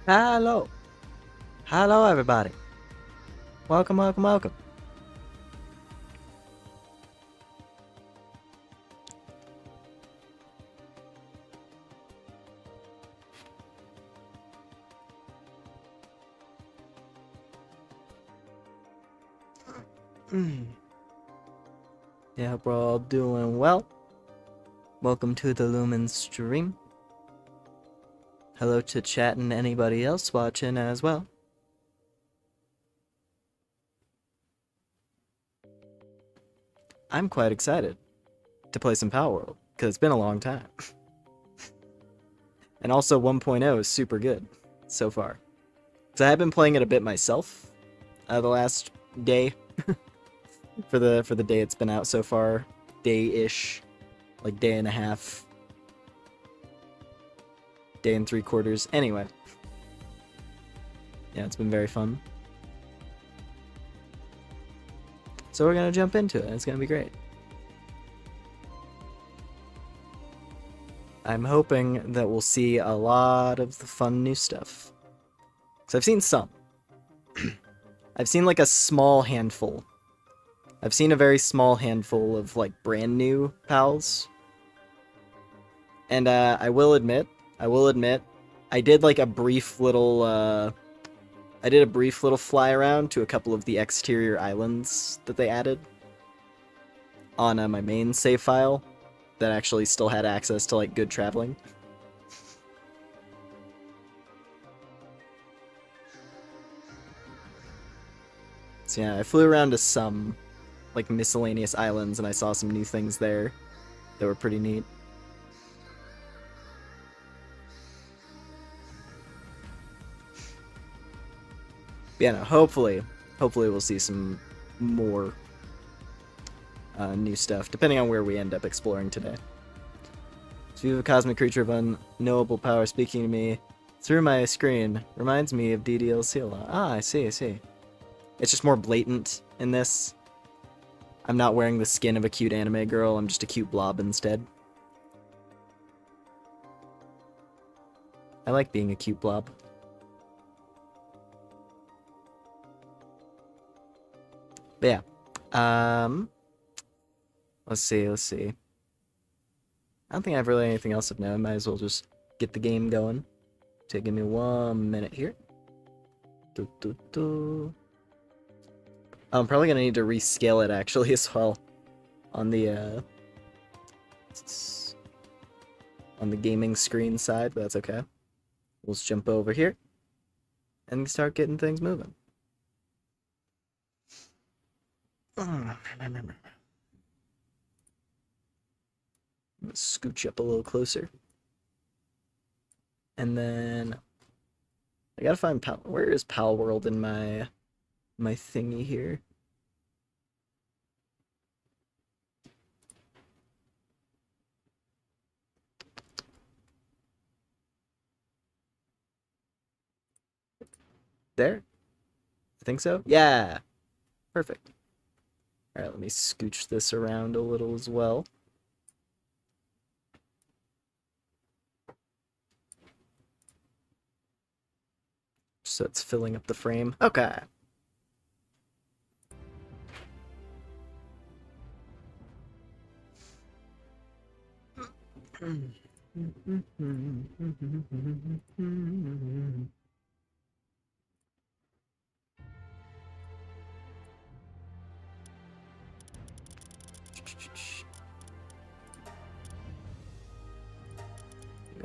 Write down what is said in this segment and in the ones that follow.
Hello. Hello, everybody. Welcome, welcome, welcome. Yeah, hope we're all doing well. Welcome to the Lumen stream. Hello to chat and anybody else watching as well. I'm quite excited to play some Power World, because it's been a long time. And also 1.0 is super good so far. So I have been playing it a bit myself the last day. for the day it's been out so far. Day-ish. Like day and a half. Day and 3/4. Anyway. Yeah, it's been very fun. So we're going to jump into it. It's going to be great. I'm hoping that we'll see a lot of the fun new stuff. Because I've seen some. I've seen like a small handful. I've seen a very small handful of like brand new pals. And I will admit, I did like a brief little fly around to a couple of the exterior islands that they added on my main save file that actually still had access to like good traveling. So yeah, I flew around to some like miscellaneous islands and I saw some new things there that were pretty neat. But yeah, no, hopefully we'll see some more new stuff, depending on where we end up exploring today. So you have a cosmic creature of unknowable power speaking to me through my screen. Reminds me of DDLC a lot. Ah, I see. It's just more blatant in this. I'm not wearing the skin of a cute anime girl, I'm just a cute blob instead. I like being a cute blob. But yeah. Let's see. I don't think I have really anything else of note. I might as well just get the game going. Give me 1 minute here. I'm probably gonna need to rescale it actually as well on the gaming screen side, but that's okay. We'll just jump over here and start getting things moving. Scooch up a little closer. And then I gotta find where is Pal World in my thingy here? There? I think so. Yeah. Perfect. All right, let me scooch this around a little as well. So it's filling up the frame. Okay.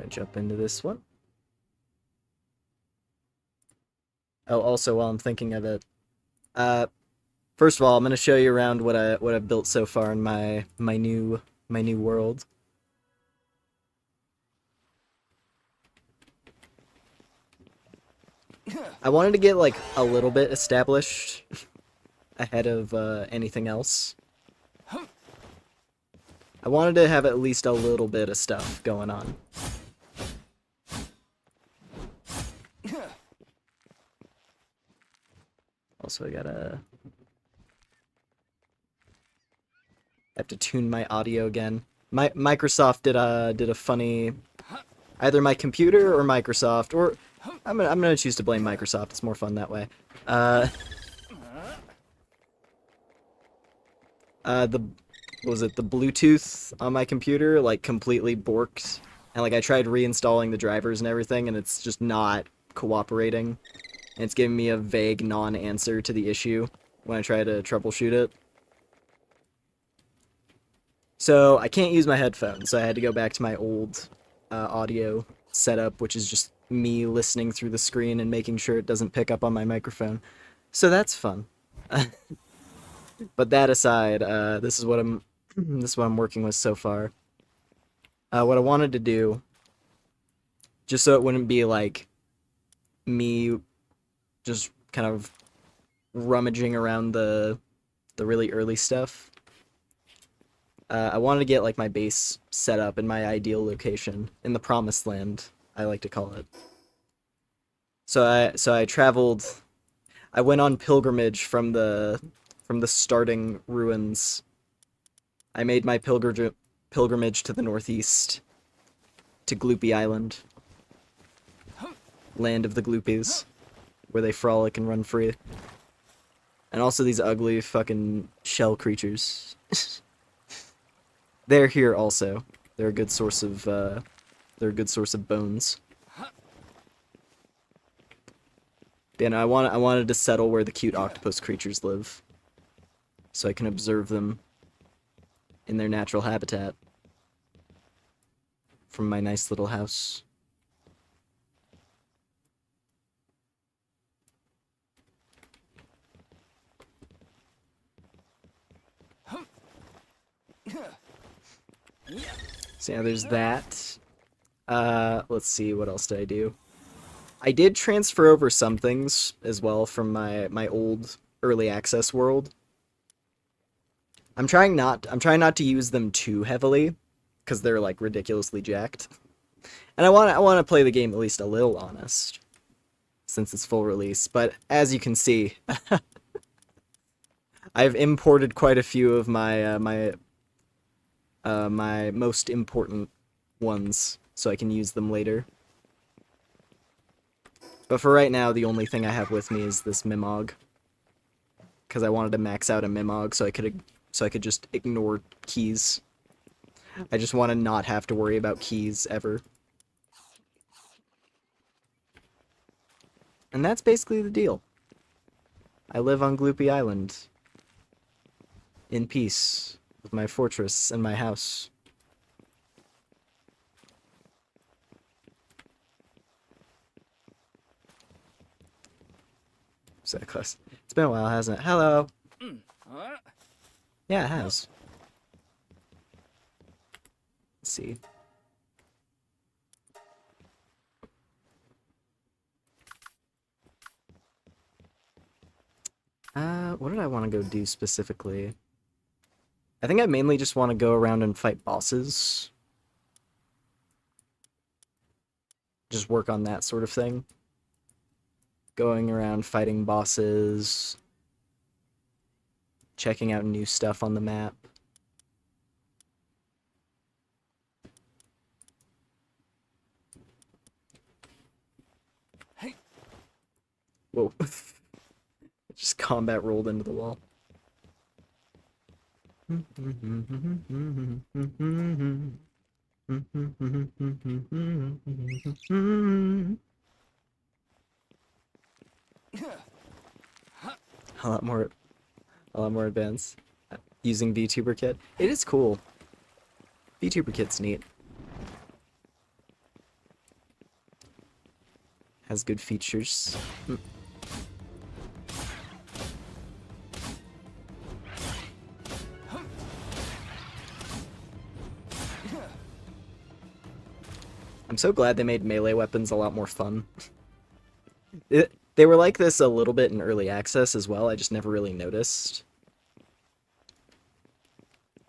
jump into this one. Oh, also, while I'm thinking of it, first of all, I'm gonna show you around what I've built so far in my new world. I wanted to get like a little bit established ahead of anything else. I wanted to have at least a little bit of stuff going on. Also, I have to tune my audio again. Microsoft did a funny, either my computer or Microsoft, or I'm gonna choose to blame Microsoft. It's more fun that way. The Bluetooth on my computer like completely borked, and like I tried reinstalling the drivers and everything, and it's just not cooperating. And it's giving me a vague non-answer to the issue when I try to troubleshoot it. So I can't use my headphones, so I had to go back to my old audio setup, which is just me listening through the screen and making sure it doesn't pick up on my microphone. So that's fun. But that aside, this is what I'm working with so far. What I wanted to do, just so it wouldn't be like me just kind of rummaging around the really early stuff. I wanted to get like my base set up in my ideal location in the Promised Land, I like to call it. So I traveled. I went on pilgrimage from the starting ruins. I made my pilgrimage to the northeast, to Gloopy Island, land of the Gloopies, where they frolic and run free. And also these ugly fucking shell creatures. They're here also. They're a good source of bones. And I wanted to settle where the cute octopus creatures live, so I can observe them in their natural habitat from my nice little house. So yeah, there's that. Let's see, what else did I do? I did transfer over some things as well from my old early access world. I'm trying not to use them too heavily, because they're like ridiculously jacked. And I want to play the game at least a little honest, since it's full release. But as you can see, I've imported quite a few of my my most important ones, so I can use them later. But for right now, the only thing I have with me is this Mimog, because I wanted to max out a Mimog so I could just ignore keys. I just want to not have to worry about keys ever. And that's basically the deal. I live on Gloopy Island, in peace, with my fortress and my house. So close. It's been a while, hasn't it? Hello. Yeah, it has. Let's see. What did I want to go do specifically? I think I mainly just want to go around and fight bosses. Just work on that sort of thing. Going around fighting bosses, checking out new stuff on the map. Hey. Whoa. Just combat rolled into the wall. A lot more advanced. Using VTuber Kit. It is cool. VTuber Kit's neat. Has good features. I'm so glad they made melee weapons a lot more fun. They were like this a little bit in early access as well, I just never really noticed.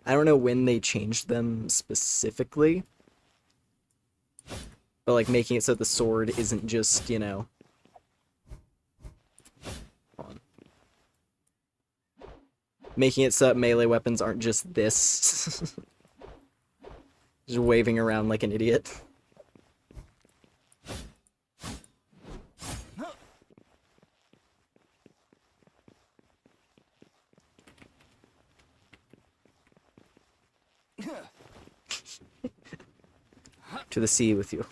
I don't know when they changed them specifically, but like making it so the sword isn't just, you know... Hold on. Making it so that melee weapons aren't just this. Just waving around like an idiot. To the sea with you.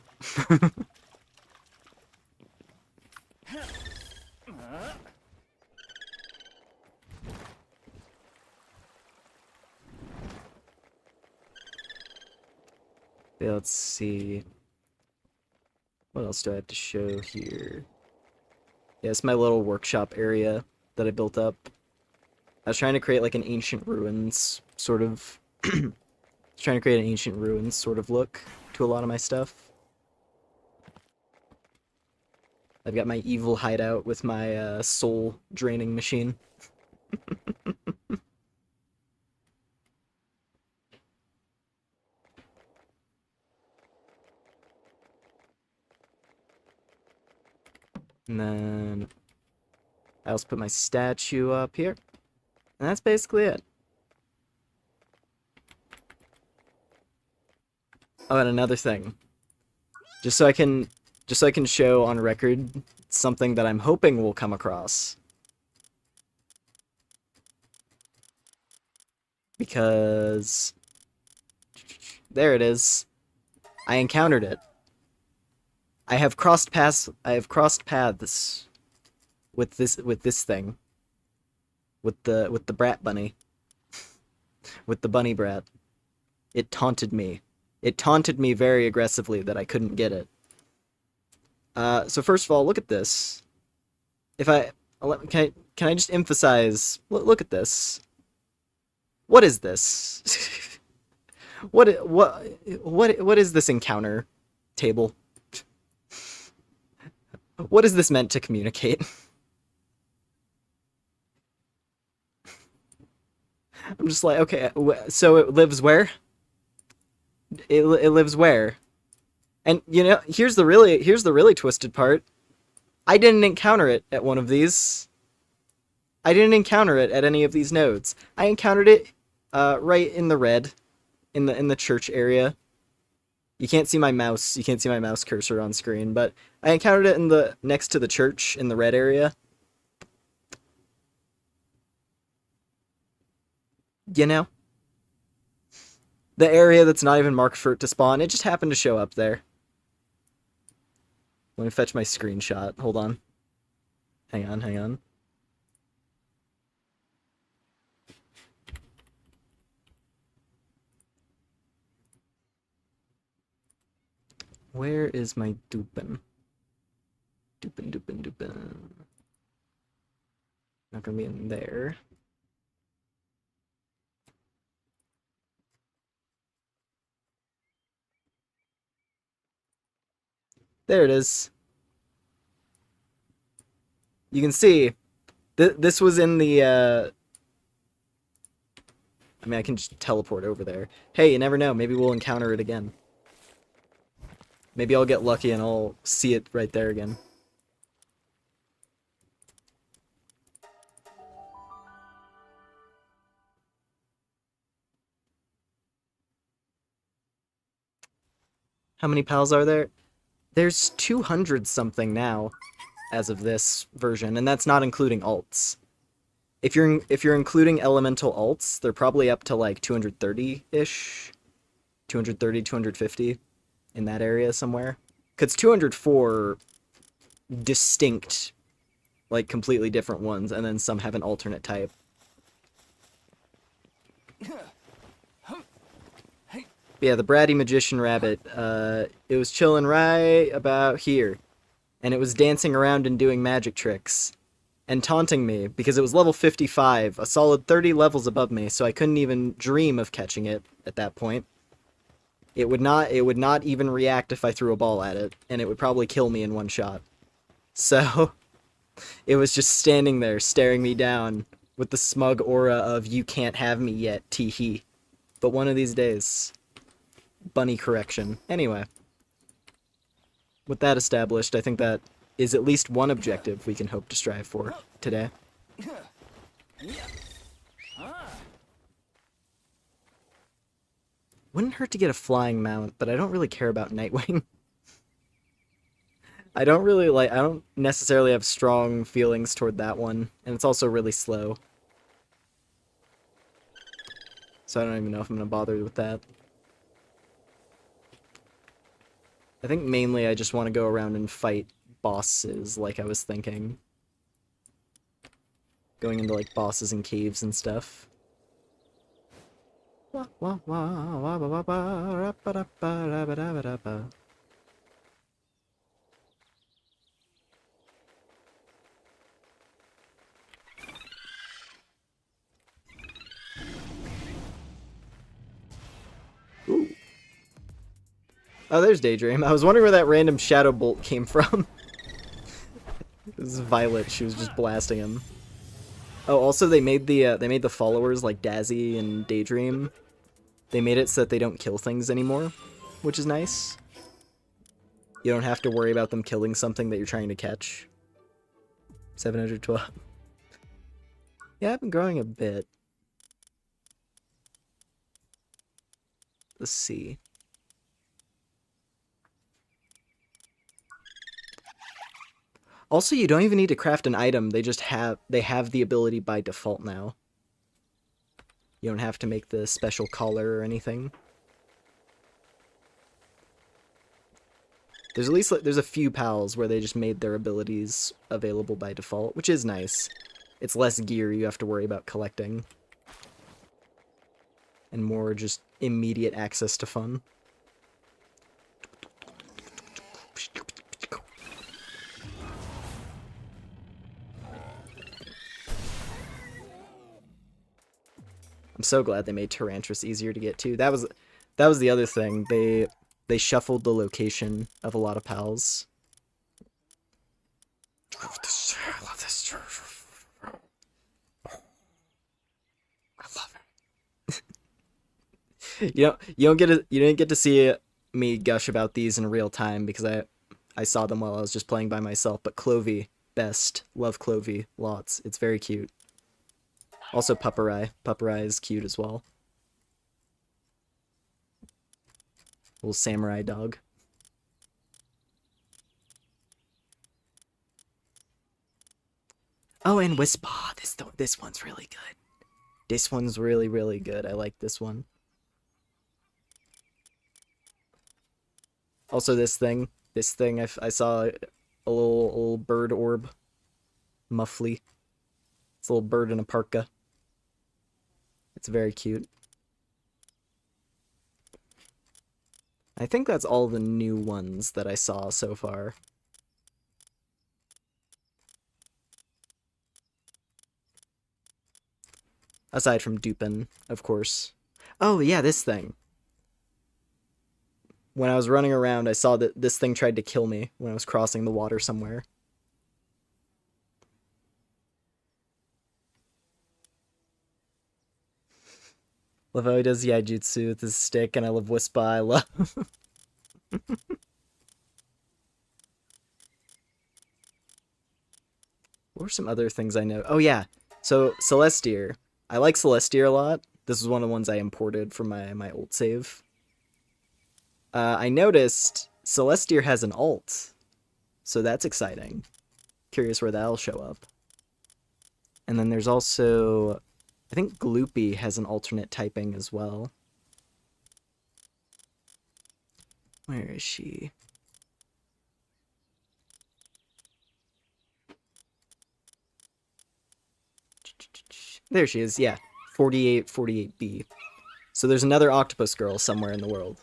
Yeah, let's see. What else do I have to show here? Yeah, it's my little workshop area that I built up. I was trying to create like an ancient ruins sort of... trying to create an ancient ruins sort of look to a lot of my stuff. I've got my evil hideout with my soul draining machine. And then I also put my statue up here. And that's basically it. Oh, and another thing. Just so I can show on record something that I'm hoping we'll come across. Because there it is. I encountered it. I have crossed paths with this thing. With the brat bunny. With the bunny brat. It taunted me. It taunted me very aggressively that I couldn't get it. So first of all, look at this. Can I just emphasize? Look at this. What is this? What is this encounter table? What is this meant to communicate? I'm just like, okay, so it lives where? It lives where? And you know, here's the really twisted part. I didn't encounter it at one of these. I didn't encounter it at any of these nodes. I encountered it right in the red, in the church area. You can't see my mouse. You can't see my mouse cursor on screen, but I encountered it in the next to the church in the red area. You know? The area that's not even marked for it to spawn, it just happened to show up there. Let me fetch my screenshot. Hold on. Hang on. Where is my Dupin? Dupin. Not gonna be in there. There it is. You can see, this was in the, I mean, I can just teleport over there. Hey, you never know, maybe we'll encounter it again. Maybe I'll get lucky and I'll see it right there again. How many pals are there? There's 200 something now, as of this version, and that's not including alts. If you're including elemental alts, they're probably up to like 230-ish, 230, 250 in that area somewhere. Cause 204 distinct, like completely different ones, and then some have an alternate type. Yeah, the bratty magician rabbit, it was chilling right about here. and it was dancing around and doing magic tricks and taunting me because it was level 55, a solid 30 levels above me, so I couldn't even dream of catching it at that point. It would not even react if I threw a ball at it, and it would probably kill me in one shot. So it was just standing there staring me down with the smug aura of "you can't have me yet, tee-hee." But one of these days. Bunny correction. Anyway. With that established, I think that is at least one objective we can hope to strive for today. Wouldn't hurt to get a flying mount, but I don't really care about Nightwing. I don't necessarily have strong feelings toward that one, and it's also really slow. So I don't even know if I'm gonna bother with that. I think mainly I just want to go around and fight bosses, like I was thinking. Going into, like, bosses and caves and stuff. Ooh. Oh, there's Daydream. I was wondering where that random shadow bolt came from. This is Violet. She was just blasting him. Oh, also they made the followers like Dazzy and Daydream. They made it so that they don't kill things anymore, which is nice. You don't have to worry about them killing something that you're trying to catch. 712. Yeah, I've been growing a bit. Let's see. Also, you don't even need to craft an item. They have the ability by default now. You don't have to make the special collar or anything. There's a few pals where they just made their abilities available by default, which is nice. It's less gear you have to worry about collecting. And more just immediate access to fun. I'm so glad they made Tyrantrum easier to get to. That was the other thing. They shuffled the location of a lot of pals. I love this. I love it. You didn't get to see me gush about these in real time because I saw them while I was just playing by myself. But Clovey, best. Love Clovey lots. It's very cute. Also Pupperai. Pupperai is cute as well. Little samurai dog. Oh, and Wispa. This one's really good. This one's really, really good. I like this one. Also this thing. I saw a little bird orb. Muffly. It's a little bird in a parka. It's very cute. I think that's all the new ones that I saw so far. Aside from Dupin, of course. Oh, yeah, this thing. When I was running around, I saw that this thing tried to kill me when I was crossing the water somewhere. Love how he does Yaijutsu with his stick, and I love Wispa. I love... What were some other things I know? Oh, yeah. So, Celestier. I like Celestier a lot. This was one of the ones I imported from my old save. I noticed Celestier has an alt. So that's exciting. Curious where that'll show up. And then there's also... I think Gloopy has an alternate typing as well. Where is she? There she is, yeah. 48B. So there's another octopus girl somewhere in the world.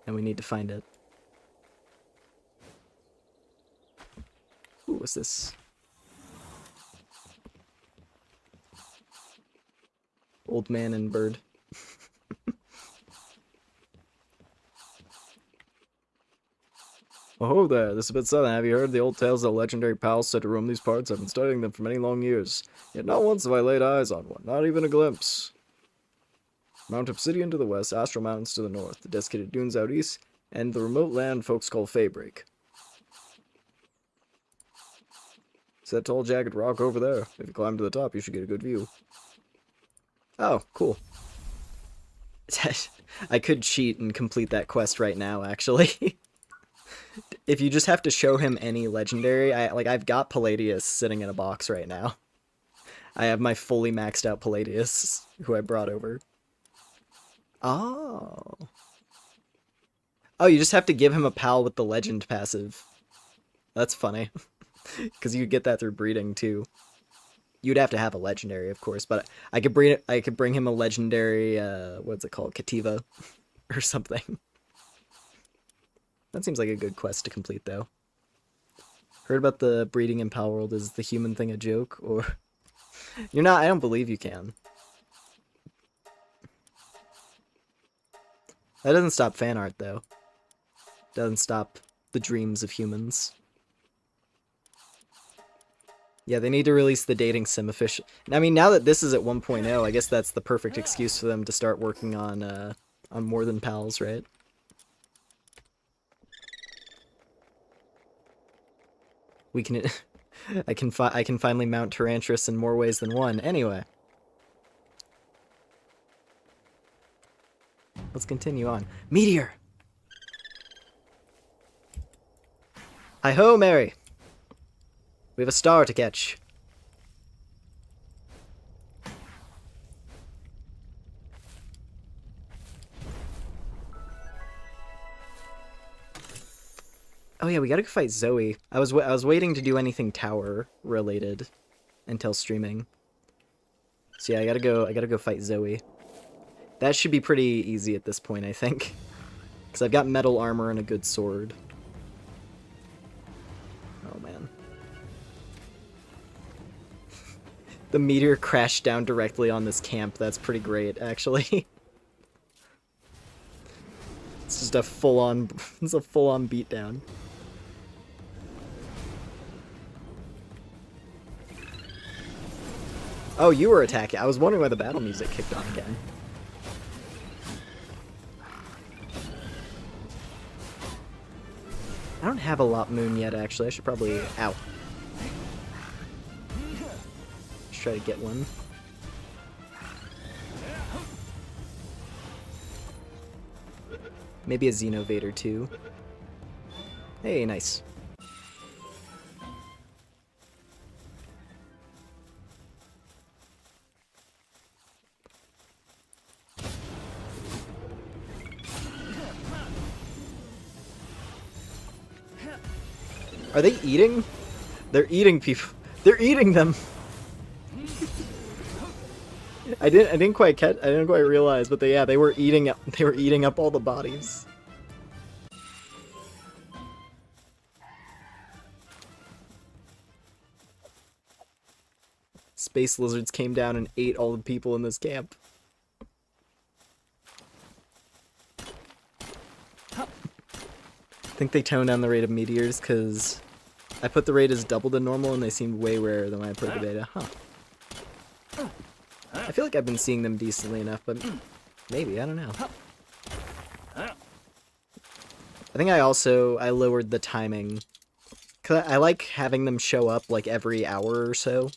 And we need to find it. was this? Old man and bird. Oh there, this is a bit southern. Have you heard the old tales of legendary pals said to roam these parts? I've been studying them for many long years. Yet not once have I laid eyes on one, not even a glimpse. Mount Obsidian to the west, Astral Mountains to the north, the desiccated dunes out east, and the remote land folks call Faybreak. It's that tall, jagged rock over there. If you climb to the top, you should get a good view. Oh, cool. I could cheat and complete that quest right now, actually. If you just have to show him any legendary, I've got Palladius sitting in a box right now. I have my fully maxed out Palladius, who I brought over. Oh. Oh, you just have to give him a pal with the legend passive. That's funny. Because you get that through breeding, too. You'd have to have a legendary, of course, but I could bring him a legendary, what's it called? Kativa? Or something. That seems like a good quest to complete, though. Heard about the breeding in Pal World. Is the human thing a joke? Or... You're not... I don't believe you can. That doesn't stop fan art, though. Doesn't stop the dreams of humans. Yeah, they need to release the dating sim official. I mean, now that this is at 1.0, I guess that's the perfect excuse for them to start working on more than pals, right? We can... I can finally mount Tyrantrus in more ways than one. Anyway. Let's continue on. Meteor! Hi-ho, Mary! We have a star to catch. Oh yeah, we gotta go fight Zoe. I was waiting to do anything tower related until streaming. So yeah, I gotta go fight Zoe. That should be pretty easy at this point, I think, because I've got metal armor and a good sword. Oh man. The meteor crashed down directly on this camp. That's pretty great, actually. It's just a full-on beatdown. Oh, you were attacking. I was wondering why the battle music kicked on again. I don't have a Lumen yet, actually. I should probably... Ow. Let's try to get one. Maybe a Xenovator, too. Hey, nice. Are they eating? They're eating people. They're eating them. I didn't quite realize, but they were eating up all the bodies. Space lizards came down and ate all the people in this camp. I think they toned down the rate of meteors because I put the rate as double to normal and they seemed way rarer than when I put the beta. Huh. I feel like I've been seeing them decently enough, but maybe, I don't know. I think I lowered the timing. Cause I like having them show up like every hour or so.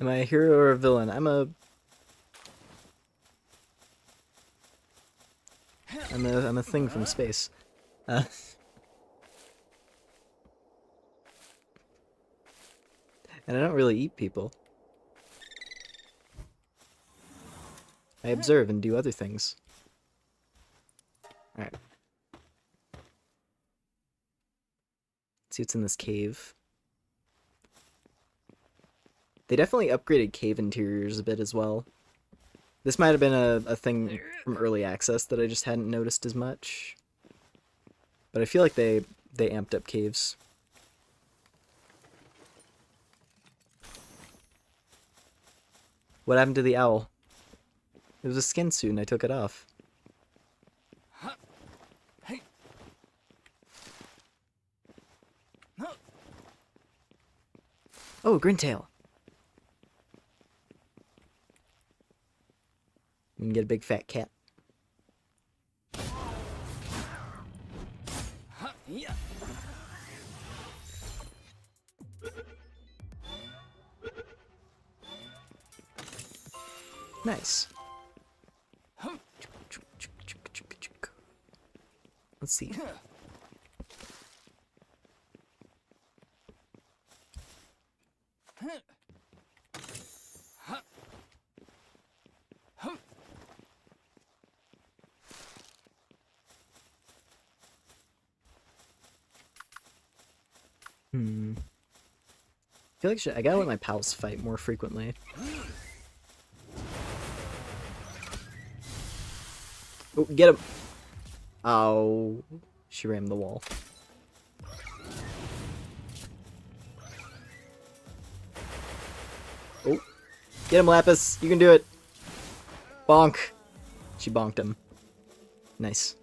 Am I a hero or a villain? I'm a thing from space. And I don't really eat people. I observe and do other things. Alright. See what's in this cave. They definitely upgraded cave interiors a bit as well. This might have been a thing from early access that I just hadn't noticed as much. But I feel like they amped up caves. What happened to the owl? It was a skin suit and I took it off. Oh, Grintail. You can get a big fat cat. Nice. Let's see. I feel like I gotta let my pals fight more frequently. Oh, get him! Oh, she rammed the wall. Oh, get him, Lapis! You can do it! Bonk! She bonked him. Nice.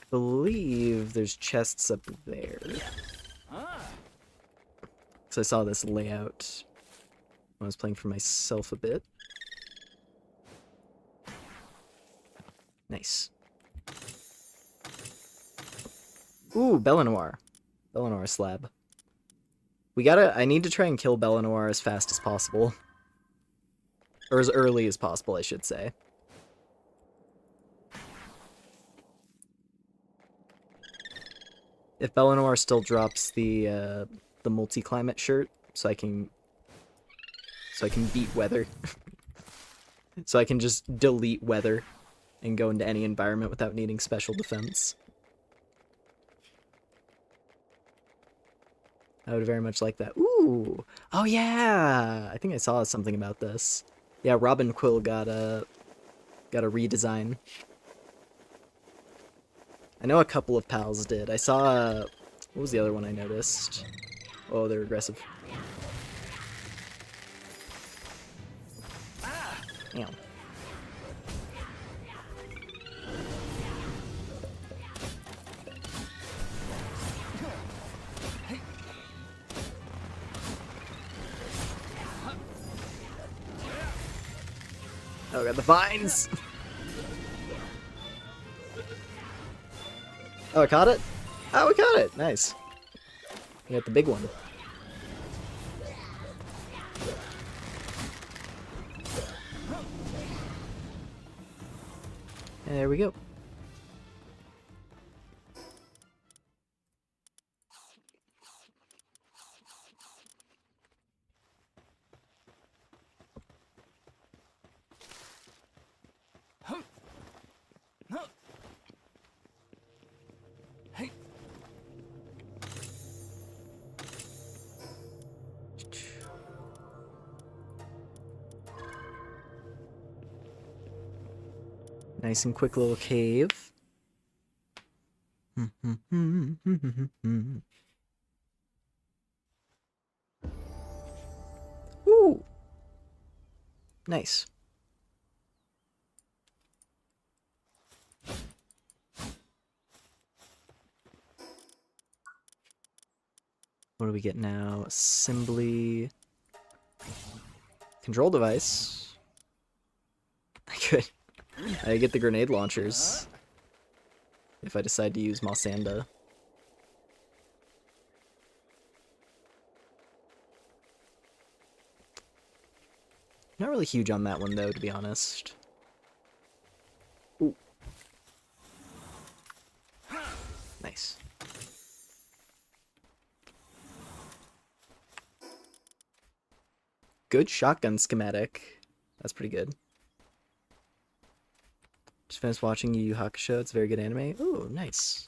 I believe there's chests up there. So I saw this layout when I was playing for myself a bit. Nice. Ooh, Belinoir. Belinoir slab. I need to try and kill Belinoir as fast as possible. Or as early as possible, I should say. If Belinoir still drops the multi-climate shirt, so I can beat weather. So I can just delete weather and go into any environment without needing special defense. I would very much like that. Ooh! Oh yeah! I think I saw something about this. Yeah, Robin Quill got a redesign. I know a couple of pals did. I saw, what was the other one I noticed? Oh, they're aggressive. Damn. Oh, got the vines! Oh, I caught it? Oh, we caught it! Nice. We got the big one. And there we go. Nice and quick little cave. Ooh! Nice. What do we get now? Assembly. Control device. I get the grenade launchers. If I decide to use Mossanda. really huge on that one, though, to be honest. Ooh. Nice. Good shotgun schematic. That's pretty good. Just finished watching Yu Yu Hakusho. It's a very good anime. Ooh, nice.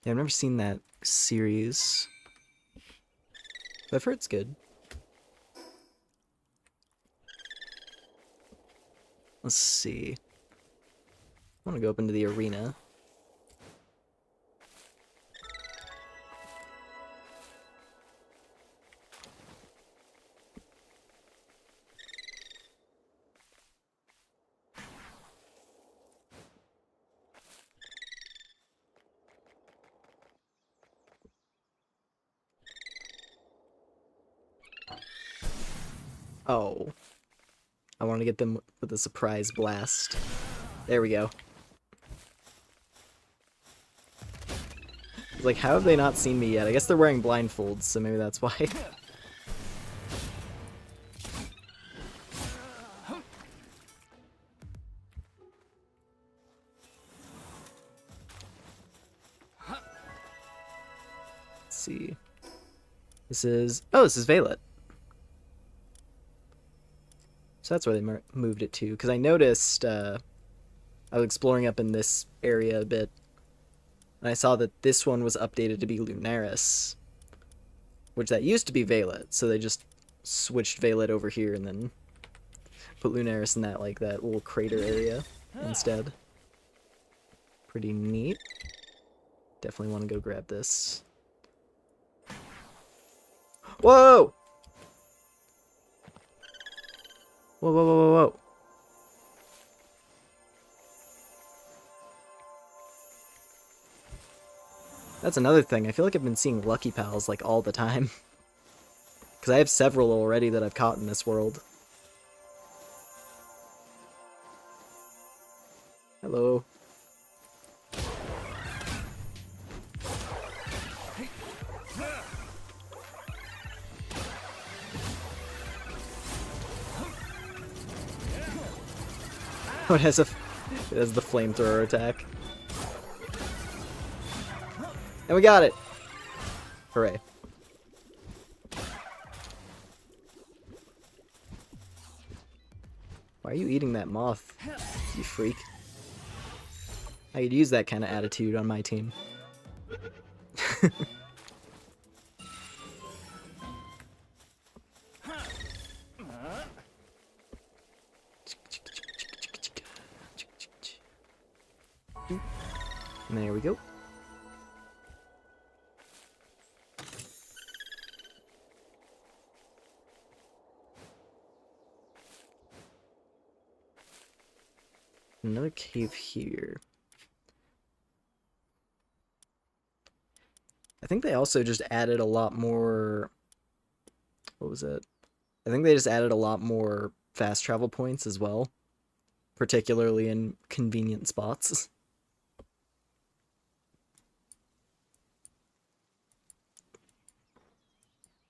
Yeah, I've never seen that series. But I've heard it's good. Let's see. I want to go up into the arena. Oh. I want to get them with a surprise blast. There we go. It's like, how have they not seen me yet? I guess they're wearing blindfolds, so maybe that's why. Let's see. This is... Oh, this is Violet. So that's where they moved it to. Because I noticed... I was exploring up in this area a bit. And I saw that this one was updated to be Lunaris. Which that used to be Violet. So they just switched Violet over here and then put Lunaris in that, like, that little crater area instead. Pretty neat. Definitely want to go grab this. Whoa! Whoa, whoa, whoa, whoa, whoa. That's another thing. I feel like I've been seeing Lucky Pals, like, all the time. Because I have several already that I've caught in this world. Hello. Oh, it has the flamethrower attack. And we got it! Hooray. Why are you eating that moth, you freak? I could use that kind of attitude on my team. And there we go. Another cave here. I think they also just added a lot more... What was it? I think they just added a lot more fast travel points as well. Particularly in convenient spots.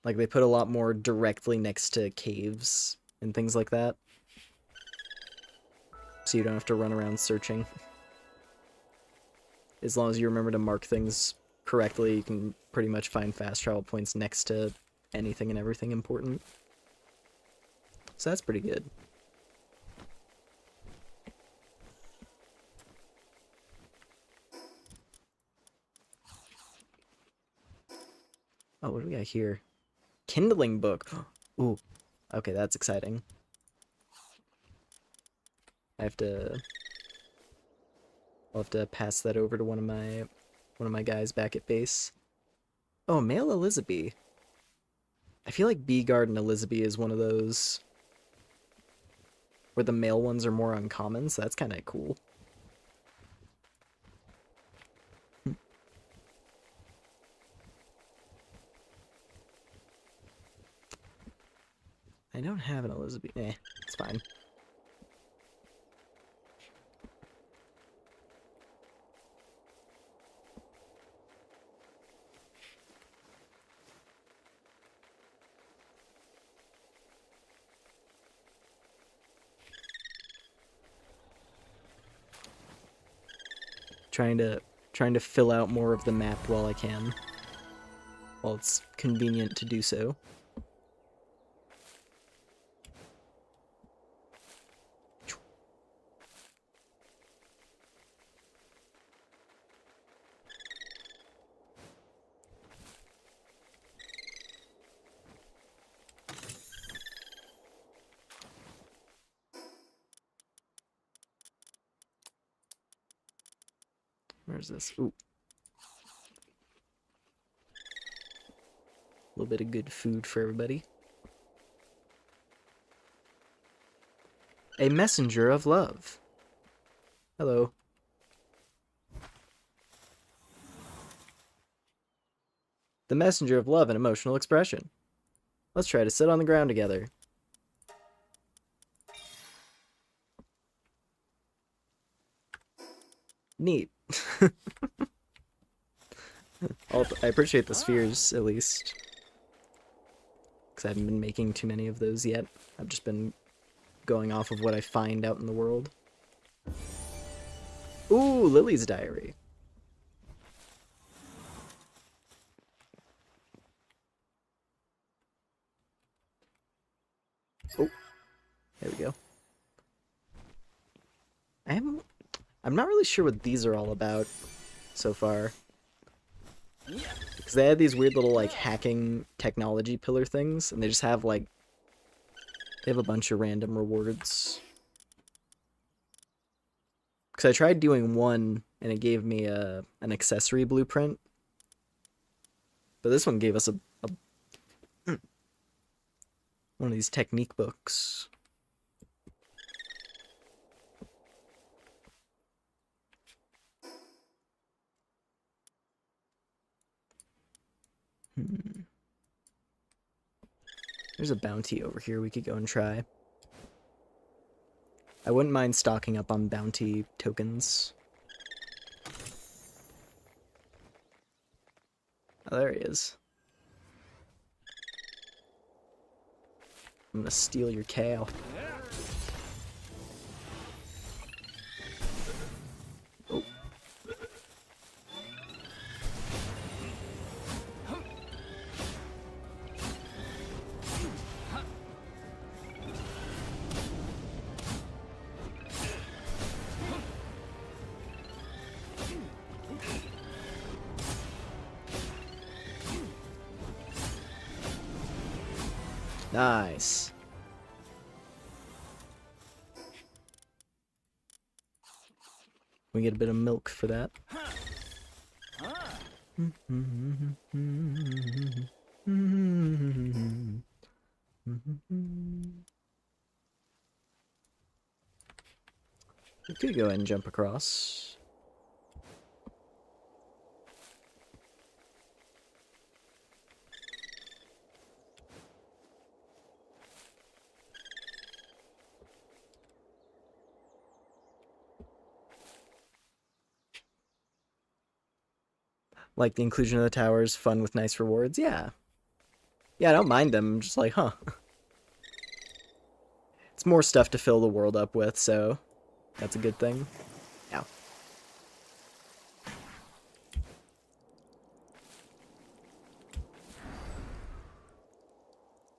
Like, they put a lot more directly next to caves and things like that. So you don't have to run around searching. As long as you remember to mark things correctly, you can pretty much find fast travel points next to anything and everything important. So that's pretty good. Oh, what do we got here? Kindling book. Ooh. Okay, that's exciting. I'll have to pass that over to one of my guys back at base. Oh, male Elizabeth. I feel like Beegard and Elizabeth is one of those where the male ones are more uncommon, so that's kind of cool. I don't have an Elizabeth. Eh, it's fine. trying to fill out more of the map while I can. While it's convenient to do so. Where's this? Ooh. A little bit of good food for everybody. A messenger of love. Hello. The messenger of love and emotional expression. Let's try to sit on the ground together. Neat. I appreciate the spheres, at least. Because I haven't been making too many of those yet. I've just been going off of what I find out in the world. Ooh, Lily's diary. Oh, there we go. I'm not really sure what these are all about so far. Because they had these weird little, like, hacking technology pillar things, and they just have, like, they have a bunch of random rewards. Because I tried doing one, and it gave me an accessory blueprint. But this one gave us a one of these technique books. There's a bounty over here we could go and try. I wouldn't mind stocking up on bounty tokens. Oh, there he is. I'm gonna steal your cow. Oh. Nice. We get a bit of milk for that. We could go ahead and jump across. Like the inclusion of the towers, fun with nice rewards. Yeah. Yeah, I don't mind them. I'm just like, huh. It's more stuff to fill the world up with, so that's a good thing. Ow.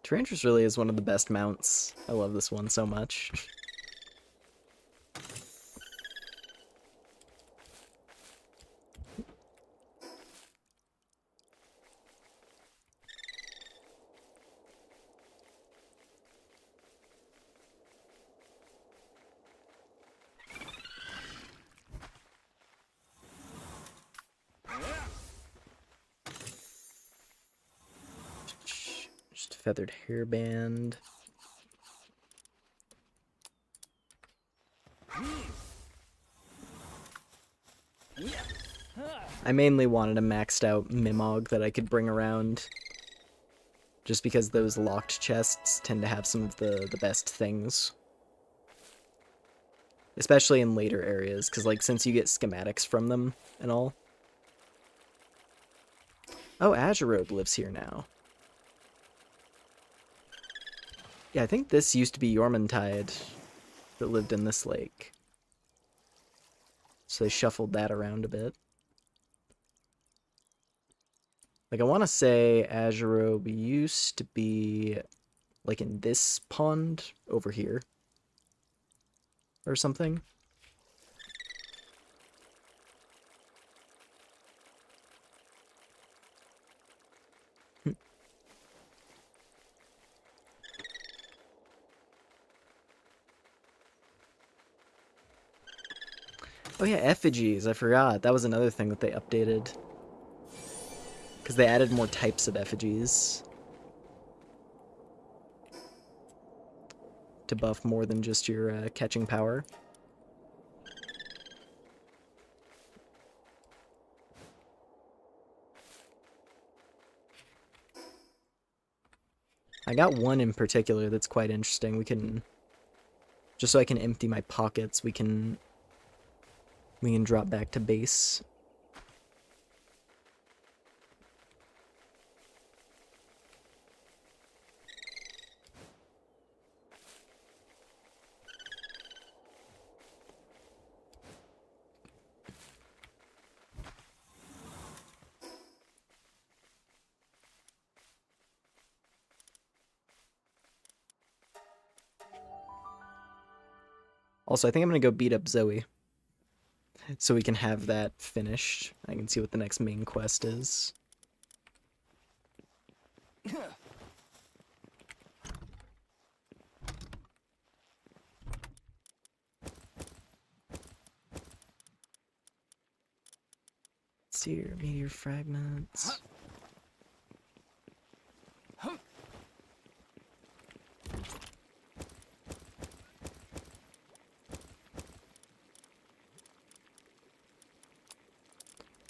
Tarantrus really is one of the best mounts. I love this one so much. Just feathered hairband. I mainly wanted a maxed out Mimog that I could bring around. Just because those locked chests tend to have some of the best things. Especially in later areas, because like since you get schematics from them and all. Oh, Azure lives here now. Yeah, I think this used to be Yormantide that lived in this lake. So they shuffled that around a bit. Like, I want to say Azurobe used to be, like, in this pond over here. Or something. Oh yeah, effigies, I forgot. That was another thing that they updated. Because they added more types of effigies. To buff more than just your catching power. I got one in particular that's quite interesting. We can... Just so I can empty my pockets, we can drop back to base. Also, I think I'm gonna go beat up Zoe. So we can have that finished. I can see what the next main quest is. Let's see here, meteor fragments.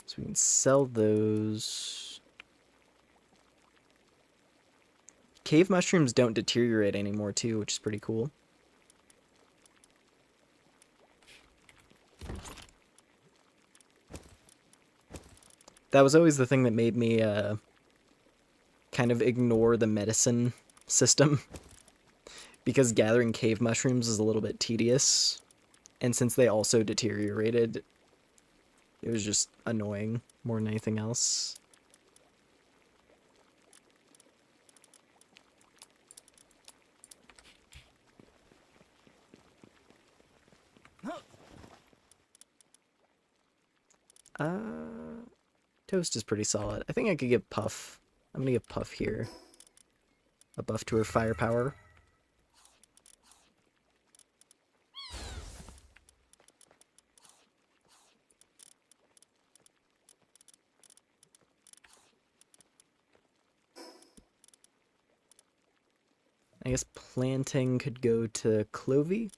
So we can sell those. Cave mushrooms don't deteriorate anymore too, which is pretty cool. That was always the thing that made me kind of ignore the medicine system. Because gathering cave mushrooms is a little bit tedious. And since they also deteriorated, it was just annoying more than anything else. Toast is pretty solid. I think I could give Puff. I'm gonna give Puff here a buff to her firepower. I guess planting could go to Clovey.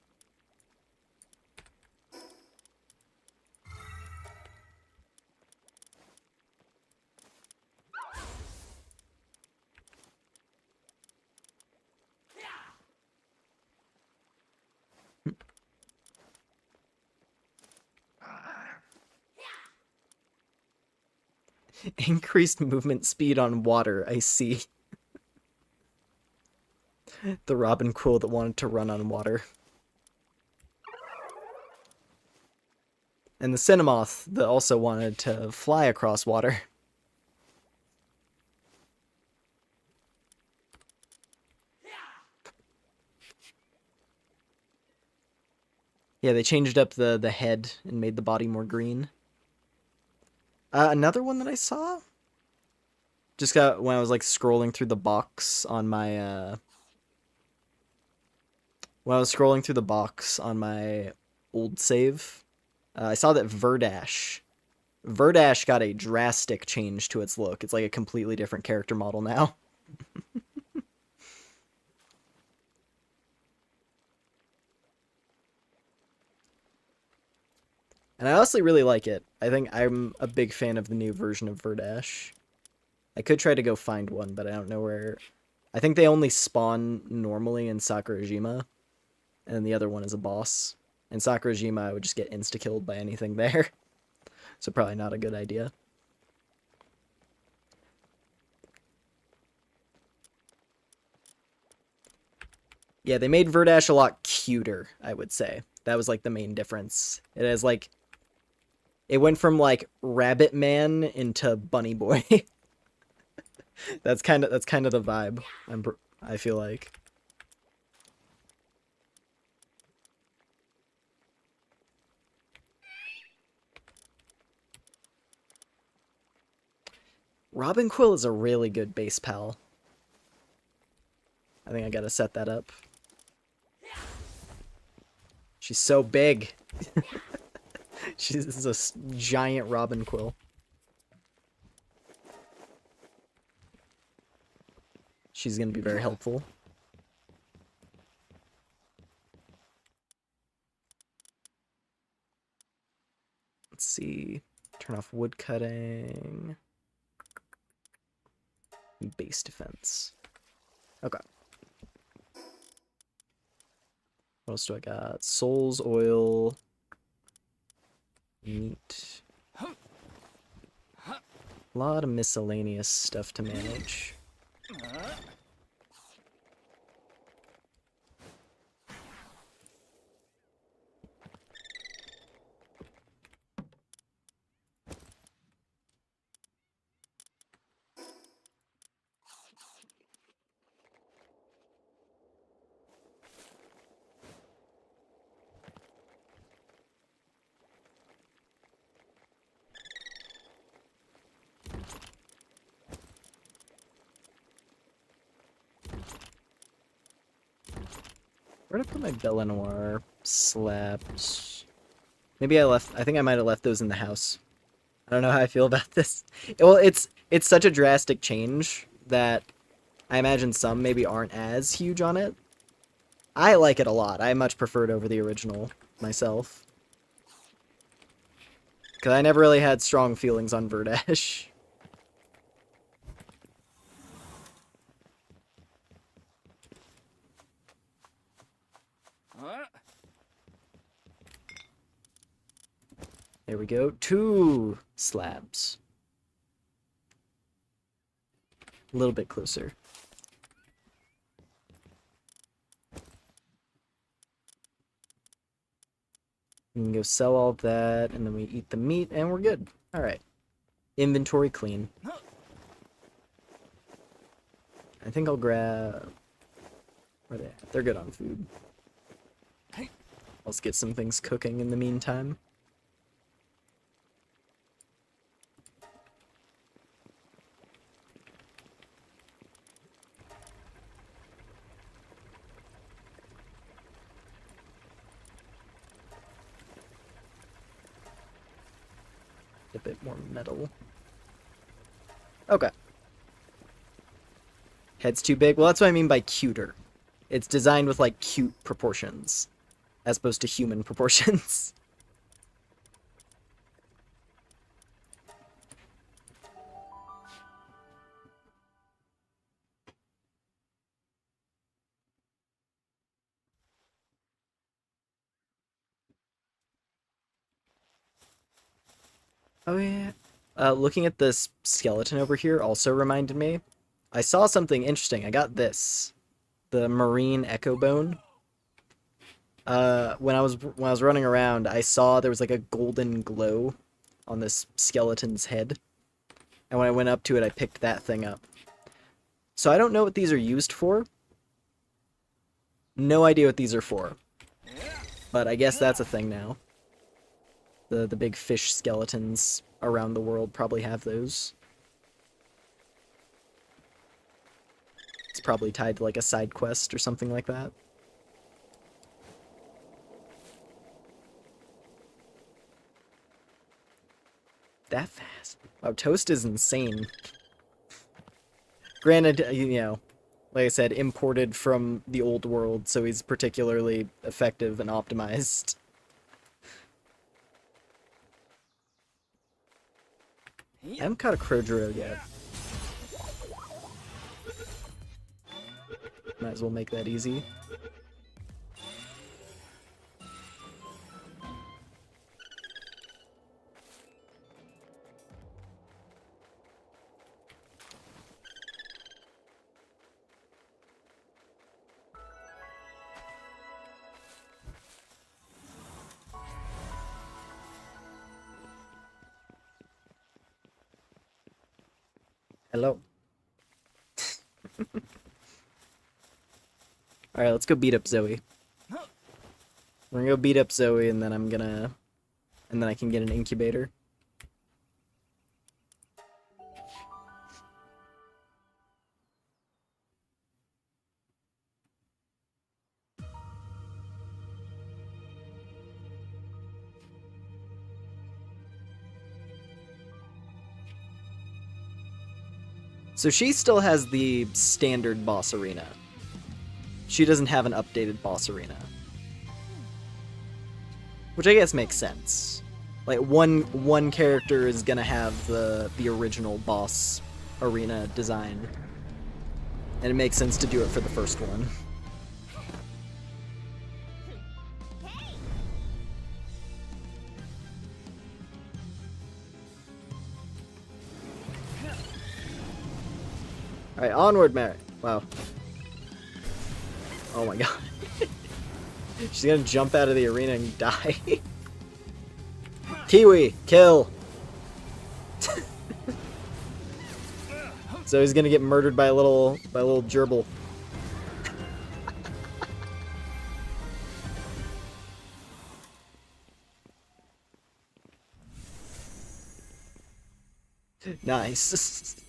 Increased movement speed on water, I see. The Robin Quill that wanted to run on water. And the Cinnamoth that also wanted to fly across water. Yeah, they changed up the head and made the body more green. Another one that I saw? Just got when I was like scrolling through the box on my when I was scrolling through the box on my old save, I saw that Verdash got a drastic change to its look. It's like a completely different character model now. And I honestly really like it. I think I'm a big fan of the new version of Verdash. I could try to go find one, but I don't know where. I think they only spawn normally in Sakurajima, and the other one is a boss. In Sakurajima, I would just get insta-killed by anything there. So probably not a good idea. Yeah, they made Verdash a lot cuter, I would say. That was like the main difference. It has like It went from like Rabbit Man into Bunny Boy. That's kind of the vibe. I feel like. Robin Quill is a really good base pal. I think I gotta set that up. She's so big. She's a giant Robin Quill. She's gonna be very helpful. Let's see. Turn off wood cutting. Base defense. Okay. What else do I got? Souls, oil, meat. A lot of miscellaneous stuff to manage. Where did I put my Belenoir slabs? Maybe I think I might have left those in the house. I don't know how I feel about this. Well, it's such a drastic change that I imagine some maybe aren't as huge on it. I like it a lot. I much prefer it over the original myself. Because I never really had strong feelings on Verdash. There we go. 2 slabs. A little bit closer. We can go sell all that, and then we eat the meat, and we're good. Alright. Inventory clean. I think I'll grab... Where are they at? They're good on food. Let's get some things cooking in the meantime. A bit more metal. Okay. Head's too big? Well, that's what I mean by cuter. It's designed with, like, cute proportions, as opposed to human proportions. Oh, yeah. Looking at this skeleton over here also reminded me. I saw something interesting. I got this. The marine echo bone. When I was running around, I saw there was like a golden glow on this skeleton's head. And when I went up to it, I picked that thing up. So I don't know what these are used for. No idea what these are for. But I guess that's a thing now. The big fish skeletons around the world probably have those. It's probably tied to like a side quest or something like that. That fast? Wow, Toast is insane. Granted, you know, like I said, imported from the old world, so he's particularly effective and optimized. I haven't caught a Crodro yet. Might as well make that easy. Hello. Alright, let's go beat up Zoe. We're gonna go beat up Zoe, and then and then I can get an incubator. So she still has the standard boss arena. She doesn't have an updated boss arena. Which I guess makes sense. Like, one character is gonna have the original boss arena design. And it makes sense to do it for the first one. Alright, onward, Mary. Wow. Oh my god. She's gonna jump out of the arena and die. Kiwi, kill! So he's gonna get murdered by a little gerbil. Nice.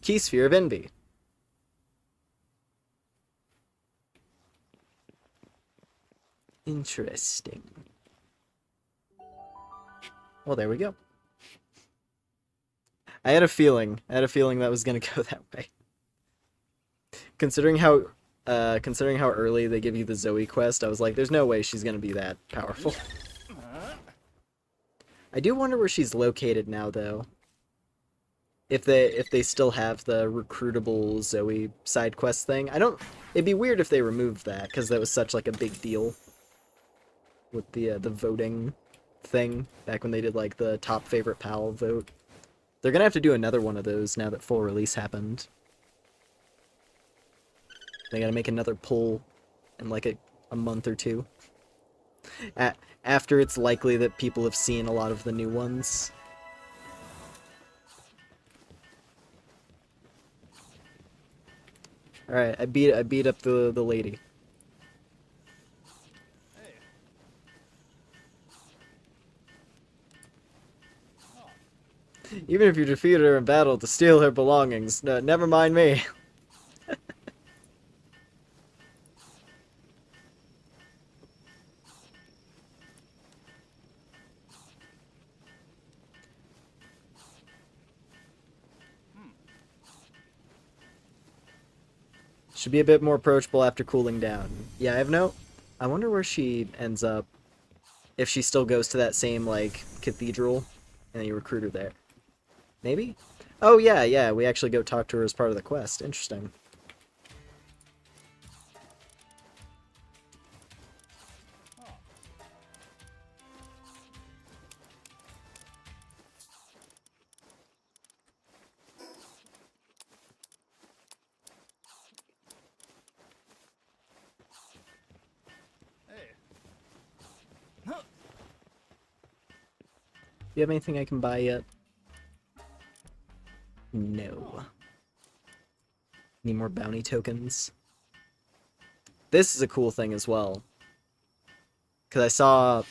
Key Sphere of Envy. Interesting. Well, there we go. I had a feeling that was gonna go that way. Considering how early they give you the Zoe quest, I was like, there's no way she's gonna be that powerful. I do wonder where she's located now, though. If they still have the recruitable Zoe side quest thing. It'd be weird if they removed that, because that was such like a big deal with the voting thing back when they did like the top favorite pal vote. They're gonna have to do another one of those now that full release happened. They gotta make another poll in like a month or two. After it's likely that people have seen a lot of the new ones. Alright, I beat up the lady. Even if you defeated her in battle to steal her belongings, never mind me. Should be a bit more approachable after cooling down. Yeah, I wonder where she ends up. If she still goes to that same, like, cathedral, and you recruit her there. Maybe? Oh, yeah, we actually go talk to her as part of the quest. Interesting. Do you have anything I can buy yet? No. Need more bounty tokens. This is a cool thing as well. Because I saw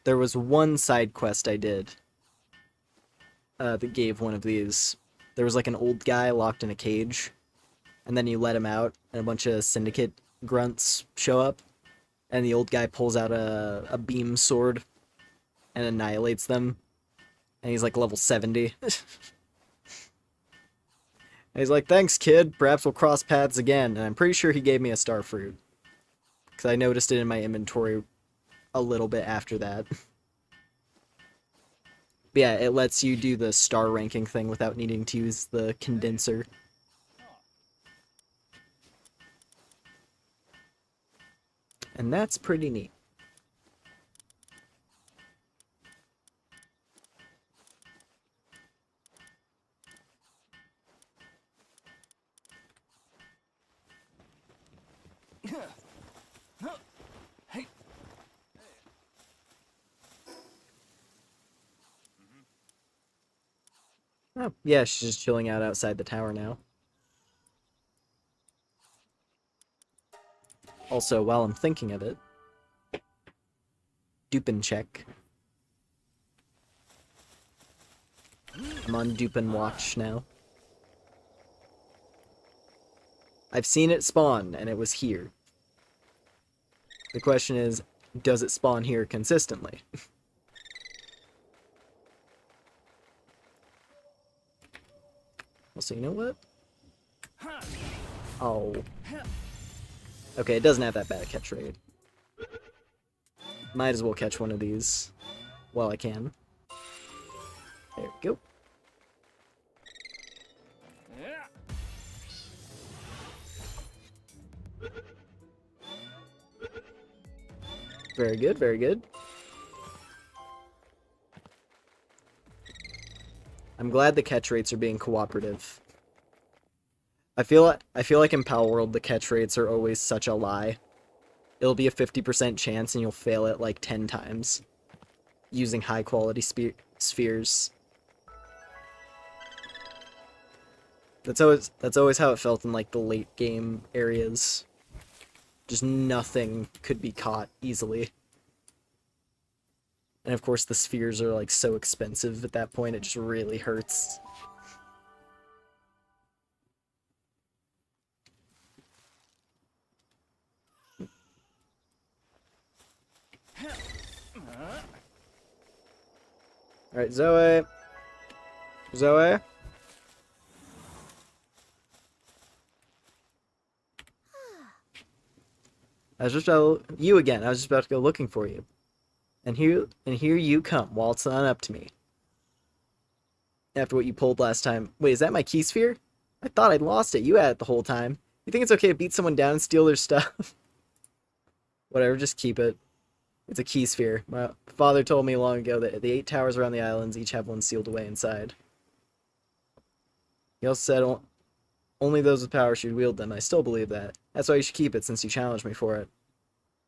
there was one side quest I did that gave one of these. There was like an old guy locked in a cage, and then you let him out, and a bunch of syndicate grunts show up, and the old guy pulls out a beam sword and annihilates them. And he's like level 70. And he's like, thanks, kid. Perhaps we'll cross paths again. And I'm pretty sure he gave me a star fruit. Because I noticed it in my inventory a little bit after that. But yeah, it lets you do the star ranking thing without needing to use the condenser. And that's pretty neat. Oh, yeah, she's just chilling out outside the tower now. Also, while I'm thinking of it, Dupin check. I'm on Dupin watch now. I've seen it spawn, and it was here. The question is, does it spawn here consistently? Also, you know what? Oh. Okay, it doesn't have that bad a catch rate. Might as well catch one of these while I can. There we go. Very good, very good. I'm glad the catch rates are being cooperative. I feel like in Pal World the catch rates are always such a lie. It'll be a 50% chance and you'll fail it like 10 times using high quality spheres. That's always how it felt in like the late game areas. Just nothing could be caught easily. And of course the spheres are like so expensive at that point, it just really hurts. Alright, Zoe. Zoe? I was just you again. I was just about to go looking for you. And here you come, waltzing on up to me. After what you pulled last time. Wait, is that my key sphere? I thought I'd lost it. You had it the whole time. You think it's okay to beat someone down and steal their stuff? Whatever, just keep it. It's a key sphere. My father told me long ago that the 8 towers around the islands each have one sealed away inside. He also said only those with power should wield them. I still believe that. That's why you should keep it since you challenged me for it.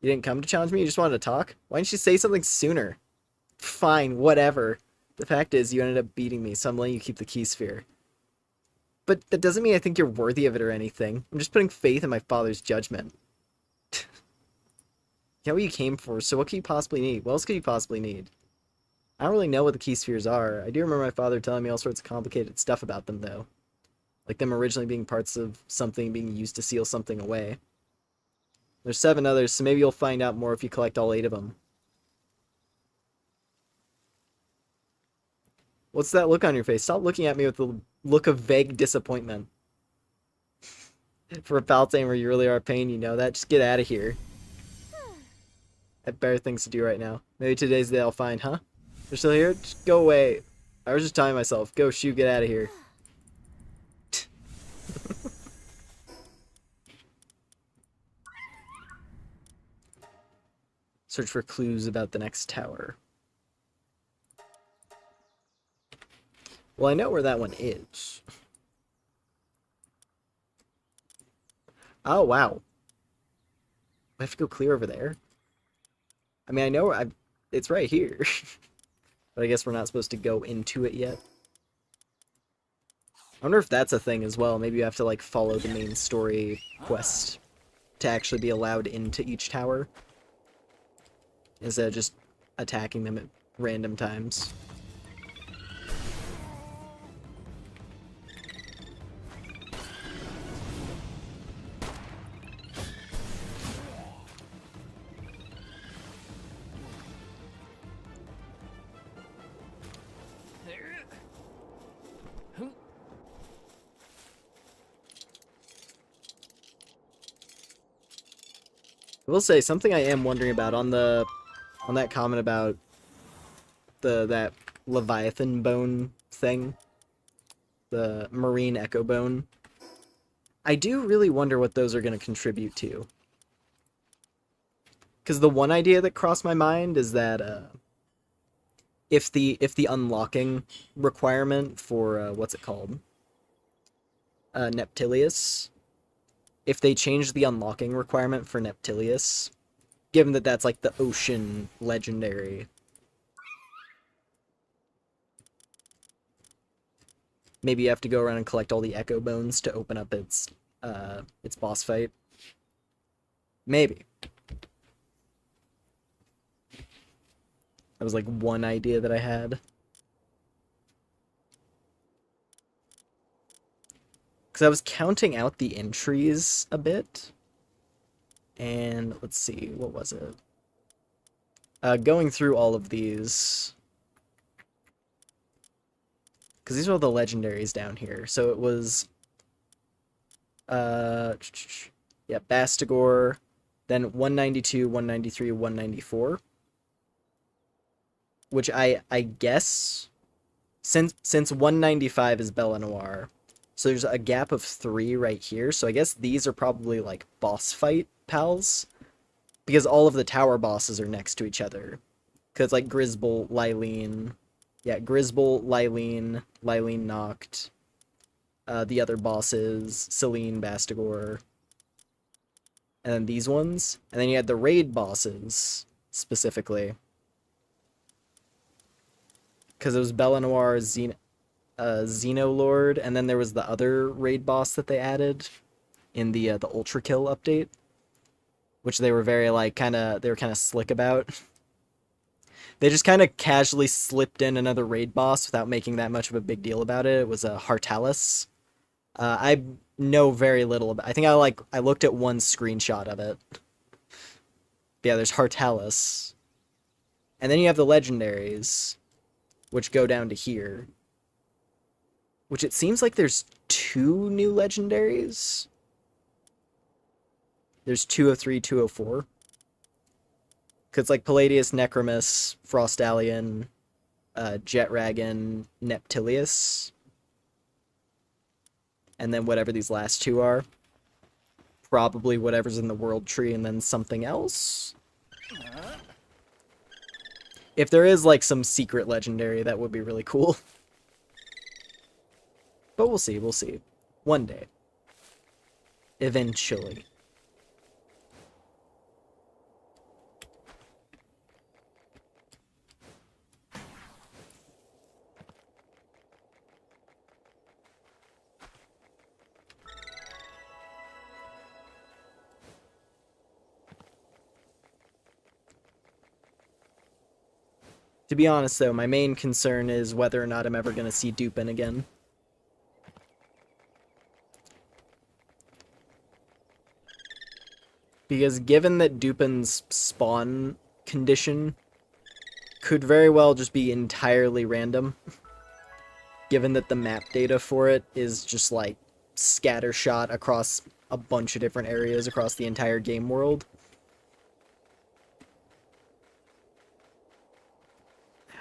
You didn't come to challenge me? You just wanted to talk? Why didn't you say something sooner? Fine, whatever. The fact is, you ended up beating me, so I'm letting you keep the key sphere. But that doesn't mean I think you're worthy of it or anything. I'm just putting faith in my father's judgment. Get what you came for, so what could you possibly need? What else could you possibly need? I don't really know what the key spheres are. I do remember my father telling me all sorts of complicated stuff about them, though. Like them originally being parts of something being used to seal something away. There's 7 others, so maybe you'll find out more if you collect all 8 of them. What's that look on your face? Stop looking at me with the look of vague disappointment. For a Paltane where you really are a pain, you know that? Just get out of here. I have better things to do right now. Maybe today's the day I'll find, huh? You're still here? Just go away. I was just telling myself, go shoot, get out of here. Search for clues about the next tower. Well, I know where that one is. Oh, wow. I have to go clear over there? I mean, I know it's right here. But I guess we're not supposed to go into it yet. I wonder if that's a thing as well. Maybe you have to, like, follow the main story quest to actually be allowed into each tower, instead of just attacking them at random times. I will say something I am wondering about on that comment about that Leviathan bone thing, the marine echo bone. I do really wonder what those are going to contribute to. Because the one idea that crossed my mind is that if the unlocking requirement for what's it called, Neptilius, if they change the unlocking requirement for Neptilius, given that that's like the ocean legendary, Maybe you have to go around and collect all the echo bones to open up its boss fight. Maybe. That was like one idea that I had. Because I was counting out the entries a bit. And let's see, what was it? Going through all of these. Because these are all the legendaries down here. So it was... yeah, Bastigor, then 192, 193, 194. Which I guess, since 195 is Bella Noir, so there's a gap of 3 right here, so I guess these are probably, like, boss fight pals, because all of the tower bosses are next to each other. Because, like, Grisbolt, Lylene, yeah, Grisbolt, Lylene, Lylene Noct, the other bosses, Selene, Bastigor, and then these ones, and then you had the raid bosses, specifically. Because it was Bella Noir, Xenolord, and then there was the other raid boss that they added in the Ultra Kill update, which they were very like kind of slick about. They just kind of casually slipped in another raid boss without making that much of a big deal about it. It was a Hartalis. I know very little about. I think I looked at one screenshot of it. But yeah, there's Hartalis, and then you have the legendaries, which go down to here. Which it seems like there's 2 new legendaries. There's 203, 204. Because like Palladius, Necromus, Frostallion, Jetragon, Neptilius. And then whatever these last 2 are. Probably whatever's in the world tree and then something else. If there is, like, some secret legendary, that would be really cool. But we'll see, we'll see. One day. Eventually. To be honest, though, my main concern is whether or not I'm ever going to see Dupin again. Because given that Dupin's spawn condition could very well just be entirely random, given that the map data for it is just, like, scattershot across a bunch of different areas across the entire game world.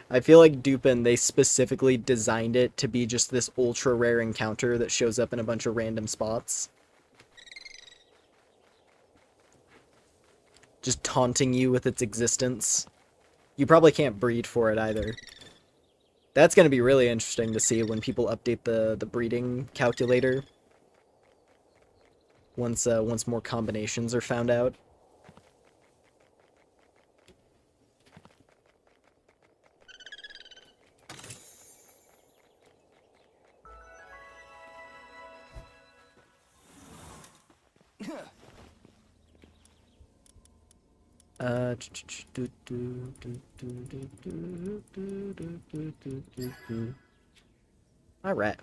I feel like Dupin, they specifically designed it to be just this ultra rare encounter that shows up in a bunch of random spots. Just taunting you with its existence. You probably can't breed for it either. That's going to be really interesting to see when people update the breeding calculator. Once more combinations are found out. All right.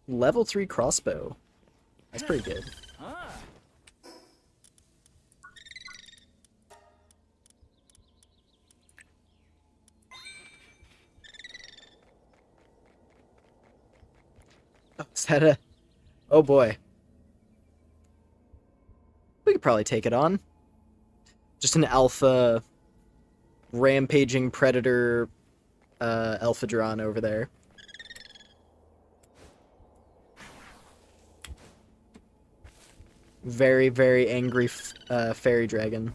Level 3 crossbow. That's pretty good. Oh, is that a... Oh boy. We could probably take it on. Just an alpha rampaging predator Alphadron over there. Very, very angry fairy dragon.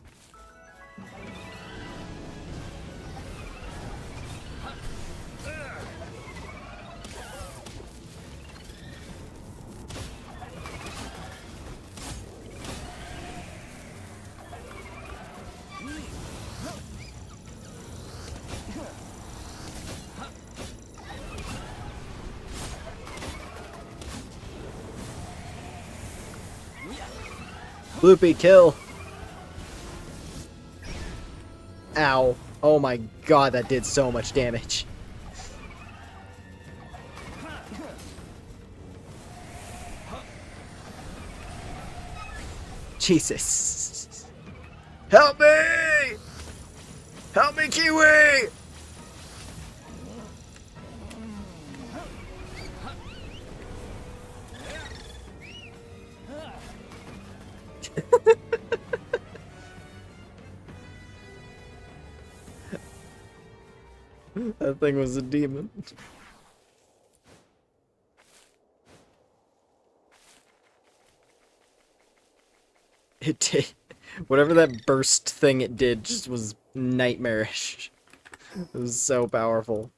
Loopy, kill! Ow. Oh my god, that did so much damage. Jesus. Help me! Help me, Kiwi! That thing was a demon. It did. Whatever that burst thing it did just was nightmarish. It was so powerful.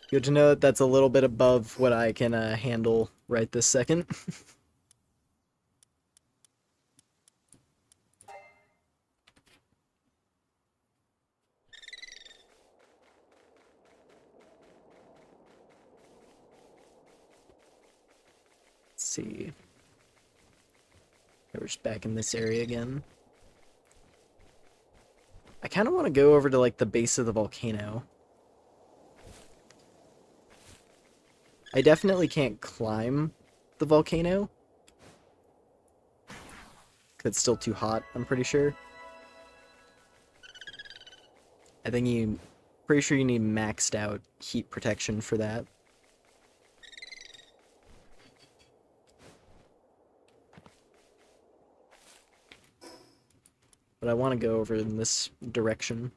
Good to know that that's a little bit above what I can handle right this second. Let's see. We're just back in this area again. I kind of want to go over to like the base of the volcano. I definitely can't climb the volcano. It's still too hot, I'm pretty sure. Pretty sure you need maxed out heat protection for that. But I want to go over in this direction.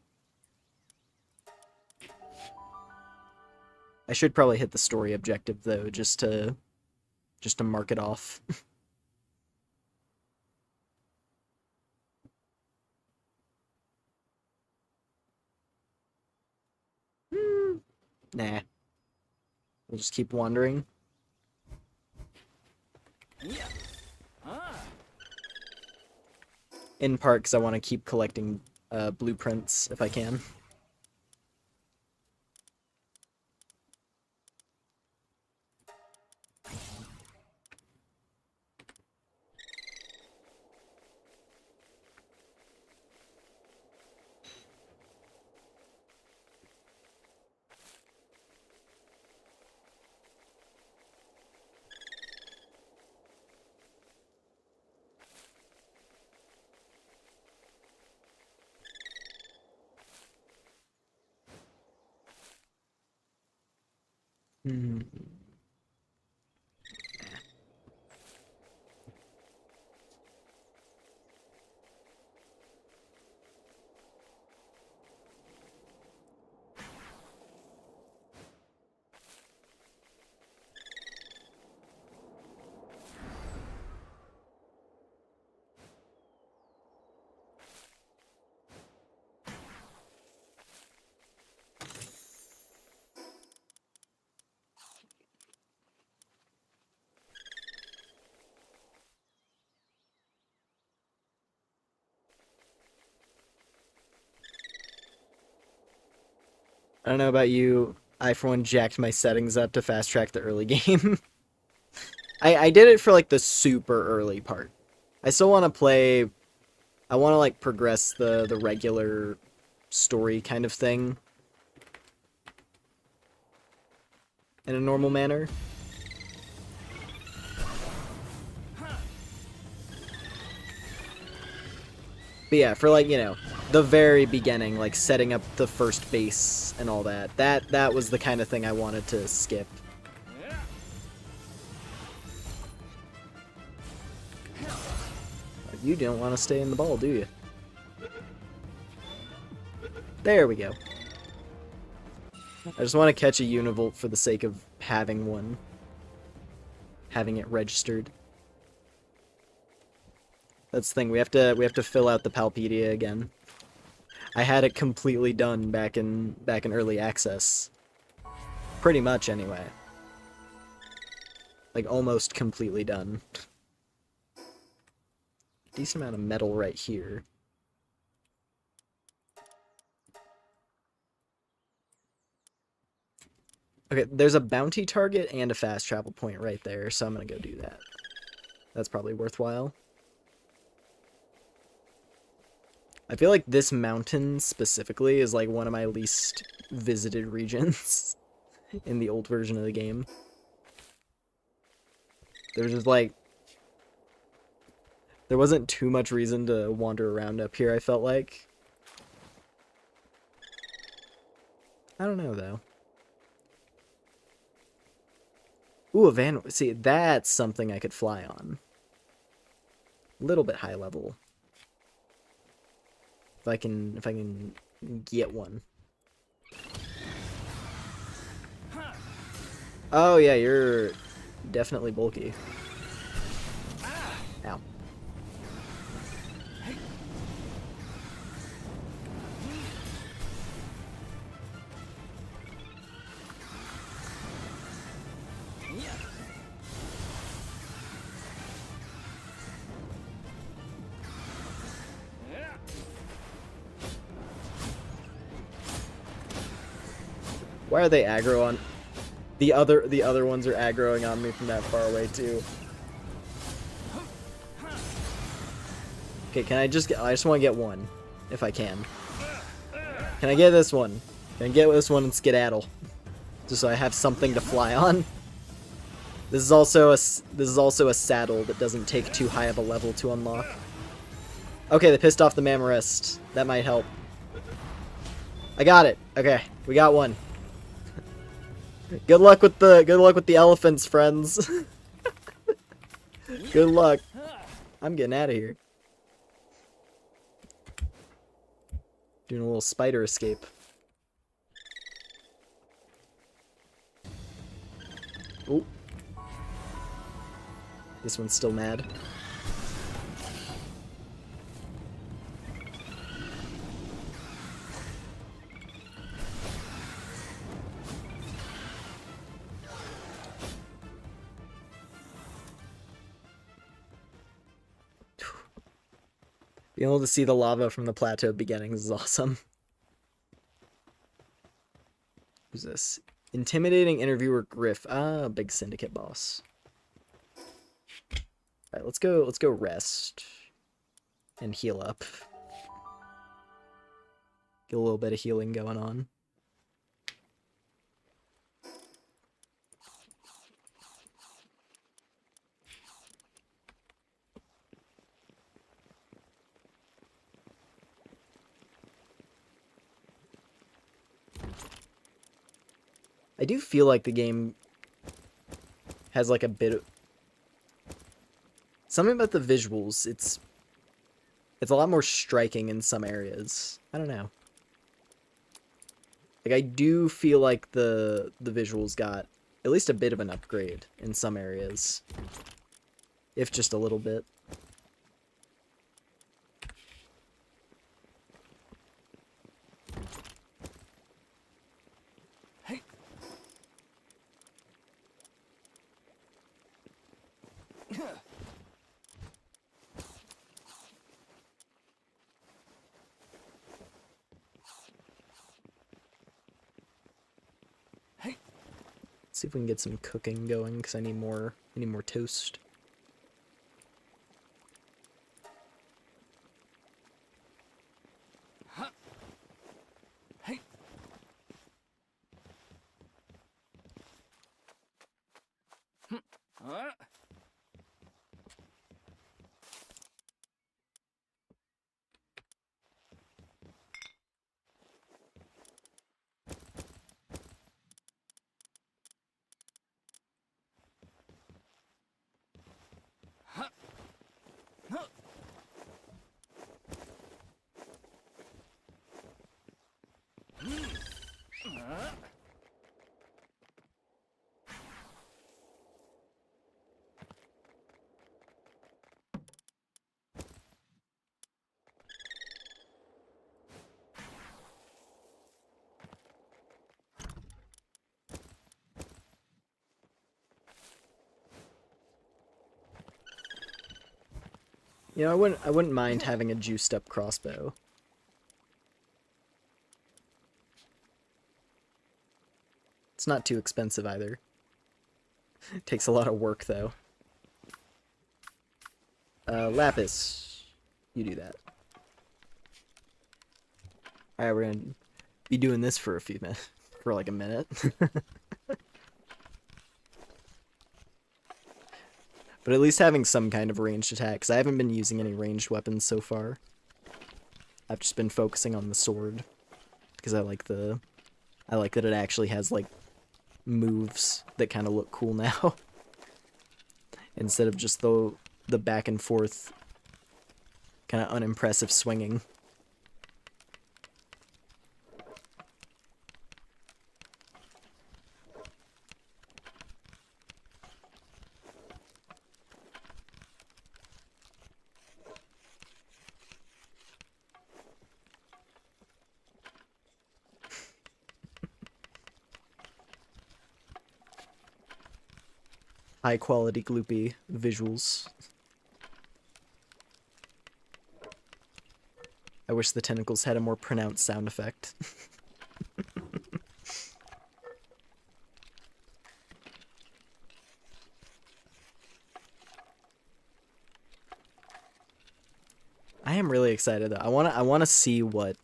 I should probably hit the story objective though, just to mark it off. Nah. We'll just keep wandering. In part because I want to keep collecting blueprints if I can. Hmm. I don't know about you. I, for one, jacked my settings up to fast track the early game. I did it for, like, the super early part. I still want to play... I want to, like, progress the regular story kind of thing in a normal manner. But yeah, for, like, you know, the very beginning, like, setting up the first base and all that, that was the kind of thing I wanted to skip. You don't want to stay in the ball, do you? There we go. I just want to catch a Univolt for the sake of having one. Having it registered. That's the thing, we have to fill out the Palpedia again. I had it completely done back in early access. Pretty much anyway. Like almost completely done. Decent amount of metal right here. Okay, there's a bounty target and a fast travel point right there, so I'm gonna go do that. That's probably worthwhile. I feel like this mountain specifically is like one of my least visited regions in the old version of the game. There's just like... There wasn't too much reason to wander around up here, I felt like. I don't know, though. Ooh, a van... See, that's something I could fly on. A little bit high level. If I can get one. Oh, yeah, you're definitely bulky. Ow. Why are they aggro on... The other ones are aggroing on me from that far away, too. Okay, can I just get... I just want to get one, if I can. Can I get this one? Can I get this one and skedaddle? Just so I have something to fly on. This is also a saddle that doesn't take too high of a level to unlock. Okay, they pissed off the Mammarest. That might help. I got it. Okay, we got one. Good luck with the elephants, friends. Good luck. I'm getting out of here. Doing a little spider escape. Ooh. This one's still mad. Being able to see the lava from the plateau beginnings is awesome. Who's this? Intimidating interviewer Griff. Ah, big syndicate boss. Alright, let's go rest. And heal up. Get a little bit of healing going on. I do feel like the game has like a bit of... Something about the visuals, it's a lot more striking in some areas. I don't know. Like, I do feel like the visuals got at least a bit of an upgrade in some areas. If just a little bit. See if we can get some cooking going, because I need more toast. You know, I wouldn't mind having a juiced up crossbow. It's not too expensive either. It takes a lot of work, though. Lapis. You do that. Alright, we're gonna be doing this for a few minutes. For like a minute. But at least having some kind of ranged attack, because I haven't been using any ranged weapons so far. I've just been focusing on the sword. Because I like that it actually has, like, moves that kind of look cool now. Instead of just the back and forth, kind of unimpressive swinging. High quality gloopy visuals. I wish the tentacles had a more pronounced sound effect. I am really excited though. I wanna see what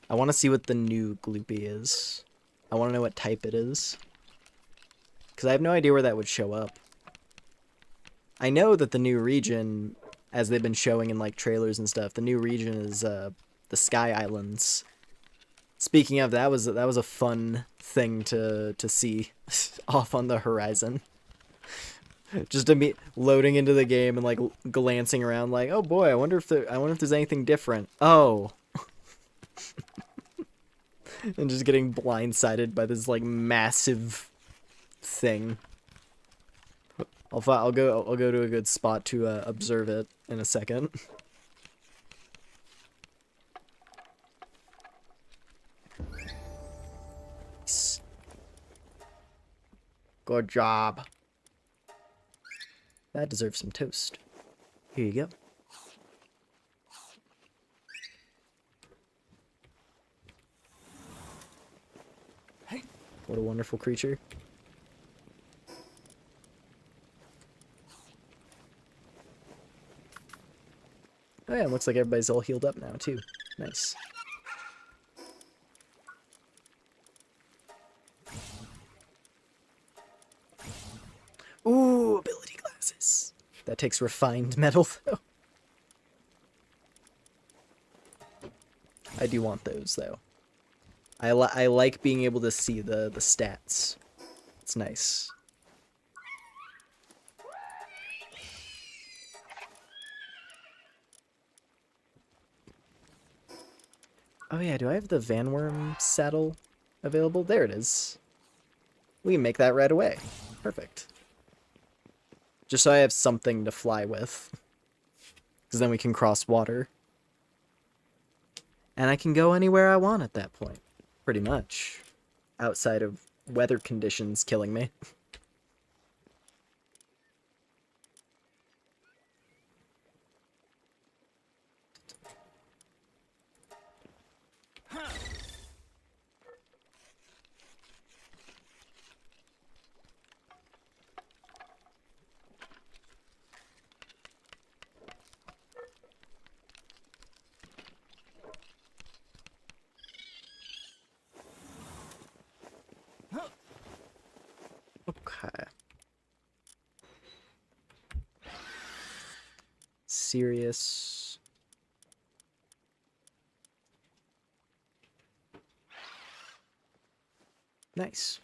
the new gloopy is. I wanna know what type it is. Because I have no idea where that would show up. I know that the new region, as they've been showing in like trailers and stuff, the new region is the Sky Islands. Speaking of, that was a fun thing to see off on the horizon. Just to be loading into the game and like glancing around, like, oh boy, I wonder if there's anything different. Oh. And just getting blindsided by this like massive thing. I'll go to a good spot to observe it in a second. Good job. That deserves some toast. Here you go. What a wonderful creature. Oh yeah, it looks like everybody's all healed up now, too. Nice. Ooh, ability glasses. That takes refined metal, though. I do want those, though. I like being able to see the stats. It's nice. Oh yeah, do I have the Vanworm saddle available? There it is. We can make that right away. Perfect. Just so I have something to fly with. Because then we can cross water. And I can go anywhere I want at that point. Pretty much. Outside of weather conditions killing me. Okay. Serious. Nice.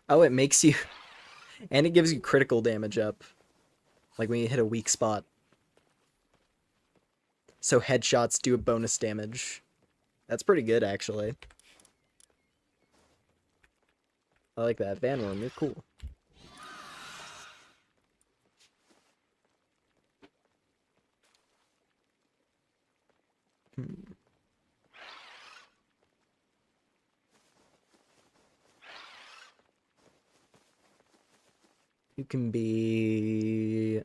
Oh, it makes you... And it gives you critical damage up. Like when you hit a weak spot. So headshots do a bonus damage. That's pretty good, actually. I like that. Vanworm, you're cool. You can be...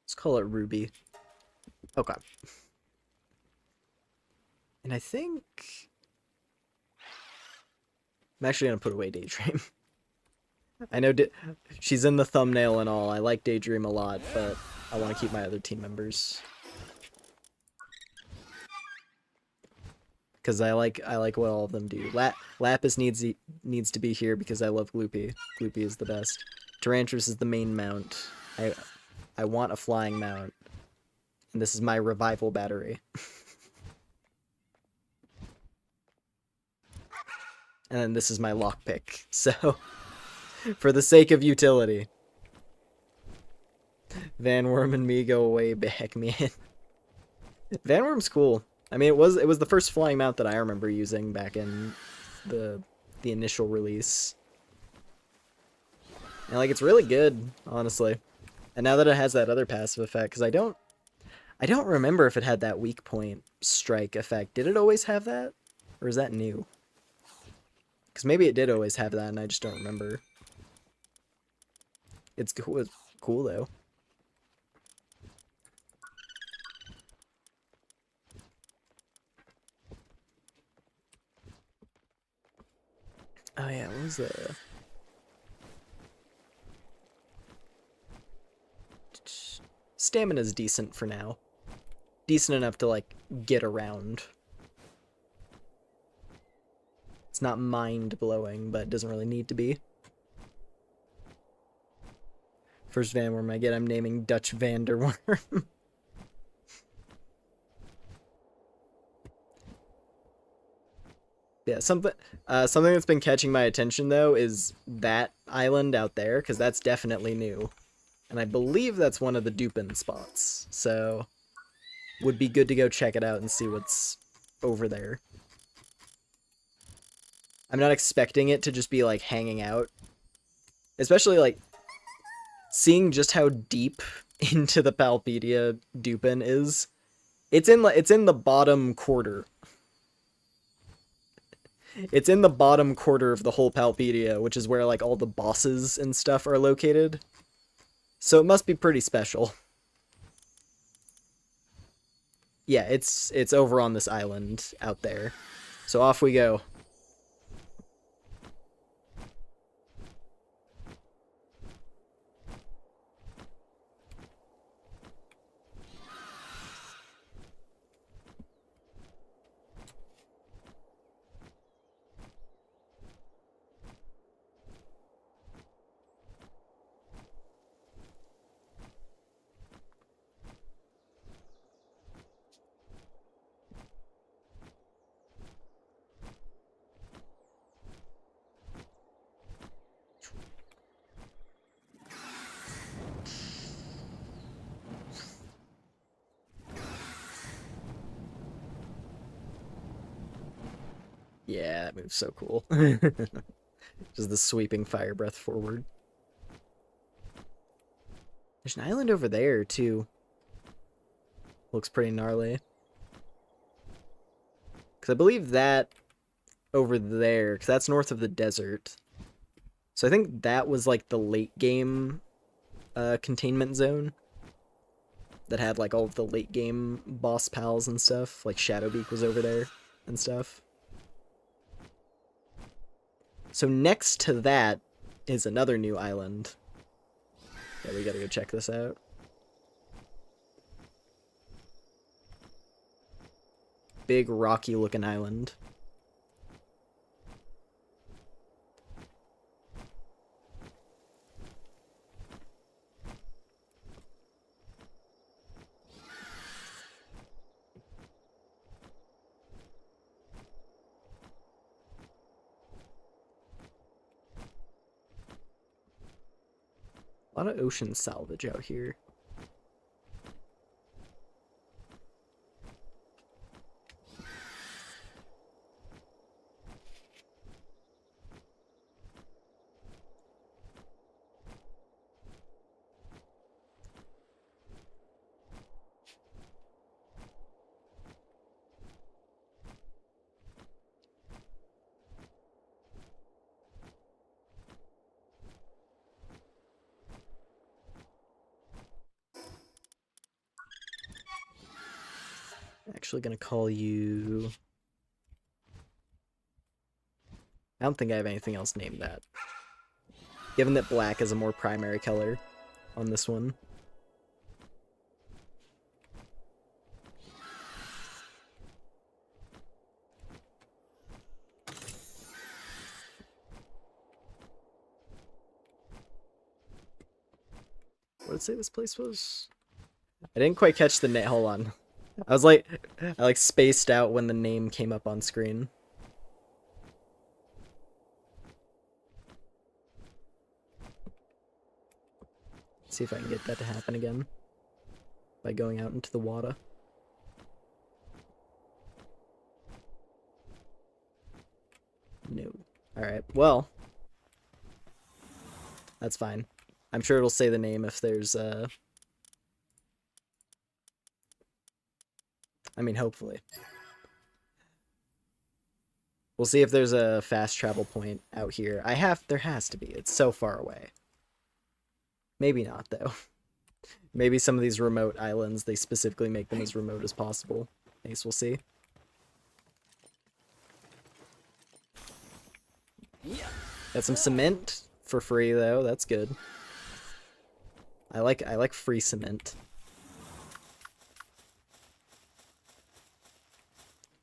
Let's call it Ruby. Okay. And I think I'm actually gonna put away Daydream. I know she's in the thumbnail and all. I like Daydream a lot, but I want to keep my other team members because I like what all of them do. Lapis needs to be here because I love Gloopy. Gloopy is the best. Tarantrus is the main mount. I want a flying mount, and this is my revival battery. And then this is my lockpick. So, for the sake of utility, Van Worm and me go way back, man. Van Worm's cool. I mean, it was the first flying mount that I remember using back in the initial release. And like, it's really good, honestly. And now that it has that other passive effect, because I don't remember if it had that weak point strike effect. Did it always have that, or is that new? Because maybe it did always have that, and I just don't remember. It's cool though. Oh yeah, what was the... Stamina's decent for now. Decent enough to, like, get around. It's not mind-blowing, but it doesn't really need to be. First Van Worm I get, I'm naming Dutch Vanderworm. Yeah, something that's been catching my attention, though, is that island out there, because that's definitely new. And I believe that's one of the Dupin spots, so would be good to go check it out and see what's over there. I'm not expecting it to just be, like, hanging out. Especially, like, seeing just how deep into the Palpedia Dupin is. It's in the bottom quarter. It's in the bottom quarter of the whole Palpedia, which is where, like, all the bosses and stuff are located. So it must be pretty special. Yeah, it's over on this island out there. So off we go. Yeah, that move's so cool. Just the sweeping fire breath forward. There's an island over there, too. Looks pretty gnarly. Because I believe that over there, because that's north of the desert. So I think that was, like, the late game containment zone. That had, like, all of the late game boss pals and stuff. Like, Shadowbeak was over there and stuff. So next to that is another new island. Yeah, we gotta go check this out. Big rocky looking island. A lot of ocean salvage out here. Actually gonna call you... I don't think I have anything else named that. Given that black is a more primary color on this one. What did it say this place was? I didn't quite catch the name. Hold on. I like spaced out when the name came up on screen. Let's see if I can get that to happen again by going out into the water. No. Alright, well. That's fine. I'm sure it'll say the name if there's, I mean, hopefully. We'll see if there's a fast travel point out here. There has to be. It's so far away. Maybe not, though. Maybe some of these remote islands, they specifically make them as remote as possible. I guess we'll see. Got some cement for free, though. That's good. I like free cement.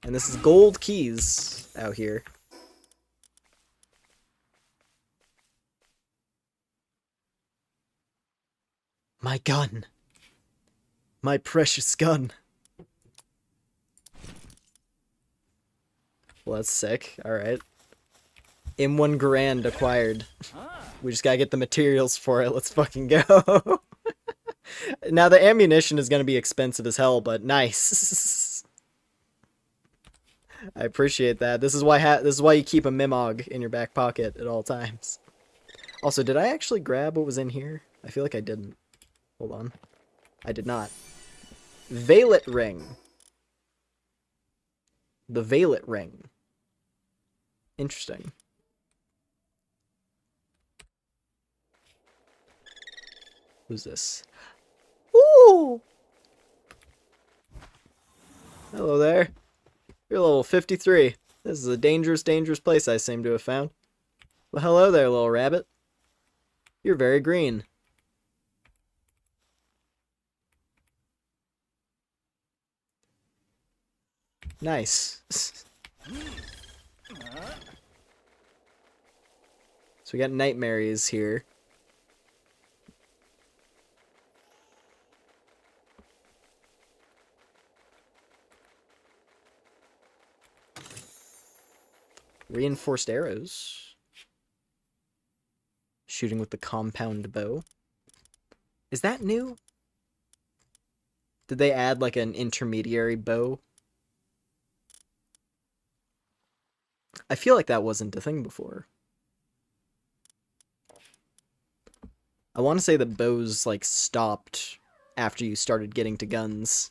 And this is gold keys out here. My gun. My precious gun. Well, that's sick. Alright. M1 grand acquired. We just gotta get the materials for it. Let's fucking go. Now, the ammunition is gonna be expensive as hell, but nice. I appreciate that. This is why you keep a Mimog in your back pocket at all times. Also, did I actually grab what was in here? I feel like I didn't. Hold on. I did not. Violet ring. The Violet ring. Interesting. Who's this? Ooh! Hello there. You're level 53. This is a dangerous, dangerous place I seem to have found. Well, hello there, little rabbit. You're very green. Nice. So we got nightmares here. Reinforced arrows. Shooting with the compound bow. Is that new? Did they add like an intermediary bow? I feel like that wasn't a thing before. I want to say that bows like stopped after you started getting to guns.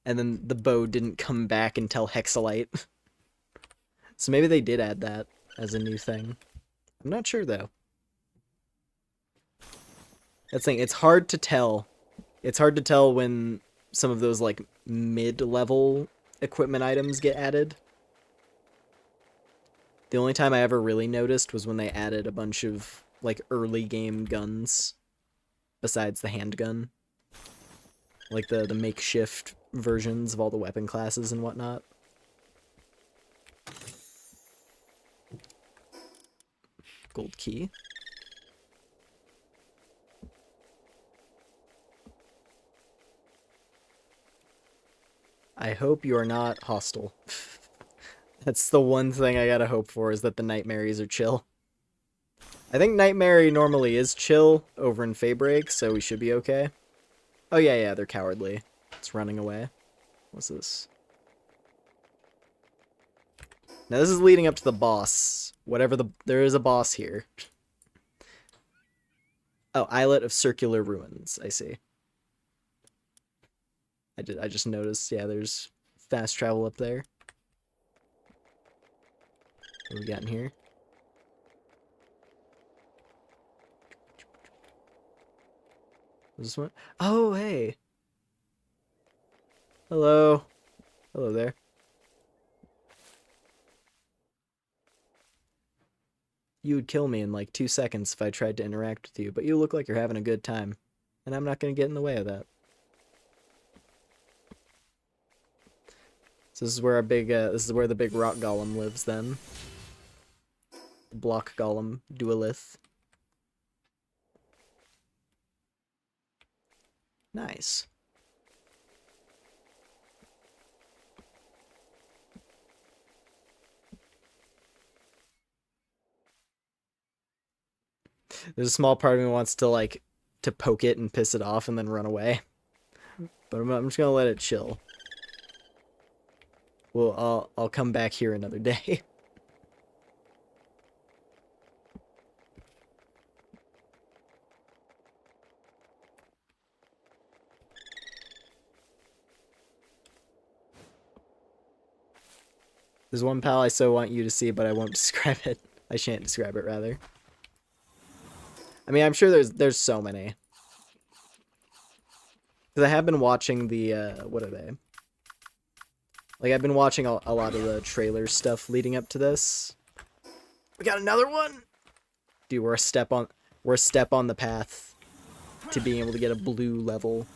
And then the bow didn't come back until Hexalite. So maybe they did add that as a new thing. I'm not sure, though. That's the thing, it's hard to tell. It's hard to tell when some of those, like, mid-level equipment items get added. The only time I ever really noticed was when they added a bunch of, like, early game guns. Besides the handgun. Like, the makeshift versions of all the weapon classes and whatnot. Gold key. I hope you are not hostile. That's the one thing I gotta hope for, is that the Nightmares are chill. I think Nightmare normally is chill over in Faybreak, so we should be okay. Oh yeah, they're cowardly. It's running away. What's this? Now this is leading up to the boss. There is a boss here. Oh, Islet of Circular Ruins. I see. I just noticed. Yeah, there's fast travel up there. What do we got in here? What's this one? Oh, hey. Hello. Hello there. You would kill me in like 2 seconds if I tried to interact with you, but you look like you're having a good time, and I'm not going to get in the way of that. So this is where this is where the big rock golem lives then. The block golem duelith. Nice. There's a small part of me who wants to like to poke it and piss it off and then run away. But I'm just gonna let it chill. Well, I'll come back here another day. There's one pal I so want you to see, but I won't describe it. I shan't describe it, rather. I mean, I'm sure there's so many. Because I have been watching the, what are they? Like, I've been watching a lot of the trailer stuff leading up to this. We got another one! Dude, we're a step on the path to being able to get a blue level.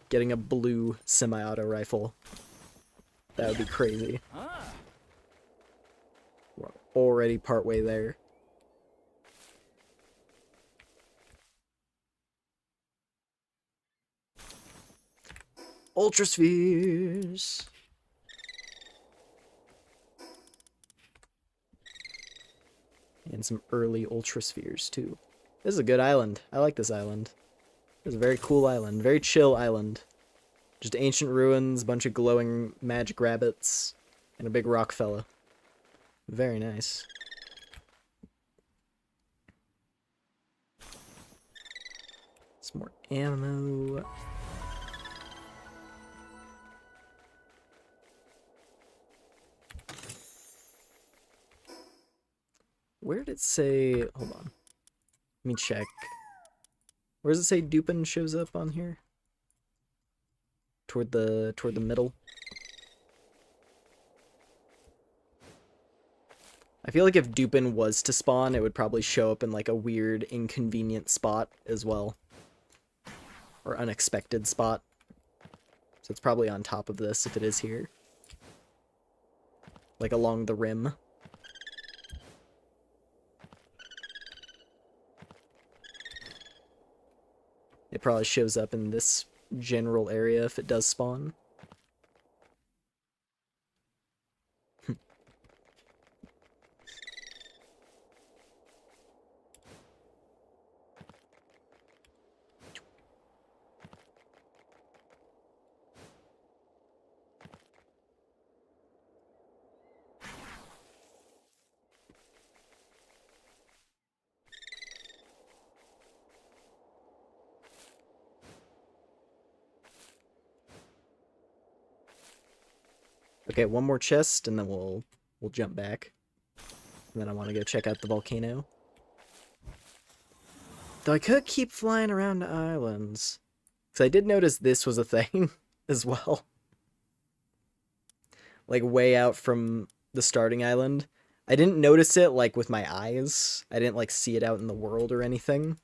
Getting a blue semi-auto rifle. That would be crazy. We're already partway there. Ultra spheres. And some early ultra spheres too. This is a good island. I like this island. This is a very cool island. Very chill island. Just ancient ruins, bunch of glowing magic rabbits, and a big rock fella. Very nice. Some more ammo. Where did it say... Hold on. Let me check. Where does it say Dupin shows up on here? Toward the middle. I feel like if Dupin was to spawn, it would probably show up in like a weird, inconvenient spot as well. Or unexpected spot. So it's probably on top of this if it is here. Like along the rim. It probably shows up in this general area if it does spawn. Okay, one more chest, and then we'll jump back. And then I want to go check out the volcano. Though I could keep flying around to islands. Because I did notice this was a thing as well. Like, way out from the starting island. I didn't notice it, like, with my eyes. I didn't, like, see it out in the world or anything.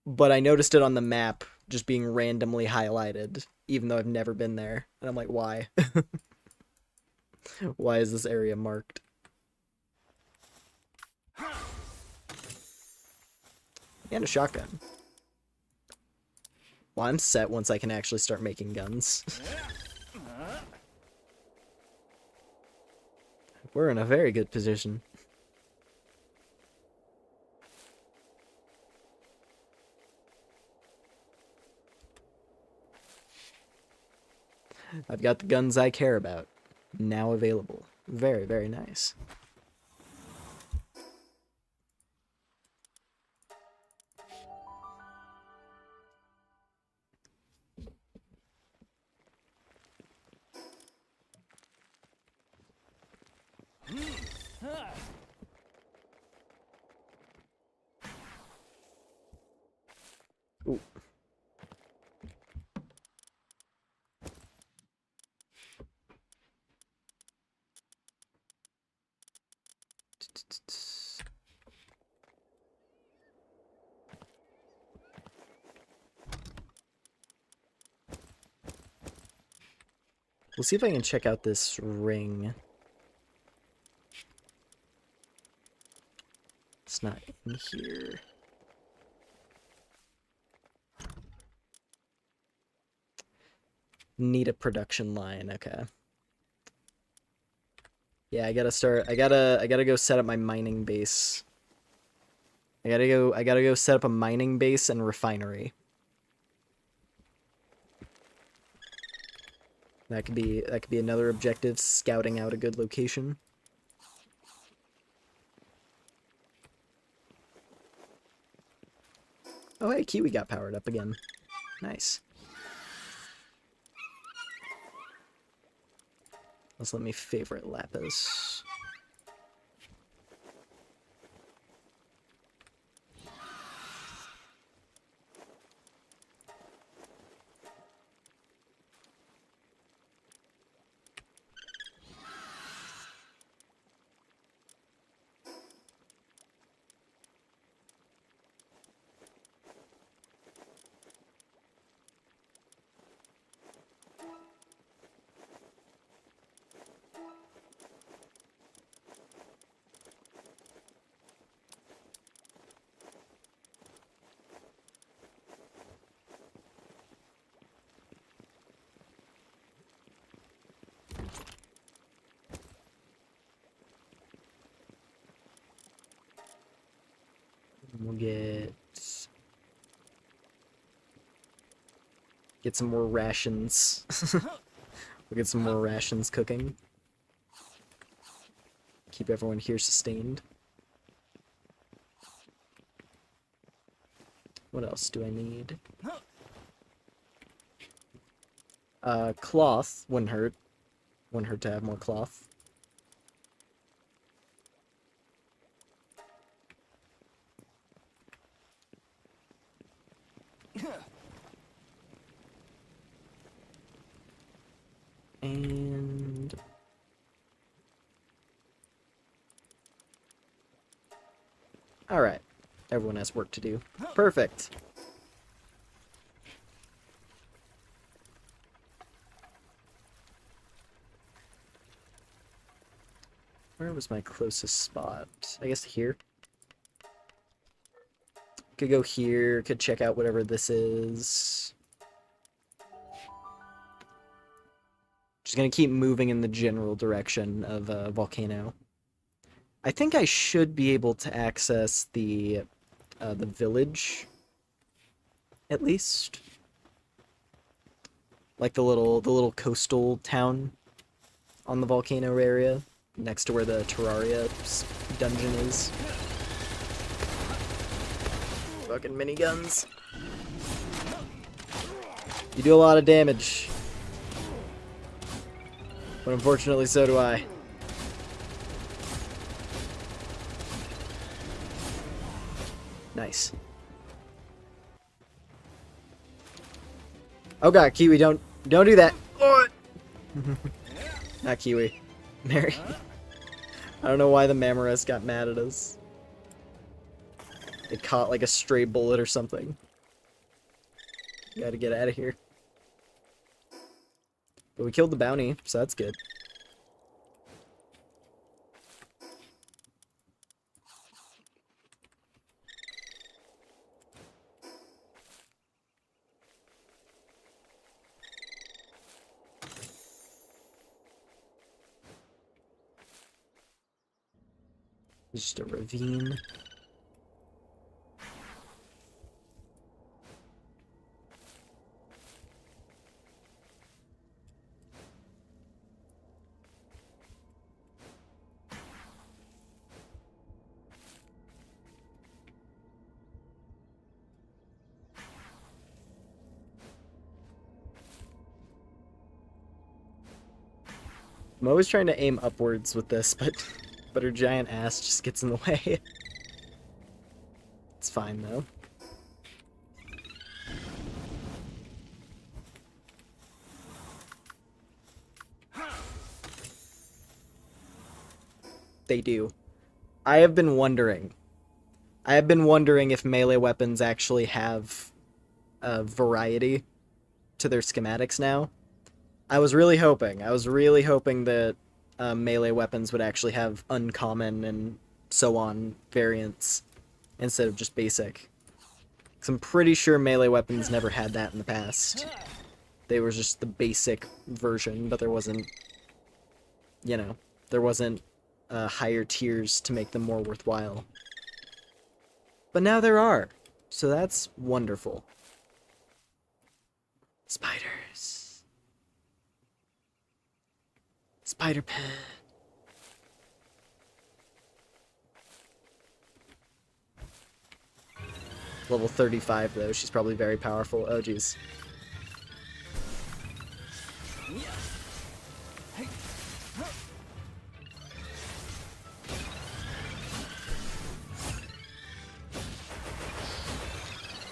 But I noticed it on the map, just being randomly highlighted, even though I've never been there. And I'm like, why? Why is this area marked? And a shotgun. Well, I'm set once I can actually start making guns. We're in a very good position. I've got the guns I care about, now available. Very, very nice. Ooh. We'll see if I can check out this ring. It's not in here. Need a production line, okay. Yeah, I gotta go set up my mining base. I gotta go set up a mining base and refinery. That could be another objective, scouting out a good location. Oh hey, Kiwi got powered up again. Nice. Let's let me favorite Lapis. We'll get some more rations. We'll get some more rations cooking. Keep everyone here sustained. What else do I need? Cloth wouldn't hurt. Wouldn't hurt to have more cloth. And all right, everyone has work to do. Perfect. Where was my closest spot? I guess here. Could go here, could check out whatever this is. Just gonna keep moving in the general direction of Volcano. I think I should be able to access the village, at least. Like the little coastal town on the volcano area, next to where the Terraria dungeon is. Fucking miniguns. You do a lot of damage. But unfortunately, so do I. Nice. Oh god, Kiwi, don't do that. Not Kiwi. Mary. I don't know why the Mamoras got mad at us. It caught like a stray bullet or something. Gotta get out of here. But we killed the bounty, so that's good. Just a ravine. I'm always trying to aim upwards with this, but her giant ass just gets in the way. It's fine, though. They do. I have been wondering if melee weapons actually have a variety to their schematics now. I was really hoping. I was really hoping that melee weapons would actually have uncommon and so on variants instead of just basic. Because I'm pretty sure melee weapons never had that in the past. They were just the basic version, but there wasn't, you know, there wasn't higher tiers to make them more worthwhile. But now there are, so that's wonderful. Spiders. Spider pet. Level 35 though, she's probably very powerful. Oh jeez.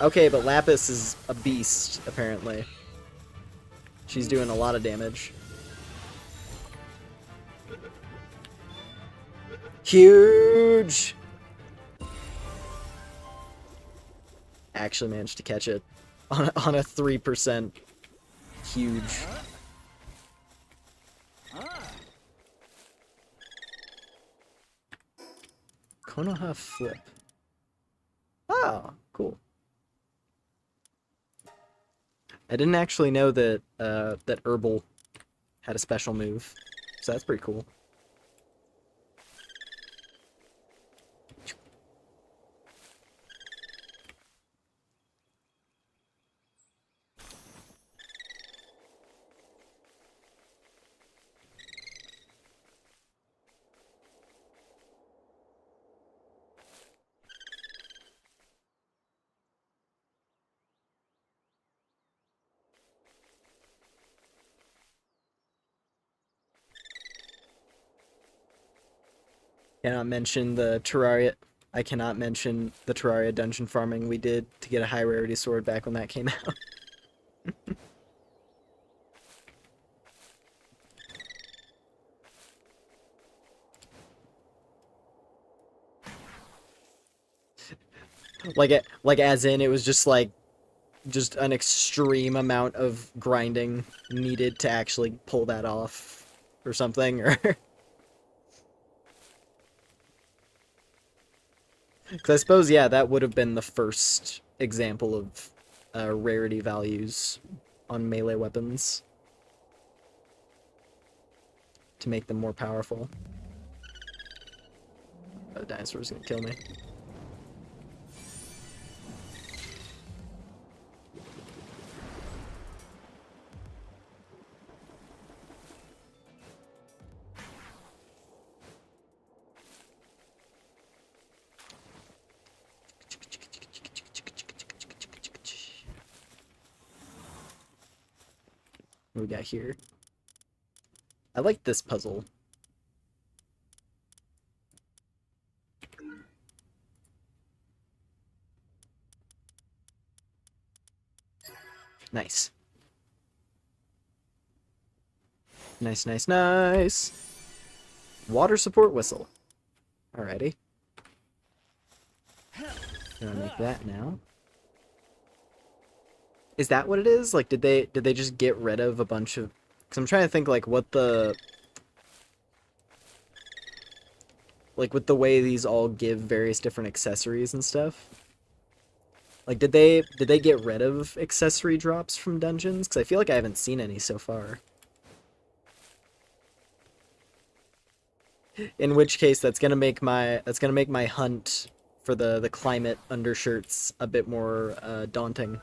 Okay, but Lapis is a beast, apparently. She's doing a lot of damage. Huge! Actually managed to catch it on a 3%. Huge. Konoha flip. Oh, cool. I didn't actually know that that Herbal had a special move, so that's pretty cool. Cannot mention the Terraria. I cannot mention the Terraria dungeon farming we did to get a high rarity sword back when that came out. like as in it was just like just an extreme amount of grinding needed to actually pull that off or something, or because I suppose, yeah, that would have been the first example of rarity values on melee weapons to make them more powerful. Oh, the dinosaur's gonna kill me. What we got here? I like this puzzle. Nice. Nice, nice, nice. Water support whistle. Alrighty. Gonna make that now. Is that what it is? Like, did they just get rid of a bunch of... Because I'm trying to think, like, what the... Like, with the way these all give various different accessories and stuff. Like, did they get rid of accessory drops from dungeons? Because I feel like I haven't seen any so far. In which case, that's gonna make my hunt for the climate undershirts a bit more daunting.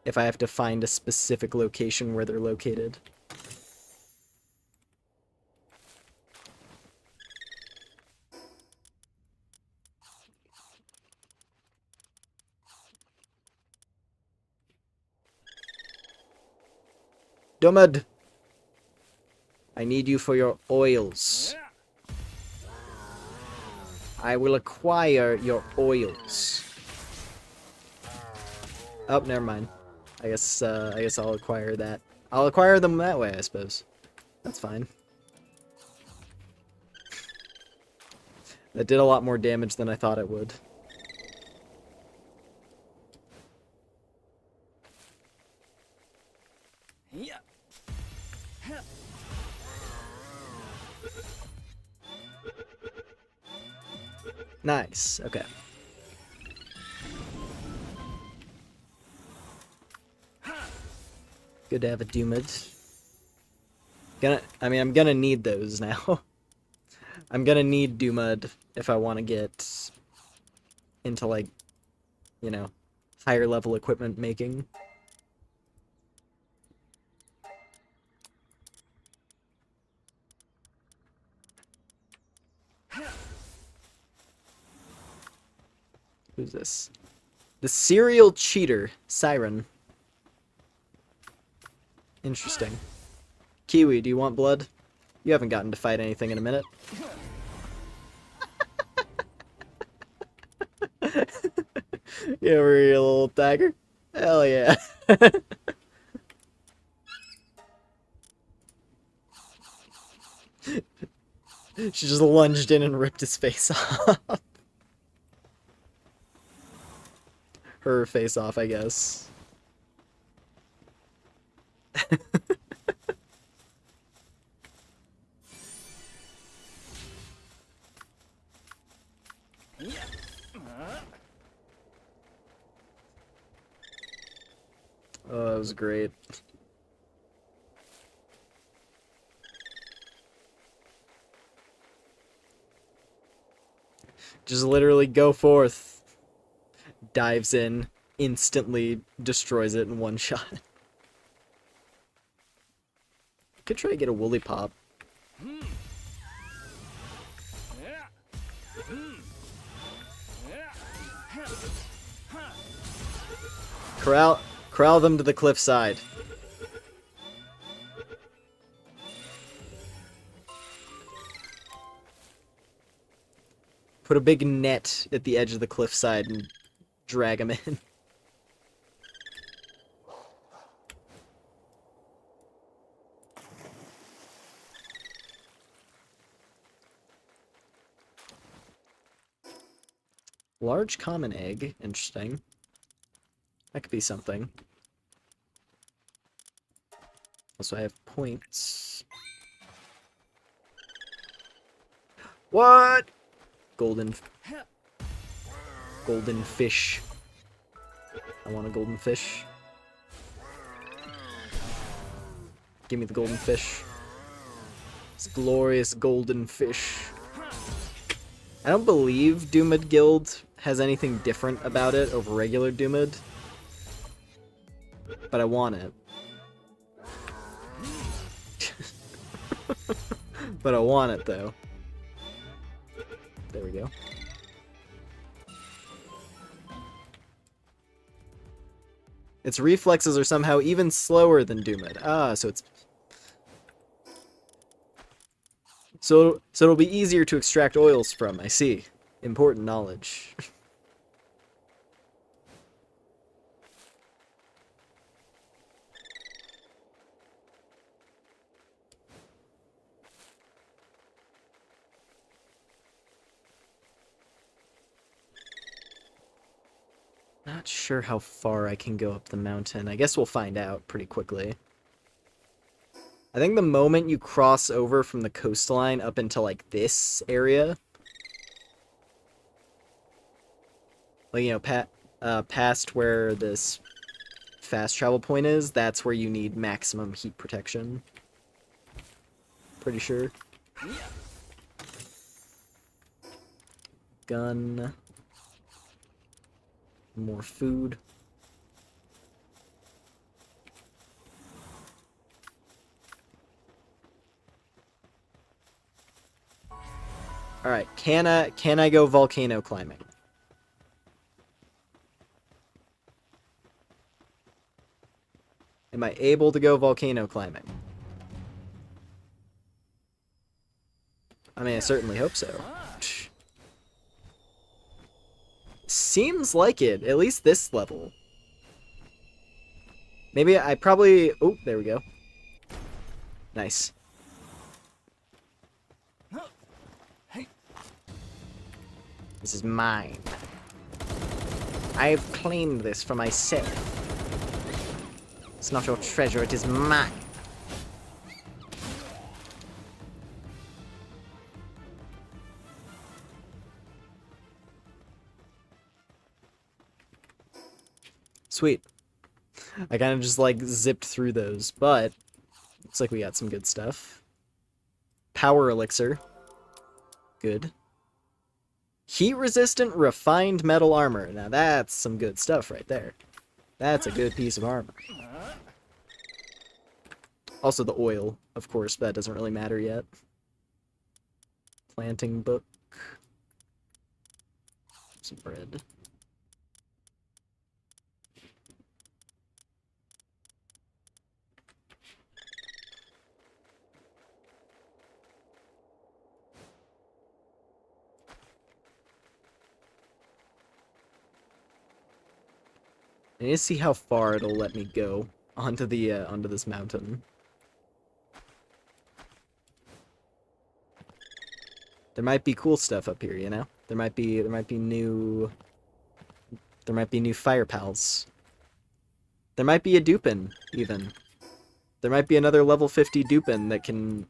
If I have to find a specific location where they're located. Dumad! I need you for your oils. I will acquire your oils. Oh, never mind. I guess I'll acquire that. I'll acquire them that way, I suppose. That's fine. That did a lot more damage than I thought it would. Nice. Okay. Good to have a Doomid. I'm gonna need those now. I'm gonna need Doomid if I want to get into, like, you know, higher level equipment making. Who's this? The serial cheater, Siren. Interesting. Kiwi, do you want blood? You haven't gotten to fight anything in a minute. Yeah, we're your little tiger. Hell yeah. She just lunged in and ripped his face off. Her face off, I guess. Oh, that was great. Just literally go forth. Dives in, instantly destroys it in one shot. Could try to get a woolly pop. Corral them to the cliffside. Put a big net at the edge of the cliffside and drag them in. Large common egg. Interesting. That could be something. Also, I have points. What? Golden fish. I want a golden fish. Give me the golden fish. This glorious golden fish. I don't believe Doomid Guild has anything different about it over regular Doomid. But I want it. But I want it, though. There we go. Its reflexes are somehow even slower than Doomid. Ah, so it's... So it'll be easier to extract oils from, I see. Important knowledge. Not sure how far I can go up the mountain. I guess we'll find out pretty quickly. I think the moment you cross over from the coastline up into, like, this area, like, you know, past where this fast travel point is, that's where you need maximum heat protection. Pretty sure. Gun. More food. Alright, can I go volcano climbing? Am I able to go volcano climbing? I mean, I certainly hope so. Seems like it, at least this level. Maybe I probably... Oh, there we go. Nice. This is mine. I've claimed this for myself. It's not your treasure, it is mine. Sweet. I kind of just like zipped through those, but looks like we got some good stuff. Power elixir. Good. Heat resistant refined metal armor. Now that's some good stuff right there. That's a good piece of armor. Also the oil, of course, but that doesn't really matter yet. Planting book. Some bread. I need to see how far it'll let me go onto the onto this mountain. There might be cool stuff up here, you know? There might be new fire pals. There might be a Dupin, even. There might be another level 50 Dupin that can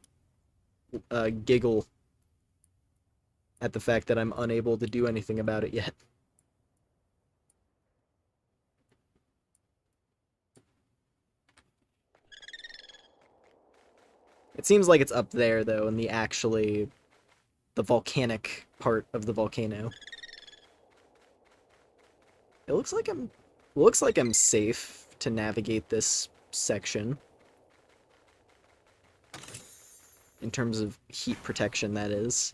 giggle at the fact that I'm unable to do anything about it yet. It seems like it's up there, though, in the volcanic part of the volcano. It looks like I'm safe to navigate this section. In terms of heat protection, that is.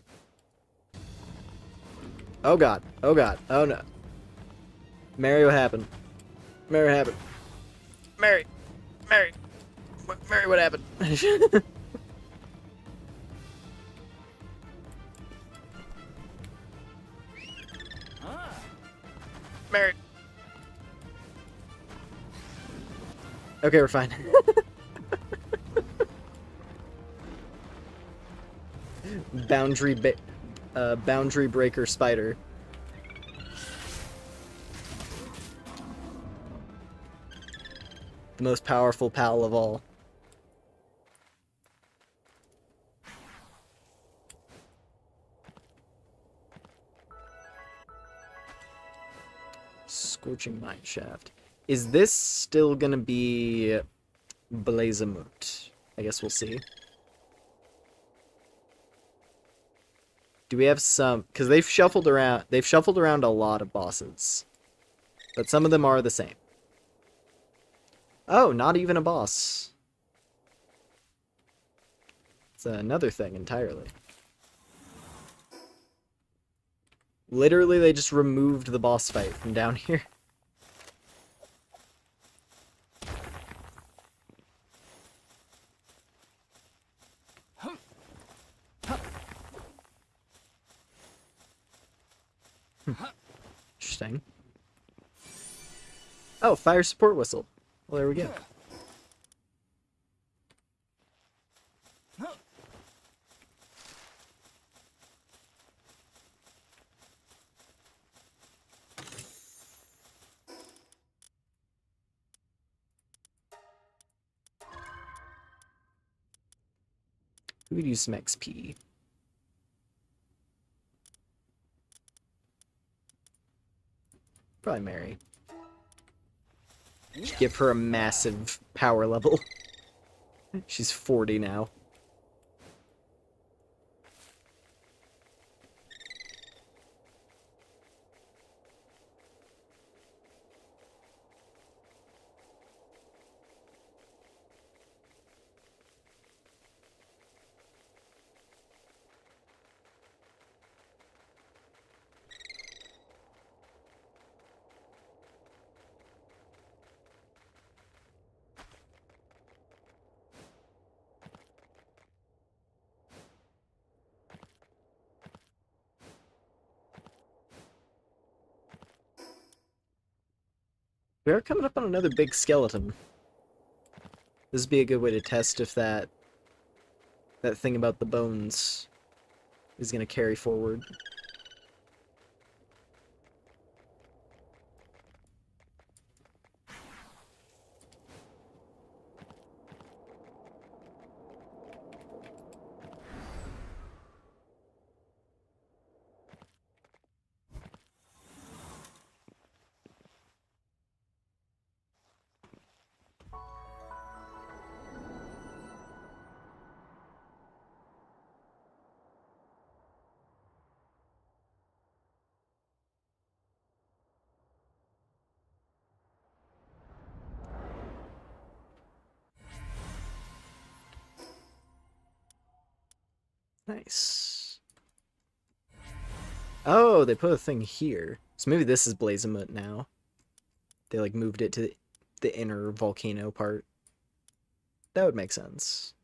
Oh god, oh god, oh no. Mary, what happened? Mary, what happened? Mary! Mary! Mary, what happened? Mary! Okay, we're fine. Boundary breaker spider. The most powerful pal of all. Scorching mine shaft. Is this still gonna be Blazamut? I guess we'll see. Do we have some? Because they've shuffled around a lot of bosses, but some of them are the same. Oh, not even a boss. It's another thing entirely. Literally, they just removed the boss fight from down here. Interesting. Oh, fire support whistle. Well, there we go. We could use some XP. Probably Mary. Just give her a massive power level. She's 40 now. We are coming up on another big skeleton. This would be a good way to test if that thing about the bones is going to carry forward. Nice. Oh, they put a thing here. So maybe this is Blazemut now. They like moved it to the inner volcano part. That would make sense.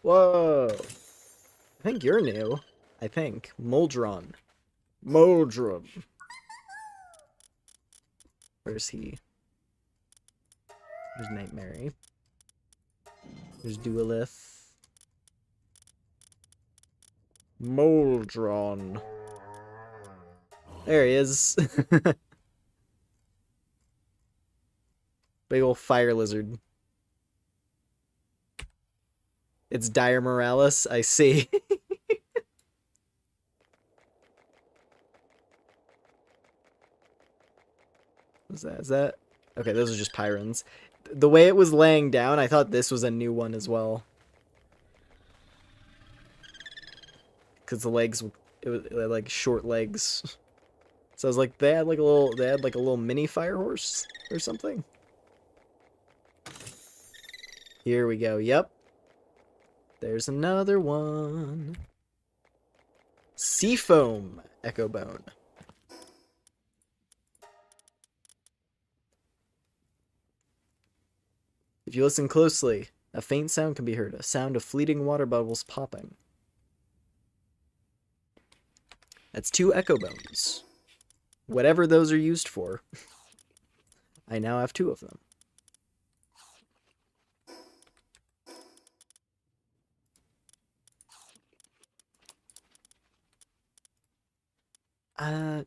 Whoa. I think you're new. I think. Moldron. Moldron. Where's he? There's Nightmare. There's Duelith. Moldron. There he is. Big ol' fire lizard. It's Dire Morales, I see. What's that? Is that? Okay, those are just Pyrons. The way it was laying down, I thought this was a new one as well. Because the legs, it had like short legs. So I was like, they had like a little mini fire horse or something. Here we go. Yep. There's another one. Seafoam Echo Bone. If you listen closely, a faint sound can be heard, a sound of fleeting water bubbles popping. That's 2 Echo Bones. Whatever those are used for. I now have 2 of them.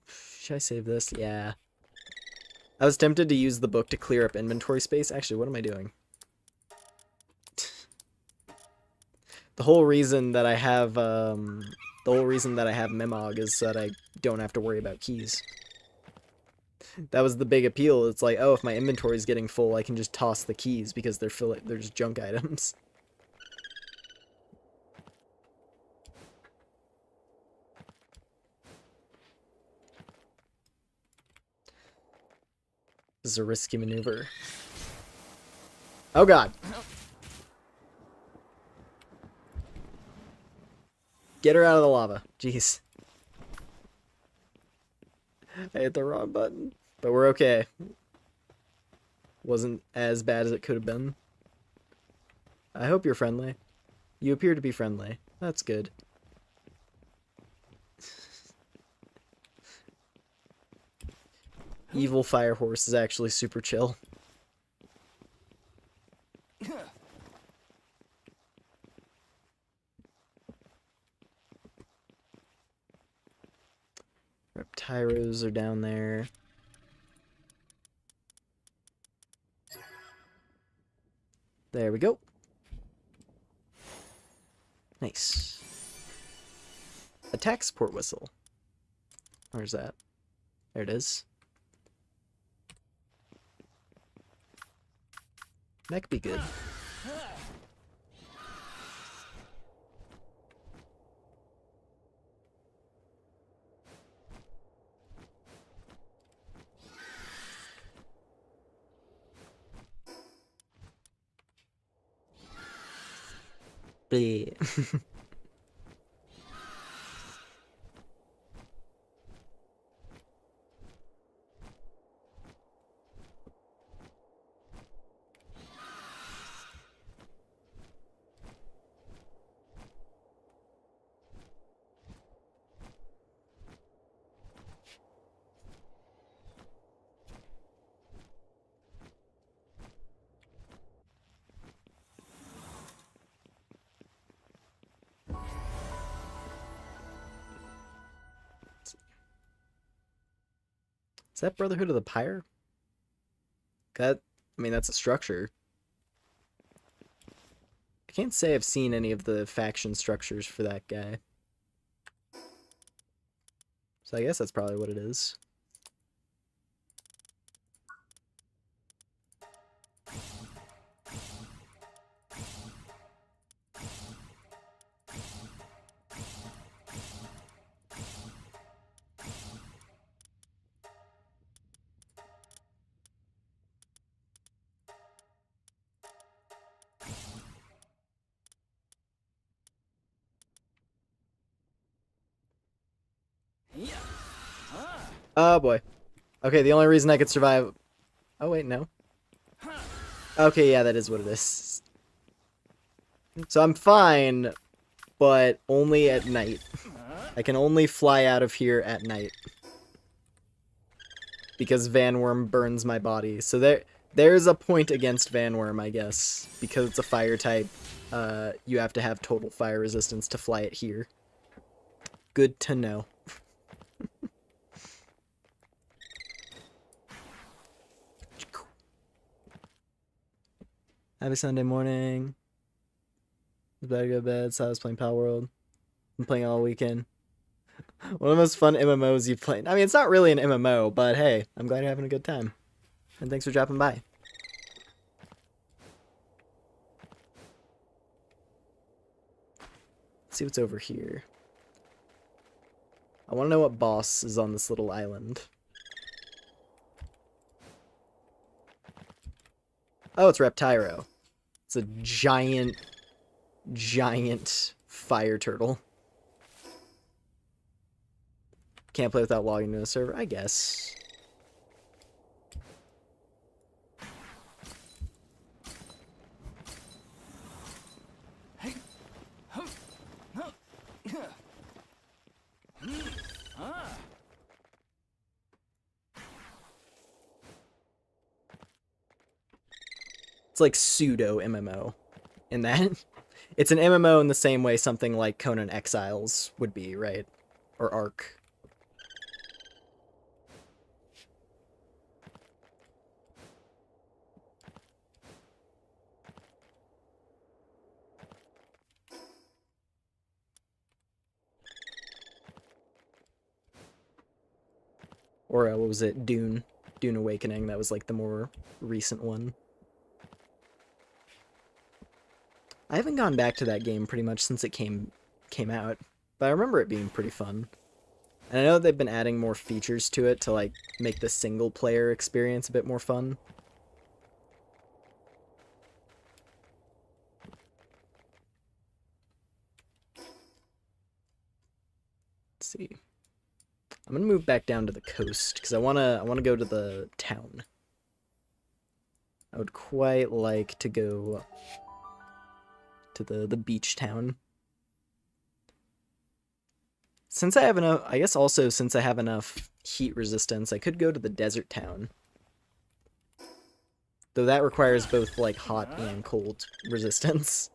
Should I save this? Yeah. I was tempted to use the book to clear up inventory space. Actually, what am I doing? The whole reason that I have, Memog is so that I don't have to worry about keys. That was the big appeal. It's like, oh, if my inventory is getting full, I can just toss the keys because they're just junk items. This is a risky maneuver. Oh god. Get her out of the lava. Jeez. I hit the wrong button. But we're okay. Wasn't as bad as it could have been. I hope you're friendly. You appear to be friendly. That's good. Evil Fire Horse is actually super chill. Reptyros are down there. There we go. Nice. Attack support whistle. Where's that? There it is. That could be good. Bleh. Is that Brotherhood of the Pyre? I mean, that's a structure. I can't say I've seen any of the faction structures for that guy. So I guess that's probably what it is. Oh boy. Okay, the only reason I could survive... Oh wait, no. Okay, yeah, that is what it is. So I'm fine, but only at night. I can only fly out of here at night. Because Vanworm burns my body. So there's a point against Vanworm, I guess. Because it's a fire type, you have to have total fire resistance to fly it here. Good to know. Happy Sunday morning. I was about to go to bed, so I was playing Pal World. I'm playing all weekend. One of the most fun MMOs you've played. I mean, it's not really an MMO, but hey, I'm glad you're having a good time. And thanks for dropping by. Let's see what's over here. I want to know what boss is on this little island. Oh, it's Reptyro. It's a giant fire turtle. Can't play without logging into the server, I guess. It's like pseudo MMO in that it's an MMO in the same way something like Conan Exiles would be, right? Or Ark. Or what was it? Dune Awakening. That was like the more recent one. I haven't gone back to that game pretty much since it came out, but I remember it being pretty fun. And I know they've been adding more features to it to like make the single player experience a bit more fun. Let's see. I'm gonna move back down to the coast because I wanna go to the town. I would quite like to go to the beach town. Since I have enough, I guess also since I have enough heat resistance, I could go to the desert town. Though that requires both like hot and cold resistance.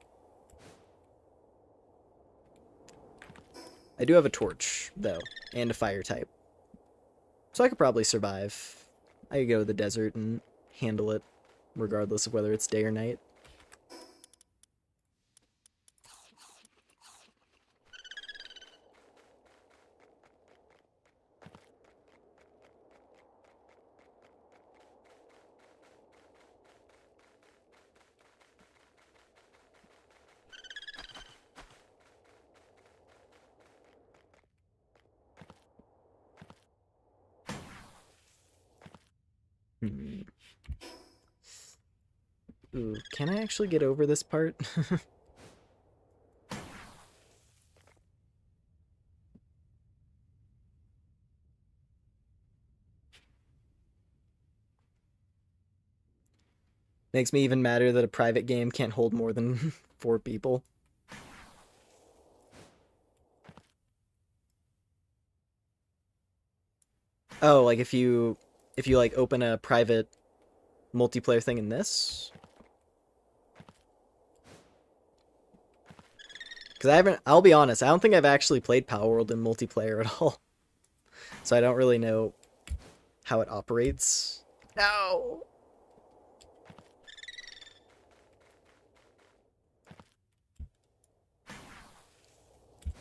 I do have a torch, though, and a fire type. So I could probably survive. I could go to the desert and handle it, regardless of whether it's day or night. Ooh, can I actually get over this part? Makes me even madder that a private game can't hold more than 4 people. Oh, like if you like open a private multiplayer thing in this? Because I'll be honest, I don't think I've actually played Power World in multiplayer at all. So I don't really know how it operates. No!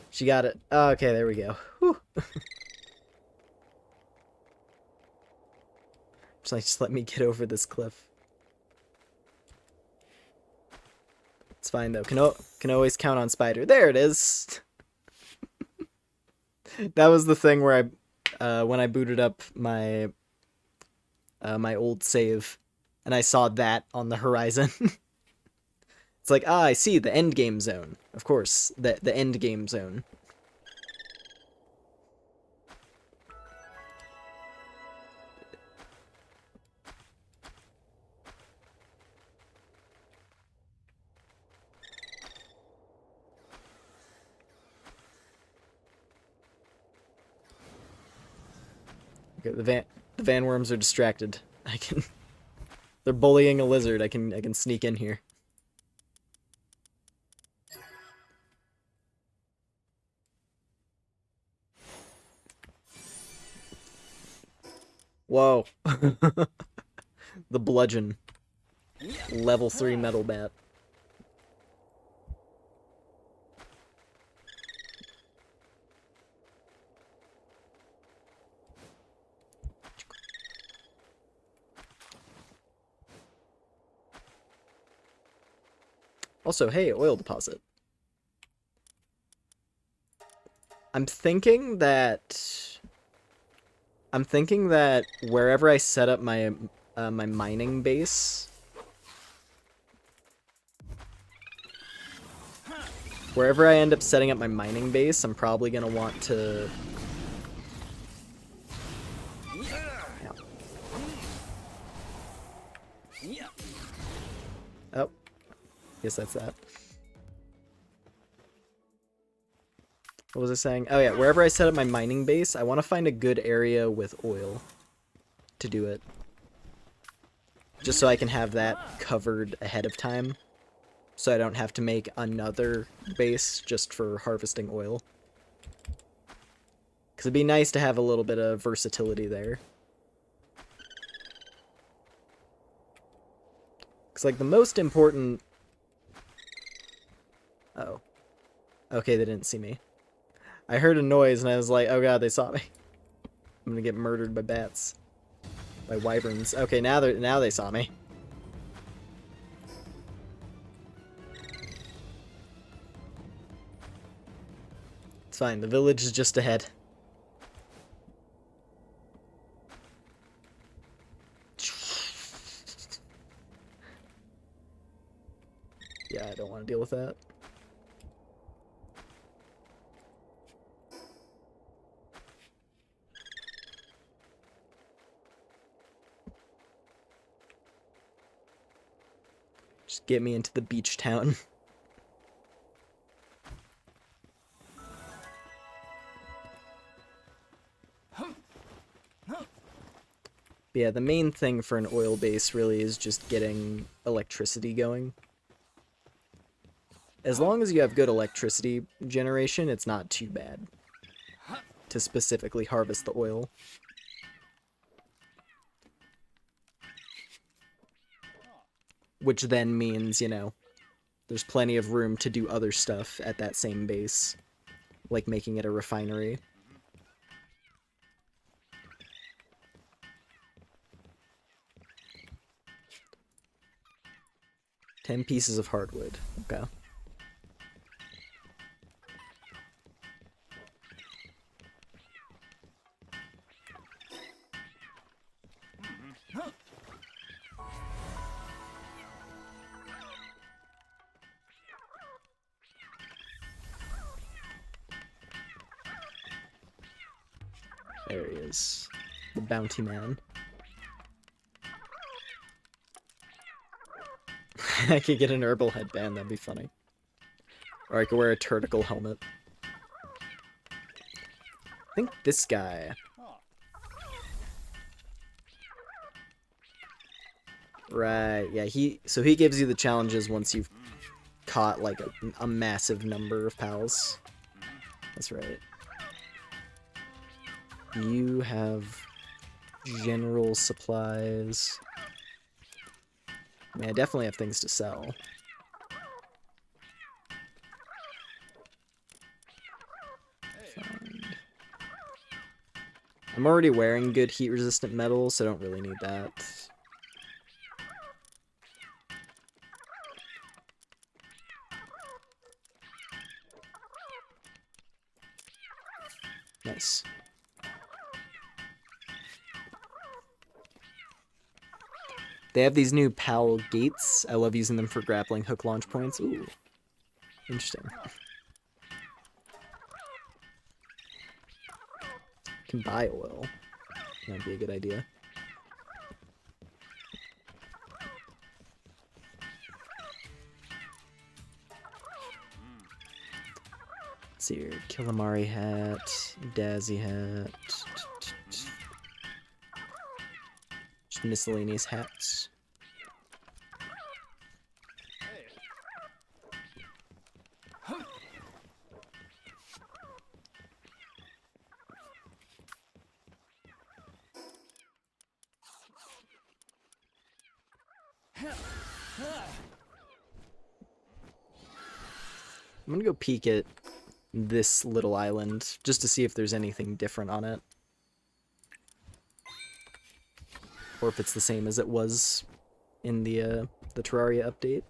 She got it. Oh, okay, there we go. Whew. Just let me get over this cliff. It's fine though. Can always count on Spider. There it is. That was the thing where when I booted up my my old save, and I saw that on the horizon. It's like, I see the end game zone. Of course, the end game zone. Okay, the van worms are distracted. They're bullying a lizard. I can sneak in here. Whoa. The bludgeon. Level 3 metal bat. Also, hey, oil deposit. I'm thinking that wherever I set up my my mining base, wherever I end up setting up my mining base, I'm probably gonna want to. Yeah. Oh, guess that's that. What was I saying? Oh yeah, wherever I set up my mining base, I want to find a good area with oil to do it. Just so I can have that covered ahead of time. So I don't have to make another base just for harvesting oil. Because it'd be nice to have a little bit of versatility there. Because like the most important... Oh. Okay, they didn't see me. I heard a noise and I was like, oh god, they saw me. I'm gonna get murdered by bats. By wyverns. Okay, now they saw me. It's fine, the village is just ahead. Yeah, I don't want to deal with that. Just get me into the beach town. But yeah, the main thing for an oil base really is just getting electricity going. As long as you have good electricity generation, it's not too bad to specifically harvest the oil. Which then means, you know, there's plenty of room to do other stuff at that same base, like making it a refinery. $10 pieces of hardwood. Okay. There he is. The bounty man. I could get an herbal headband, that'd be funny. Or I could wear a turtle helmet. I think this guy... Right, yeah, so he gives you the challenges once you've caught, like, a massive number of pals. That's right. You have general supplies. I mean, I definitely have things to sell. I'm already wearing good heat-resistant metal, so I don't really need that. Nice. They have these new PAL gates. I love using them for grappling hook launch points. Ooh. Interesting. Can buy oil. That'd be a good idea. Let's see here. Killamari hat. Dazzy hat. Just miscellaneous hats. I'm gonna go peek at this little island just to see if there's anything different on it. Or if it's the same as it was in the Terraria update.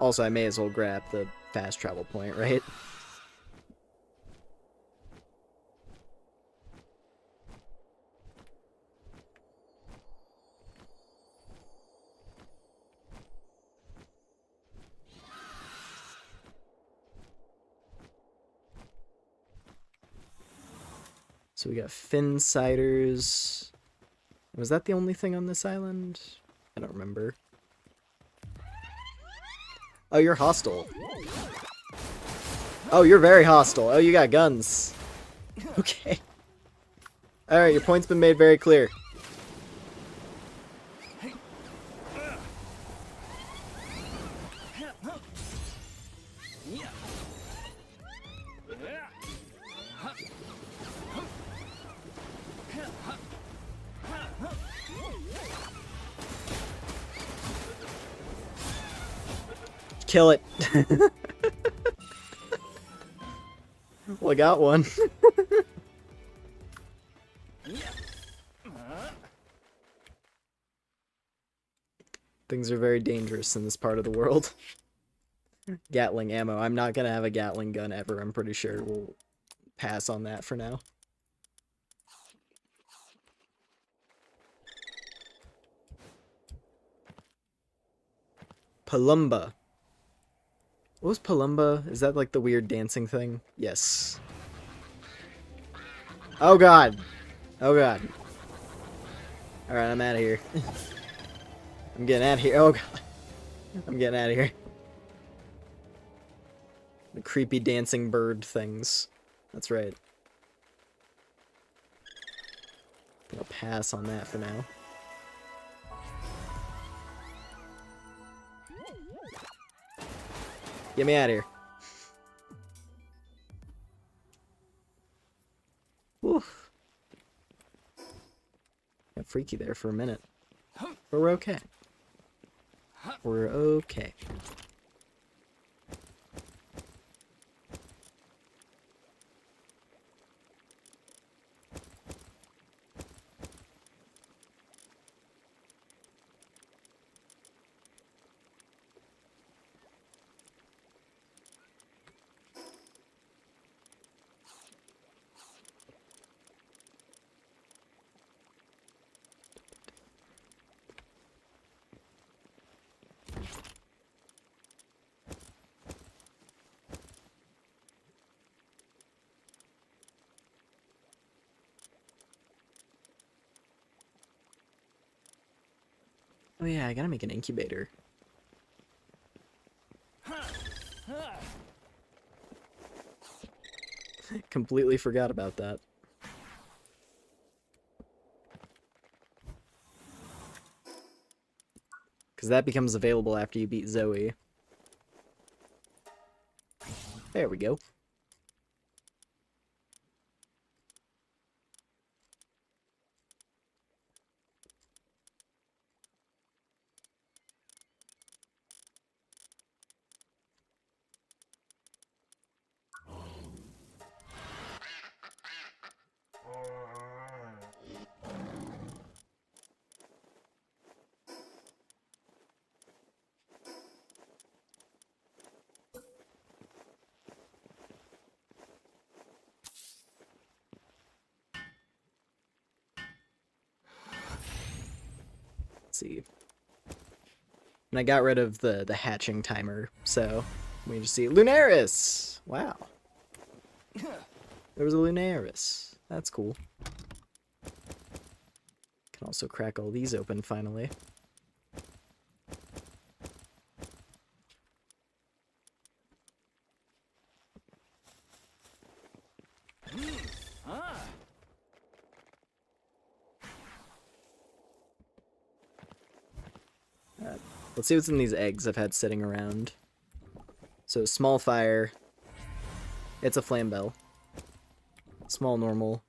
Also, I may as well grab the fast travel point, right? So we got fin ciders. Was that the only thing on this island? I don't remember. Oh, you're hostile. Oh, you're very hostile. Oh, you got guns. Okay. Alright, your point's been made very clear. Kill it. Well, I got one. Things are very dangerous in this part of the world. Gatling ammo. I'm not gonna have a Gatling gun ever, I'm pretty sure. We'll pass on that for now. Palumba. What was Palumba? Is that like the weird dancing thing? Yes. Oh god. Oh god. Alright, I'm out of here. I'm getting out of here. Oh god. I'm getting out of here. The creepy dancing bird things. That's right. I'll pass on that for now. Get me out of here. Oof. Got freaky there for a minute. But we're okay. We're okay. Oh yeah, I gotta make an incubator. Completely forgot about that. Because that becomes available after you beat Zoe. There we go. see. And I got rid of the hatching timer, so we just see Lunaris! Wow. There was a Lunaris. That's cool. Can also crack all these open finally. Let's see what's in these eggs I've had sitting around. So, small fire. It's a flame bell. Small normal.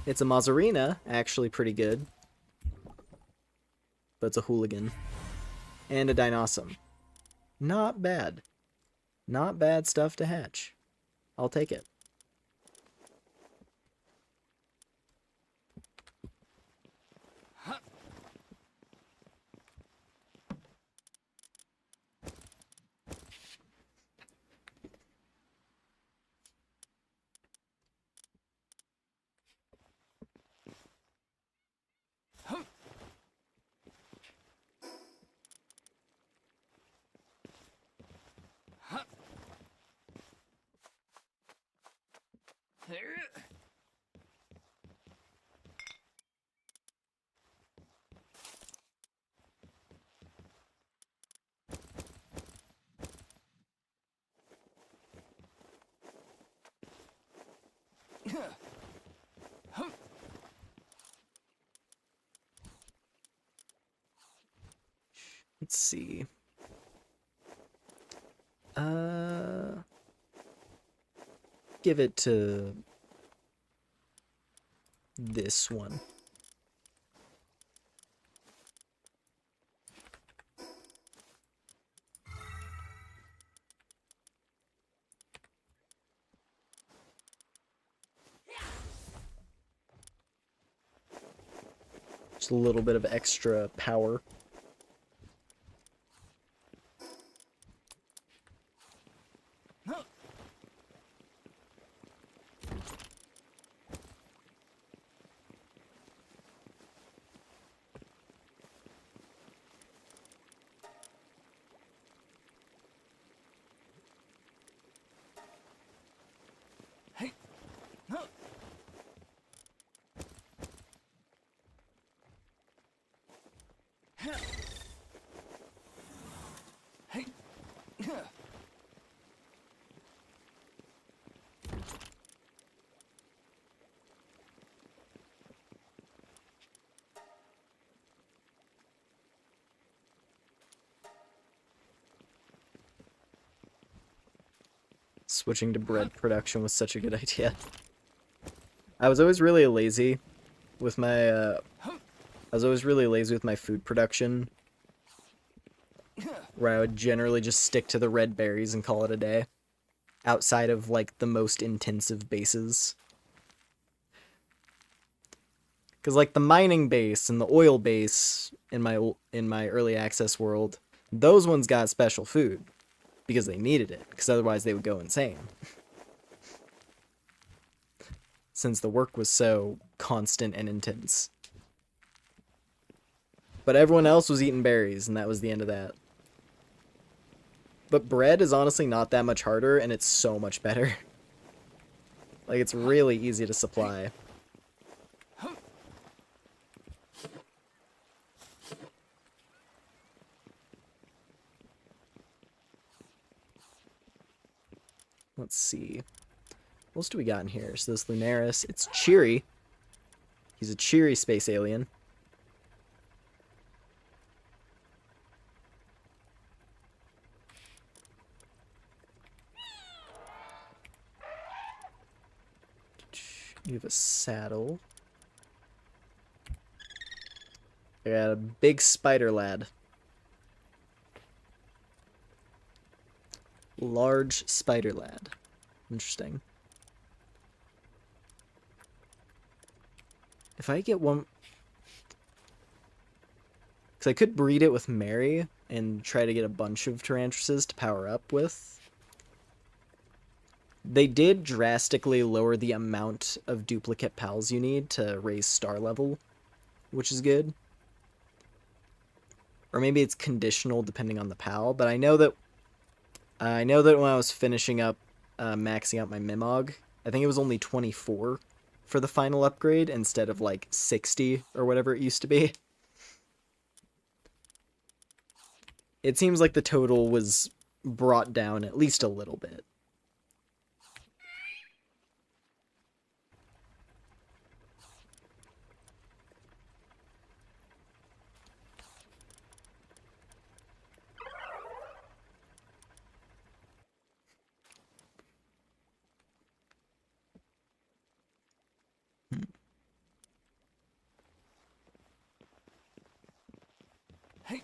It's a Mazzarina, actually pretty good. But it's a hooligan. And a Dinossum. Not bad. Not bad stuff to hatch. I'll take it. Let's see. Give it to this one. Just a little bit of extra power. Switching to bread production was such a good idea. I was always really lazy with my food production, where I would generally just stick to the red berries and call it a day, outside of like the most intensive bases. Because like the mining base and the oil base in my early access world, those ones got special food because they needed it, because otherwise they would go insane. Since the work was so constant and intense. But everyone else was eating berries, and that was the end of that. But bread is honestly not that much harder, and it's so much better. Like, it's really easy to supply. Let's see. What else do we got in here? So this Lunaris, it's cheery. He's a cheery space alien. You have a saddle. I got a big spider lad. Large spider lad. Interesting. If I get one... Because I could breed it with Mary and try to get a bunch of Tyrantruses to power up with. They did drastically lower the amount of duplicate pals you need to raise star level, which is good. Or maybe it's conditional depending on the PAL, but I know that when I was finishing up maxing out my Mimog, I think it was only 24 for the final upgrade instead of like 60 or whatever it used to be. It seems like the total was brought down at least a little bit. Hey.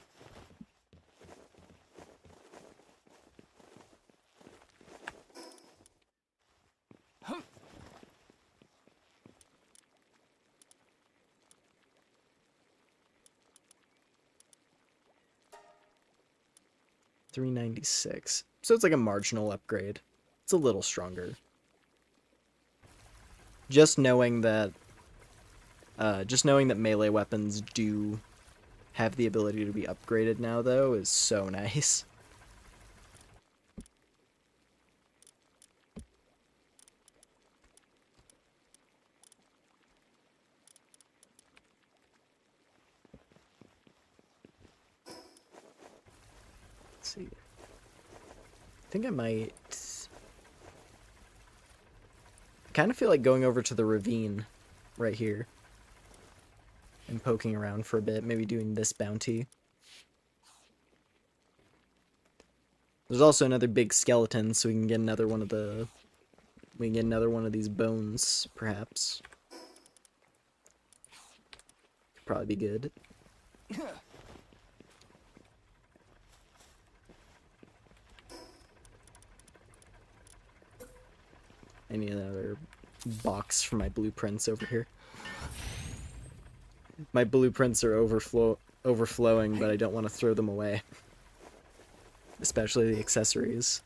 396. So it's like a marginal upgrade. It's a little stronger. Just knowing that melee weapons do have the ability to be upgraded now, though, is so nice. Let's see. I think I might... I kind of feel like going over to the ravine right here and poking around for a bit, maybe doing this bounty. There's also another big skeleton, so we can get another one of these bones, perhaps. Could probably be good. I need another box for my blueprints over here. My blueprints are overflowing, but I don't want to throw them away. Especially the accessories.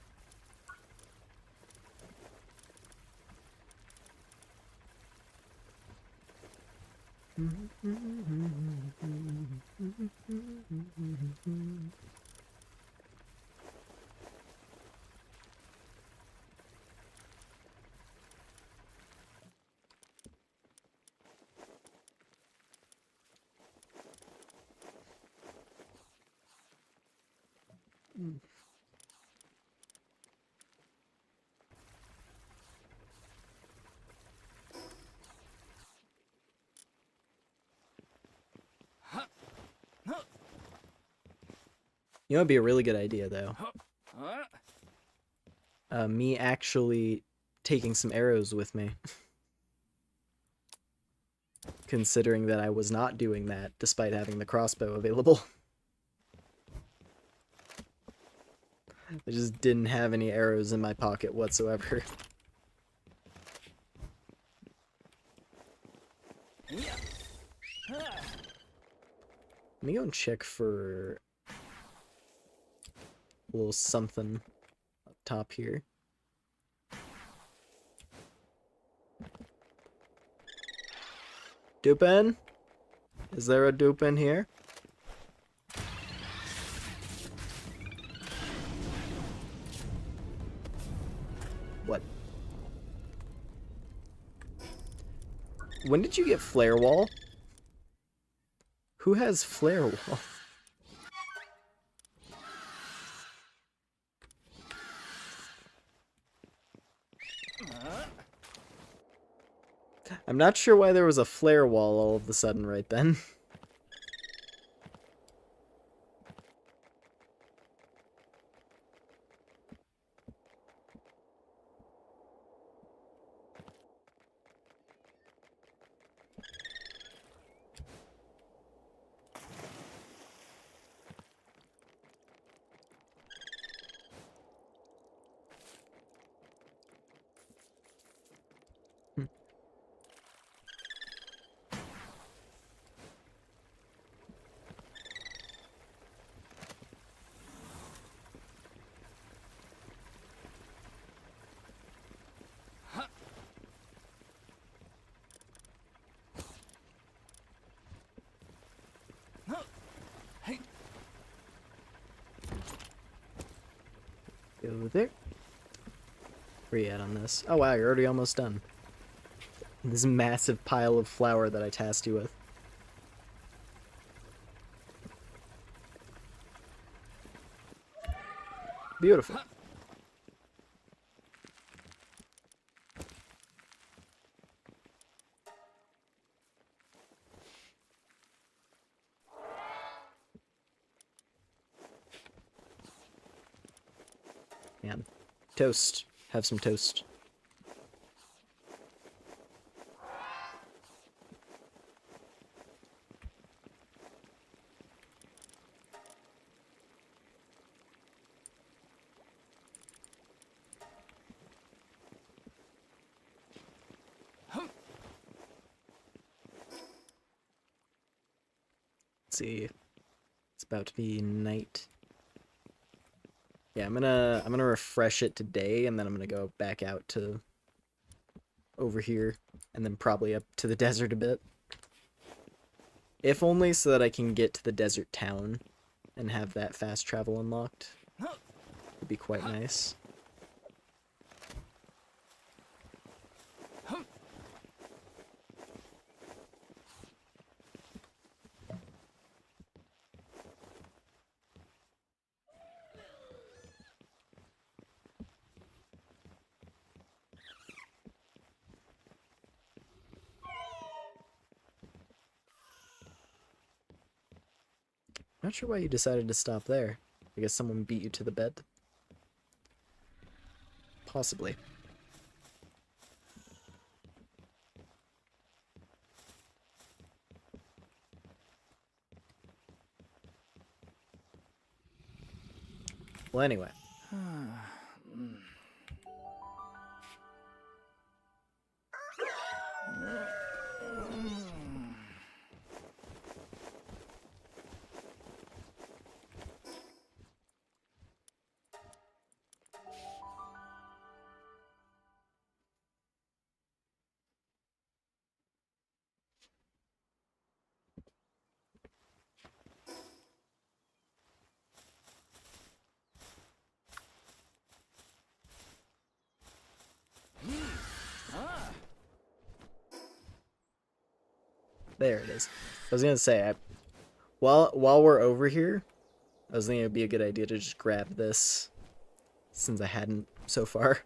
You know, it'd be a really good idea, though. Me actually taking some arrows with me. Considering that I was not doing that, despite having the crossbow available. I just didn't have any arrows in my pocket whatsoever. Let me go and check for a little something up top here. Dupin? Is there a Dupin here? What? When did you get Flare Wall? Who has Flare Wall? I'm not sure why there was a flare wall all of a sudden right then. Go there. Where you at on this? Oh wow, you're already almost done. This massive pile of flour that I tasked you with. Beautiful. Man. Toast. Have some toast. Let's see. It's about to be night. Yeah, I'm gonna refresh it today, and then I'm gonna go back out to over here, and then probably up to the desert a bit. If only so that I can get to the desert town and have that fast travel unlocked. Would be quite nice. Not sure why you decided to stop there. I guess someone beat you to the bed. Possibly. Well, anyway. There it is. I was gonna say, while we're over here, I was thinking it'd be a good idea to just grab this, since I hadn't so far.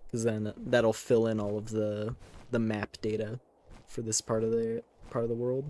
Because then that'll fill in all of the map data for this part of the world.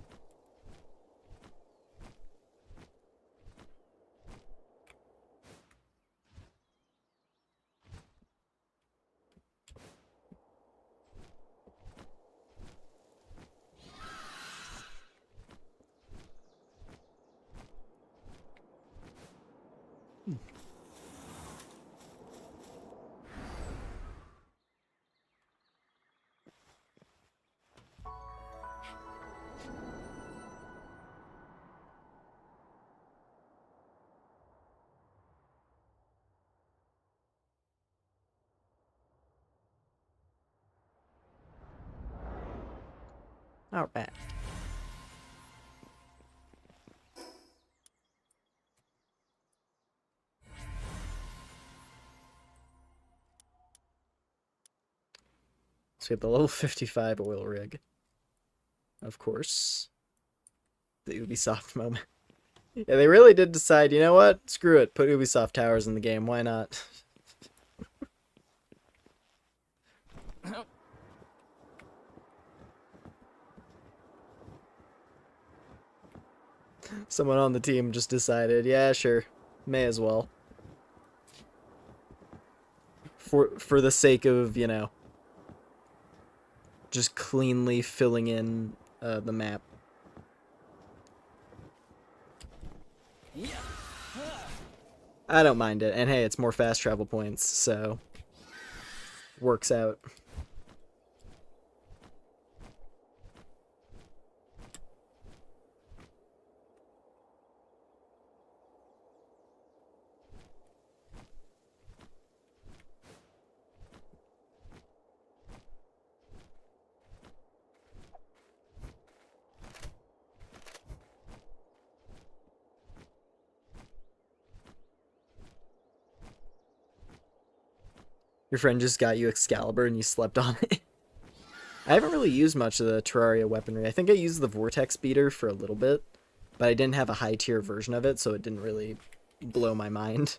Alright. So we have the level 55 oil rig. Of course. The Ubisoft moment. Yeah, they really did decide, you know what? Screw it. Put Ubisoft towers in the game. Why not? Someone on the team just decided, yeah, sure. May as well. For the sake of, you know, just cleanly filling in the map. I don't mind it. And hey, it's more fast travel points, so works out. Your friend just got you Excalibur and you slept on it. I haven't really used much of the Terraria weaponry. I think I used the Vortex Beater for a little bit, but I didn't have a high tier version of it, so it didn't really blow my mind.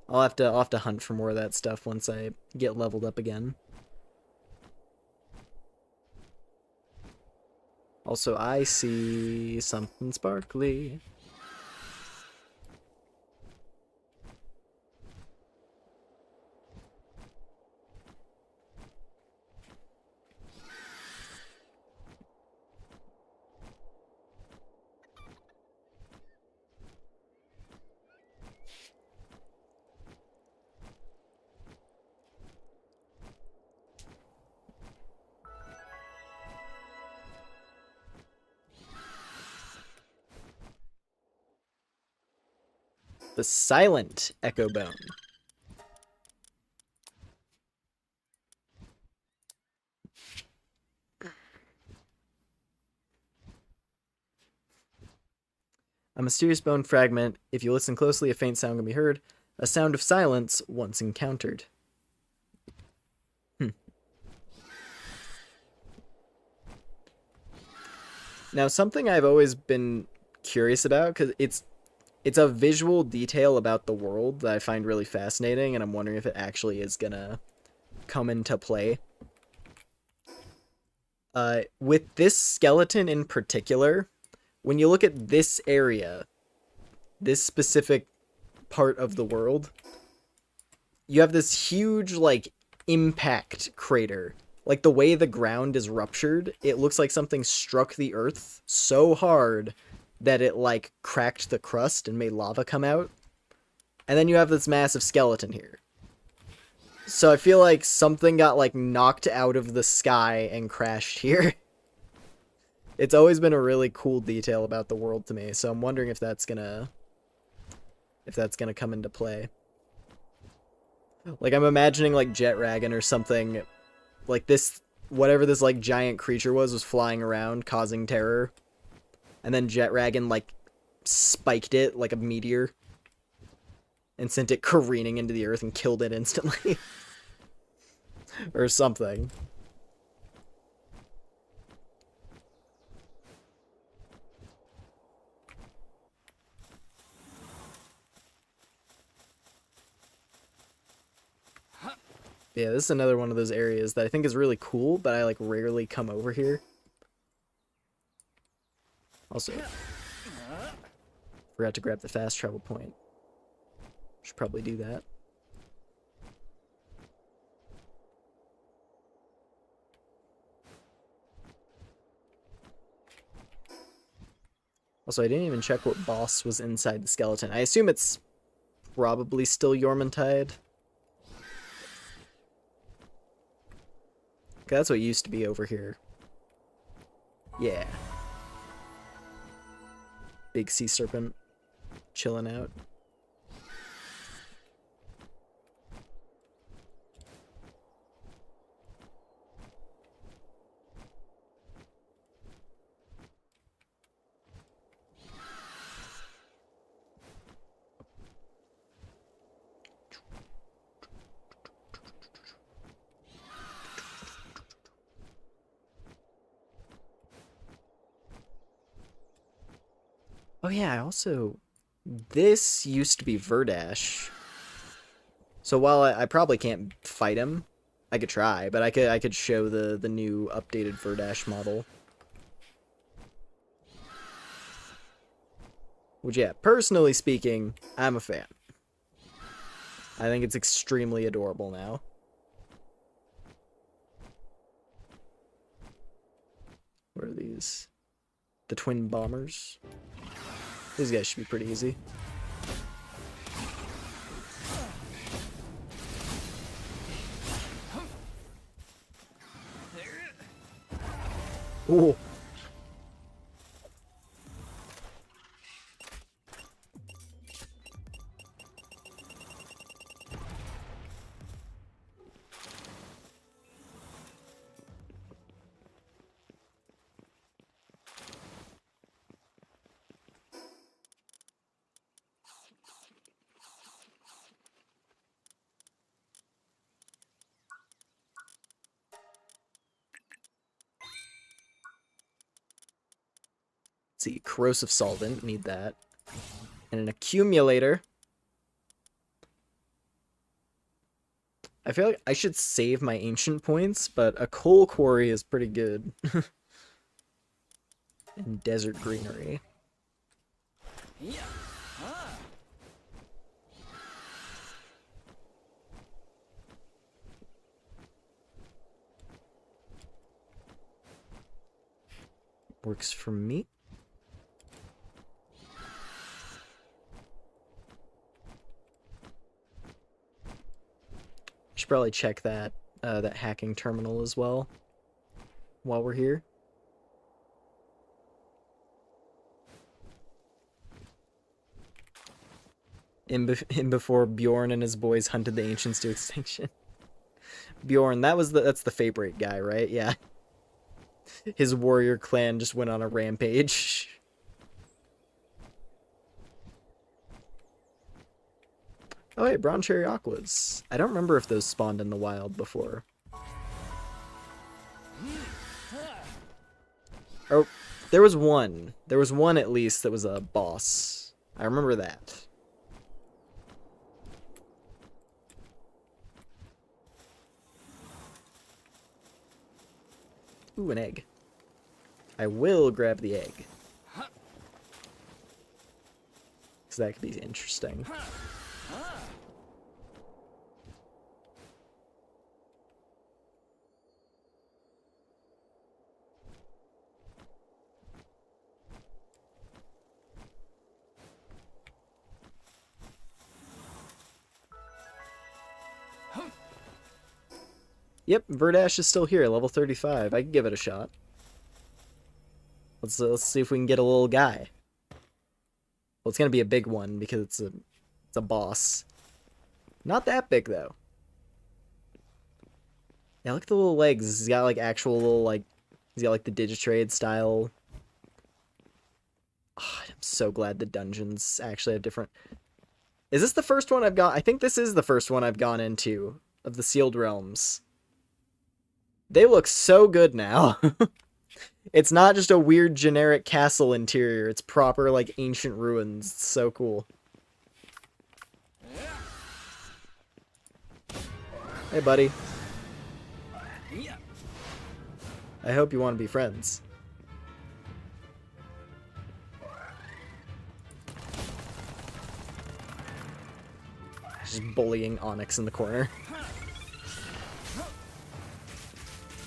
I'll have to hunt for more of that stuff once I get leveled up again. Also, I see something sparkly. The silent Echo Bone. A mysterious bone fragment. If you listen closely, a faint sound can be heard. A sound of silence once encountered. Now, something I've always been curious about, because it's a visual detail about the world that I find really fascinating, and I'm wondering if it actually is gonna come into play. With this skeleton in particular, when you look at this area, this specific part of the world, you have this huge, like, impact crater. Like, the way the ground is ruptured, it looks like something struck the earth so hard that it, like, cracked the crust and made lava come out. And then you have this massive skeleton here. So I feel like something got, like, knocked out of the sky and crashed here. It's always been a really cool detail about the world to me, so I'm wondering if that's gonna come into play. Like, I'm imagining, like, Jetragon or something, like this, whatever this, like, giant creature was flying around, causing terror. And then Jetragon, like, spiked it like a meteor. And sent it careening into the earth and killed it instantly. Or something. Yeah, this is another one of those areas that I think is really cool, but I, like, rarely come over here. Also, forgot to grab the fast travel point. Should probably do that. Also, I didn't even check what boss was inside the skeleton. I assume it's probably still Yormantide. Okay, that's what used to be over here. Yeah. Big sea serpent chilling out. Oh yeah, I also... This used to be Verdash. So while I probably can't fight him, I could try, but I could show the new updated Verdash model. Which, yeah, personally speaking, I'm a fan. I think it's extremely adorable now. What are these? The twin bombers? These guys should be pretty easy. Ooh. Let's see, corrosive solvent, need that. And an accumulator. I feel like I should save my ancient points, but a coal quarry is pretty good. And desert greenery. Works for me. Should probably check that that hacking terminal as well while we're here. In before Bjorn and his boys hunted the ancients to extinction. Bjorn, that's the Favorite guy, right? Yeah. His warrior clan just went on a rampage. Oh wait, brown cherry aquas. I don't remember if those spawned in the wild before. Oh, there was one. There was one at least that was a boss. I remember that. Ooh, an egg. I will grab the egg. Because that could be interesting. Yep, Verdash is still here, level 35. I can give it a shot. Let's see if we can get a little guy. Well, it's gonna be a big one because it's a boss. Not that big though. Yeah, look at the little legs. He's got like actual little like he's got like the Digitrade style. Oh, I'm so glad the dungeons actually have different. Is this the first one I've got? I think this is the first one I've gone into of the Sealed Realms. They look so good now. It's not just a weird generic castle interior. It's proper, like, ancient ruins. It's so cool. Hey, buddy. I hope you want to be friends. Just bullying Onyx in the corner.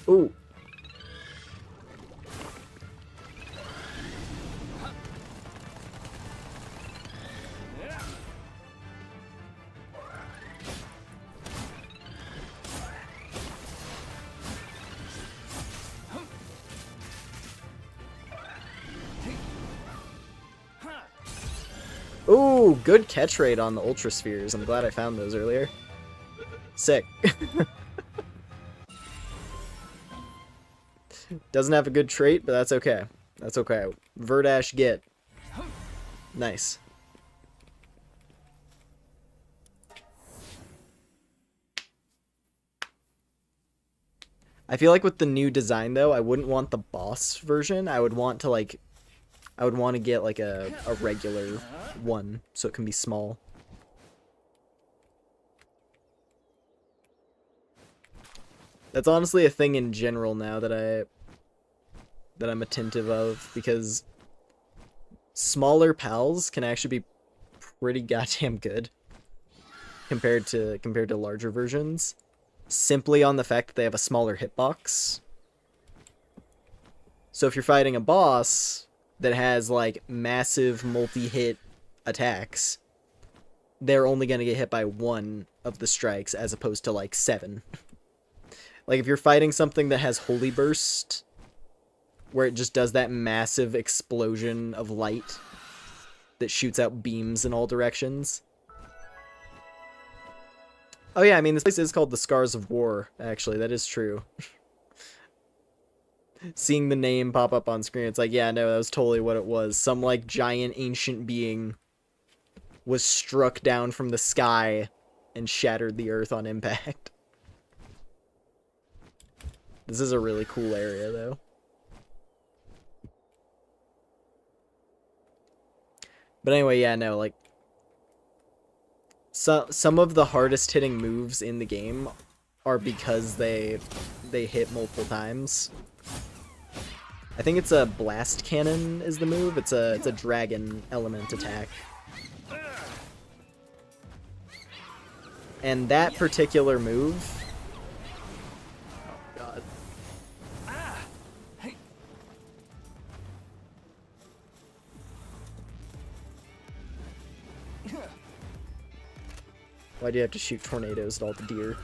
Ooh. Ooh, good catch rate on the Ultra Spheres. I'm glad I found those earlier. Sick. Doesn't have a good trait, but that's okay. That's okay. Verdash get. Nice. I feel like with the new design, though, I wouldn't want the boss version. I would want to, like... I would want to get, like, a regular one, so it can be small. That's honestly a thing in general now that I'm attentive of, because smaller pals can actually be pretty goddamn good compared to larger versions, simply on the fact that they have a smaller hitbox. So if you're fighting a boss that has like massive multi-hit attacks, they're only going to get hit by one of the strikes as opposed to like 7. Like if you're fighting something that has Holy Burst, where it just does that massive explosion of light that shoots out beams in all directions. Oh yeah, I mean, this place is called the Scars of War, actually. That is true. Seeing the name pop up on screen, it's like, yeah, no, that was totally what it was. Some, like, giant ancient being was struck down from the sky and shattered the earth on impact. This is a really cool area, though. But anyway, yeah, no, like, some of the hardest hitting moves in the game are because they hit multiple times. I think it's a blast cannon is the move. It's a dragon element attack. And that particular move, oh god. Why do you have to shoot tornadoes at all the deer?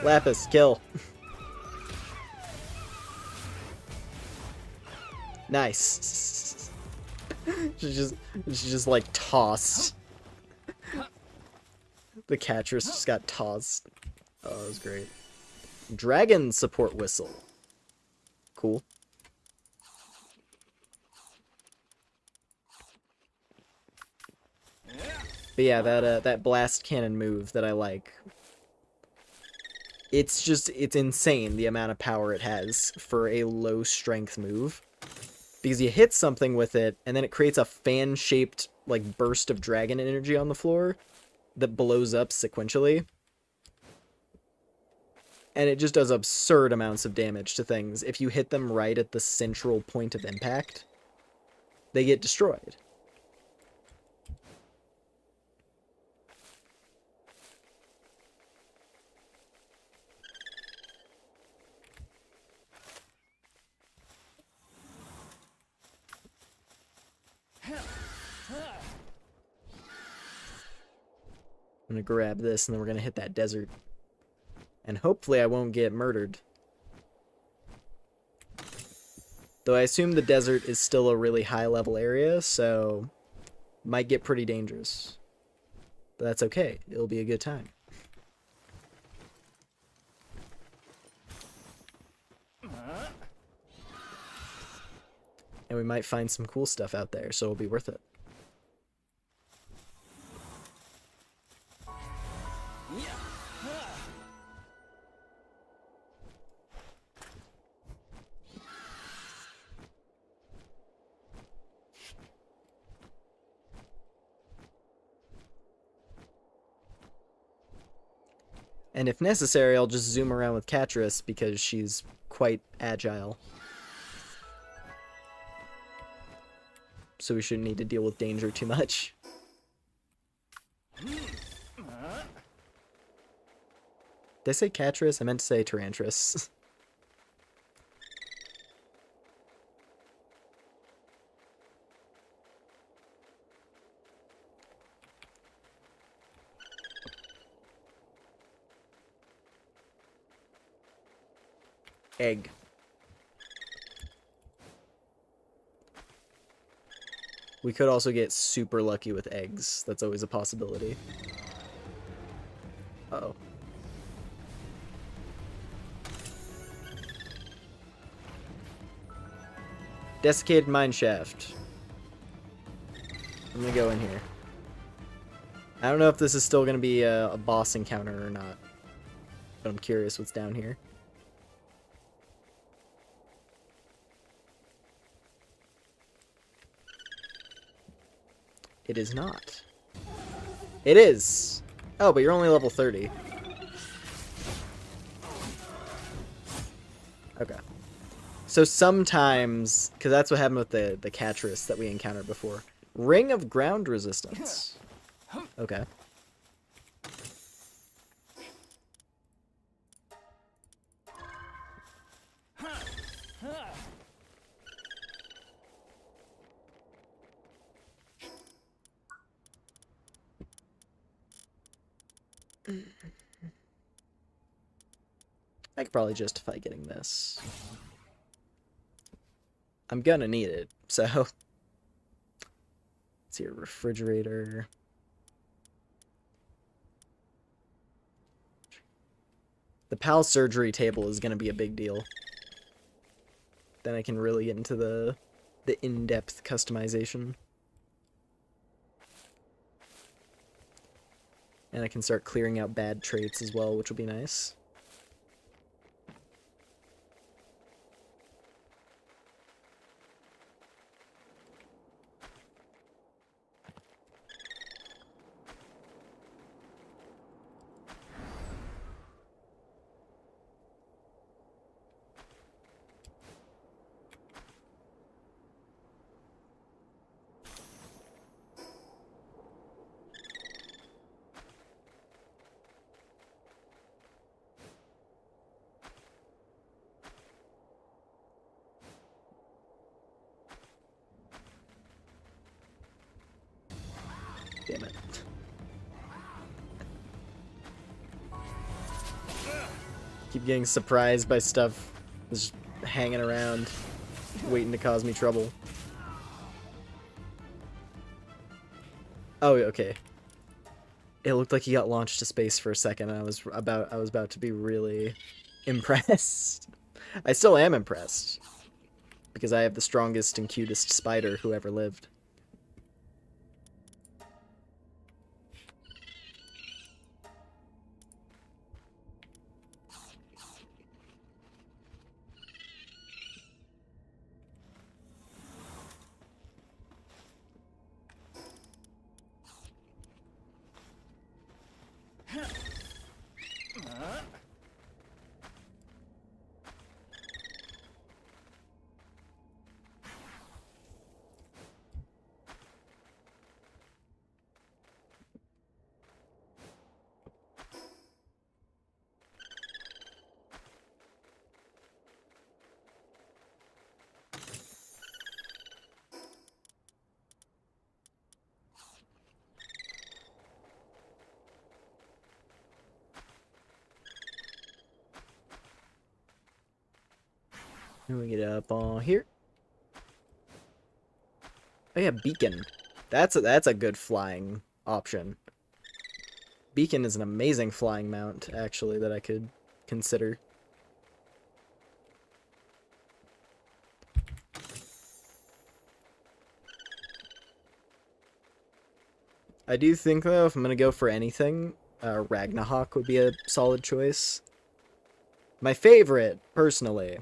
Lapis, kill. Nice. She just like tossed. The Catress just got tossed. Oh, that was great. Dragon support whistle. Cool. But yeah, that blast cannon move that I like. It's insane the amount of power it has for a low strength move. Because you hit something with it, and then it creates a fan-shaped, like, burst of dragon energy on the floor that blows up sequentially. And it just does absurd amounts of damage to things. If you hit them right at the central point of impact, they get destroyed. I'm gonna grab this, and then we're gonna hit that desert. And hopefully I won't get murdered. Though I assume the desert is still a really high-level area, so might get pretty dangerous. But that's okay. It'll be a good time. And we might find some cool stuff out there, so it'll be worth it. And if necessary, I'll just zoom around with Catress because she's quite agile. So we shouldn't need to deal with danger too much. Did I say Catress? I meant to say Tyrantris. Egg. We could also get super lucky with eggs. That's always a possibility. Uh-oh. Desiccated mineshaft. I'm gonna go in here. I don't know if this is still gonna be a boss encounter or not, but I'm curious what's down here. It is not. It is! Oh, but you're only level 30. Okay. So sometimes, because that's what happened with the Catress that we encountered before. Ring of ground resistance. Okay. I could probably justify getting this. I'm gonna need it, so... Let's see, a refrigerator. The PAL surgery table is gonna be a big deal. Then I can really get into the in-depth customization. And I can start clearing out bad traits as well, which will be nice. Keep getting surprised by stuff just hanging around, waiting to cause me trouble. Oh, okay. It looked like he got launched to space for a second, and I was about to be really impressed. I still am impressed, because I have the strongest and cutest spider who ever lived. Let me get up on here. Oh yeah, beacon. That's a good flying option. Beacon is an amazing flying mount, actually, that I could consider. I do think, though, if I'm gonna go for anything, Ragnarok would be a solid choice. My favorite, personally,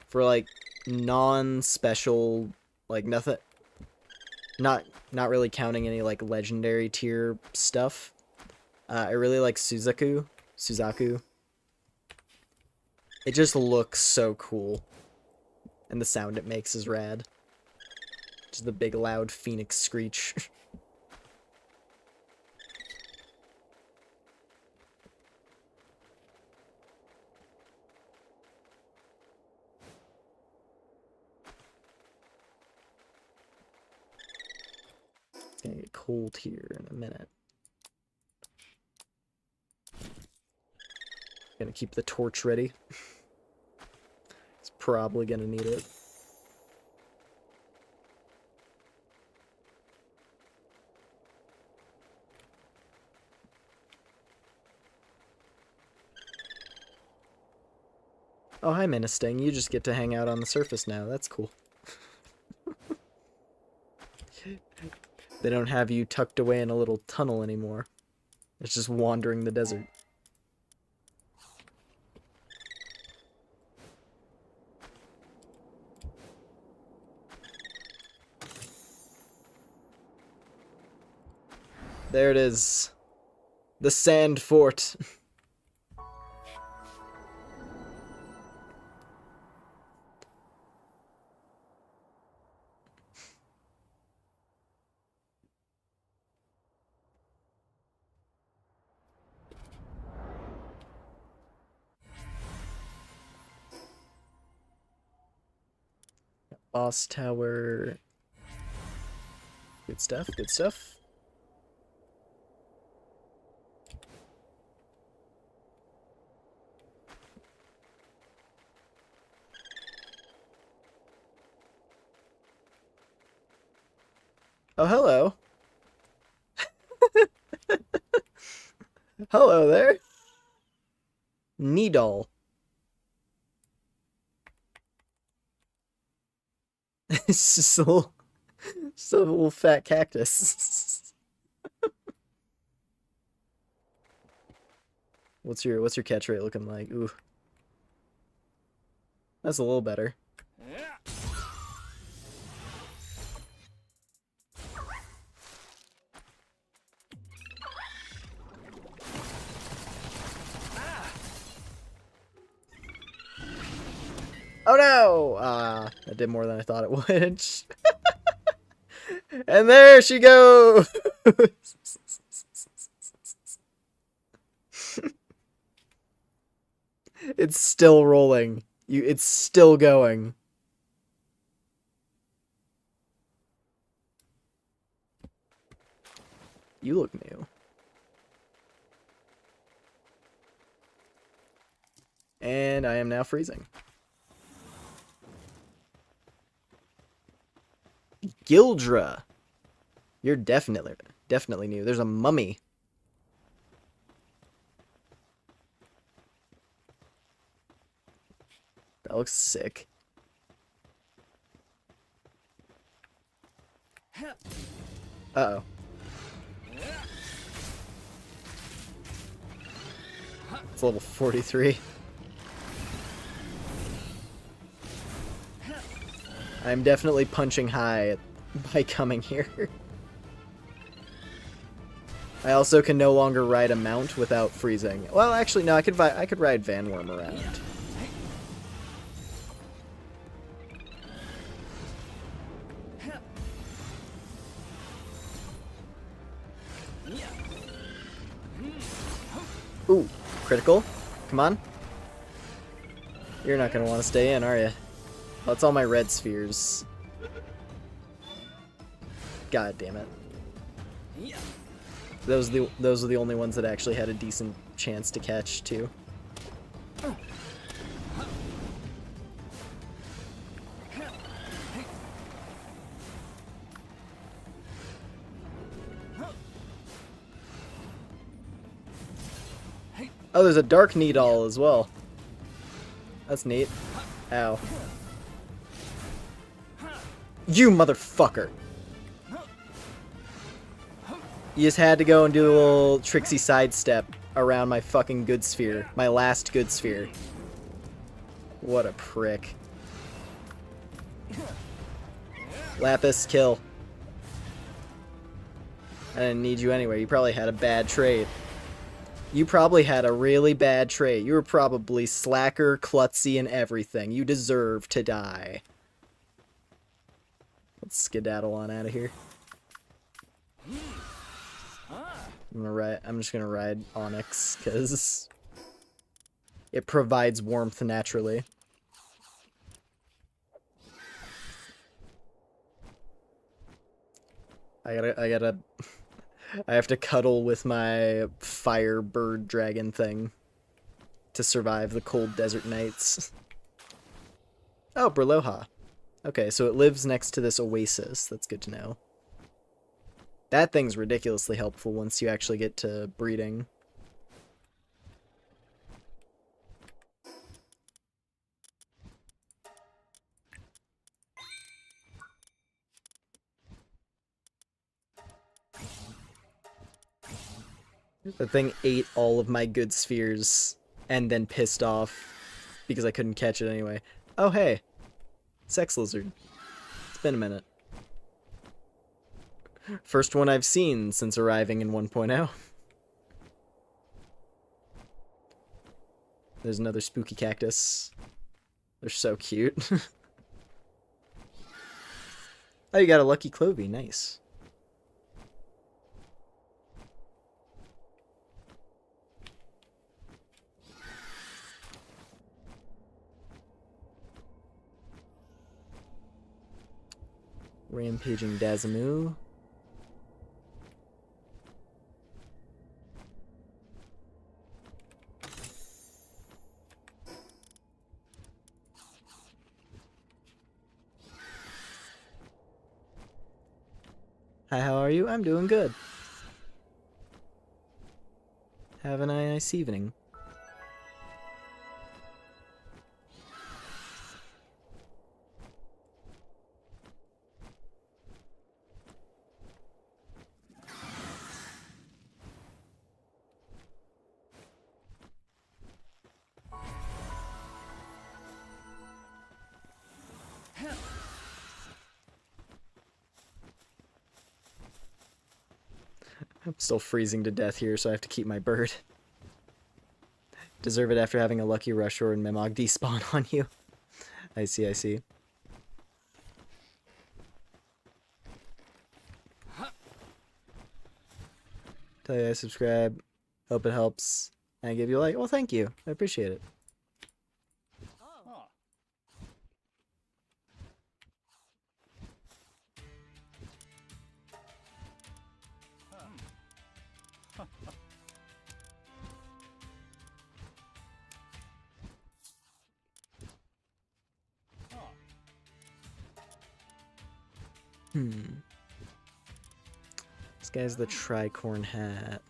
for like non-special, like nothing, not really counting any like legendary tier stuff. I really like Suzaku. It just looks so cool, and the sound it makes is rad. Just the big loud phoenix screech. It's gonna get cold here in a minute. Gonna keep the torch ready. It's probably gonna need it. Oh, hi, Ministing. You just get to hang out on the surface now. That's cool. They don't have you tucked away in a little tunnel anymore. It's just wandering the desert. There it is. The sand fort. Boss tower. Good stuff, good stuff. Oh, hello. Hello there. Needle. It's just a little fat cactus. What's your catch rate looking like? Ooh. That's a little better. Oh no! That did more than I thought it would. And there she goes! It's still rolling. It's still going. You look new. And I am now freezing. Gildra. You're definitely new. There's a mummy. That looks sick. Uh-oh. It's level 43. I'm definitely punching high by coming here. I also can no longer ride a mount without freezing. Well, actually, no, I could ride Vanworm around. Ooh, critical. Come on. You're not going to want to stay in, are you? That's all my red spheres. God damn it. Those are the only ones that actually had a decent chance to catch, too. Oh, there's a dark Needle as well. That's neat. Ow. You motherfucker! You just had to go and do a little tricksy sidestep around my fucking good sphere. My last good sphere. What a prick. Lapis, kill. I didn't need you anyway. You probably had a bad trade. You probably had a really bad trade. You were probably slacker, klutzy, and everything. You deserve to die. Let's skedaddle on out of here. I'm just gonna ride Onyx because it provides warmth naturally. I have to cuddle with my fire bird dragon thing to survive the cold desert nights. Oh, Berloha. Okay, so it lives next to this oasis. That's good to know. That thing's ridiculously helpful once you actually get to breeding. The thing ate all of my good spheres and then pissed off because I couldn't catch it anyway. Oh, hey. Sex lizard. It's been a minute. First one I've seen since arriving in 1.0. There's another spooky cactus. They're so cute. Oh, you got a lucky Clovey. Nice. Rampaging Dazamu. Hi, how are you? I'm doing good. Have a nice evening. I'm still freezing to death here, so I have to keep my bird. Deserve it after having a lucky Rushor and Memog despawn on you. I see, I see. Tell you I subscribe. Hope it helps. And I give you a like. Well, thank you. I appreciate it. This guy's the tricorn hat.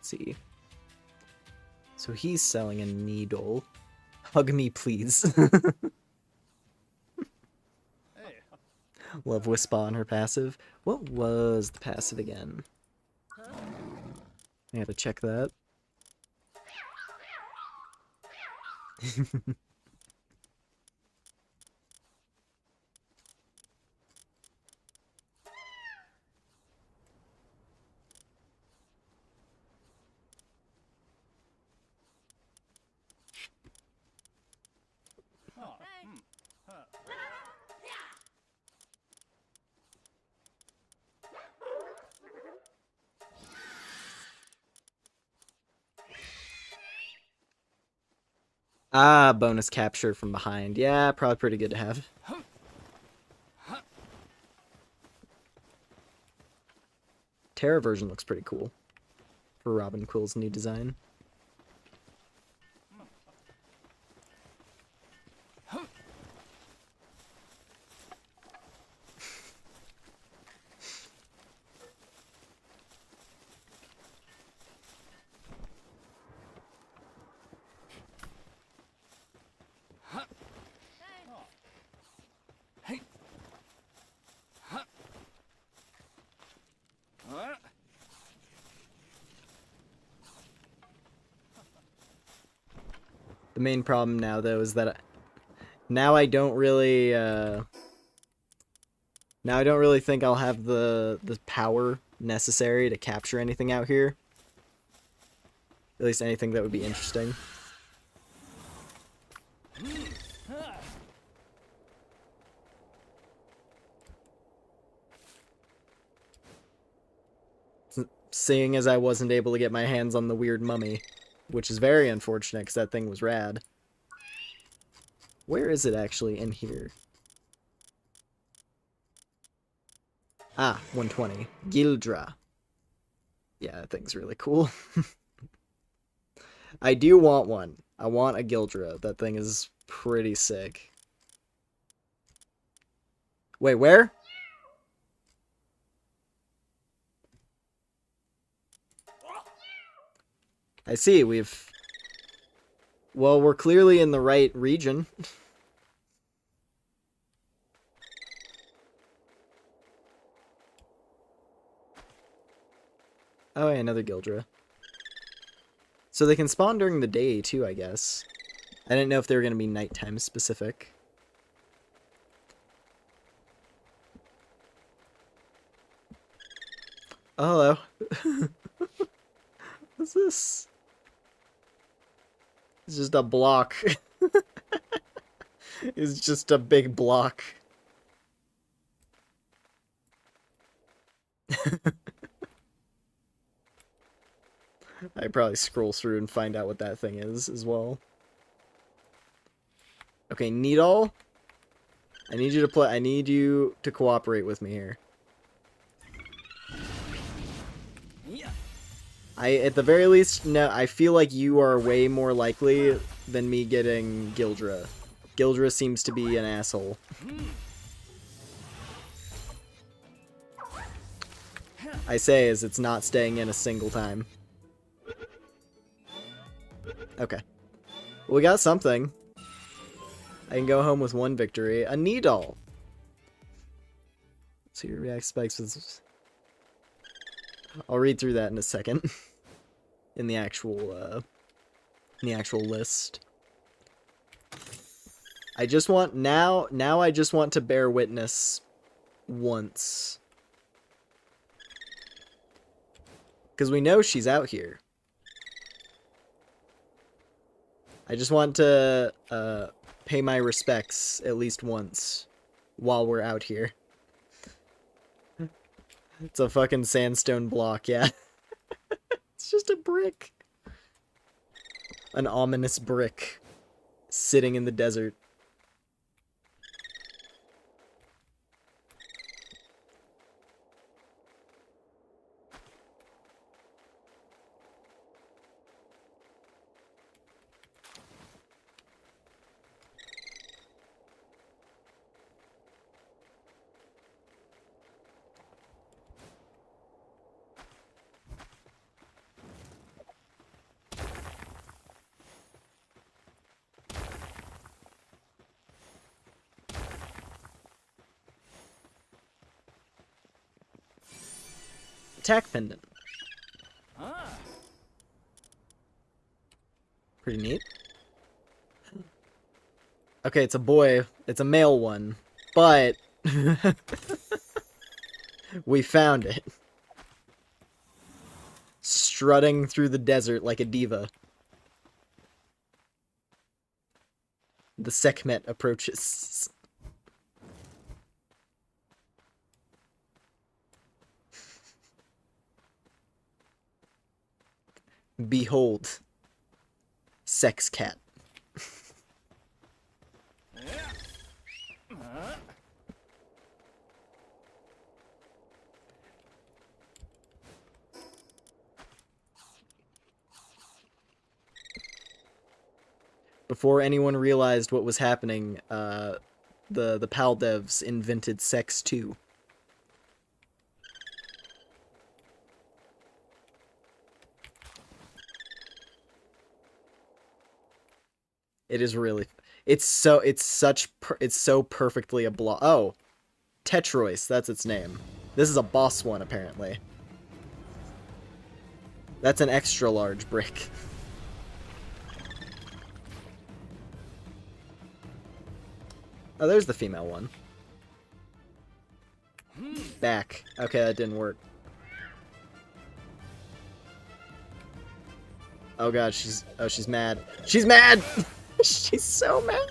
See. So he's selling a needle. Hug me, please. Love Wispa on her passive. What was the passive again? I gotta check that. Ah, bonus capture from behind. Yeah, probably pretty good to have. Terra version looks pretty cool for Robin Quill's new design. The main problem now, though, is that now I don't really, now I don't really think I'll have the power necessary to capture anything out here. At least anything that would be interesting. Seeing as I wasn't able to get my hands on the weird mummy. Which is very unfortunate, because that thing was rad. Where is it actually in here? Ah, 120. Gildra. Yeah, that thing's really cool. I do want one. I want a Gildra. That thing is pretty sick. Wait, where? I see, well, we're clearly in the right region. Oh, yeah, another Gildra. So they can spawn during the day, too, I guess. I didn't know if they were going to be nighttime specific. Oh, hello. What's this? It's just a block. It's just a big block. I'd probably scroll through and find out what that thing is as well. Okay, Needle. I need you to cooperate with me here. At the very least, no, I feel like you are way more likely than me getting Gildra. Gildra seems to be an asshole. I say as it's not staying in a single time. Okay. Well, we got something. I can go home with one victory. A Needle. So your react spikes with... I'll read through that in a second. in the actual list. I just want now I just want to bear witness once. Because we know she's out here. I just want to pay my respects at least once while we're out here. It's a fucking sandstone block, yeah. It's just a brick. An ominous brick sitting in the desert. Attack pendant. Pretty neat. Okay, it's a boy. It's a male one. But we found it. Strutting through the desert like a diva. The Sekhmet approaches. Behold. Sex cat. Before anyone realized what was happening, the PAL devs invented Sex 2. It is really, it's so perfectly a block. Oh, Tetrois, that's its name. This is a boss one, apparently. That's an extra large brick. Oh, there's the female one. Back. Okay, that didn't work. Oh god, she's mad. She's mad! She's so mad!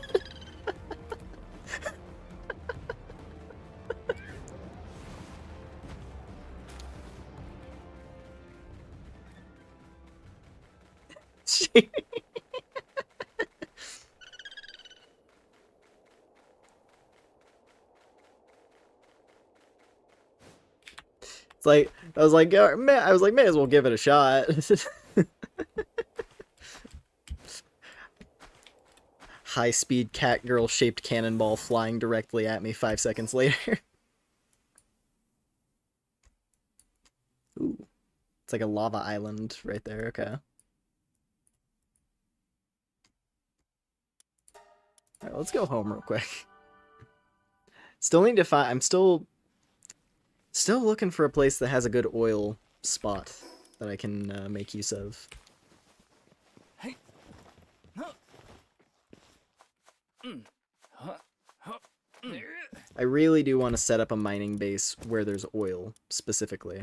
She... It's like, I was like, may as well give it a shot. High-speed cat girl-shaped cannonball flying directly at me 5 seconds later. Ooh. It's like a lava island right there, okay. Alright, let's go home real quick. Still need to find... I'm still looking for a place that has a good oil spot that I can make use of. I really do want to set up a mining base where there's oil, specifically.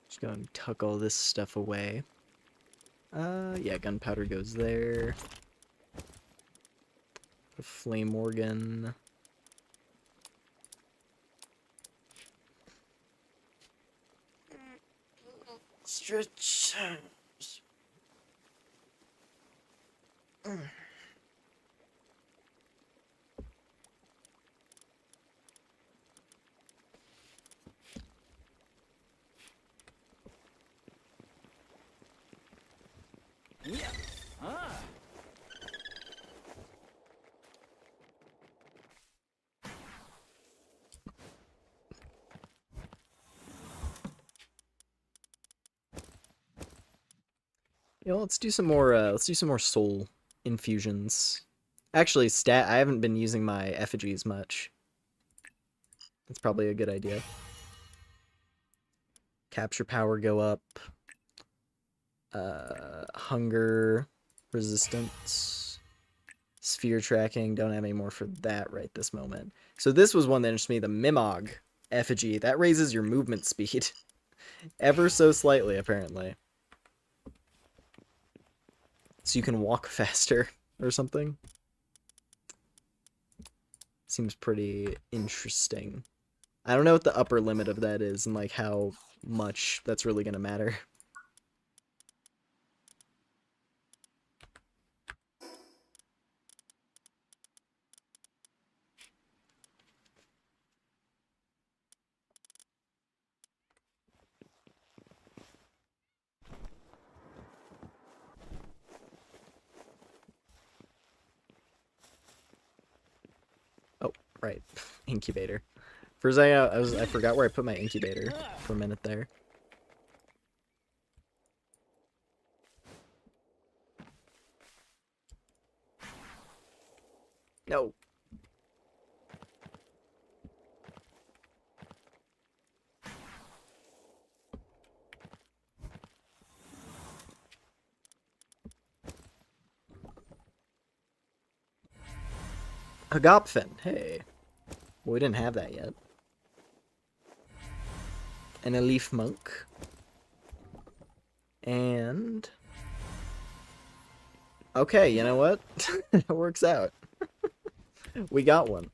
Just gonna tuck all this stuff away. Yeah, gunpowder goes there. A flame organ. Stretch. You know, let's do some more soul infusions. Actually, I haven't been using my effigies much. That's probably a good idea. Capture power go up. Hunger resistance. Sphere tracking. Don't have any more for that right this moment. So this was one that interested me. The Mimog effigy. That raises your movement speed. Ever so slightly, apparently. So you can walk faster or something. Seems pretty interesting. I don't know what the upper limit of that is and like how much that's really gonna matter. Oh, right. Incubator. For a second, I forgot where I put my incubator for a minute there. No. Agopfen. Hey. Well, we didn't have that yet. And a leaf monk. And... okay, you know what? It works out. We got one.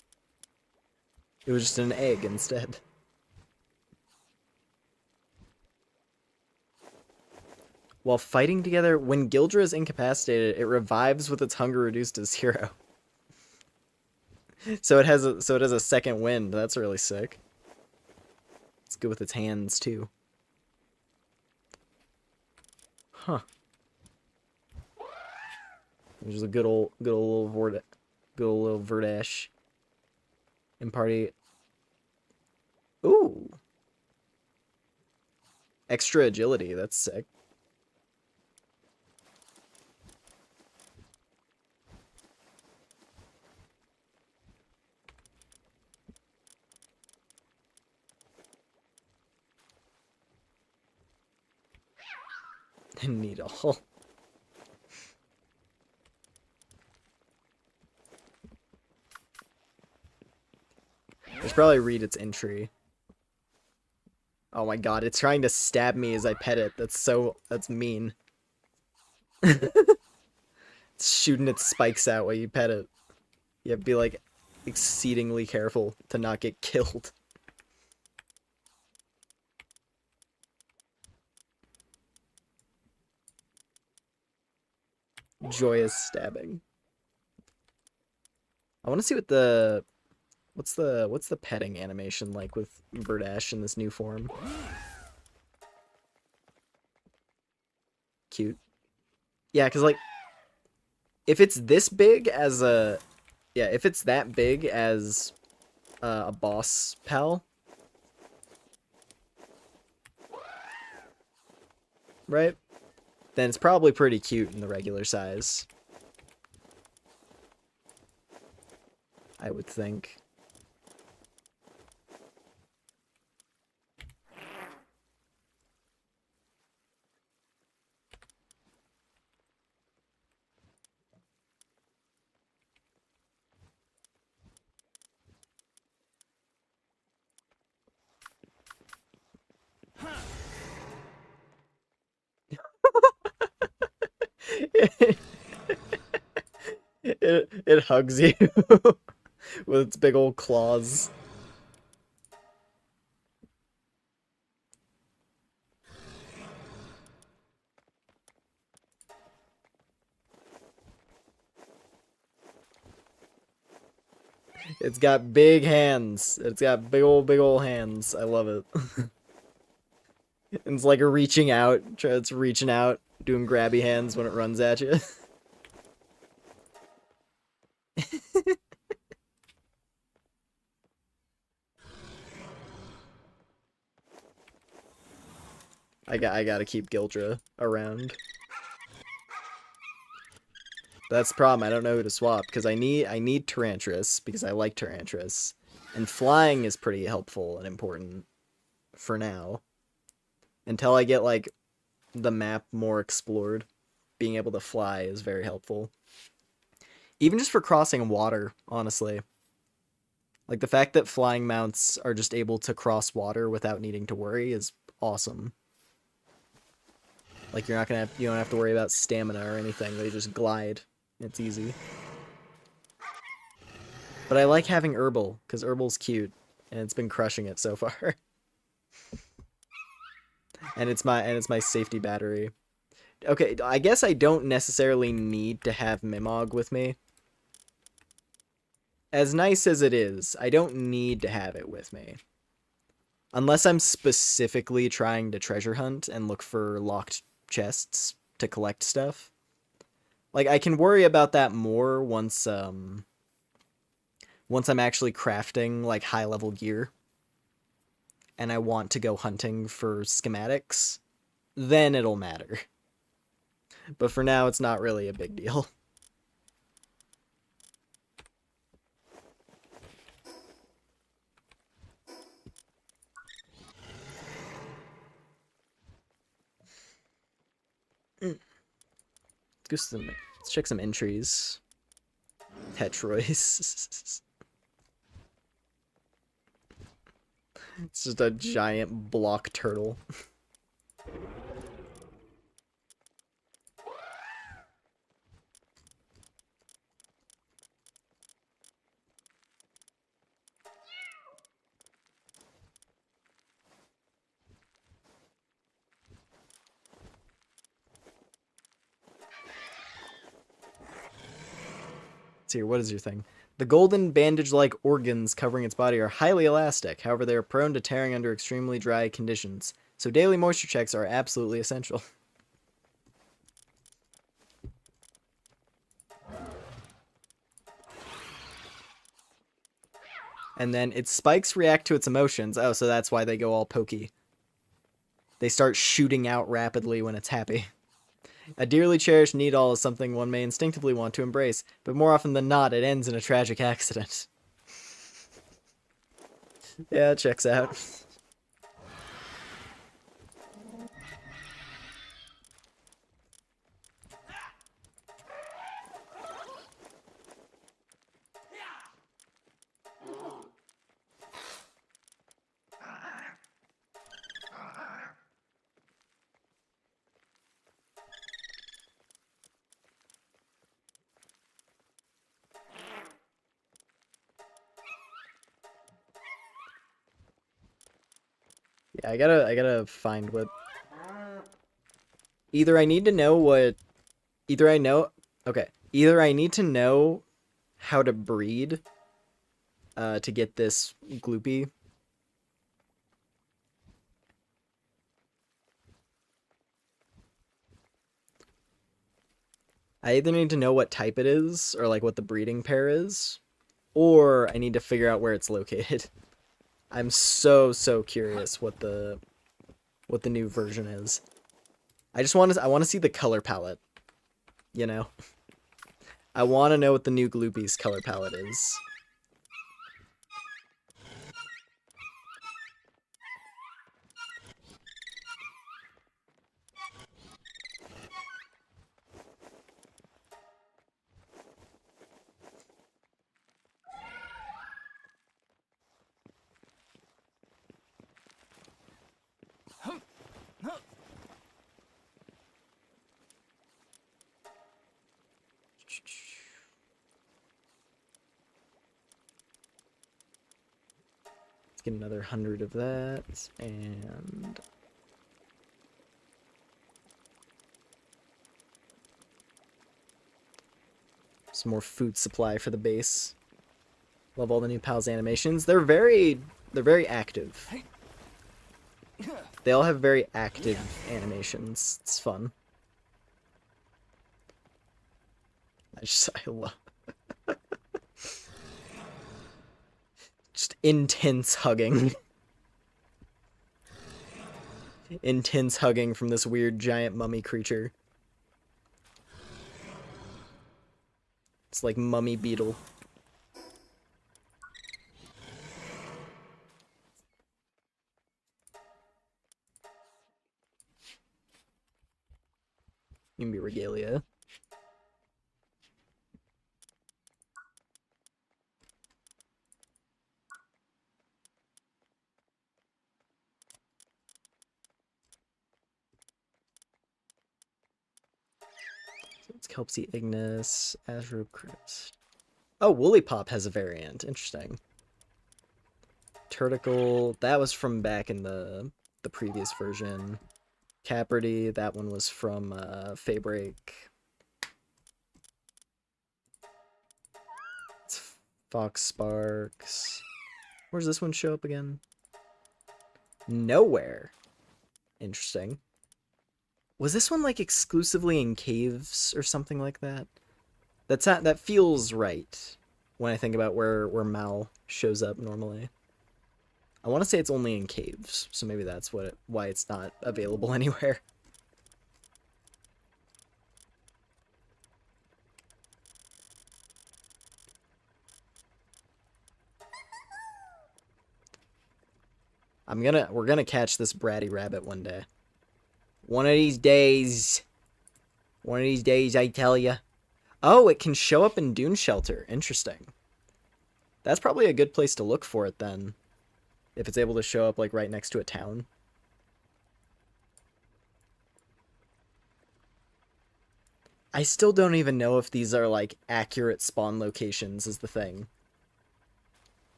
It was just an egg instead. While fighting together, when Gildra is incapacitated, it revives with its hunger reduced to 0. So it has a second wind. That's really sick. It's good with its hands too. Huh. There's a good old little Verdash. In party. Ooh. Extra agility. That's sick. Needle. I should probably read its entry. Oh my god, it's trying to stab me as I pet it. That's mean. It's shooting its spikes out while you pet it. You have to be like exceedingly careful to not get killed. Joyous stabbing. I want to see what the what's the petting animation like with Verdash in this new form. Cute. Yeah, because like if it's this big as a if it's that big as a boss pal, right? Then it's probably pretty cute in the regular size. I would think. It hugs you with its big old claws. It's got big hands. It's got big old hands. I love it. It's like reaching out. It's reaching out Doing grabby hands when it runs at you. I gotta keep Gildra around. That's the problem. I don't know who to swap because I need Tarantras because I like Tarantras, and flying is pretty helpful and important for now. Until I get like the map more explored, being able to fly is very helpful. Even just for crossing water, honestly. Like the fact that flying mounts are just able to cross water without needing to worry is awesome. Like you don't have to worry about stamina or anything. They just glide. It's easy. But I like having Herbal because Herbal's cute and it's been crushing it so far. and it's my safety battery. Okay, I guess I don't necessarily need to have Mimog with me. As nice as it is, I don't need to have it with me. Unless I'm specifically trying to treasure hunt and look for locked chests to collect stuff. Like, I can worry about that more once I'm actually crafting, like, high-level gear. And I want to go hunting for schematics. Then it'll matter. But for now, it's not really a big deal. Let's check some entries. Tetrois. It's just a giant block turtle. Here, what is your thing? The golden bandage-like organs covering its body are highly elastic. However, they are prone to tearing under extremely dry conditions. So daily moisture checks are absolutely essential. And then its spikes react to its emotions. Oh, so that's why they go all pokey. They start shooting out rapidly when it's happy. A dearly cherished needle is something one may instinctively want to embrace, but more often than not, it ends in a tragic accident. Yeah, it checks out. Yeah, I gotta find what... Either I need to know what... Either I need to know how to breed to get this gloopy. I either need to know what type it is, or like what the breeding pair is, or I need to figure out where it's located. I'm so curious what the new version is. I want to see the color palette, you know? I want to know what the new Gloopy's color palette is. Let's get another 100 of that, and... some more food supply for the base. Love all the new pals animations. They're very active. They all have very active animations. It's fun. I love just intense hugging. Intense hugging from this weird giant mummy creature. It's like mummy beetle. You can be regalia. It's Kelpsy Ignis, Azure Crypt. Oh, Woolly Pop has a variant. Interesting. Turticle, that was from back in the previous version. Caperty, that one was from Faybreak. It's Fox Sparks. Where's this one show up again? Nowhere. Interesting. Was this one like exclusively in caves or something like that? That feels right when I think about where Mal shows up normally. I want to say it's only in caves, so maybe that's why it's not available anywhere. We're gonna catch this bratty rabbit one day. One of these days. One of these days, I tell ya. Oh, it can show up in Dune Shelter. Interesting. That's probably a good place to look for it then. If it's able to show up like right next to a town. I still don't even know if these are like accurate spawn locations is the thing.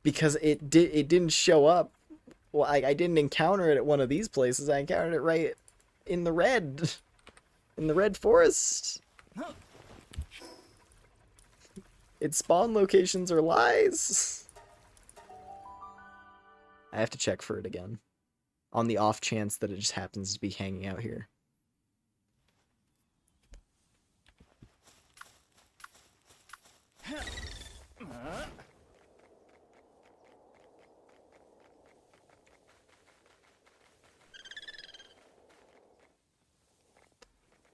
Because it didn't show up. Well, I didn't encounter it at one of these places. I encountered it right in the red. In the red forest. Its spawn locations are lies. I have to check for it again. On the off chance that it just happens to be hanging out here.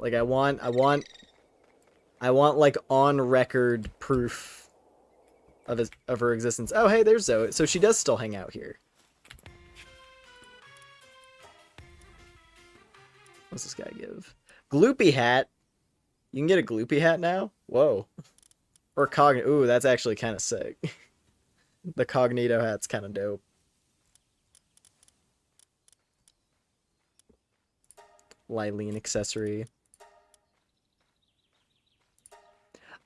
Like I want like on record proof of her existence. Oh, hey, there's Zoe. So she does still hang out here. What's this guy give? Gloopy hat. You can get a Gloopy hat now? Whoa. Or Cognito. Ooh, that's actually kind of sick. The Cognito hat's kind of dope. Lylene accessory.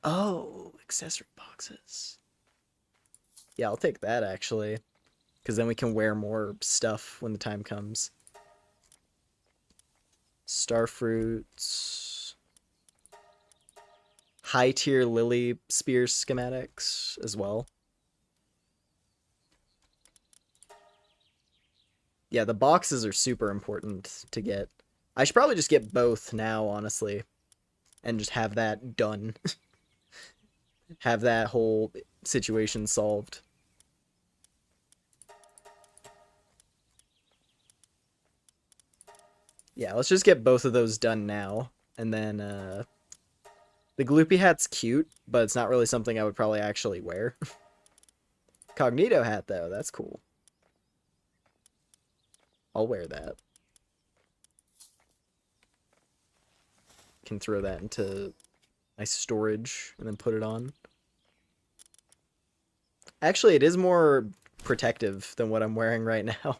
Oh, accessory boxes. Yeah, I'll take that actually. Because then we can wear more stuff when the time comes. Starfruits. High tier lily spear schematics as well. Yeah, the boxes are super important to get. I should probably just get both now, honestly. And just have that done. Have that whole situation solved. Yeah, let's just get both of those done now. And then, the Gloopy hat's cute, but it's not really something I would probably actually wear. Cognito hat, though, that's cool. I'll wear that. Can throw that into my storage and then put it on. Actually, it is more protective than what I'm wearing right now.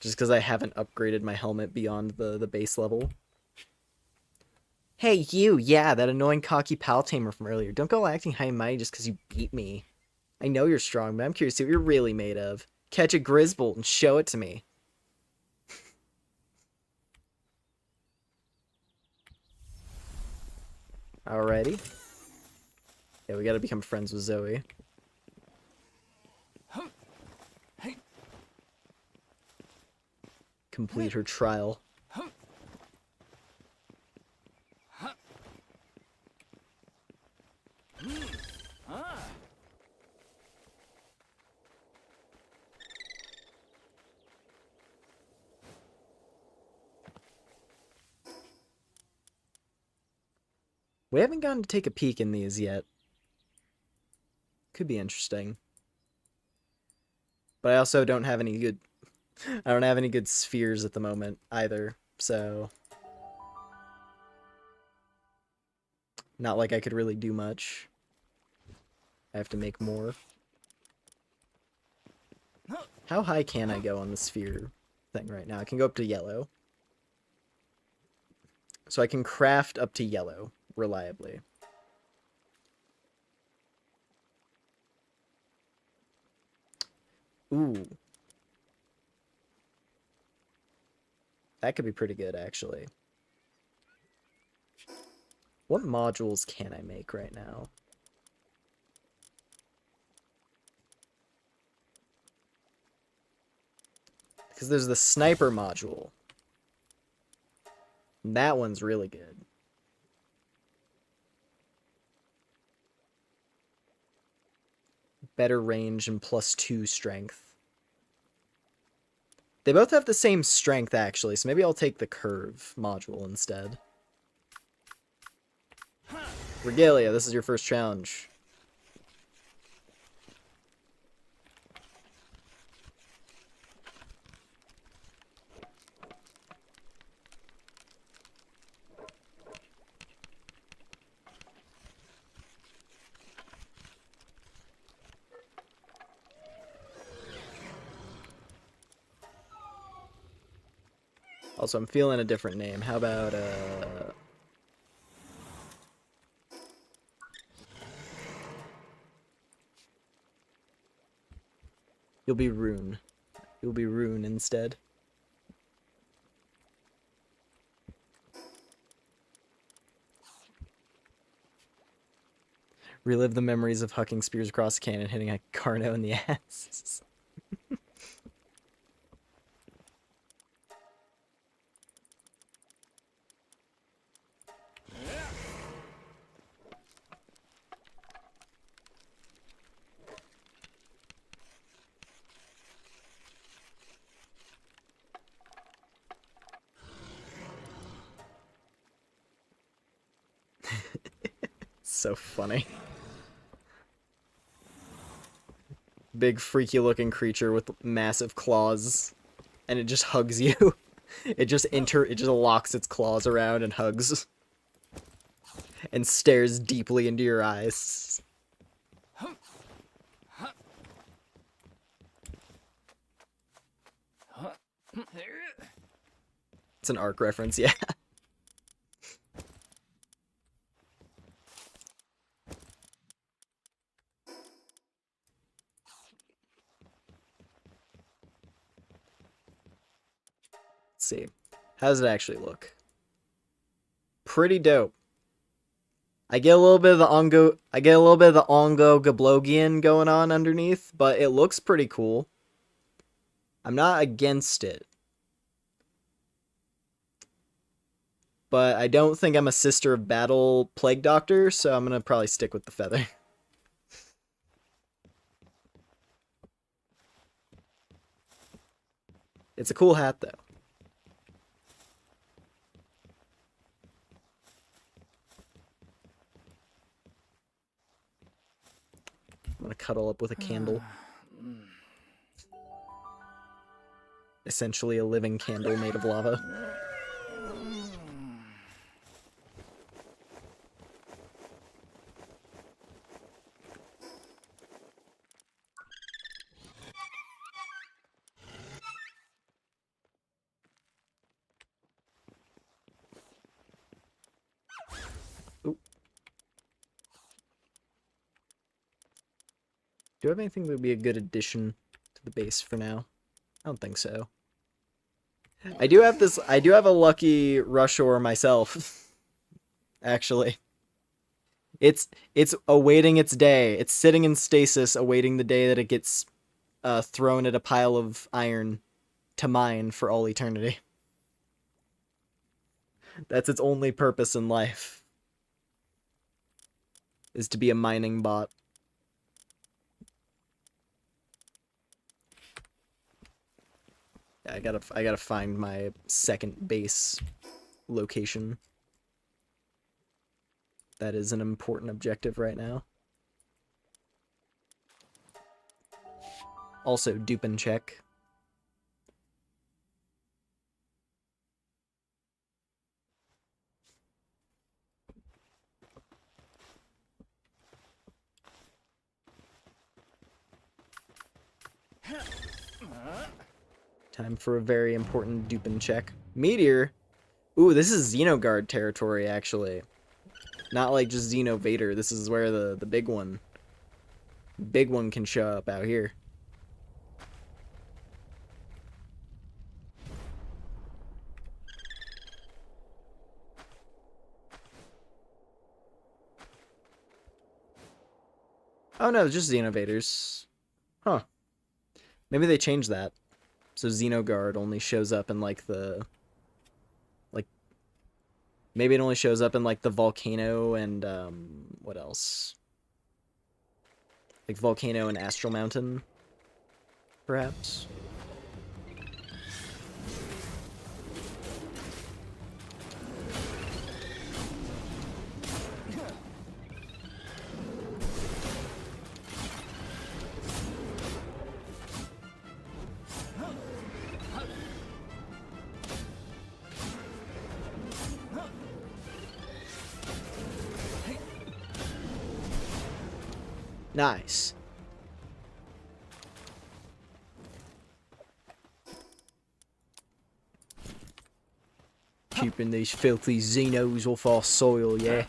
Just because I haven't upgraded my helmet beyond the base level. Hey, you! Yeah, that annoying cocky pal tamer from earlier. Don't go acting high and mighty just because you beat me. I know you're strong, but I'm curious to see what you're really made of. Catch a Grizzbolt and show it to me. Alrighty. Yeah, we gotta become friends with Zoe. Complete her trial. We haven't gotten to take a peek in these yet. Could be interesting. But I also don't have any good... I don't have any good spheres at the moment either, so... Not like I could really do much. I have to make more. How high can I go on the sphere thing right now? I can go up to yellow. So I can craft up to yellow reliably. Ooh. That could be pretty good, actually. What modules can I make right now? Because there's the sniper module. And that one's really good. Better range and +2 strength. They both have the same strength, actually, so maybe I'll take the curve module instead. Regalia, this is your first challenge. Also, I'm feeling a different name. How about, You'll be Rune. You'll be Rune instead. Relive the memories of hucking spears across the cannon, hitting a Carno in the ass. So funny. Big freaky looking creature with massive claws, and it just hugs you. It just locks its claws around and hugs and stares deeply into your eyes. It's an Ark reference, yeah. Let's see. How does it actually look? Pretty dope. I get a little bit of the Ongo Gablogian going on underneath, but it looks pretty cool. I'm not against it. But I don't think I'm a Sister of Battle Plague Doctor, so I'm gonna probably stick with the feather. It's a cool hat, though. I'm gonna cuddle up with a candle. Essentially a living candle made of lava. Ooh. Do I have anything that would be a good addition to the base for now? I don't think so. I do have a lucky rush ore myself. Actually. It's awaiting its day. It's sitting in stasis awaiting the day that it gets thrown at a pile of iron to mine for all eternity. That's its only purpose in life. Is to be a mining bot. I gotta find my second base location. That is an important objective right now. Also, dupe and check. Time for a very important dupe and check. Meteor? Ooh, this is Xenogard territory, actually. Not like just Xenovader. This is where the big one can show up out here. Oh no, just Xenovaders. Huh. Maybe they changed that. So Xenogard only shows up in like the... Like... Maybe it only shows up in like the Volcano and what else? Like Volcano and Astral Mountain, perhaps? Nice. Keeping these filthy Xenos off our soil, yeah?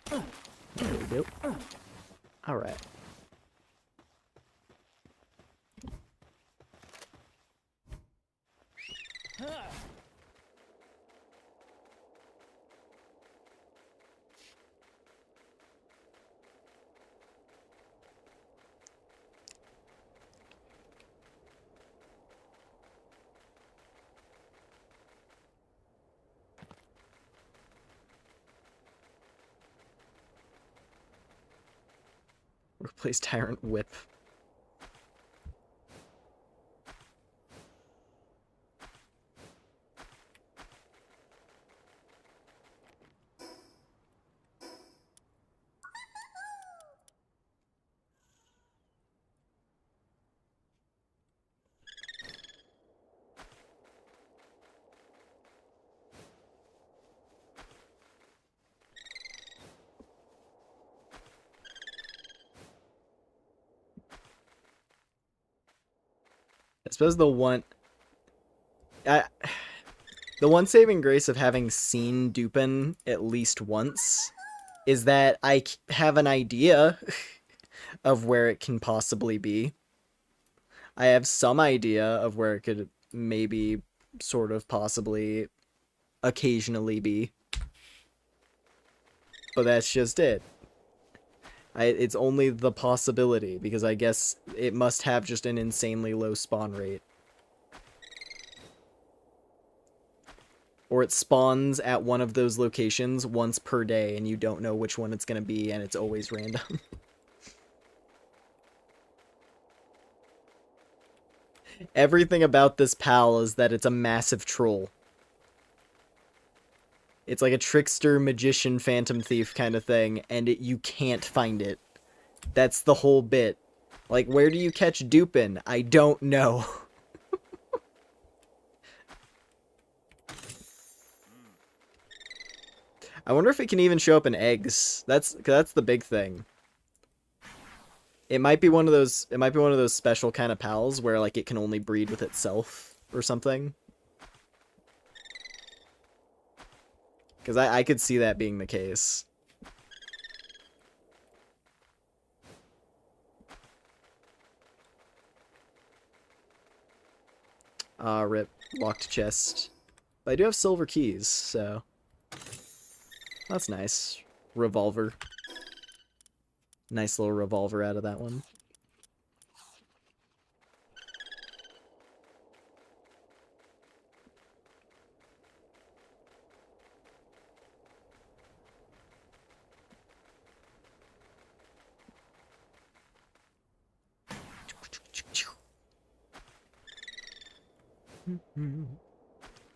There we go. Alright. Replace Tyrant Whip. I suppose the one saving grace of having seen Dupin at least once is that I have an idea of where it can possibly be. I have some idea of where it could maybe sort of possibly occasionally be. But that's just it. It's only the possibility, because I guess it must have just an insanely low spawn rate. Or it spawns at one of those locations once per day, and you don't know which one it's going to be, and it's always random. Everything about this pal is that it's a massive troll. It's like a trickster, magician, phantom thief kind of thing, and you can't find it. That's the whole bit. Like, where do you catch Dupin? I don't know. I wonder if it can even show up in eggs. That's the big thing. It might be one of those special kind of pals where like it can only breed with itself or something. Because I could see that being the case. Rip. Locked chest. But I do have silver keys, so... That's nice. Revolver. Nice little revolver out of that one.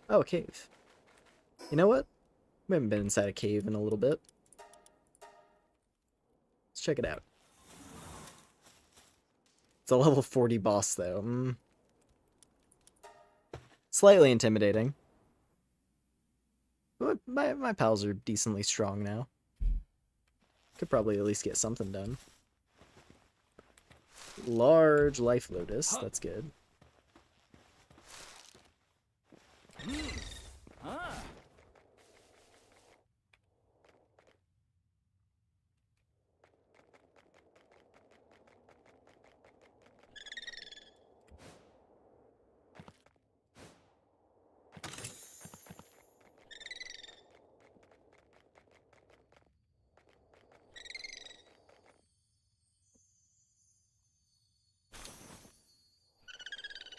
Oh, a cave. You know what? We haven't been inside a cave in a little bit. Let's check it out. It's a level 40 boss, though. Slightly intimidating. But my pals are decently strong now. Could probably at least get something done. Large life lotus, that's good.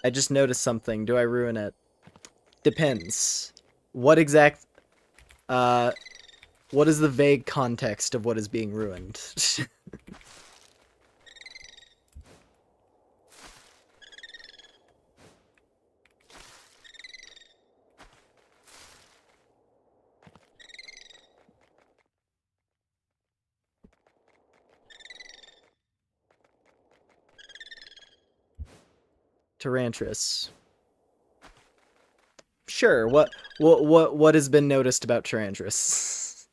I just noticed something. Do I ruin it? Depends. What is the vague context of what is being ruined? Tarantras. Sure, what has been noticed about Tarantras?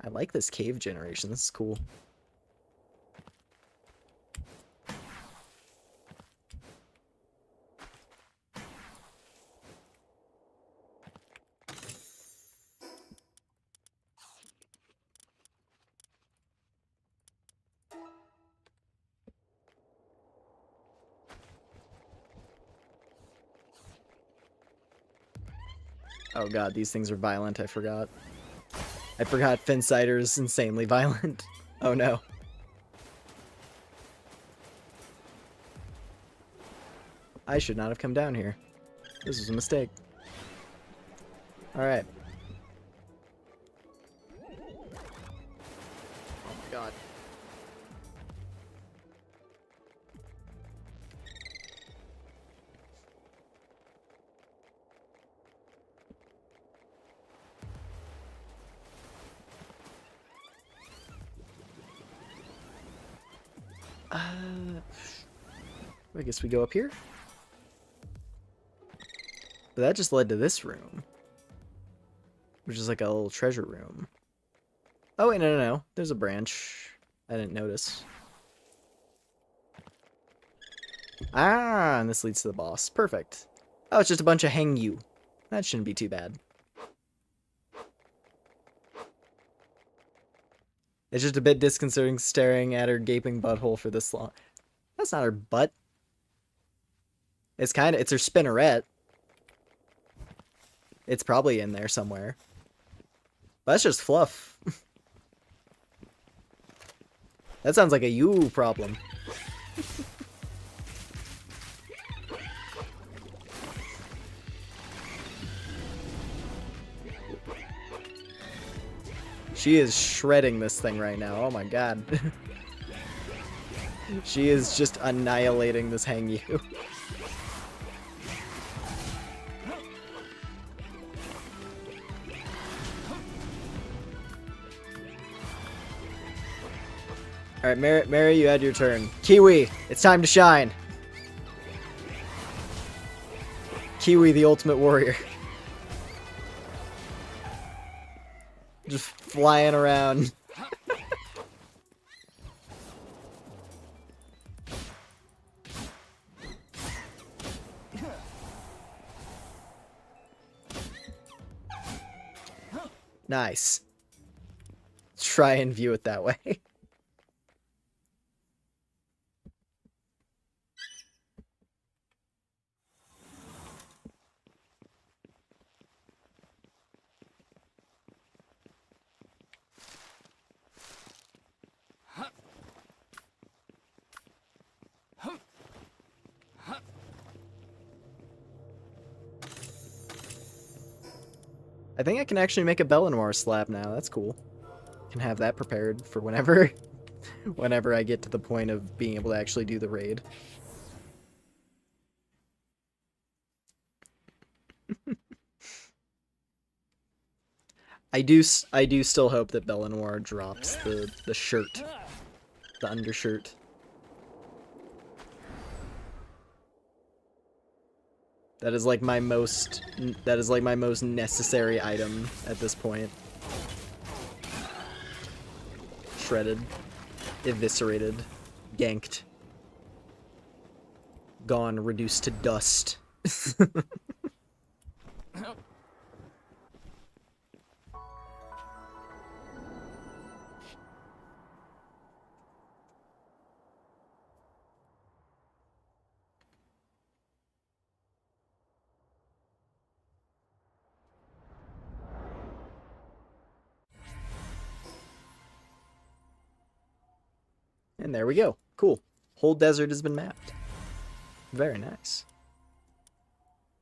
I like this cave generation. This is cool. Oh god, these things are violent, I forgot. I forgot Finsider's insanely violent. Oh no. I should not have come down here. This was a mistake. Alright. Oh my god. I guess we go up here. But that just led to this room, which is like a little treasure room. Oh wait, no. There's a branch. I didn't notice. Ah, and this leads to the boss. Perfect. Oh, it's just a bunch of heyooo. That shouldn't be too bad. It's just a bit disconcerting staring at her gaping butthole for this long. That's not her butt. It's her spinneret. It's probably in there somewhere. But that's just fluff. That sounds like a you problem. She is shredding this thing right now. Oh my god. She is just annihilating this heyooo. Alright, Mary, you had your turn. Kiwi, it's time to shine. Kiwi, the ultimate warrior. Just flying around. Nice. Try and view it that way. I think I can actually make a Belinoir slab now. That's cool. Can have that prepared for whenever whenever I get to the point of being able to actually do the raid. I do still hope that Belinoir drops the shirt, the undershirt. That is like my most necessary item at this point. Shredded, eviscerated, ganked, gone, reduced to dust. And there we go. Cool. Whole desert has been mapped. Very nice.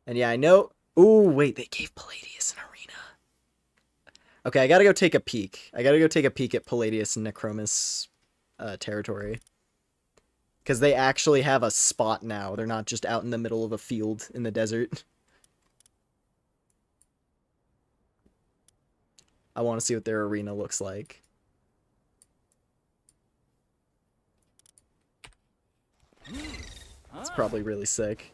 And yeah, I know... Ooh, wait, they gave Palladius an arena. Okay, I gotta go take a peek. I gotta go take a peek at Palladius and Necromus territory. Because they actually have a spot now. They're not just out in the middle of a field in the desert. I want to see what their arena looks like. It's probably really sick.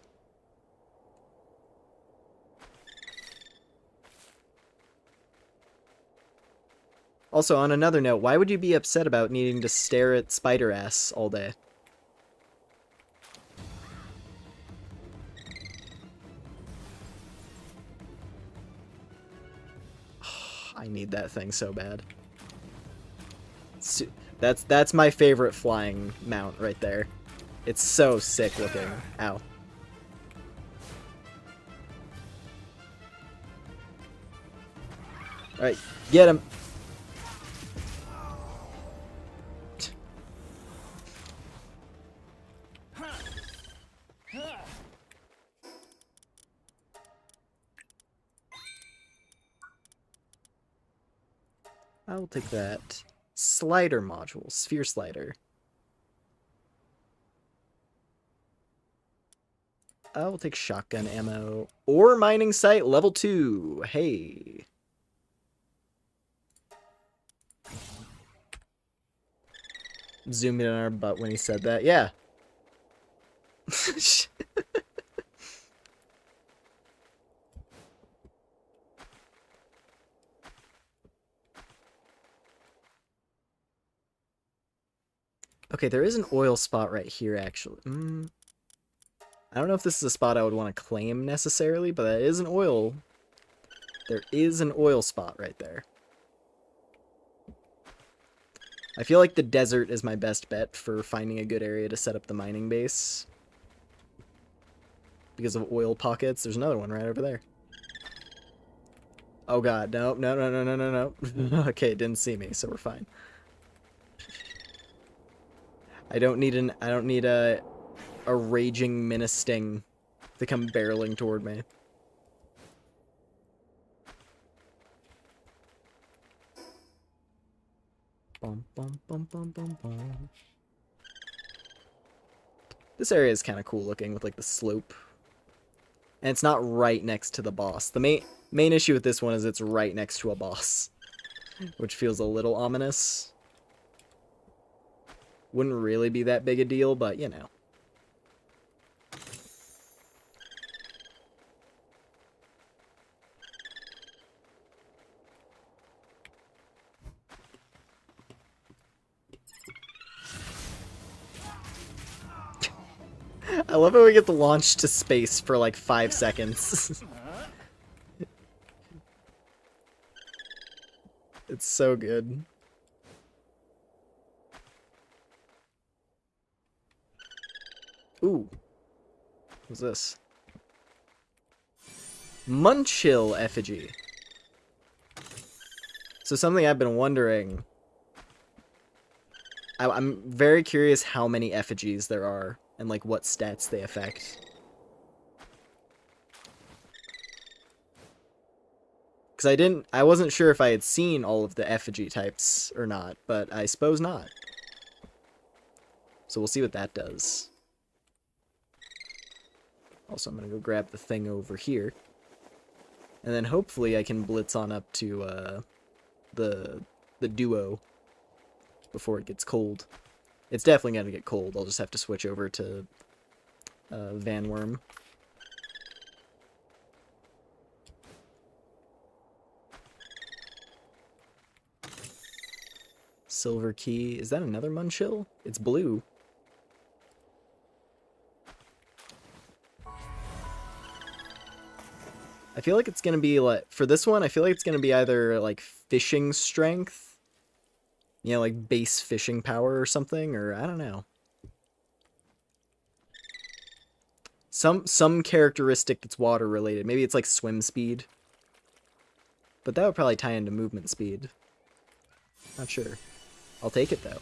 Also, on another note, why would you be upset about needing to stare at spider ass all day? I need that thing so bad. That's my favorite flying mount right there. It's so sick looking. Ow. Alright, get him. I will take that. Slider module. Sphere slider. I will take shotgun ammo. Or mining site level 2. Hey. Zoomed in on our butt when he said that. Yeah. Okay, there is an oil spot right here, actually. I don't know if this is a spot I would want to claim necessarily, but that is an oil. There is an oil spot right there. I feel like the desert is my best bet for finding a good area to set up the mining base. Because of oil pockets. There's another one right over there. Oh god, no, no, no, no, no, no, no. Okay, it didn't see me, so we're fine. I don't need a raging menacing to come barreling toward me. Bum, bum, bum, bum, bum, bum. This area is kind of cool looking with like the slope. And it's not right next to the boss. The main issue with this one is it's right next to a boss, which feels a little ominous. Wouldn't really be that big a deal, but you know. I love how we get to launch to space for like 5 seconds. It's so good. Ooh. What's this? Munchill effigy. So something I've been wondering. I'm very curious how many effigies there are and like what stats they affect. Because I wasn't sure if I had seen all of the effigy types or not, but I suppose not. So we'll see what that does. Also, I'm going to go grab the thing over here. And then hopefully I can blitz on up to the duo before it gets cold. It's definitely going to get cold. I'll just have to switch over to Van Worm. Silver key. Is that another Munchill? It's blue. I feel like it's going to be like, for this one, I feel like it's going to be either like fishing strength, you know, like base fishing power or something, or I don't know. Some characteristic that's water related. Maybe it's like swim speed. But that would probably tie into movement speed. Not sure. I'll take it though.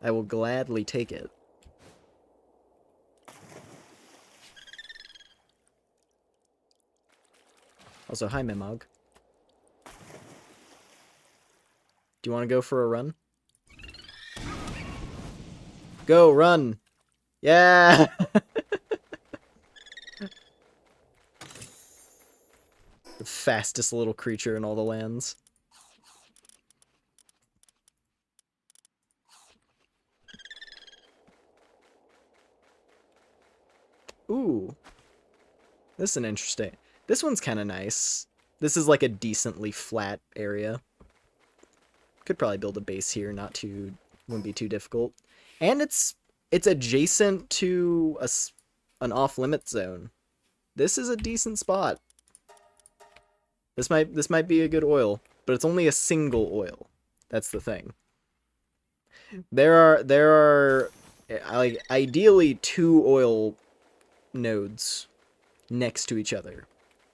I will gladly take it. Also, hi Memog. Do you want to go for a run? Go, run! Yeah! The fastest little creature in all the lands. Ooh. This is an interesting... This one's kind of nice. This is like a decently flat area. Could probably build a base here, wouldn't be too difficult. And it's adjacent to an off-limit zone. This is a decent spot. This might be a good oil, but it's only a single oil. That's the thing. There are like ideally 2 oil nodes next to each other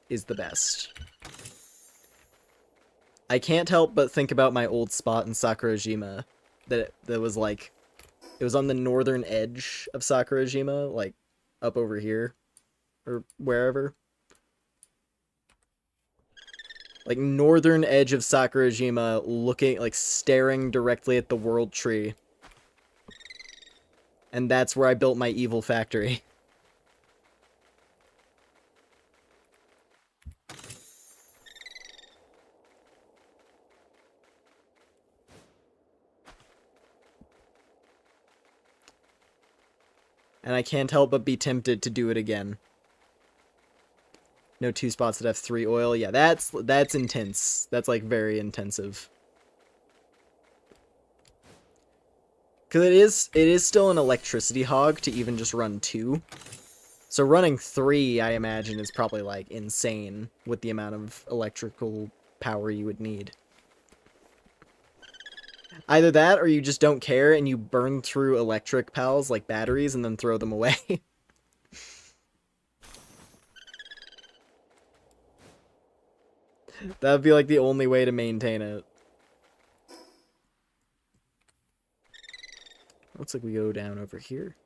is the best. I can't help but think about my old spot in Sakurajima that was like, it was on the northern edge of Sakurajima, like up over here or wherever. Like northern edge of Sakurajima, looking, like staring directly at the world tree. And that's where I built my evil factory. And I can't help but be tempted to do it again. No 2 spots that have 3 oil. Yeah, that's intense. That's like very intensive. Because it is still an electricity hog to even just run 2. So running 3, I imagine, is probably like insane with the amount of electrical power you would need. Either that, or you just don't care and you burn through electric pals like batteries and then throw them away. That would be like the only way to maintain it. Looks like we go down over here.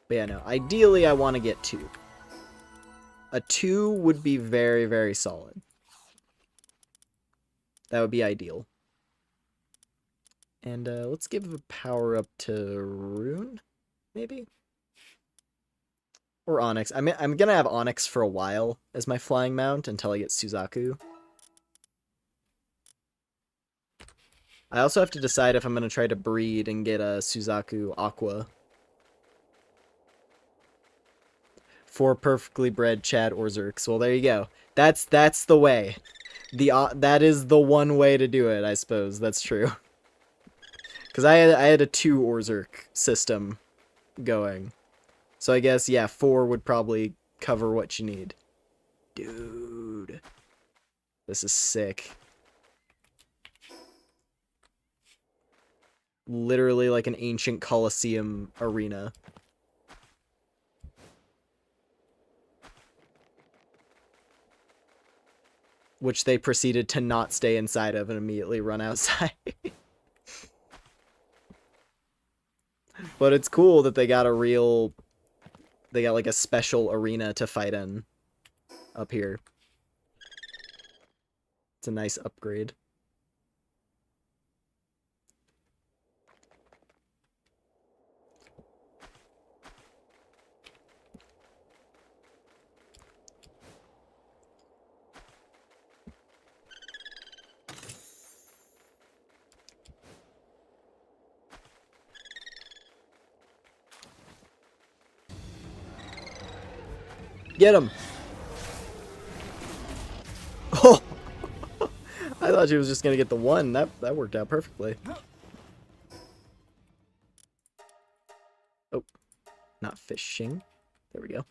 But yeah, no. Ideally, I want to get 2. A 2 would be very, very solid. That would be ideal. And let's give a power up to Rune, maybe? Or Onyx. I'm gonna have Onyx for a while as my flying mount until I get Suzaku. I also have to decide if I'm gonna try to breed and get a Suzaku Aqua. 4 perfectly bred Chad or Zerks. Well, there you go. That's the way. That is the one way to do it, I suppose. That's true. Because I had a 2 Orzerk system going. So I guess, yeah, 4 would probably cover what you need. Dude. This is sick. Literally like an ancient Colosseum arena. which they proceeded to not stay inside of and immediately run outside. But it's cool that they got like a special arena to fight in up here. It's a nice upgrade. Get him! Oh! I thought she was just gonna get the one. That worked out perfectly. Oh. Not fishing. There we go.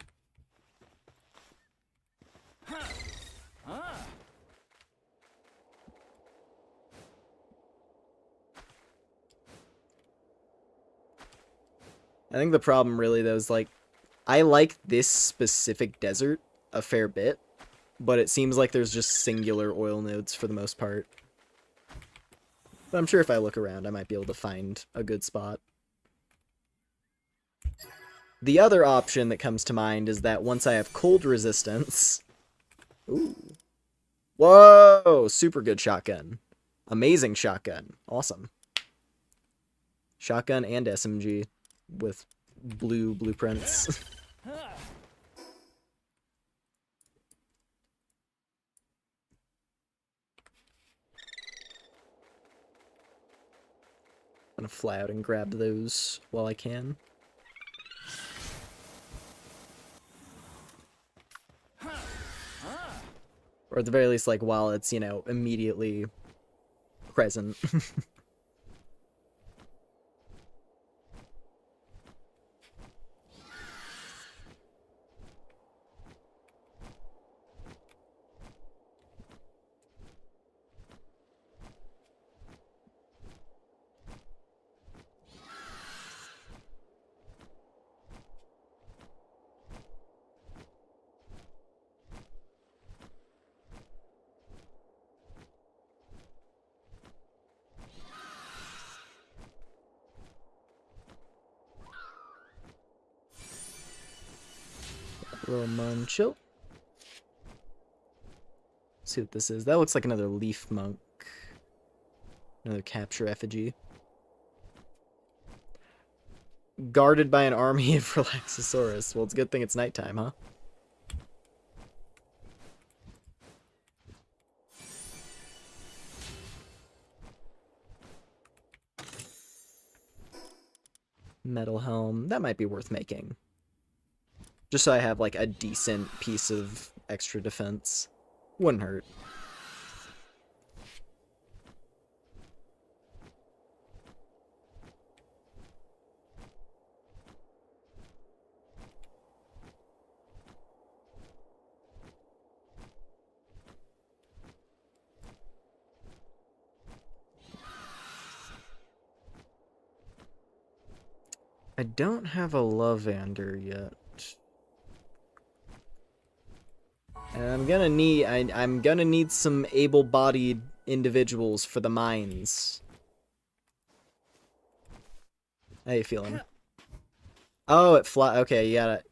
I think the problem really though is like I like this specific desert a fair bit, but it seems like there's just singular oil nodes for the most part. But I'm sure if I look around, I might be able to find a good spot. The other option that comes to mind is that once I have cold resistance... Ooh. Whoa! Super good shotgun. Amazing shotgun. Awesome. Shotgun and SMG with blue blueprints. I'm gonna fly out and grab those while I can. Or at the very least, like, while it's, you know, immediately present. Lumen, chill. See what this is. That looks like another leaf monk. Another capture effigy. Guarded by an army of Relaxosaurus. Well, it's a good thing it's nighttime, huh? Metal helm. That might be worth making. Just so I have, like, a decent piece of extra defense. Wouldn't hurt. I don't have a Lavander yet. And I'm gonna need some able-bodied individuals for the mines. How you feeling? Oh, it fly. Okay, you gotta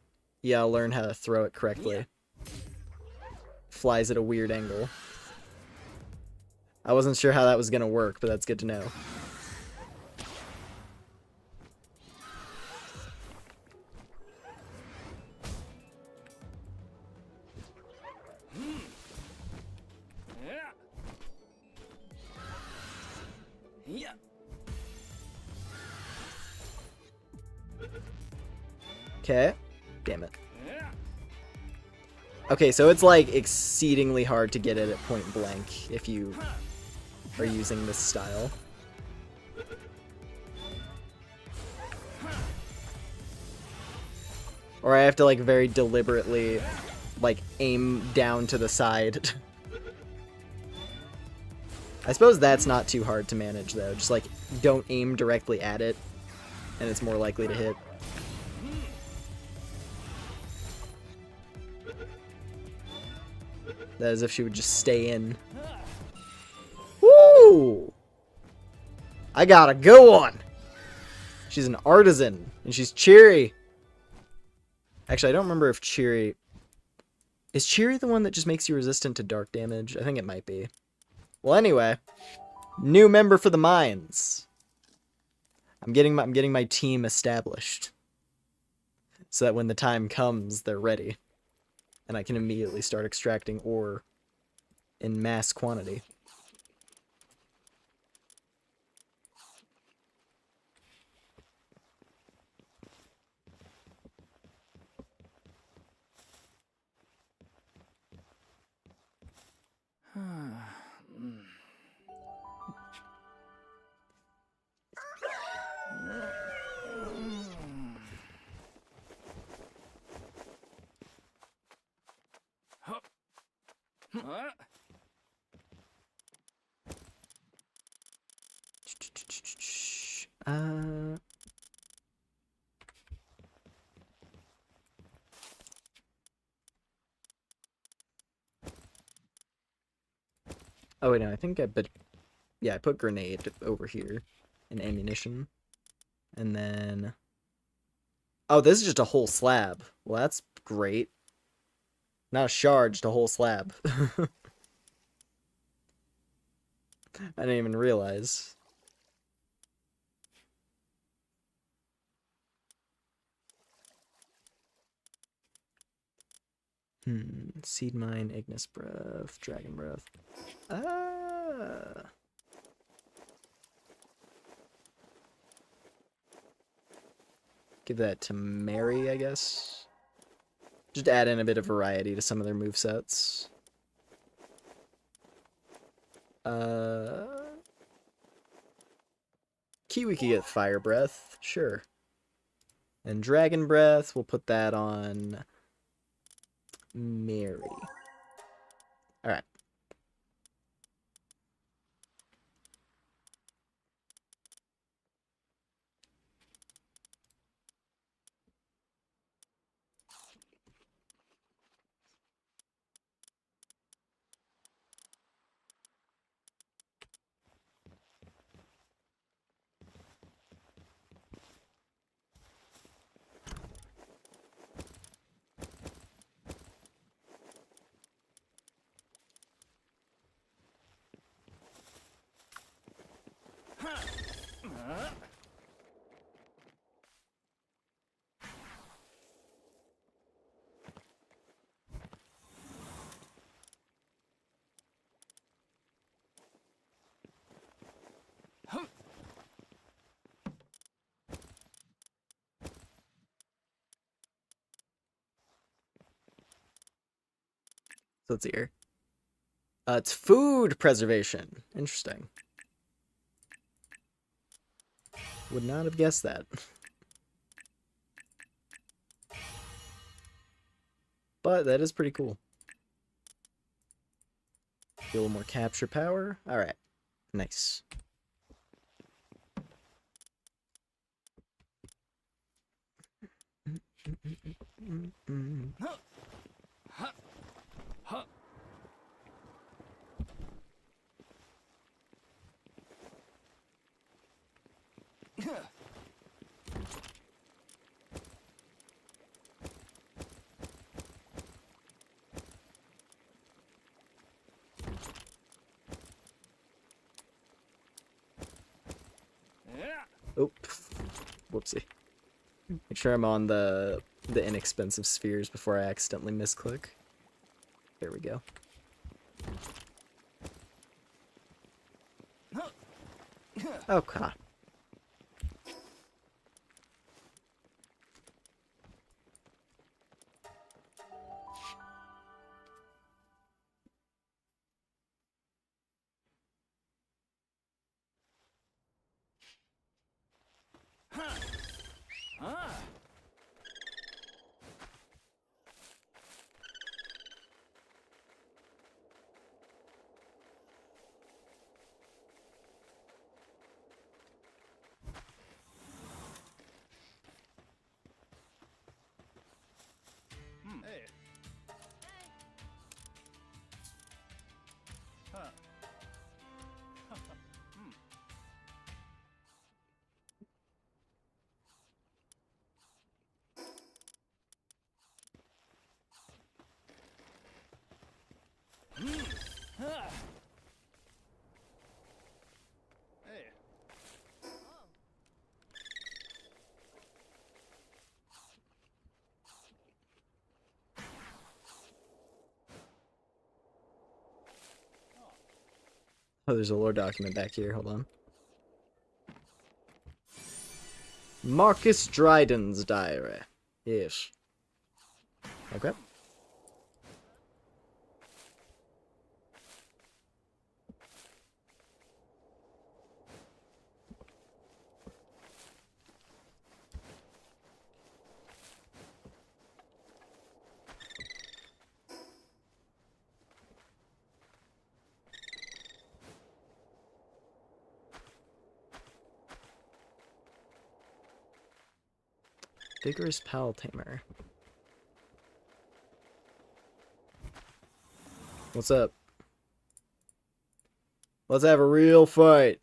learn how to throw it correctly. Flies at a weird angle. I wasn't sure how that was gonna work, but that's good to know. Okay. Damn it. Okay, so it's like exceedingly hard to get it at point blank if you are using this style. Or I have to like very deliberately like aim down to the side. I suppose that's not too hard to manage though. Just like don't aim directly at it and it's more likely to hit. That as if she would just stay in. Woo! I got a good one! She's an artisan, and she's cheery. Actually, I don't remember if cheery... Is cheery the one that just makes you resistant to dark damage? I think it might be. Well, anyway. New member for the mines. I'm getting my team established. So that when the time comes, they're ready. And I can immediately start extracting ore in mass quantity. Oh wait, no, I think I put grenade over here and ammunition. And then oh, this is just a whole slab. Well, that's great. Not a shard, just a whole slab. I didn't even realize. Seed mine, Ignis breath, dragon breath. Give that to Mary, I guess. Just add in a bit of variety to some of their movesets. Kiwi can get fire breath, sure. And dragon breath, we'll put that on Mary. Alright. So let's see here. It's food preservation. Interesting. Would not have guessed that. But that is pretty cool. Get a little more capture power. Alright. Nice. Oh, whoopsie. Make sure I'm on the inexpensive spheres before I accidentally misclick. There we go. Oh, God. Oh, there's a lore document back here. Hold on. Marcus Dryden's diary. Yes. Okay. Vigorous Pal Tamer. What's up? Let's have a real fight.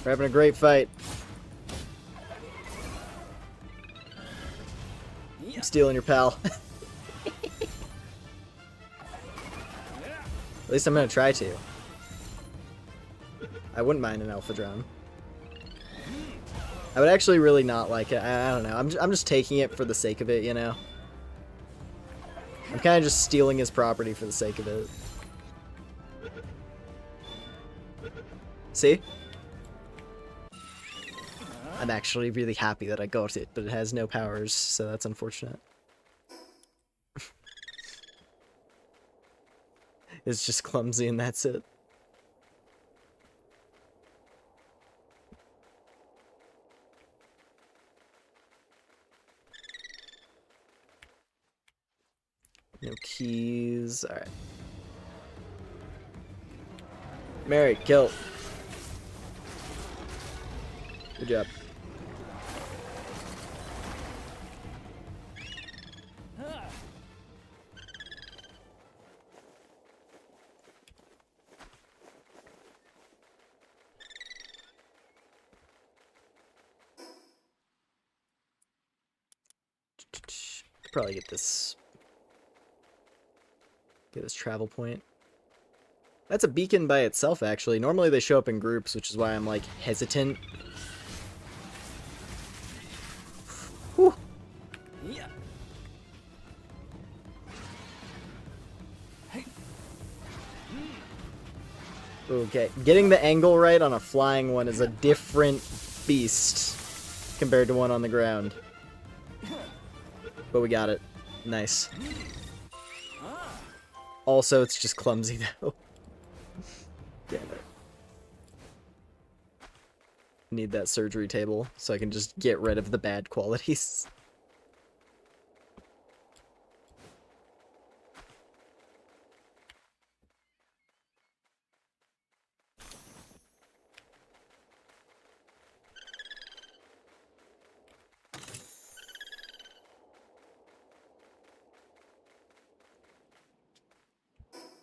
We're having a great fight. I'm stealing your pal. At least I'm gonna try to. I wouldn't mind an alpha drone. I would actually really not like it. I don't know. I'm just taking it for the sake of it, you know? I'm kind of just stealing his property for the sake of it. See? I'm actually really happy that I got it, but it has no powers, so that's unfortunate. It's just clumsy and that's it. No keys. Alright. Mary, kill. Good job. Could probably get this travel point. That's a beacon by itself, actually. Normally they show up in groups, which is why I'm, like, hesitant. Whew. Okay, getting the angle right on a flying one is a different beast compared to one on the ground. But we got it. Nice. Also, it's just clumsy, though. Damn it. Need that surgery table so I can just get rid of the bad qualities.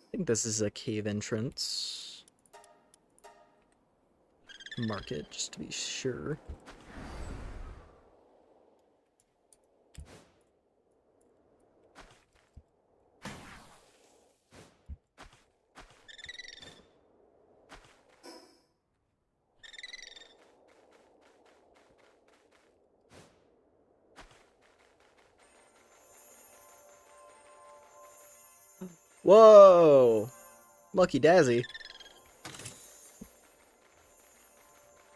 I think this is a cave entrance. Mark it just to be sure. Whoa! Lucky Dazzy.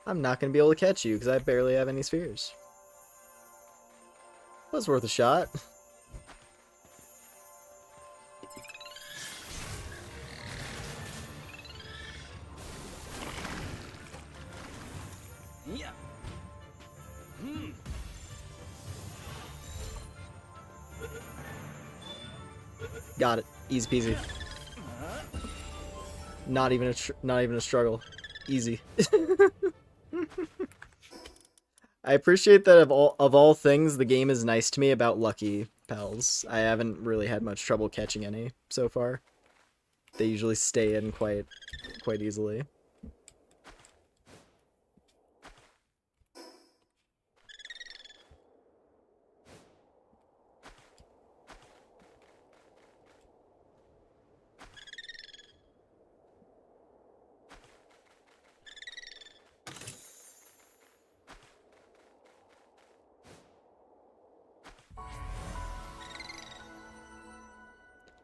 I'm not going to be able to catch you because I barely have any spheres. Was worth a shot. Got it. Easy peasy. Not even a struggle. Easy. I appreciate that of all things, the game is nice to me about lucky pals. I haven't really had much trouble catching any so far. They usually stay in quite easily.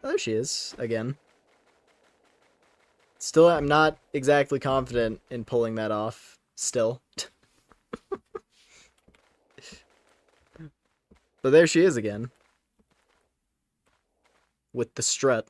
Oh, there she is, again. Still, I'm not exactly confident in pulling that off, still. But there she is again. With the strut.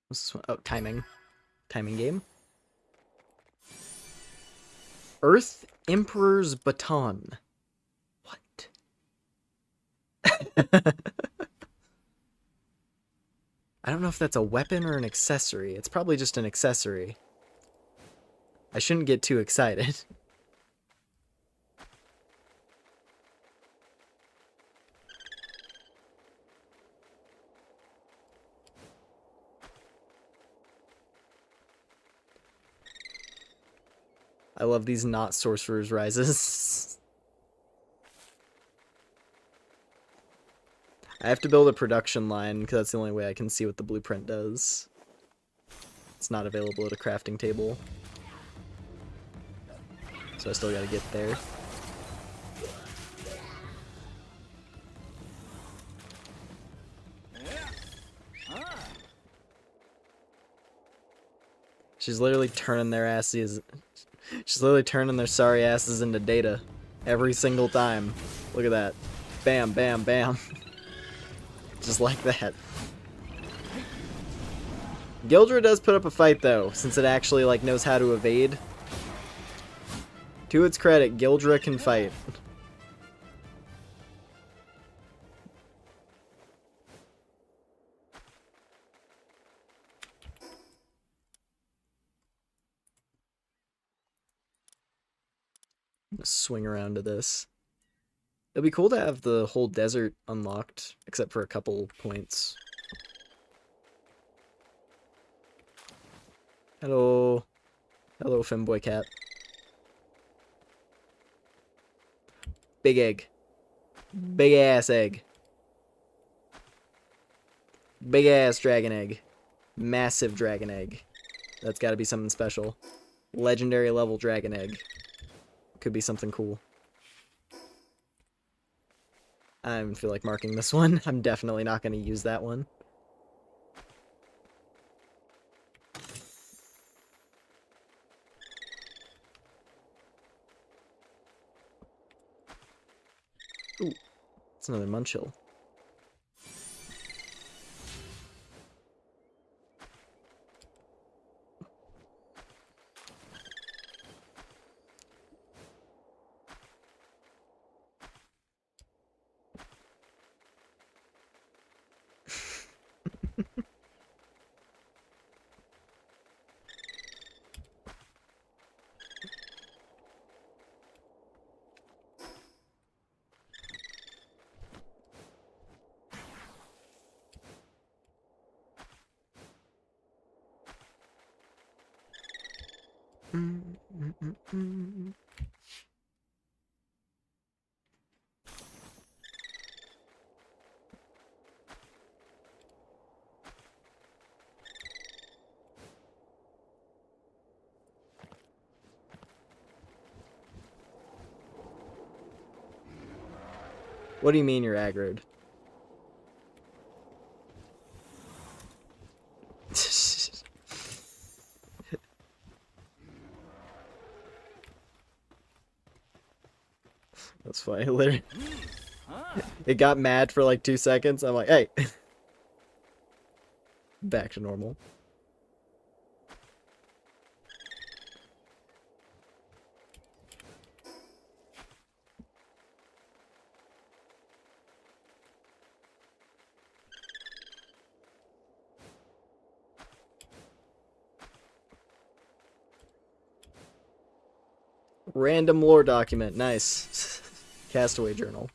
What's this one? Oh, timing. Timing game. Earth Emperor's Baton. What? I don't know if that's a weapon or an accessory. It's probably just an accessory. I shouldn't get too excited. I love these not Sorcerer's Rises. I have to build a production line because that's the only way I can see what the blueprint does. It's not available at a crafting table. So I still gotta get there. She's literally turning their asses. She's literally turning their sorry asses into data. Every single time. Look at that. Bam, bam, bam. Just like that. Gildra does put up a fight though, since it actually like knows how to evade. To its credit, Gildra can fight. Swing around to this. It'd be cool to have the whole desert unlocked, except for a couple points. Hello. Hello, femboy cat. Big egg. Big ass egg. Big ass dragon egg. Massive dragon egg. That's gotta be something special. Legendary level dragon egg. Could be something cool. I don't feel like marking this one. I'm definitely not going to use that one. Ooh, it's another Munchill. What do you mean you're aggroed? That's funny. Literally, it got mad for like 2 seconds. I'm like, hey, back to normal. Random lore document. Nice. Castaway journal.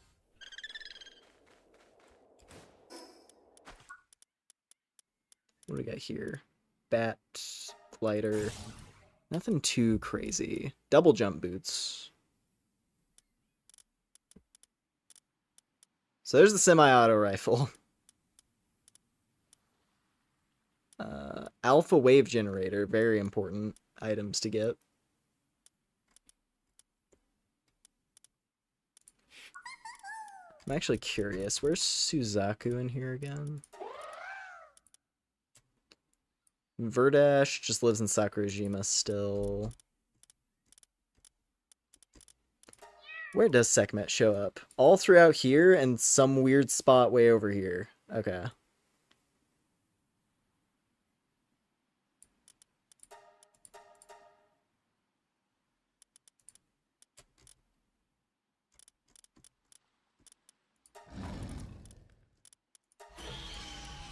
What do we got here? Bat, glider, Nothing too crazy. Double jump boots. So there's the semi-auto rifle. Alpha wave generator, very important items to get. I'm actually curious. Where's Suzaku in here again? Verdash just lives in Sakurajima still. Where does Sekhmet show up? All throughout here and some weird spot way over here. Okay.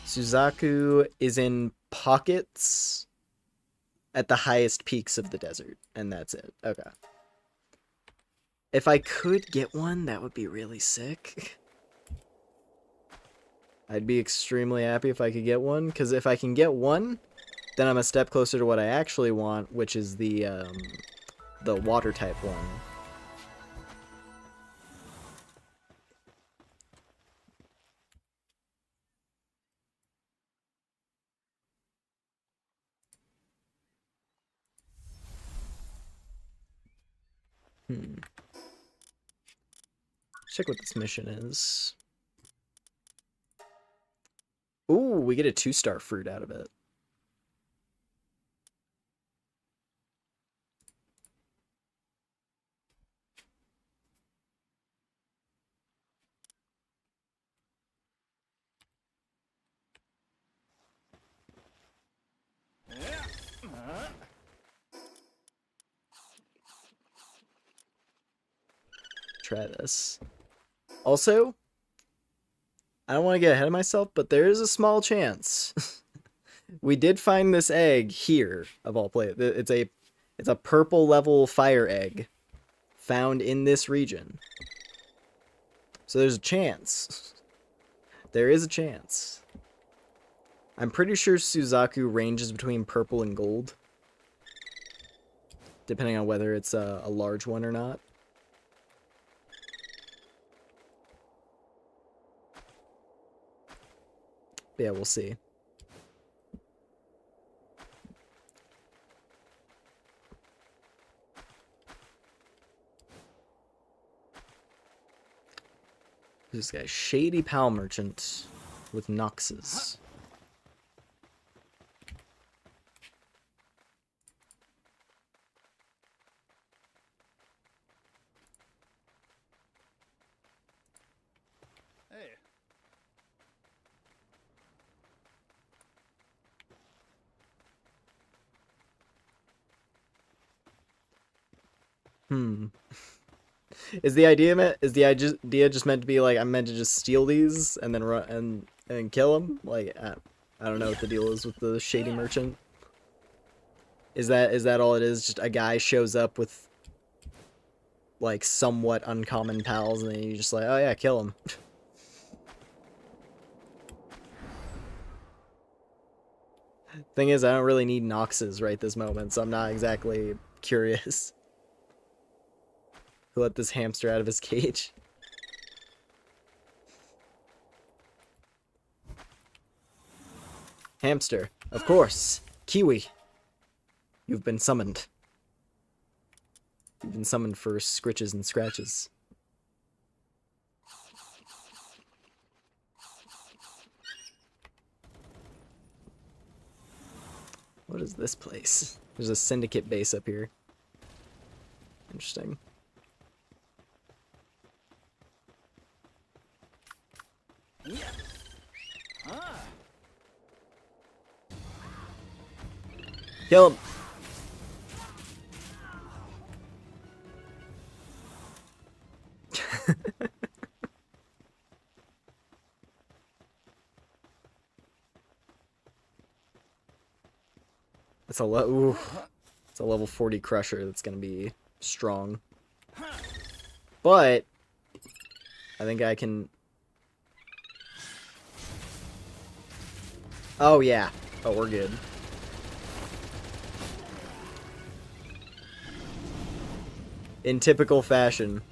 Suzaku is in pockets at the highest peaks of the desert, and that's it. Okay. If I could get one, that would be really sick. I'd be extremely happy if I could get one, because if I can get one, then I'm a step closer to what I actually want, which is the water type one. Check what this mission is. Ooh, we get a 2-star fruit out of it. Try this. Also, I don't want to get ahead of myself, but there is a small chance. We did find this egg here, of all places. It's a purple level fire egg found in this region. So there's a chance. There is a chance. I'm pretty sure Suzaku ranges between purple and gold, depending on whether it's a large one or not. But yeah, we'll see. This guy, Shady Pal Merchant with Noxes. Is the idea just meant to be like I'm meant to just steal these and then run and kill them? Like I don't know what the deal is with the shady merchant. Is that all it is? Just a guy shows up with like somewhat uncommon pals and then you just like, oh yeah, kill him. Thing is, I don't really need Noxes right this moment, so I'm not exactly curious. Who let this hamster out of his cage? Hamster, of course. Kiwi. You've been summoned. You've been summoned for scritches and scratches. What is this place? There's a syndicate base up here. Interesting. Kill him! It's a level 40 crusher that's gonna be strong. But I think I can. Oh yeah. Oh, we're good. In typical fashion.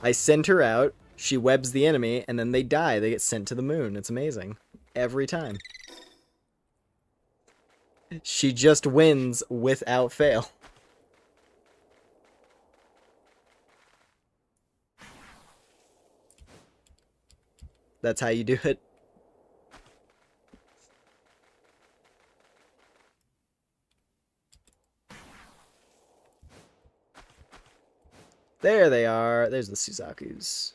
I send her out, she webs the enemy, and then they die. They get sent to the moon. It's amazing. Every time. She just wins without fail. That's how you do it. There they are. There's the Suzakus.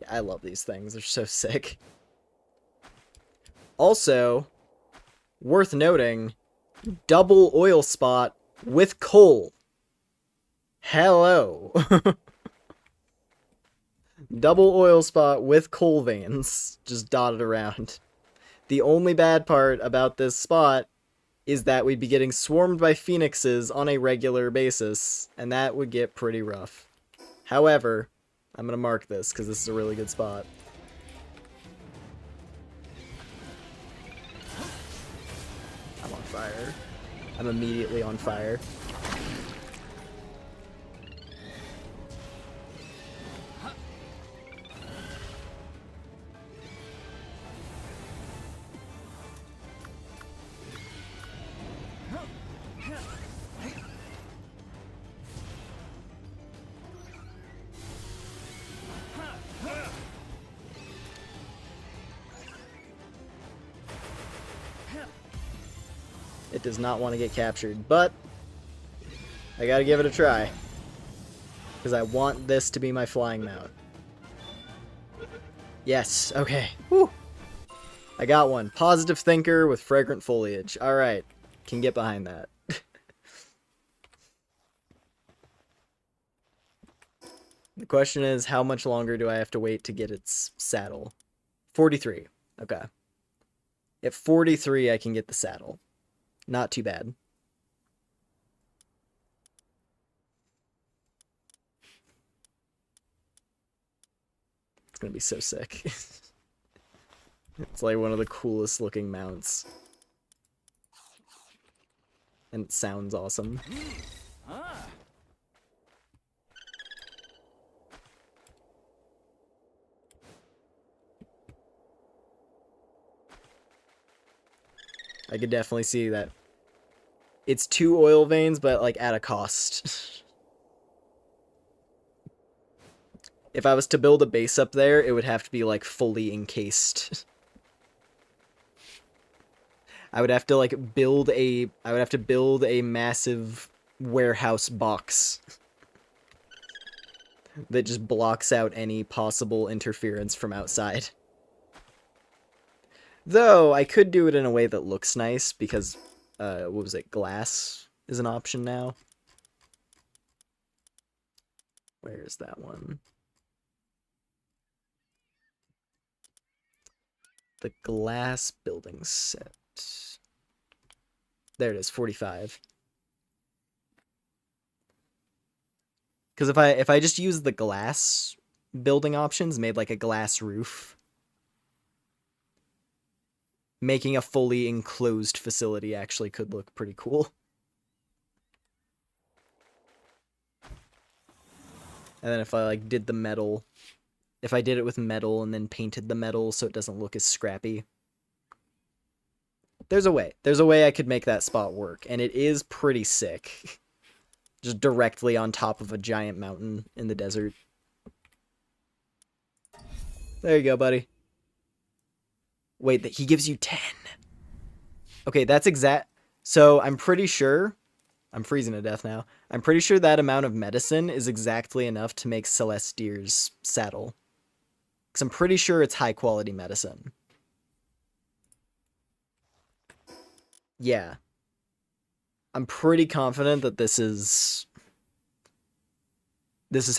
Yeah, I love these things. They're so sick. Also, worth noting, double oil spot with coal. Hello. Double oil spot with coal veins just dotted around. The only bad part about this spot is that we'd be getting swarmed by phoenixes on a regular basis, and that would get pretty rough. However, I'm gonna mark this because this is a really good spot. I'm on fire. I'm immediately on fire. It does not want to get captured, but I gotta give it a try. Because I want this to be my flying mount. Yes, okay. Woo! I got one. Positive thinker with fragrant foliage. Alright, can get behind that. The question is, how much longer do I have to wait to get its saddle? 43. Okay. At 43, I can get the saddle. Not too bad. It's gonna be so sick. It's like one of the coolest looking mounts. And it sounds awesome. I could definitely see that. It's 2 oil veins, but like at a cost. If I was to build a base up there, it would have to be like fully encased. I would have to like build a massive warehouse box that just blocks out any possible interference from outside. Though, I could do it in a way that looks nice, because, what was it, glass is an option now? Where is that one? The glass building set. There it is, 45. Because if I just use the glass building options, made like a glass roof, making a fully enclosed facility actually could look pretty cool. And then if I like did the metal, if I did it with metal and then painted the metal so it doesn't look as scrappy. There's a way. There's a way I could make that spot work, and it is pretty sick. Just directly on top of a giant mountain in the desert. There you go, buddy. Wait, he gives you 10. Okay, that's exact. So I'm pretty sure, I'm freezing to death now. I'm pretty sure that amount of medicine is exactly enough to make Celestier's saddle. Because I'm pretty sure it's high quality medicine. Yeah. I'm pretty confident that this is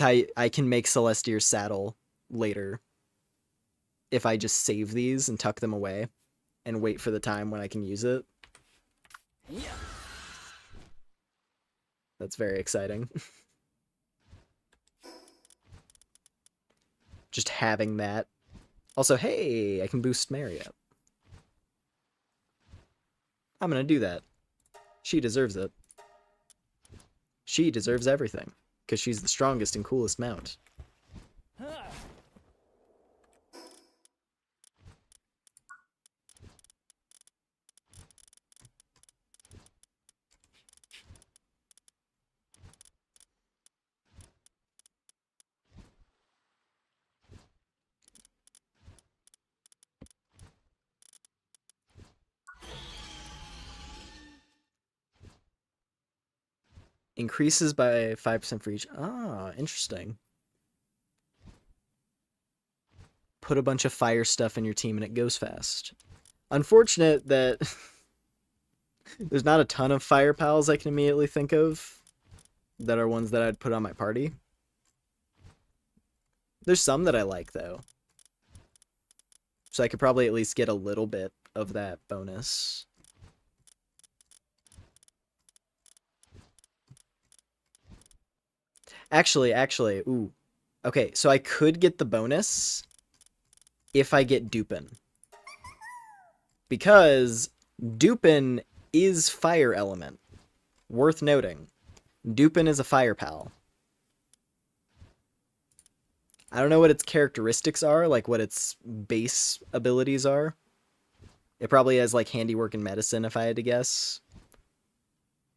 how I can make Celestier's saddle later. If I just save these and tuck them away and wait for the time when I can use it. That's very exciting. Just having that. Also, hey, I can boost Mary up. I'm gonna do that. She deserves it. She deserves everything, because she's the strongest and coolest mount. Increases by 5% for each. Ah, interesting. Put a bunch of fire stuff in your team and it goes fast. Unfortunate that there's not a ton of fire pals I can immediately think of that are ones that I'd put on my party. There's some that I like, though. So I could probably at least get a little bit of that bonus. Actually, ooh. Okay, so I could get the bonus if I get Dupin. Because Dupin is fire element. Worth noting. Dupin is a fire pal. I don't know what its characteristics are, like what its base abilities are. It probably has like handiwork and medicine if I had to guess.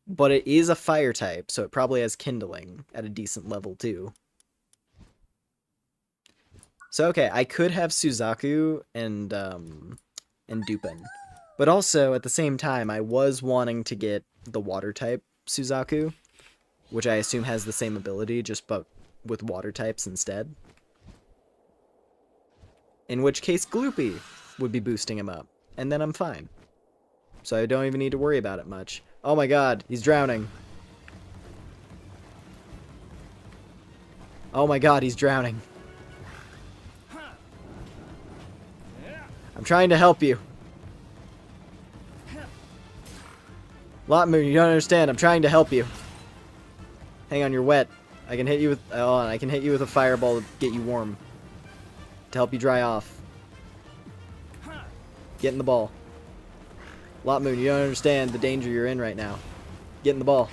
But it is a fire type, so it probably has kindling at a decent level too. So okay, I could have Suzaku and Dupin. But also, at the same time, I was wanting to get the water type Suzaku, which I assume has the same ability, just but with water types instead. In which case, Gloopy would be boosting him up, and then I'm fine. So I don't even need to worry about it much. Oh my god, he's drowning. Oh my god, he's drowning. I'm trying to help you. Luh'Maen, you don't understand. I'm trying to help you. Hang on, you're wet. I can hit you with... Oh, I can hit you with a fireball to get you warm. To help you dry off. Get in the ball. Luh'Maen, you don't understand the danger you're in right now. Get in the ball.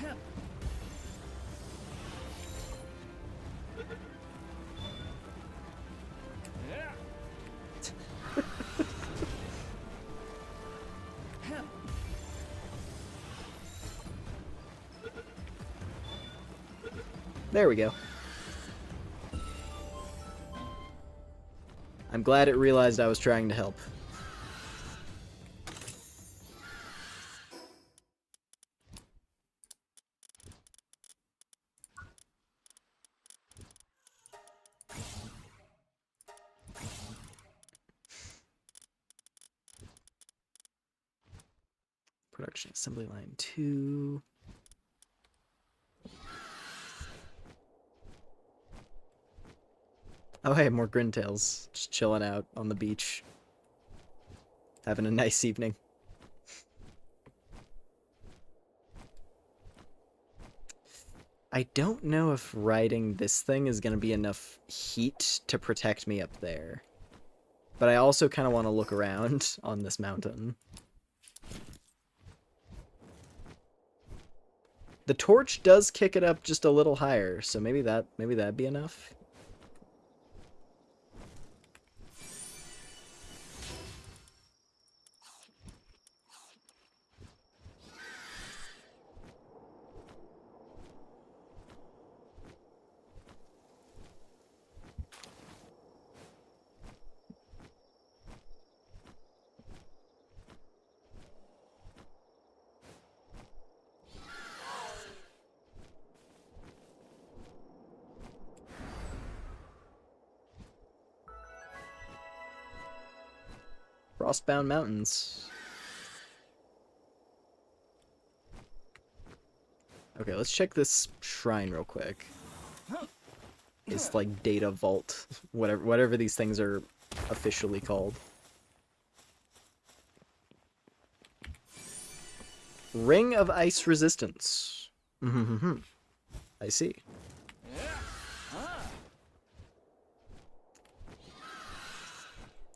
There we go. I'm glad it realized I was trying to help. Production assembly line 2. Oh hey, more Grintails. Just chilling out on the beach. Having a nice evening. I don't know if riding this thing is going to be enough heat to protect me up there. But I also kind of want to look around on this mountain. The torch does kick it up just a little higher, so maybe that'd be enough. Frostbound Mountains. Okay, let's check this shrine real quick. It's like Data Vault, whatever these things are officially called. Ring of Ice Resistance. I see.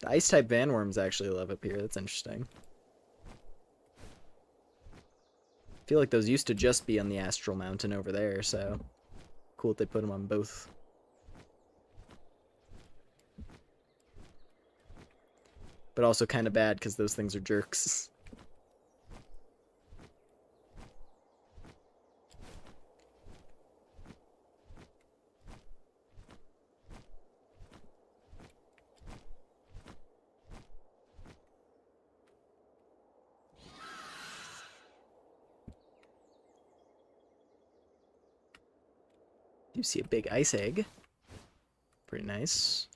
The Ice-type Vanworms actually live up here. That's interesting. feel like those used to just be on the Astral Mountain over there, so cool that they put them on both. But also kind of bad because those things are jerks. You see a big ice egg. Pretty nice.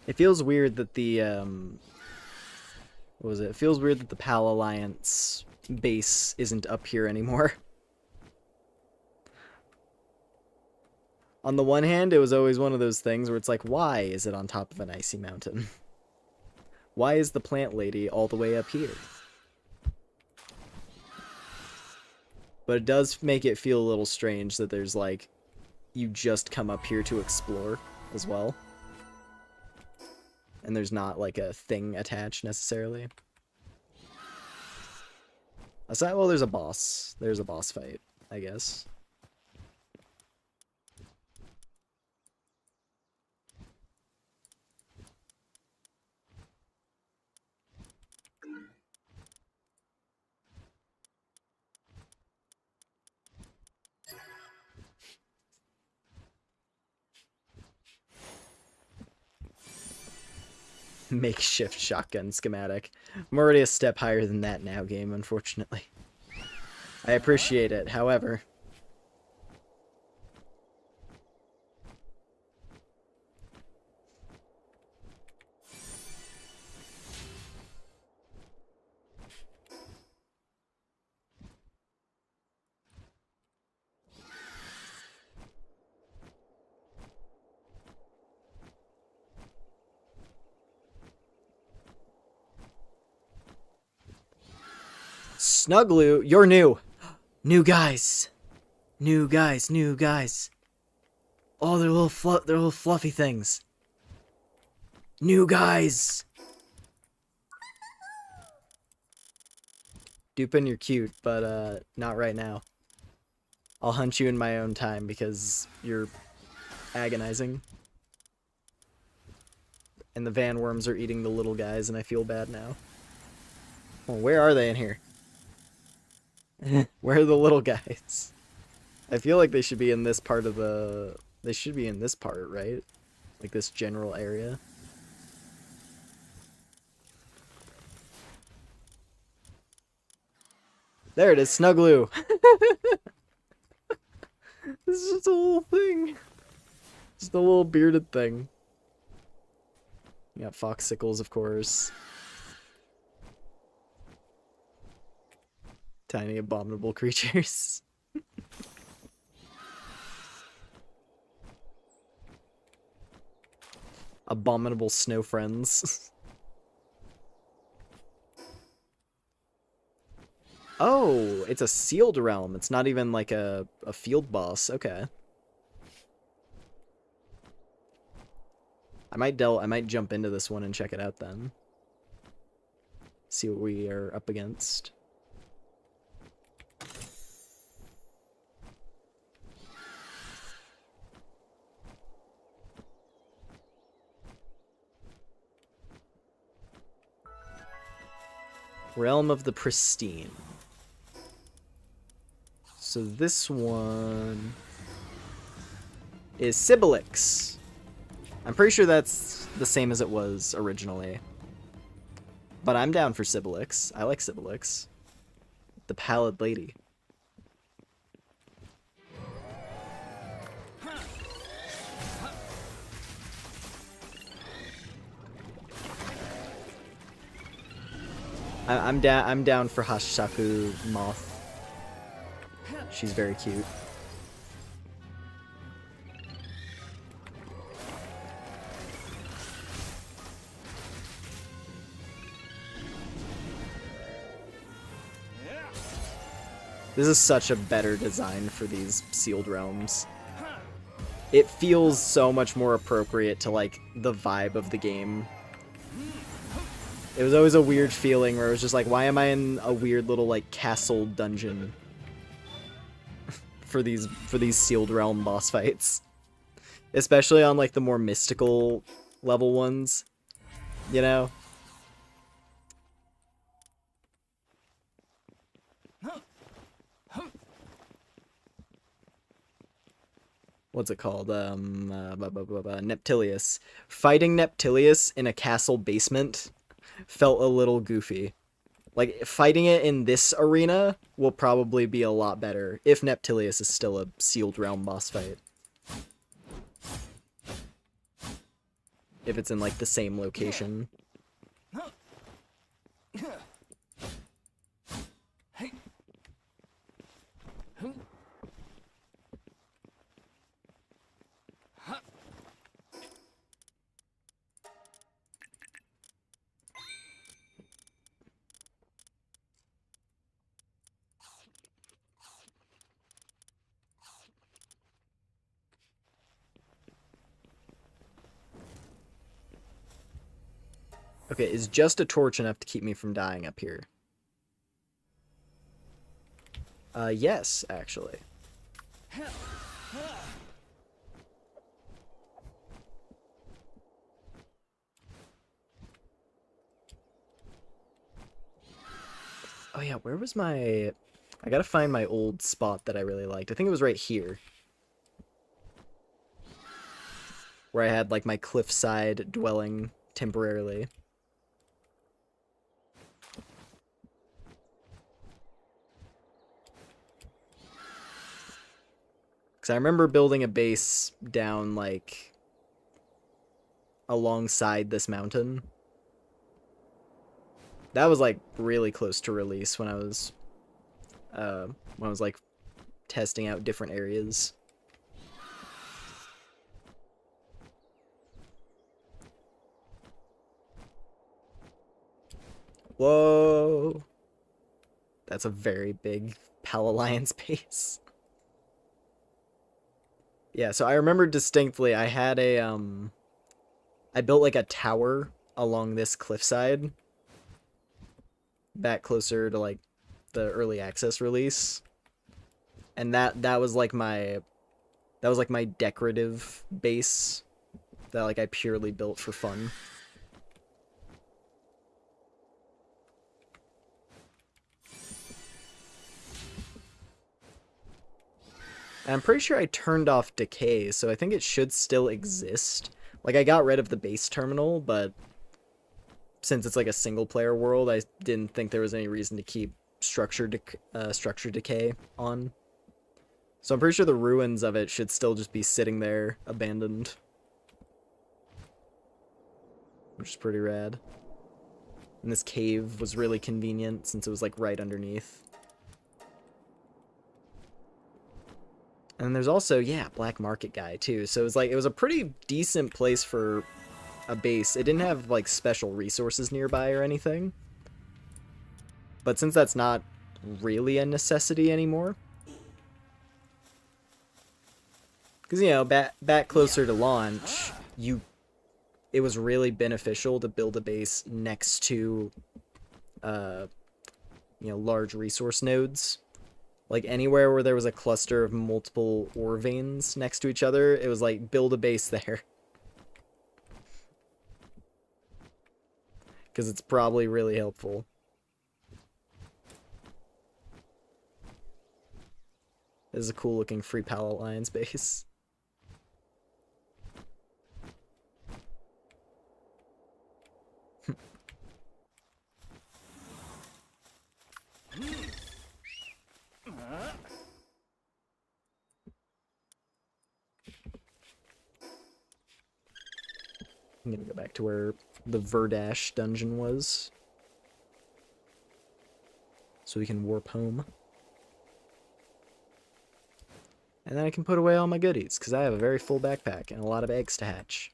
It feels weird that the, what was it? It feels weird that the PAL Alliance base isn't up here anymore. On the one hand, it was always one of those things where it's like, why is it on top of an icy mountain? Why is the plant lady all the way up here? But it does make it feel a little strange that there's like, you just come up here to explore as well. And there's not like a thing attached necessarily. Aside, well, there's a boss. There's a boss fight, I guess. Makeshift shotgun schematic. I'm already a step higher than that now, game, unfortunately. I appreciate it, however. Snuglu, you're new. New guys. New guys, new guys. Oh, they're little fluffy things. New guys. Dupin, you're cute, but not right now. I'll hunt you in my own time because you're agonizing. And the van worms are eating the little guys and I feel bad now. Oh, where are they in here? Where are the little guys? I feel like they should be in this part of the... They should be in this part, right? Like this general area. There it is, Snuglu! This is just a little thing. Just a little bearded thing. You got foxicles, of course. Tiny abominable creatures. Abominable snow friends. Oh, it's a sealed realm. It's not even like a field boss. Okay. I might jump into this one and check it out then. See what we are up against. Realm of the Pristine. So this one is Sibilix. I'm pretty sure that's the same as it was originally. But I'm down for Sibilix. I like Sibilix. The Pallid Lady. I'm down for Hashaku Moth. She's very cute. This is such a better design for these sealed realms. it feels so much more appropriate to, like, the vibe of the game. It was always a weird feeling where it was just like, why am I in a weird little, like, castle dungeon for these sealed realm boss fights? Especially on, like, the more mystical level ones, you know? What's it called? Neptilius. Fighting Neptilius in a castle basement felt a little goofy. Like, fighting it in this arena will probably be a lot better if Neptilius is still a sealed realm boss fight. If it's in, like, the same location. Okay, is just a torch enough to keep me from dying up here? Yes, actually. Oh yeah, where was my... I gotta find my old spot that I really liked. I think it was right here. Where I had, like, my cliffside dwelling temporarily. Because I remember building a base down, like, alongside this mountain. That was, like, really close to release when I was, like, testing out different areas. Whoa! That's a very big Pal Alliance base. Yeah, so I remember distinctly I had a, I built like a tower along this cliffside. Back closer to like the early access release. And that was like my decorative base that like I purely built for fun. And I'm pretty sure I turned off decay, so I think it should still exist. Like, I got rid of the base terminal, but since it's like a single player world, I didn't think there was any reason to keep structure decay on. So I'm pretty sure the ruins of it should still just be sitting there, abandoned. Which is pretty rad. And this cave was really convenient since it was like right underneath. And there's also, yeah, Black Market guy too. So it was a pretty decent place for a base. It didn't have like special resources nearby or anything. But since that's not really a necessity anymore, because you know, back closer to launch, it was really beneficial to build a base next to large resource nodes. Like, anywhere where there was a cluster of multiple ore veins next to each other, it was like, build a base there. Because it's probably really helpful. This is a cool looking Free Pal Alliance base. I'm gonna go back to where the Verdash dungeon was. So we can warp home. And then I can put away all my goodies, because I have a very full backpack and a lot of eggs to hatch.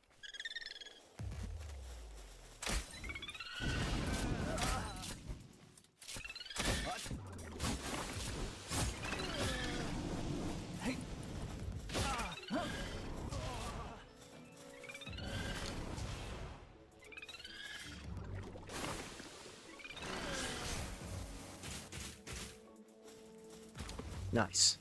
Nice.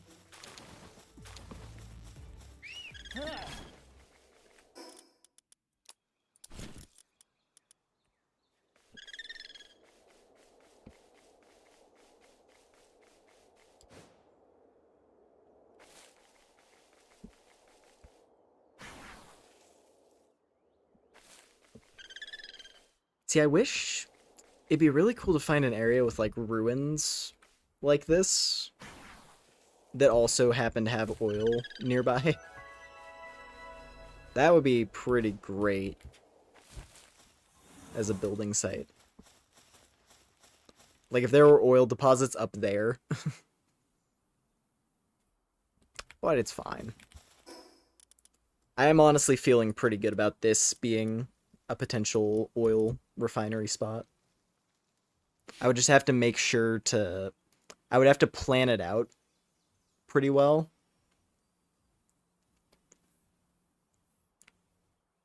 See, I wish it'd be really cool to find an area with like ruins like this that also happen to have oil nearby. That would be pretty great as a building site. Like if there were oil deposits up there. But it's fine. I am honestly feeling pretty good about this being a potential oil refinery spot. I would just have to make sure to... I would have to plan it out pretty well.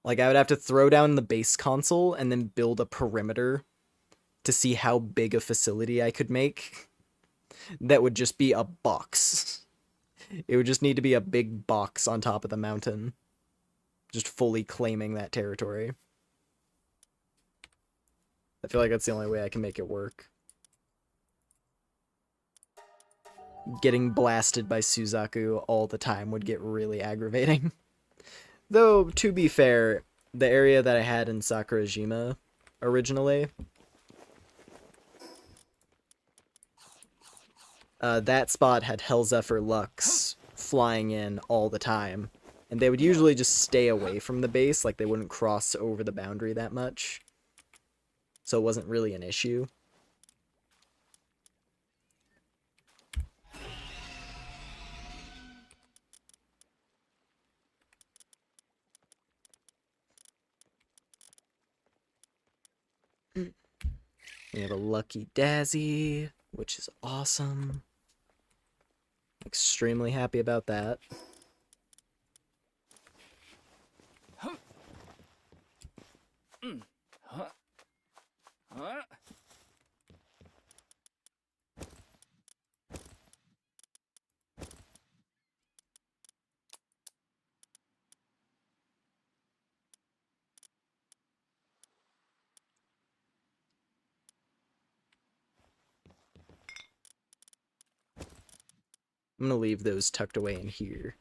Like, I would have to throw down the base console and then build a perimeter to see how big a facility I could make. That would just be a box. It would just need to be a big box on top of the mountain. Just fully claiming that territory. I feel like that's the only way I can make it work. Getting blasted by Suzaku all the time would get really aggravating. Though, to be fair, the area that I had in Sakurajima originally, that spot had Hellzephyr Lux flying in all the time. And they would usually just stay away from the base, like they wouldn't cross over the boundary that much. So it wasn't really an issue. We have a Lucky Dazzy, which is awesome. Extremely happy about that. I'm gonna leave those tucked away in here.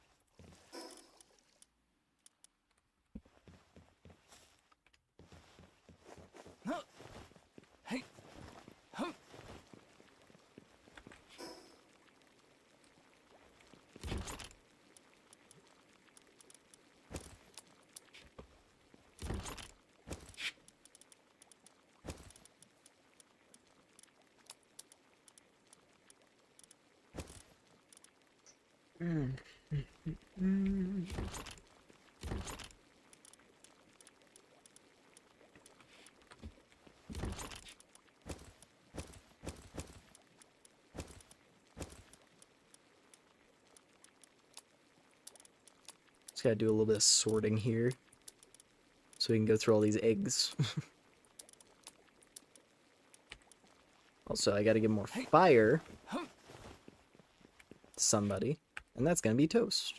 Just gotta do a little bit of sorting here so we can go through all these eggs. Also, I gotta give more fire to somebody, and that's gonna be Toast.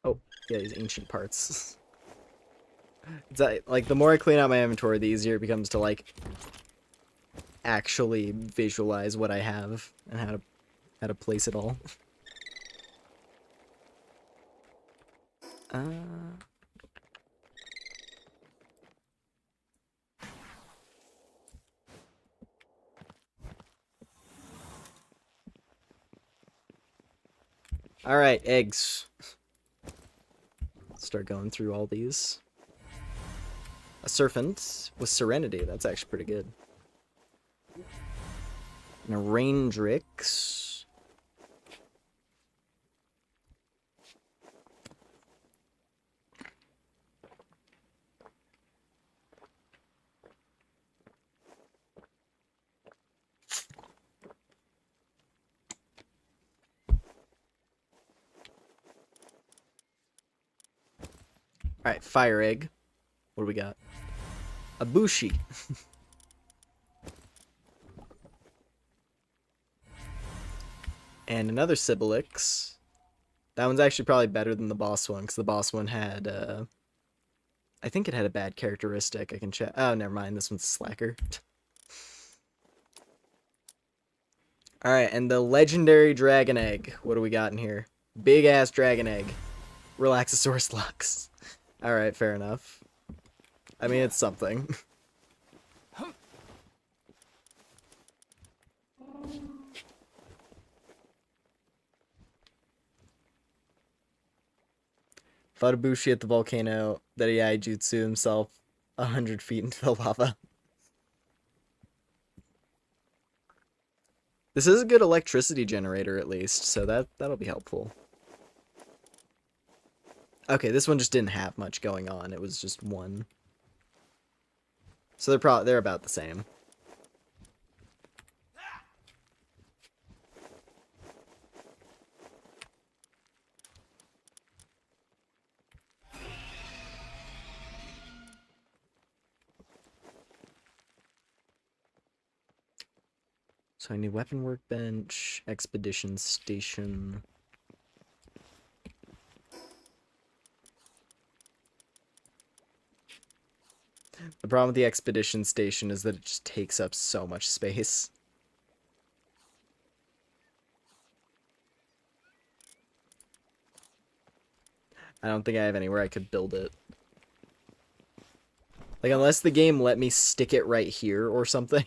Oh, yeah, these ancient parts. It's like, the more I clean out my inventory, the easier it becomes to, like, actually visualize what I have and how to place it all. Alright, eggs. Start going through all these. A serpent with serenity. That's actually pretty good. And a raindrix. Alright, fire egg. What do we got? A bushi. And another Sibilix. That one's actually probably better than the boss one, because the boss one had, I think it had a bad characteristic. I can check. Oh, never mind. This one's slacker. Alright, and the legendary dragon egg. What do we got in here? Big ass dragon egg. Relaxosaurus Lux. Alright, fair enough. I mean, it's something. Fought a bushi at the volcano that he jutsu himself 100 feet into the lava. This is a good electricity generator, at least, so that'll be helpful. Okay, this one just didn't have much going on. It was just one. So they're about the same. So I need weapon workbench, expedition station. The problem with the expedition station is that it just takes up so much space. I don't think I have anywhere I could build it. Like, unless the game let me stick it right here or something.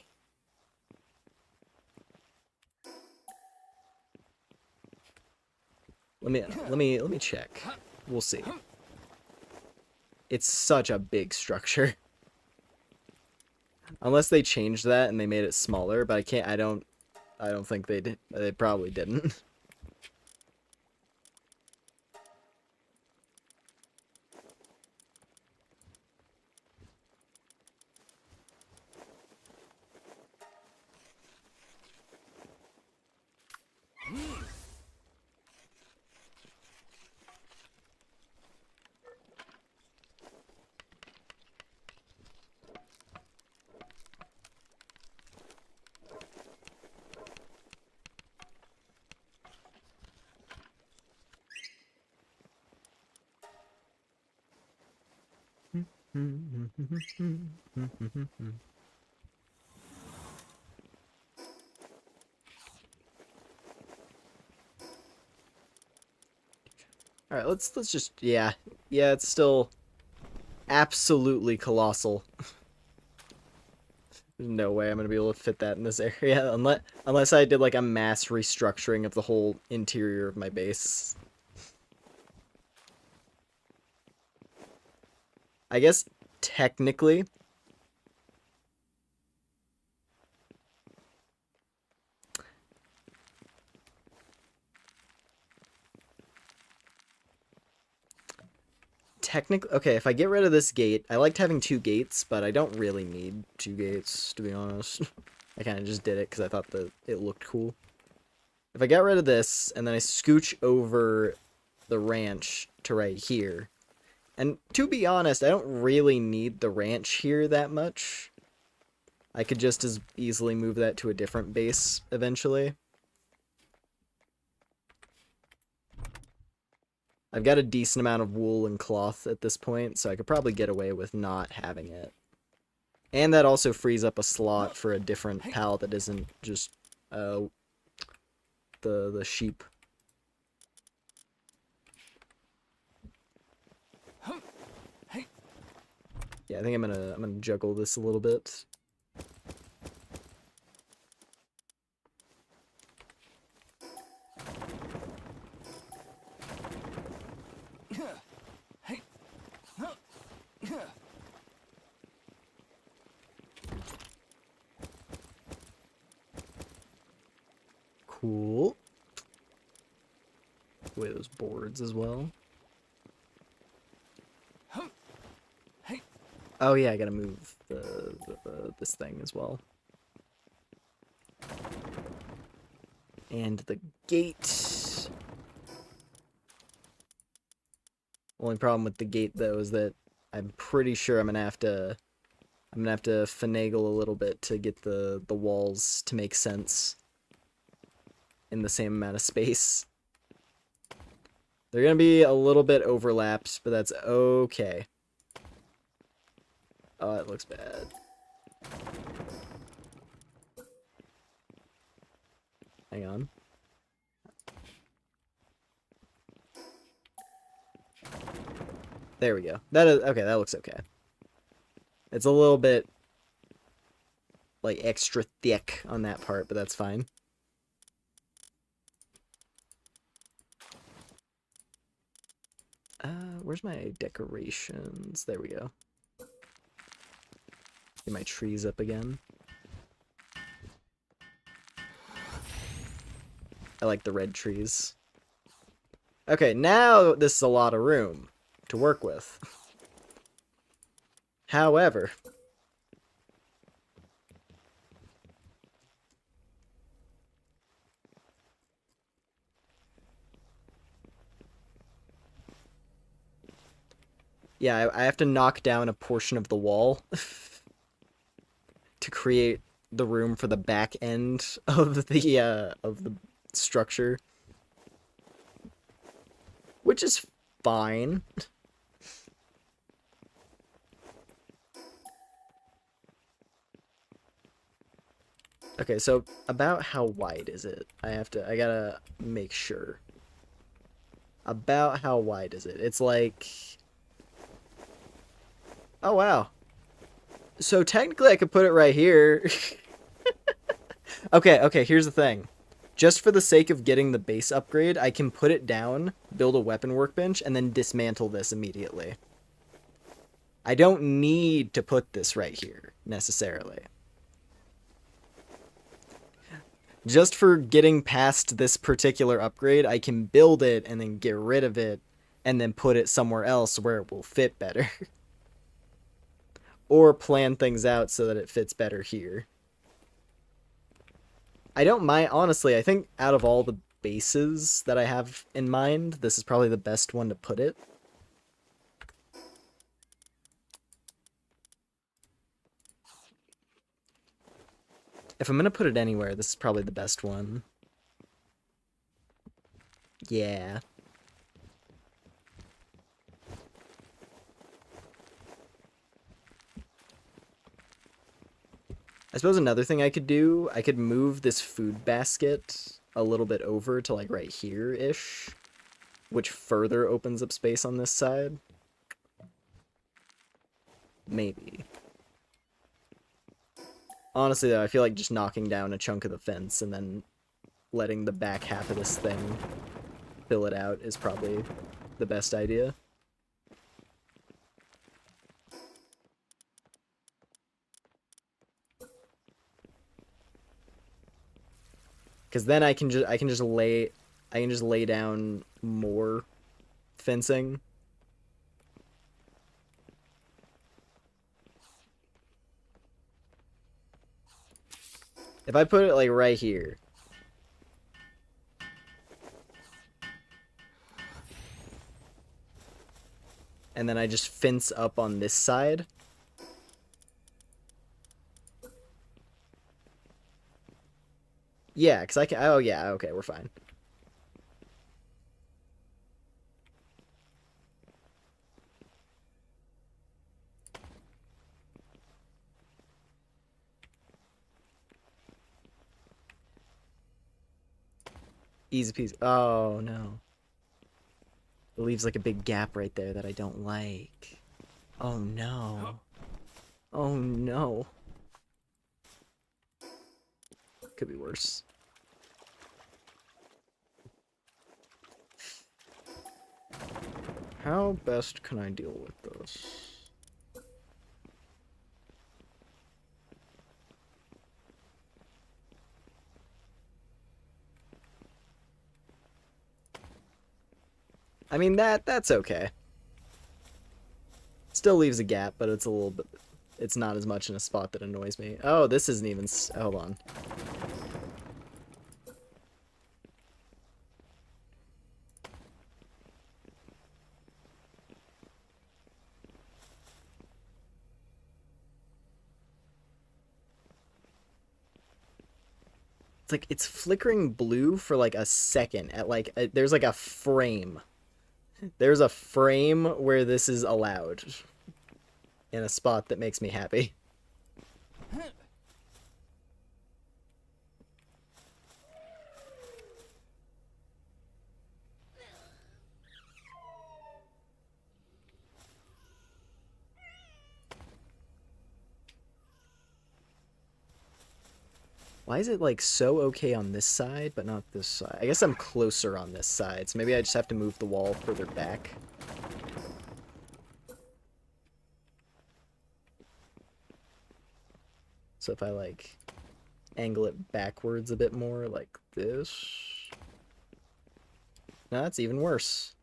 Let me check. We'll see. It's such a big structure. Unless they changed that and they made it smaller, but I don't think they did. They probably didn't. All right, let's just yeah, it's still absolutely colossal. There's no way I'm gonna be able to fit that in this area unless I did like a mass restructuring of the whole interior of my base. I guess technically okay, if I get rid of this gate, I liked having 2 gates, but I don't really need 2 gates, to be honest. I kind of just did it because I thought that it looked cool. If I get rid of this, and then I scooch over the ranch to right here, and to be honest, I don't really need the ranch here that much. I could just as easily move that to a different base eventually. I've got a decent amount of wool and cloth at this point, so I could probably get away with not having it. And that also frees up a slot for a different pal that isn't just the sheep. Yeah, I think I'm gonna juggle this a little bit. away those boards as well. Oh yeah, I gotta move this thing as well. And the gate. Only problem with the gate though is that I'm pretty sure I'm gonna have to finagle a little bit to get the walls to make sense in the same amount of space. They're gonna be a little bit overlapped, but that's okay. Oh, it looks bad. Hang on. There we go. That is okay, that looks okay. It's a little bit like extra thick on that part, but that's fine. Where's my decorations? There we go. Get my trees up again. I like the red trees. Okay, now this is a lot of room to work with. However, yeah, I have to knock down a portion of the wall to create the room for the back end of the structure, which is fine. Okay, so about how wide is it? I gotta make sure. About how wide is it? It's like, oh wow. So technically I could put it right here. Okay, here's the thing. Just for the sake of getting the base upgrade, I can put it down, build a weapon workbench, and then dismantle this immediately. I don't need to put this right here, necessarily. Just for getting past this particular upgrade, I can build it and then get rid of it, and then put it somewhere else where it will fit better. Or plan things out so that it fits better here. I don't mind, honestly, I think out of all the bases that I have in mind, this is probably the best one to put it. If I'm gonna put it anywhere, this is probably the best one. Yeah. I suppose another thing I could do, I could move this food basket a little bit over to like right here-ish, which further opens up space on this side. Maybe. Honestly though, I feel like just knocking down a chunk of the fence and then letting the back half of this thing fill it out is probably the best idea. Because then I can just lay down more fencing. If I put it like right here, and then I just fence up on this side, yeah, because I can. Oh yeah, okay, we're fine. Easy peasy. Oh no. It leaves like a big gap right there that I don't like. Oh no. Oh no. Could be worse. How best can I deal with this? I mean, that's okay. Still leaves a gap, but it's a little bit... It's not as much in a spot that annoys me. Oh, this isn't even... Hold on. It's like, it's flickering blue for like a second at like, there's like a frame. There's a frame where this is allowed. In a spot that makes me happy. Why is it like so okay on this side, but not this side? I guess I'm closer on this side, so maybe I just have to move the wall further back. So if I like angle it backwards a bit more like this. No, that's even worse.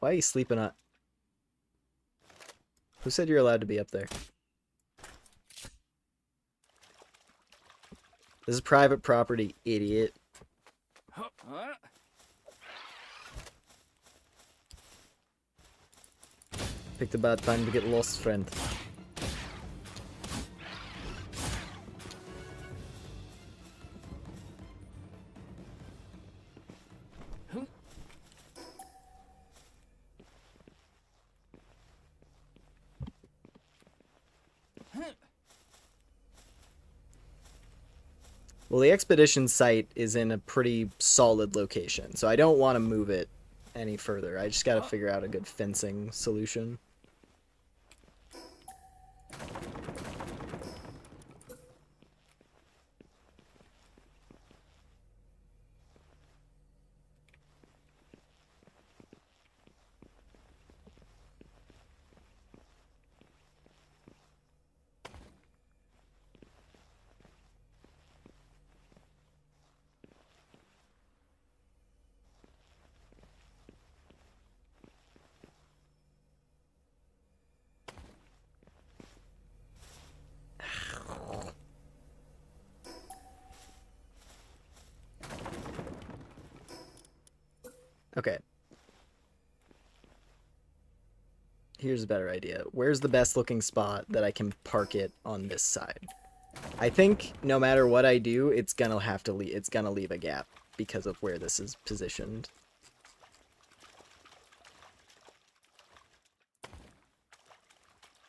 Why are you sleeping on... Who said you're allowed to be up there? This is private property, idiot. Picked a bad time to get lost, friend. Well, the expedition site is in a pretty solid location, so I don't want to move it any further. I just got to figure out a good fencing solution. Okay. Here's a better idea. Where's the best looking spot that I can park it on this side? I think no matter what I do, it's gonna have to leave. It's gonna leave a gap because of where this is positioned.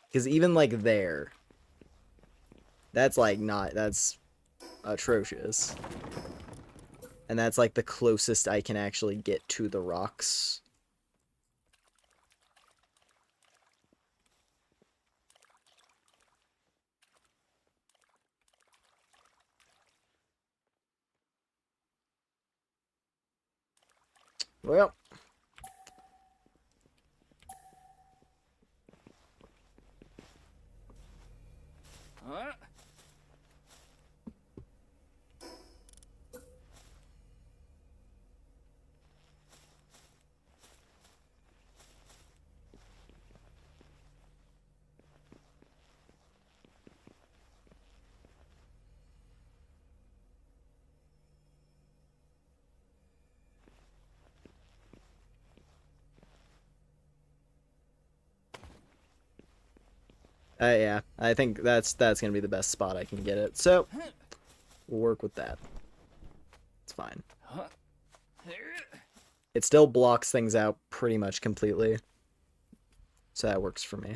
Because even like there, that's like not, that's atrocious. And that's like the closest I can actually get to the rocks. Well. Yeah, I think that's gonna be the best spot I can get it. So we'll work with that. It's fine. It still blocks things out pretty much completely, so that works for me.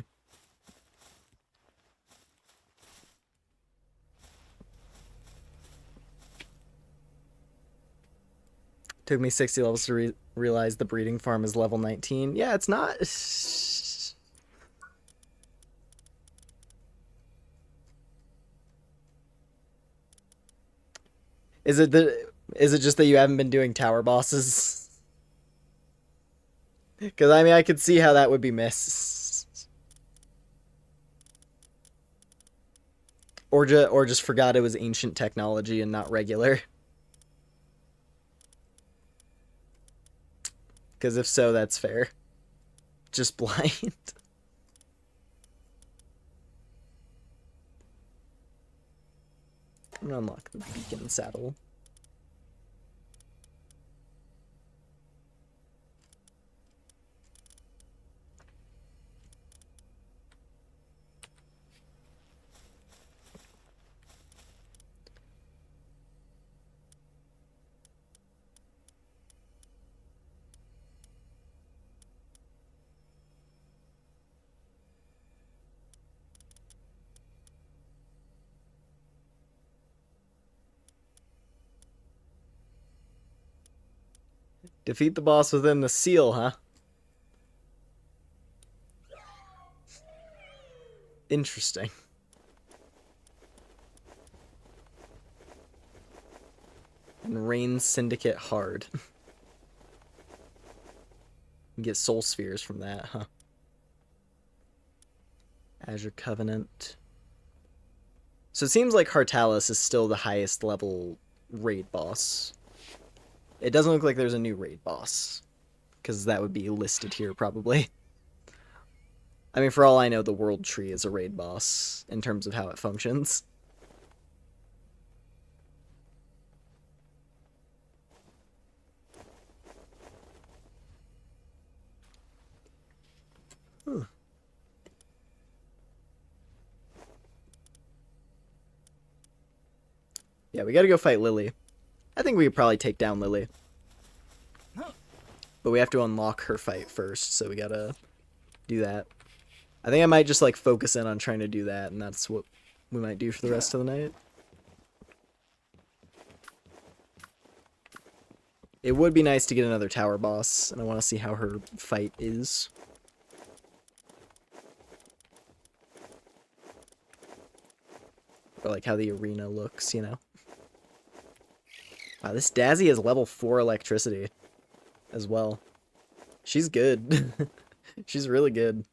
Took me 60 levels to realize the breeding farm is level 19. Yeah, it's not. Is it just that you haven't been doing tower bosses? Because I mean, I could see how that would be missed. Or just forgot it was ancient technology and not regular. Because if so, that's fair. Just blind. I'm gonna unlock the beacon saddle. Defeat the boss within the seal, huh? Interesting. And Rain Syndicate hard. You get soul spheres from that, huh? Azure Covenant. So it seems like Hartalis is still the highest level raid boss. It doesn't look like there's a new raid boss, because that would be listed here probably. I mean, for all I know, the World Tree is a raid boss in terms of how it functions. Huh. Yeah, we gotta go fight Lily. I think we could probably take down Lily. But we have to unlock her fight first, so we gotta do that. I think I might just like focus in on trying to do that, and that's what we might do for the rest of the night. It would be nice to get another tower boss, and I want to see how her fight is. Or like how the arena looks, you know? Wow, this Dazzy has level 4 electricity as well. She's good. She's really good.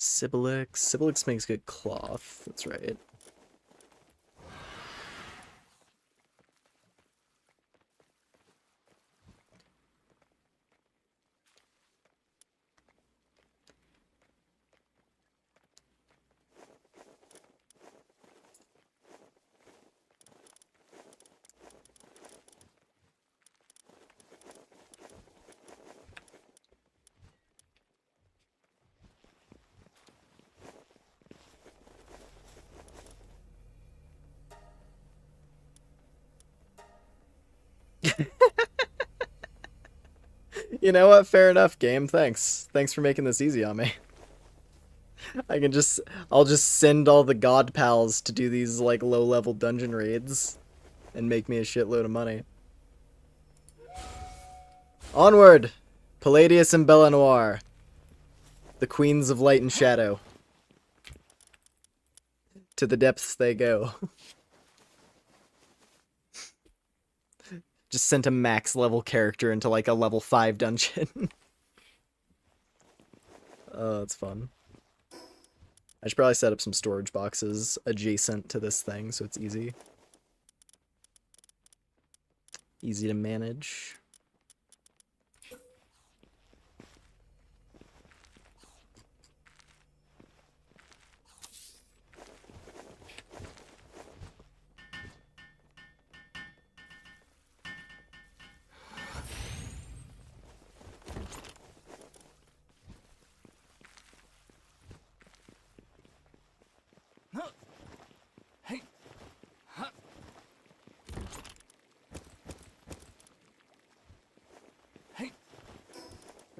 Sibilix makes good cloth. That's right. You know what? Fair enough, game. Thanks. Thanks for making this easy on me. I'll just send all the god pals to do these, like, low-level dungeon raids and make me a shitload of money. Onward! Palladius and Bella Noir. The queens of light and shadow. To the depths they go. Just sent a max level character into like a level 5 dungeon. Oh, that's fun. I should probably set up some storage boxes adjacent to this thing so it's easy. Easy to manage.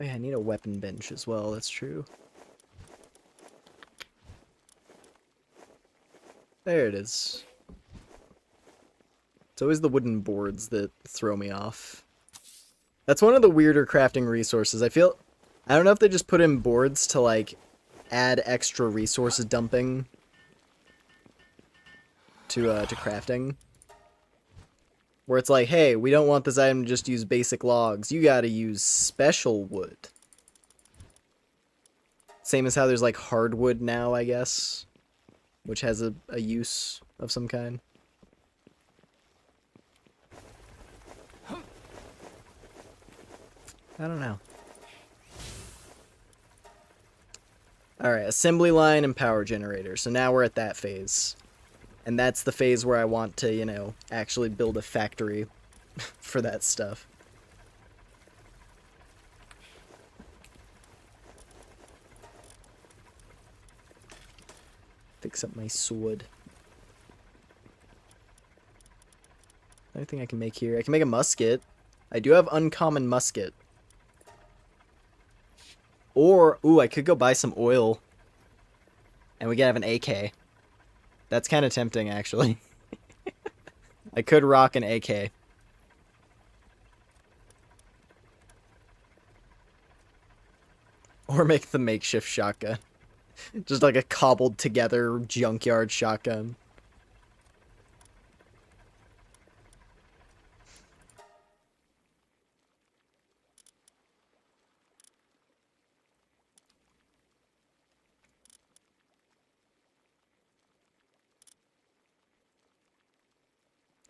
Oh yeah, I need a weapon bench as well, that's true. There it is. It's always the wooden boards that throw me off. That's one of the weirder crafting resources. I don't know if they just put in boards to, like, add extra resources dumping to crafting. Where it's like, hey, we don't want this item to just use basic logs. You gotta use special wood. Same as how there's, like, hardwood now, I guess. Which has a use of some kind. I don't know. Alright, assembly line and power generator. So now we're at that phase. And that's the phase where I want to, you know, actually build a factory for that stuff. Fix up my sword. Another thing I can make here. I can make a musket. I do have uncommon musket. Or, ooh, I could go buy some oil. And we could have an AK. That's kind of tempting, actually. I could rock an AK. Or make the makeshift shotgun. Just like a cobbled together junkyard shotgun.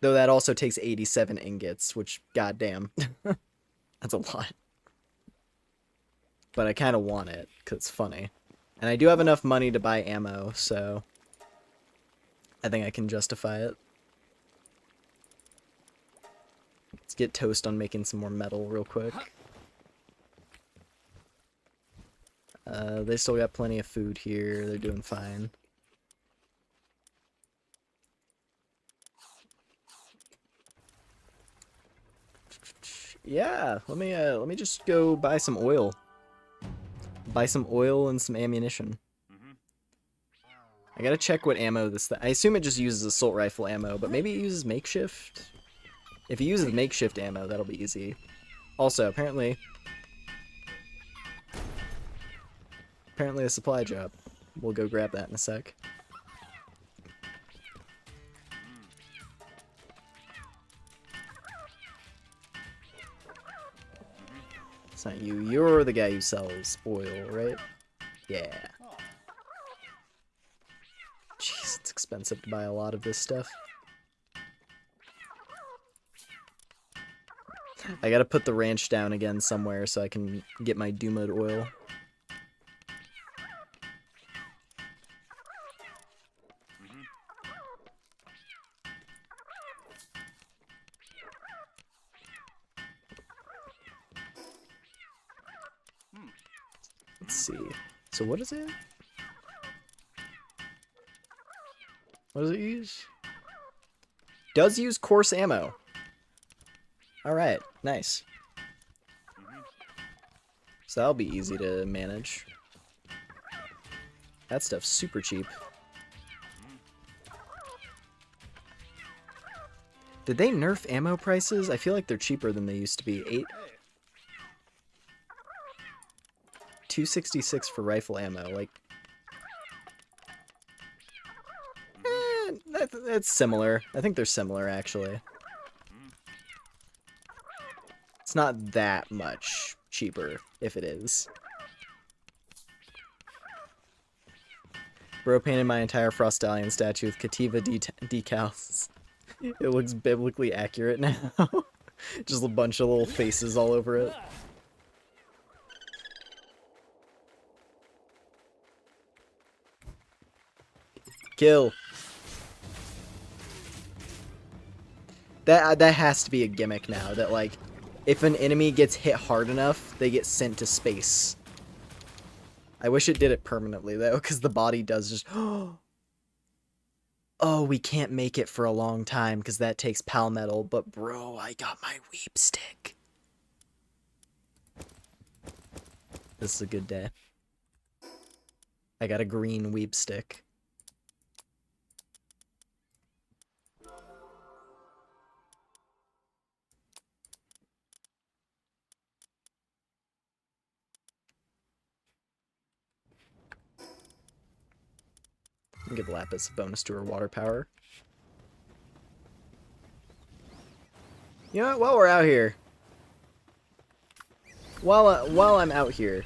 Though that also takes 87 ingots, which, goddamn, that's a lot. But I kind of want it, because it's funny. And I do have enough money to buy ammo, so I think I can justify it. Let's get toast on making some more metal real quick. They still got plenty of food here. They're doing fine. Yeah, let me just go buy some oil. Buy some oil and some ammunition. I gotta check what ammo this I assume it just uses assault rifle ammo, but maybe it uses makeshift? If it uses makeshift ammo, that'll be easy. Also, apparently a supply drop. We'll go grab that in a sec. It's not you. You're the guy who sells oil, right? Yeah. Jeez, it's expensive to buy a lot of this stuff. I gotta put the ranch down again somewhere so I can get my Dumud oil. Let's see. So what is it? What does it use? Does use coarse ammo. Alright, nice. So that'll be easy to manage. That stuff's super cheap. Did they nerf ammo prices? I feel like they're cheaper than they used to be. $266 for rifle ammo, like... that's similar. I think they're similar, actually. It's not that much cheaper, if it is. Bro painted my entire Frostallion statue with Cativa decals. It looks biblically accurate now. Just a bunch of little faces all over it. Kill. That has to be a gimmick now, that like, if an enemy gets hit hard enough, they get sent to space. I wish it did it permanently though, because the body does just... Oh, we can't make it for a long time, because that takes palmetto, but bro, I got my weep stick. This is a good day. I got a green weep stick. Give Lapis a bonus to her water power. You know what? While we're out here, while I'm out here,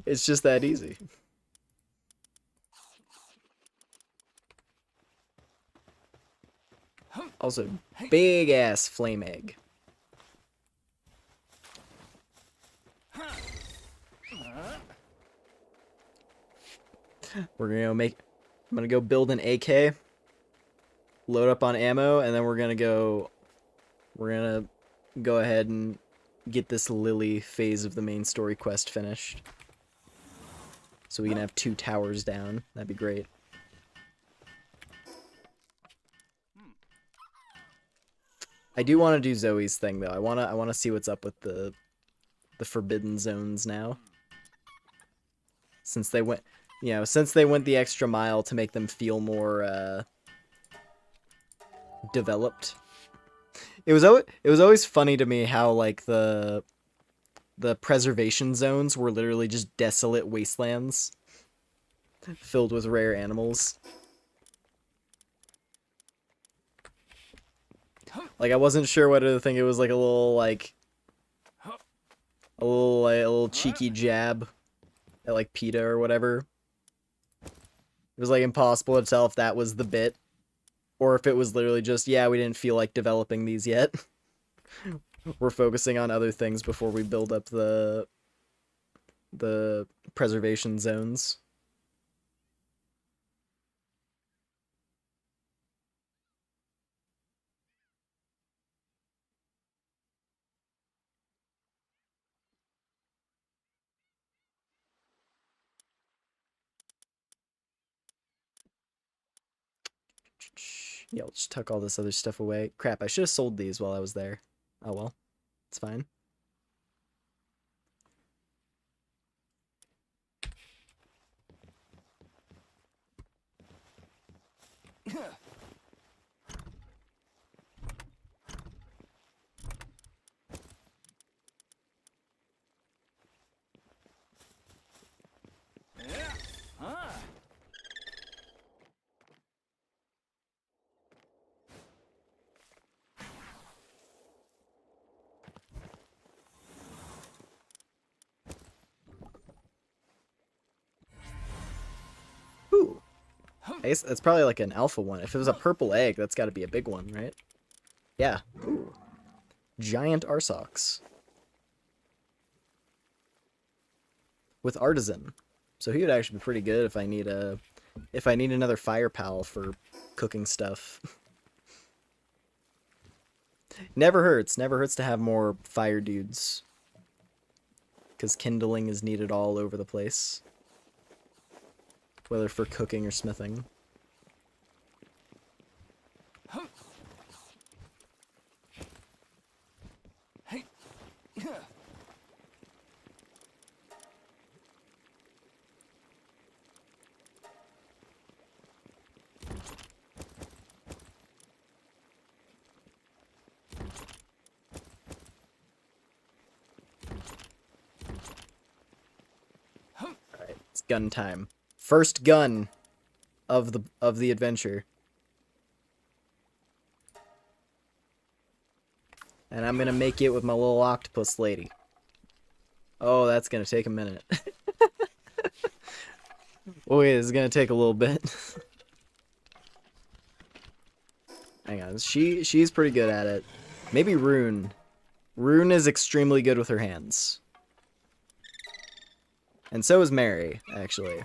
it's just that easy. Also, big ass flame egg. We're gonna I'm gonna go build an AK, load up on ammo, and then we're gonna go ahead and get this Lily phase of the main story quest finished. So we can have 2 towers down. That'd be great. I do want to do Zoe's thing though. I wanna see what's up with the forbidden zones now. Since they went the extra mile to make them feel more developed. It was always funny to me how like the preservation zones were literally just desolate wastelands filled with rare animals. Like I wasn't sure whether to think it was like a little cheeky jab at like PETA or whatever. It was like impossible to tell if that was the bit or if it was literally just, yeah, we didn't feel like developing these yet. We're focusing on other things before we build up the preservation zones. Yeah, I'll just tuck all this other stuff away. Crap, I should have sold these while I was there. Oh well, it's fine. Ooh. I guess that's probably like an alpha one. If it was a purple egg, that's got to be a big one, right? Yeah. Ooh. Giant Arsox. With Artisan. So he would actually be pretty good if I need another fire pal for cooking stuff. Never hurts to have more fire dudes. Because kindling is needed all over the place. Whether for cooking or smithing. Alright, it's gun time. First gun of the adventure. And I'm gonna make it with my little octopus lady. Oh, that's gonna take a minute. Oh wait, it's gonna take a little bit. Hang on, she's pretty good at it. Maybe Rune. Rune is extremely good with her hands. And so is Mary, actually.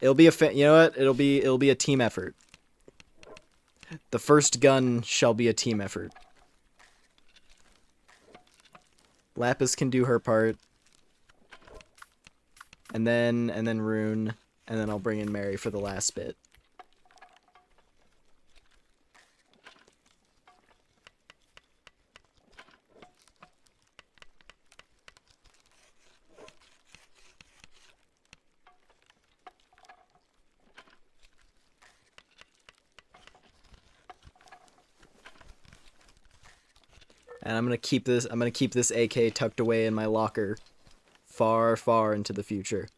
It'll be you know what? It'll be a team effort. The first gun shall be a team effort. Lapis can do her part. And then Rune, and then I'll bring in Mary for the last bit. And I'm gonna keep this AK tucked away in my locker far, far into the future.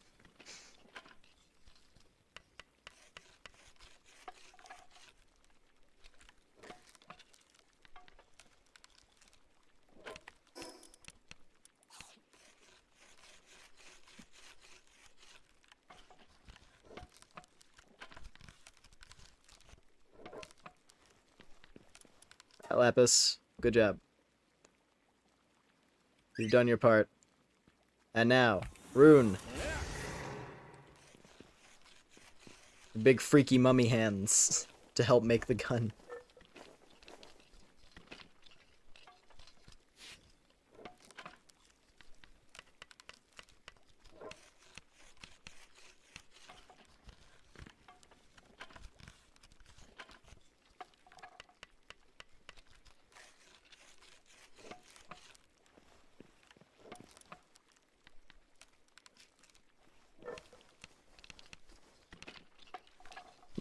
Lapis, good job. You've done your part. And now, Rune. Big freaky mummy hands to help make the gun.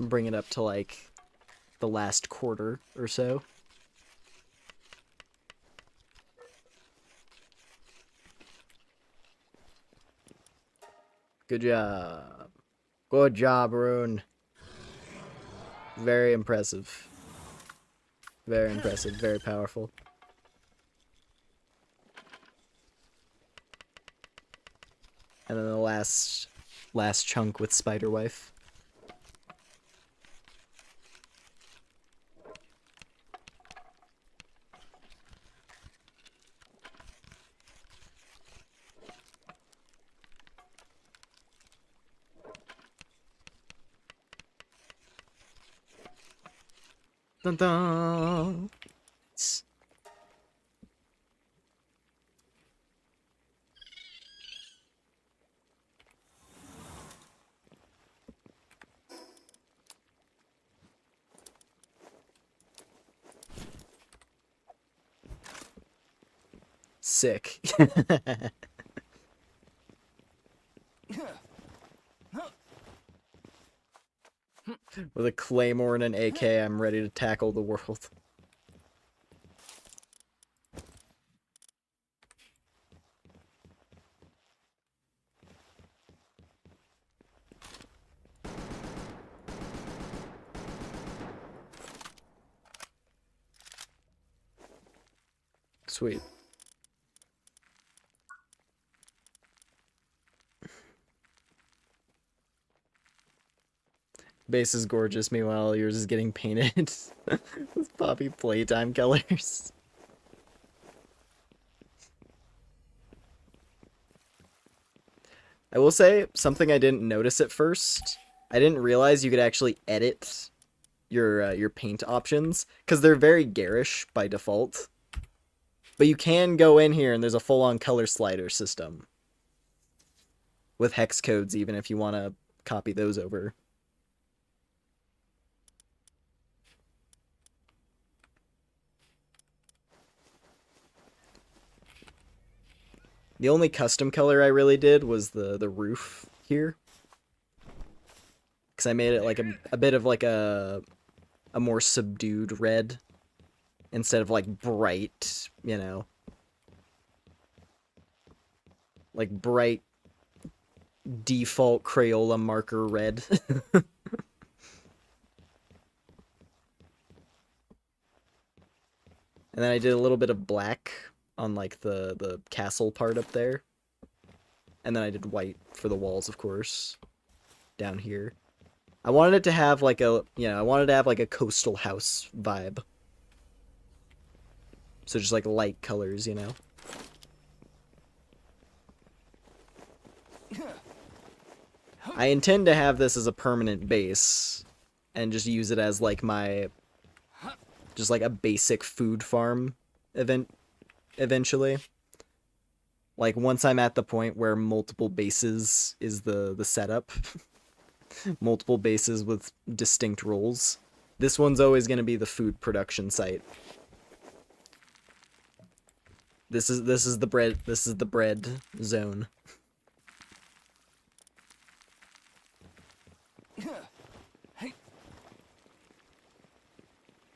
Bring it up to like the last quarter or so. Good job. Good job, Rune. Very impressive. Very impressive. Very powerful. And then the last chunk with Spiderwife. Dun dun. Sick. With a claymore and an AK, I'm ready to tackle the world. Sweet. Base is gorgeous, meanwhile yours is getting painted with poppy playtime colors. I will say, something I didn't notice at first, I didn't realize you could actually edit your paint options, because they're very garish by default. But you can go in here and there's a full-on color slider system. With hex codes even, if you want to copy those over. The only custom color I really did was the roof here. Because I made it like a bit of like a more subdued red. Instead of like bright, you know. Like bright default Crayola marker red. And then I did a little bit of black on like the castle part up there. And then I did white for the walls, of course, down here. I wanted it to have like a, I wanted to have like a coastal house vibe. So just like light colors, you know. I intend to have this as a permanent base and just use it as like my, just like a basic food farm eventually. Like once I'm at the point where multiple bases is the setup, multiple bases with distinct roles, this one's always going to be the food production site. This is the bread zone.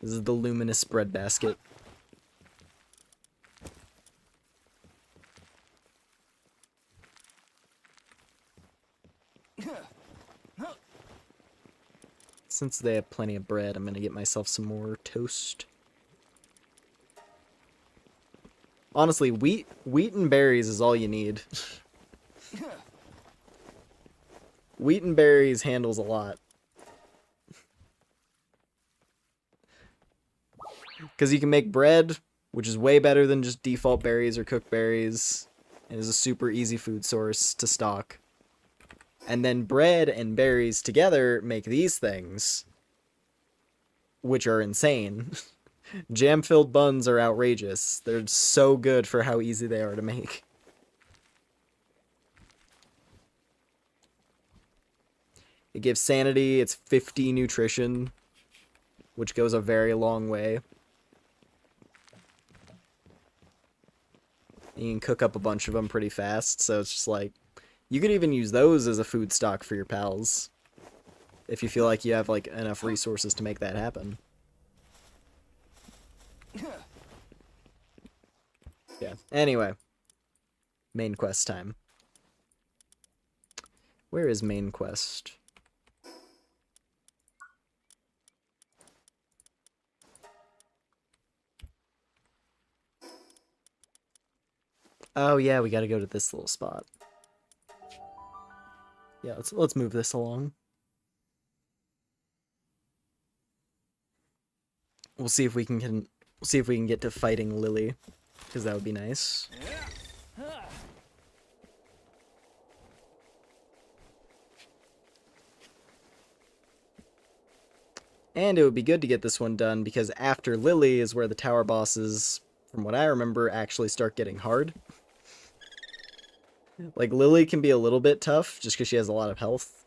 This is the luminous bread basket. Since they have plenty of bread, I'm gonna get myself some more toast. Honestly, wheat and berries is all you need. Wheat and berries handles a lot. Because you can make bread, which is way better than just default berries or cooked berries. And is a super easy food source to stock. And then bread and berries together make these things, which are insane. Jam-filled buns are outrageous. They're so good for how easy they are to make. It gives sanity, it's 50 nutrition, which goes a very long way. You can cook up a bunch of them pretty fast, so it's just like, you could even use those as a food stock for your pals, if you feel like you have like enough resources to make that happen. Yeah, anyway. Main quest time. Where is main quest? Oh yeah, we gotta go to this little spot. Yeah, let's move this along. We'll see if we can get to fighting Lily, because that would be nice. And it would be good to get this one done, because after Lily is where the tower bosses, from what I remember, actually start getting hard. Like, Lily can be a little bit tough, just because she has a lot of health.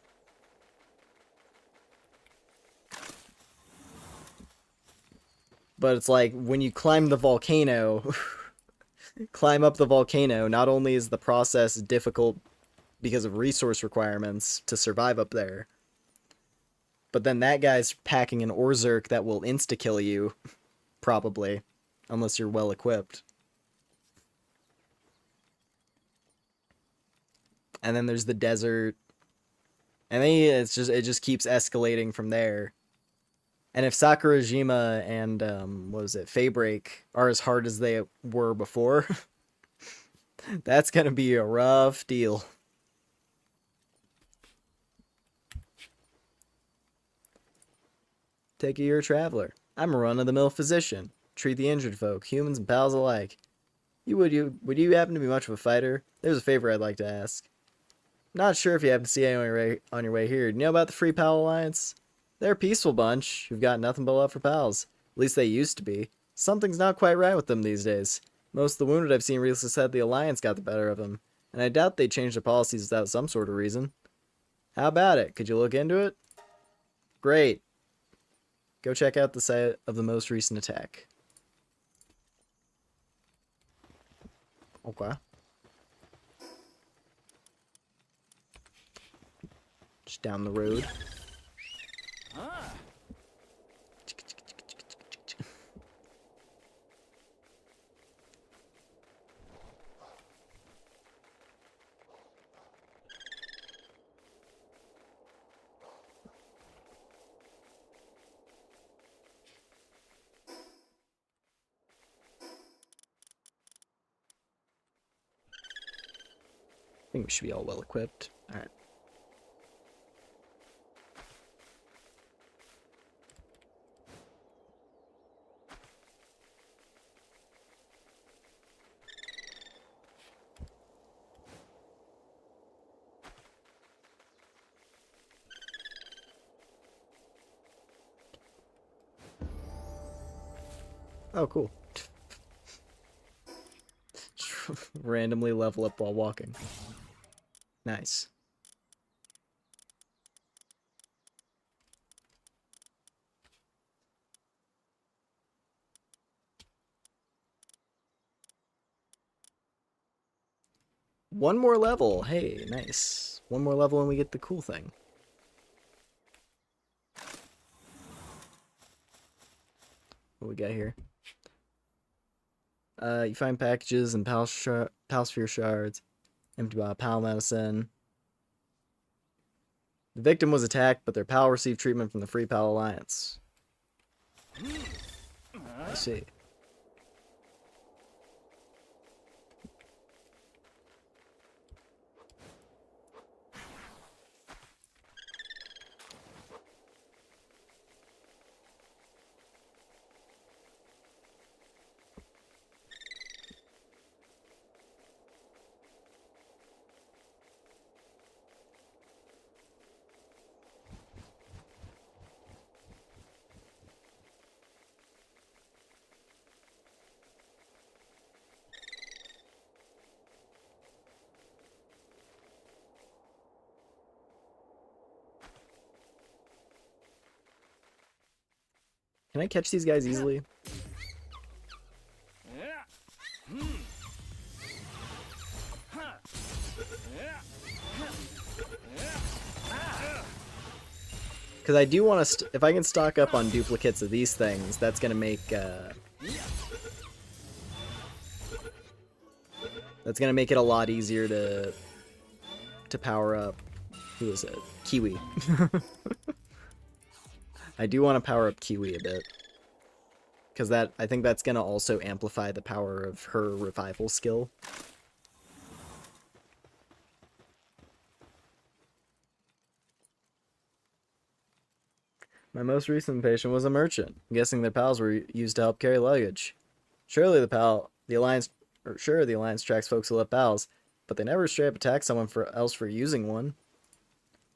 But it's like, when you climb the volcano, climb up the volcano, not only is the process difficult because of resource requirements to survive up there, but then that guy's packing an Orzerk that will insta-kill you, probably, unless you're well equipped. And then there's the desert, and then it just keeps escalating from there. And if Sakurajima and what was it, Faybreak are as hard as they were before, that's gonna be a rough deal. Take it you're a traveler. I'm a run-of-the-mill physician. Treat the injured folk, humans and pals alike. Would you happen to be much of a fighter? There's a favor I'd like to ask. Not sure if you happen to see anyone on your way here. Do you know about the Free Pal Alliance? They're a peaceful bunch who've got nothing but love for pals. At least they used to be. Something's not quite right with them these days. Most of the wounded I've seen recently said the Alliance got the better of them, and I doubt they'd change their policies without some sort of reason. How about it? Could you look into it? Great. Go check out the site of the most recent attack. Okay. Just down the road. I think we should be all well equipped. Alright. Oh, cool. Randomly level up while walking. Nice. One more level. Hey, nice. One more level and we get the cool thing. What we got here? You find packages and Palsphere shards. Empty bottle of pal medicine. The victim was attacked, but their pal received treatment from the Free Pal Alliance. I see. Can I catch these guys easily? Because I do want to, if I can stock up on duplicates of these things, that's going to make, it a lot easier to power up. Who is it? Kiwi. I do want to power up Kiwi a bit. Because I think that's going to also amplify the power of her revival skill. My most recent patient was a merchant. I'm guessing their pals were used to help carry luggage. Surely the Alliance tracks folks who love pals, but they never straight up attack someone else for using one.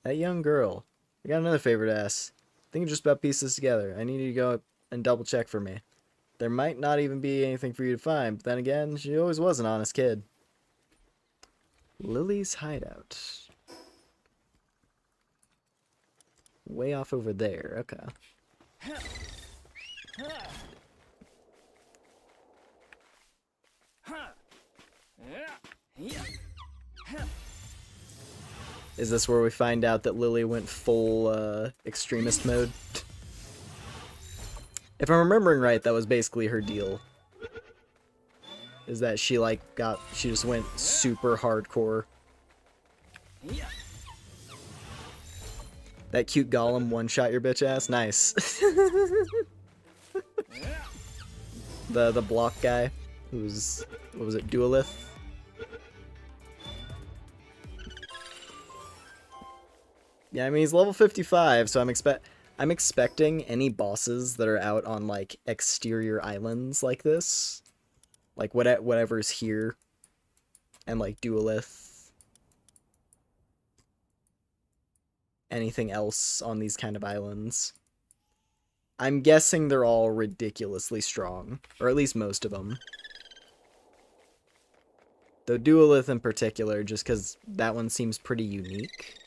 That young girl. I got another favor to ask. Think just about piece this together. I need you to go and double check for me. There might not even be anything for you to find, but then again, she always was an honest kid. Lily's hideout. Way off over there, okay. Is this where we find out that Lily went full extremist mode? If I'm remembering right, that was basically her deal. Is that she she just went super hardcore. That cute golem one-shot your bitch ass? Nice. The block guy, who's, what was it, Duelith? Yeah, I mean, he's level 55, so I'm expecting any bosses that are out on, like, exterior islands like this, like, whatever's here, and, like, Duelith, anything else on these kind of islands. I'm guessing they're all ridiculously strong, or at least most of them. Though Duelith in particular, just because that one seems pretty unique.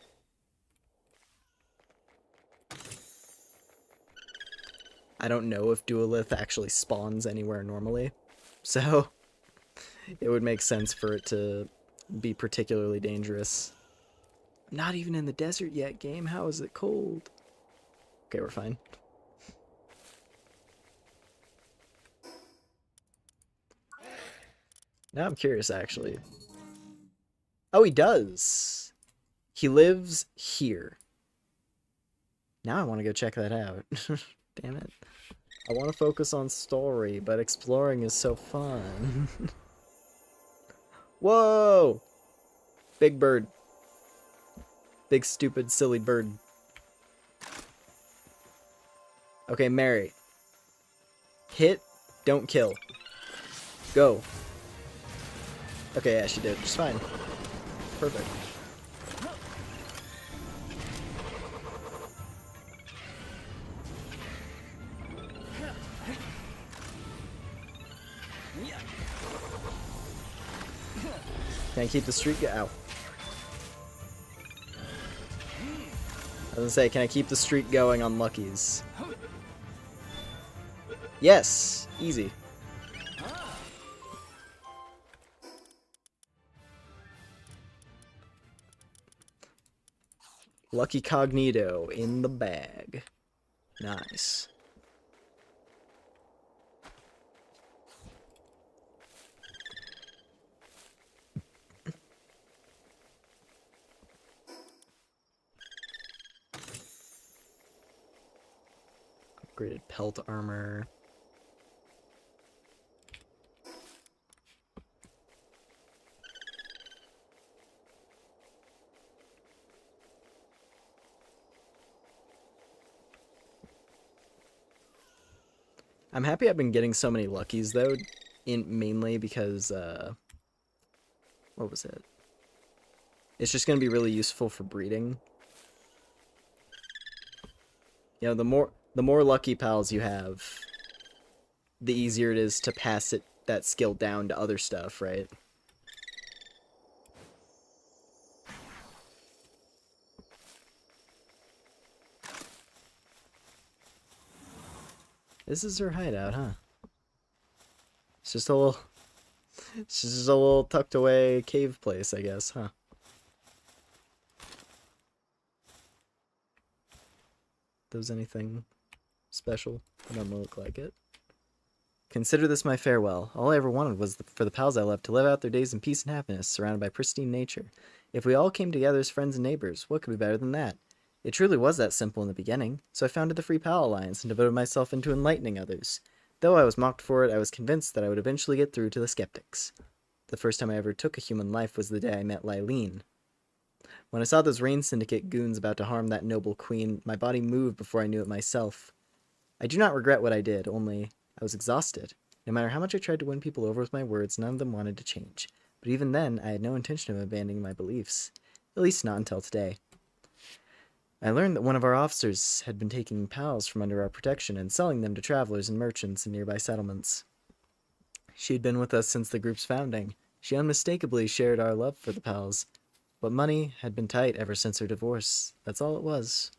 I don't know if Duelith actually spawns anywhere normally, so it would make sense for it to be particularly dangerous. Not even in the desert yet, game. How is it cold? Okay, we're fine. Now I'm curious, actually. Oh, he does. He lives here. Now I want to go check that out. Damn it. I want to focus on story, but exploring is so fun. Whoa! Big bird. Big, stupid, silly bird. Okay, Mary. Hit, don't kill. Go. Okay, yeah, she did. Just fine. Perfect. Can I keep the streak out? I was gonna say, can I keep the streak going on Luckies? Yes! Easy. Lucky Cognito in the bag. Nice. Upgraded pelt armor. I'm happy I've been getting so many luckies though, mainly because what was it? It's just gonna be really useful for breeding. You know, the more lucky pals you have, the easier it is to pass that skill down to other stuff, right? This is her hideout, huh? It's just a little tucked away cave place, I guess, huh? Does anything special? It doesn't look like it. Consider this my farewell. All I ever wanted was for the pals I left to live out their days in peace and happiness, surrounded by pristine nature. If we all came together as friends and neighbors, what could be better than that? It truly was that simple in the beginning, so I founded the Free Pal Alliance and devoted myself into enlightening others. Though I was mocked for it, I was convinced that I would eventually get through to the skeptics. The first time I ever took a human life was the day I met Lylene. When I saw those Rain Syndicate goons about to harm that noble queen, my body moved before I knew it myself. I do not regret what I did, only I was exhausted. No matter how much I tried to win people over with my words, none of them wanted to change. But even then, I had no intention of abandoning my beliefs. At least not until today. I learned that one of our officers had been taking pals from under our protection and selling them to travelers and merchants in nearby settlements. She had been with us since the group's founding. She unmistakably shared our love for the pals. But money had been tight ever since her divorce. That's all it was.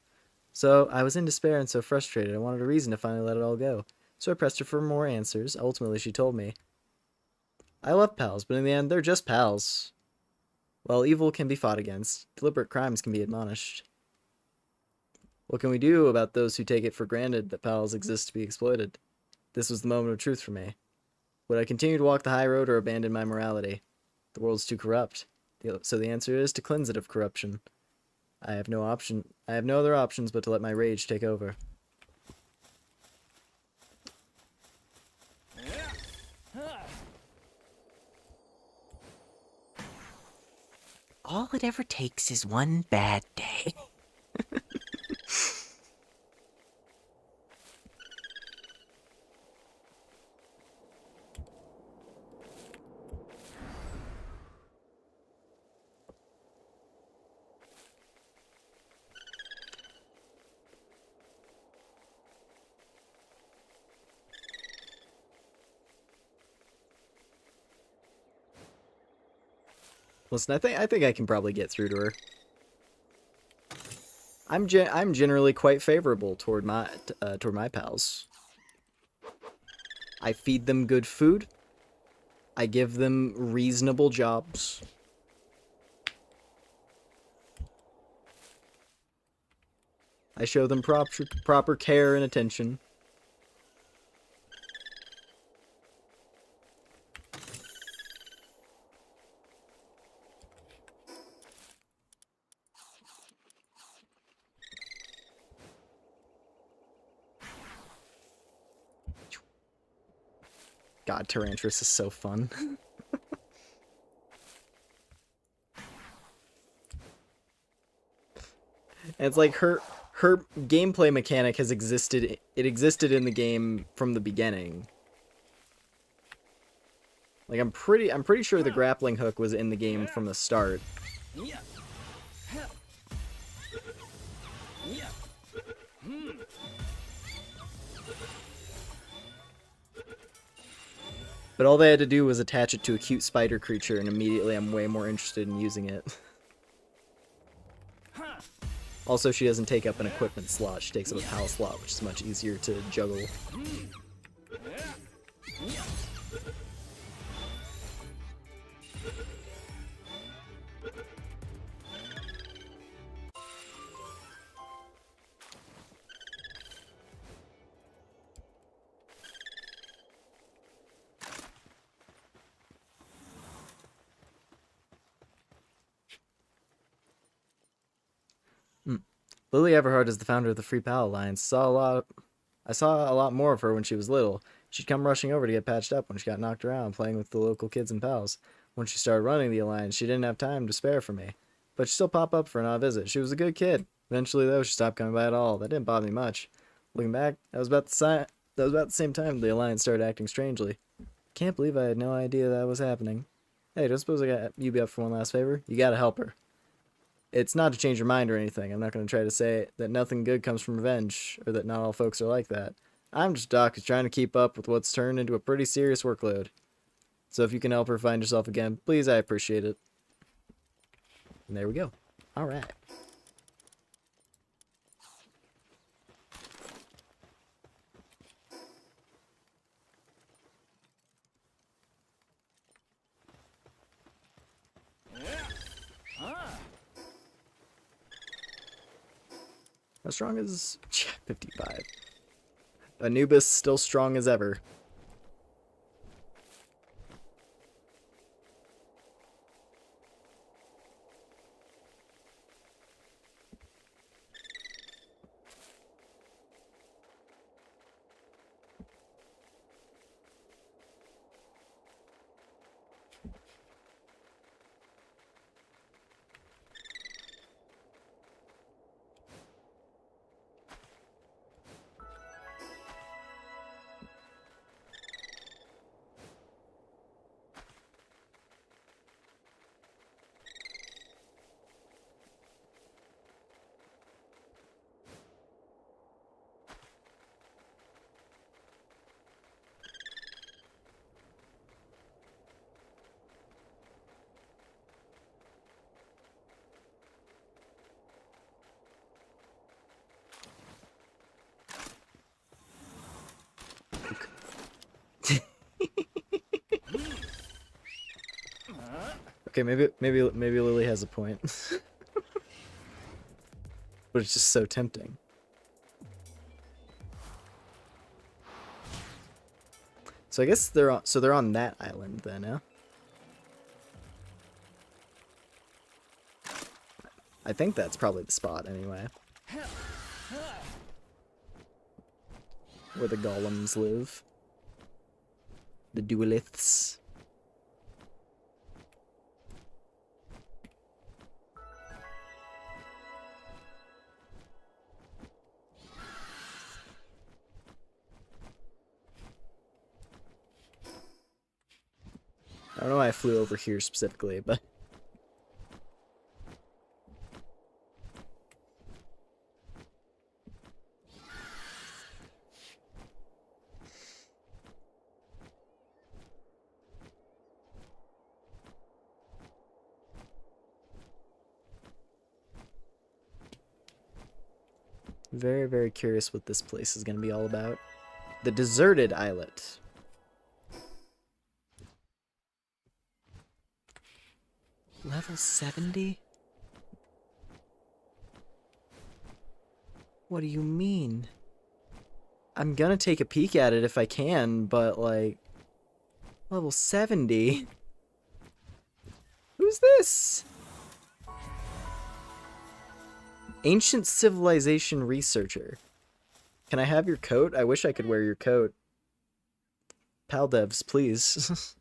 So I was in despair and so frustrated I wanted a reason to finally let it all go. So I pressed her for more answers. Ultimately, she told me, I love pals, but in the end, they're just pals. While evil can be fought against, deliberate crimes can be admonished. What can we do about those who take it for granted that pals exist to be exploited? This was the moment of truth for me. Would I continue to walk the high road or abandon my morality? The world's too corrupt. So the answer is to cleanse it of corruption. I have no other options but to let my rage take over. All it ever takes is one bad day. Listen, I think I can probably get through to her. I'm generally quite favorable toward my pals. I feed them good food. I give them reasonable jobs. I show them proper care and attention. God, Tyrantris is so fun. And it's like her gameplay mechanic has existed. It existed in the game from the beginning. Like I'm pretty sure the grappling hook was in the game from the start. But all they had to do was attach it to a cute spider creature, and immediately I'm way more interested in using it. Also, she doesn't take up an equipment slot, she takes up a pal slot, which is much easier to juggle. Lily Everhart is the founder of the Free Pal Alliance. Saw a lot I saw a lot more of her when she was little. She'd come rushing over to get patched up when she got knocked around playing with the local kids and pals. When she started running the Alliance, she didn't have time to spare for me. But she'd still pop up for an odd visit. She was a good kid. Eventually, though, she stopped coming by at all. That didn't bother me much. Looking back, that was about the same time the Alliance started acting strangely. Can't believe I had no idea that was happening. Hey, don't suppose I got you be up for one last favor? You gotta help her. It's not to change your mind or anything. I'm not going to try to say that nothing good comes from revenge, or that not all folks are like that. I'm just Doc who's trying to keep up with what's turned into a pretty serious workload. So if you can help her find herself again, please, I appreciate it. And there we go. Alright. How strong is 55? Anubis still strong as ever. Okay, maybe Lily has a point. But it's just so tempting. So I guess they're on that island then, yeah? I think that's probably the spot anyway. Where the golems live. The dueliths. I don't know why I flew over here specifically, but... Very, very curious what this place is going to be all about. The deserted islet. Level 70? What do you mean? I'm gonna take a peek at it if I can, but like... Level 70? Who's this? Ancient civilization researcher. Can I have your coat? I wish I could wear your coat. Pal devs, please.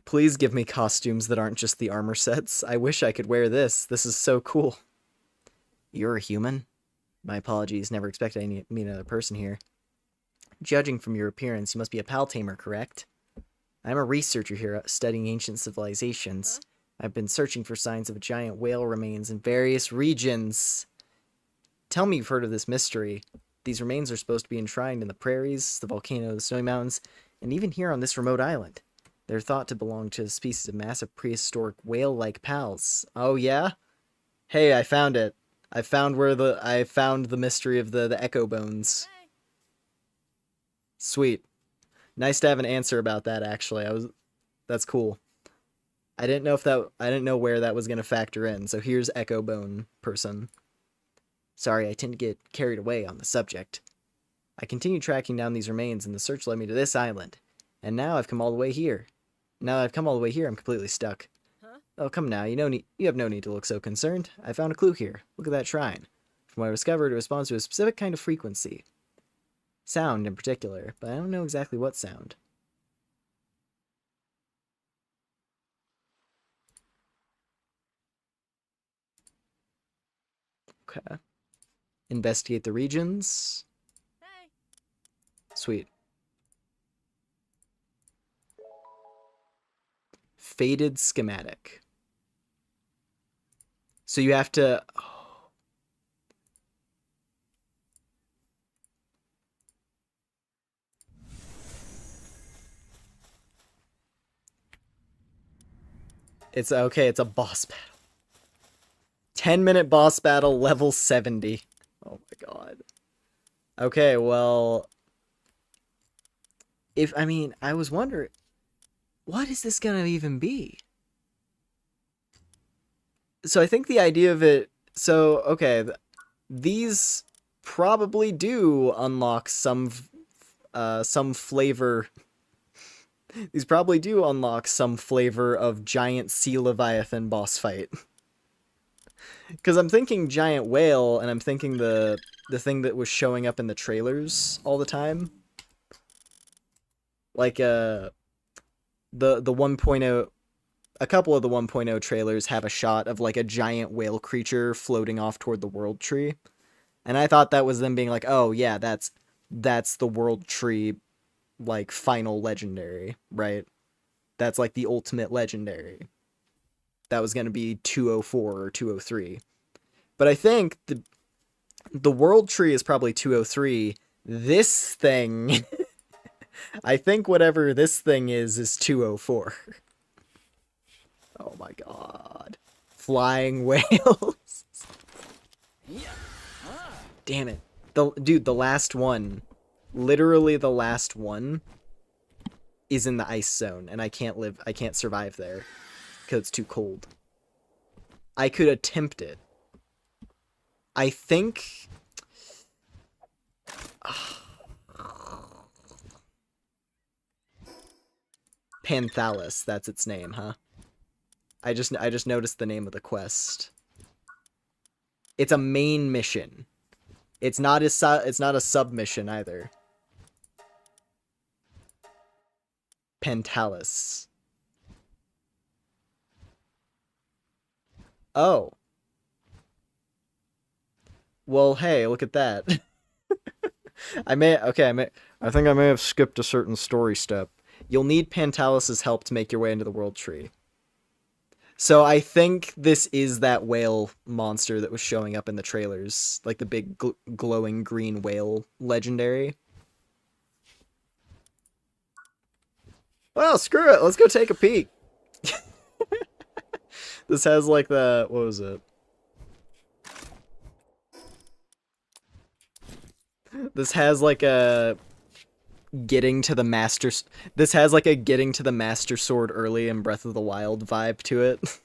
Please give me costumes that aren't just the armor sets. I wish I could wear this. This is so cool. You're a human? My apologies, never expected I meet another person here. Judging from your appearance, you must be a pal tamer, correct? I'm a researcher here studying ancient civilizations. I've been searching for signs of giant whale remains in various regions. Tell me you've heard of this mystery. These remains are supposed to be enshrined in the prairies, the volcano, the snowy mountains, and even here on this remote island. They're thought to belong to a species of massive prehistoric whale-like pals. Oh yeah? Hey, I found it. I found the mystery of the echo bones. Sweet. Nice to have an answer about that, actually. That's cool. I didn't know where that was gonna factor in, so here's Echo Bone person. Sorry, I tend to get carried away on the subject. I continued tracking down these remains, and the search led me to this island. And now I've come all the way here. Now that I've come all the way here, I'm completely stuck. Huh? Oh, come now, you have no need to look so concerned. I found a clue here. Look at that shrine. From what I discovered, it responds to a specific kind of frequency. Sound in particular, but I don't know exactly what sound. Okay. Investigate the regions. Hey. Sweet. Faded schematic. So you have to... Oh. It's okay, it's a boss battle. 10-minute boss battle, level 70. Oh my god. Okay, well... I was wondering... What is this gonna even be? So I think the idea of it... So, okay, these probably do unlock some flavor... These probably do unlock some flavor of giant sea leviathan boss fight. Because I'm thinking giant whale, and I'm thinking the thing that was showing up in the trailers all the time. Like, the 1.0... A couple of the 1.0 trailers have a shot of, like, a giant whale creature floating off toward the world tree. And I thought that was them being like, oh, yeah, that's the world tree, like, final legendary, right? That's, like, the ultimate legendary. That was going to be 204 or 203. But I think the world tree is probably 203. This thing... I think whatever this thing is 204. Oh my god. Flying whales. Damn it. Dude, the last one, literally the last one, is in the ice zone, and I can't survive there, because it's too cold. I could attempt it. I think... Panthalis, that's its name, huh? I just noticed the name of the quest. It's a main mission. It's not a submission either. Panthalis. Oh. Well, hey, look at that. I think I may have skipped a certain story step. You'll need Panthalis' help to make your way into the world tree. So I think this is that whale monster that was showing up in the trailers. Like the big glowing green whale legendary. Well, screw it. Let's go take a peek. This has like the... What was it? This has like a... Getting to the master... This has like a getting to the master sword early in Breath of the Wild vibe to it.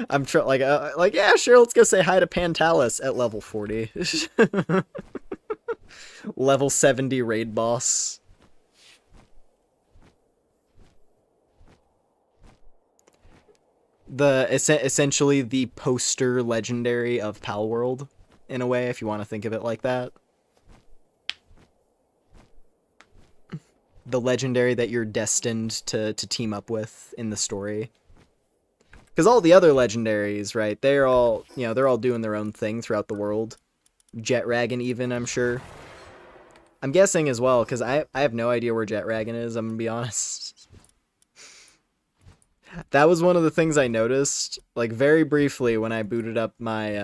I'm like, yeah, sure, let's go say hi to Panthalis at level 40. Level 70 raid boss. Essentially the poster legendary of Palworld, in a way, if you want to think of it like that. The legendary that you're destined to team up with in the story. Because all the other legendaries, right, they're all doing their own thing throughout the world. Jetragon even, I'm sure. I'm guessing as well, because I have no idea where Jetragon is, I'm gonna be honest. That was one of the things I noticed, like, very briefly when I booted up my,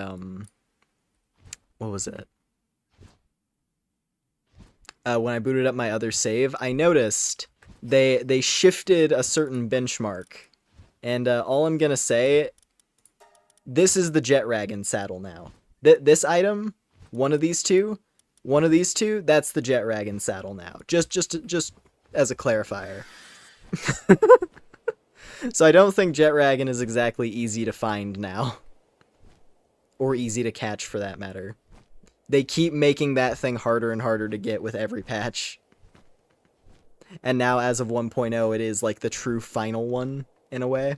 what was it? When I booted up my other save, I noticed they shifted a certain benchmark. And all I'm gonna say, this is the Jetragon saddle now. This item, one of these two, that's the Jetragon saddle now. Just as a clarifier. So I don't think Jetragon is exactly easy to find now. Or easy to catch, for that matter. They keep making that thing harder and harder to get with every patch. And now, as of 1.0, it is like the true final one, in a way.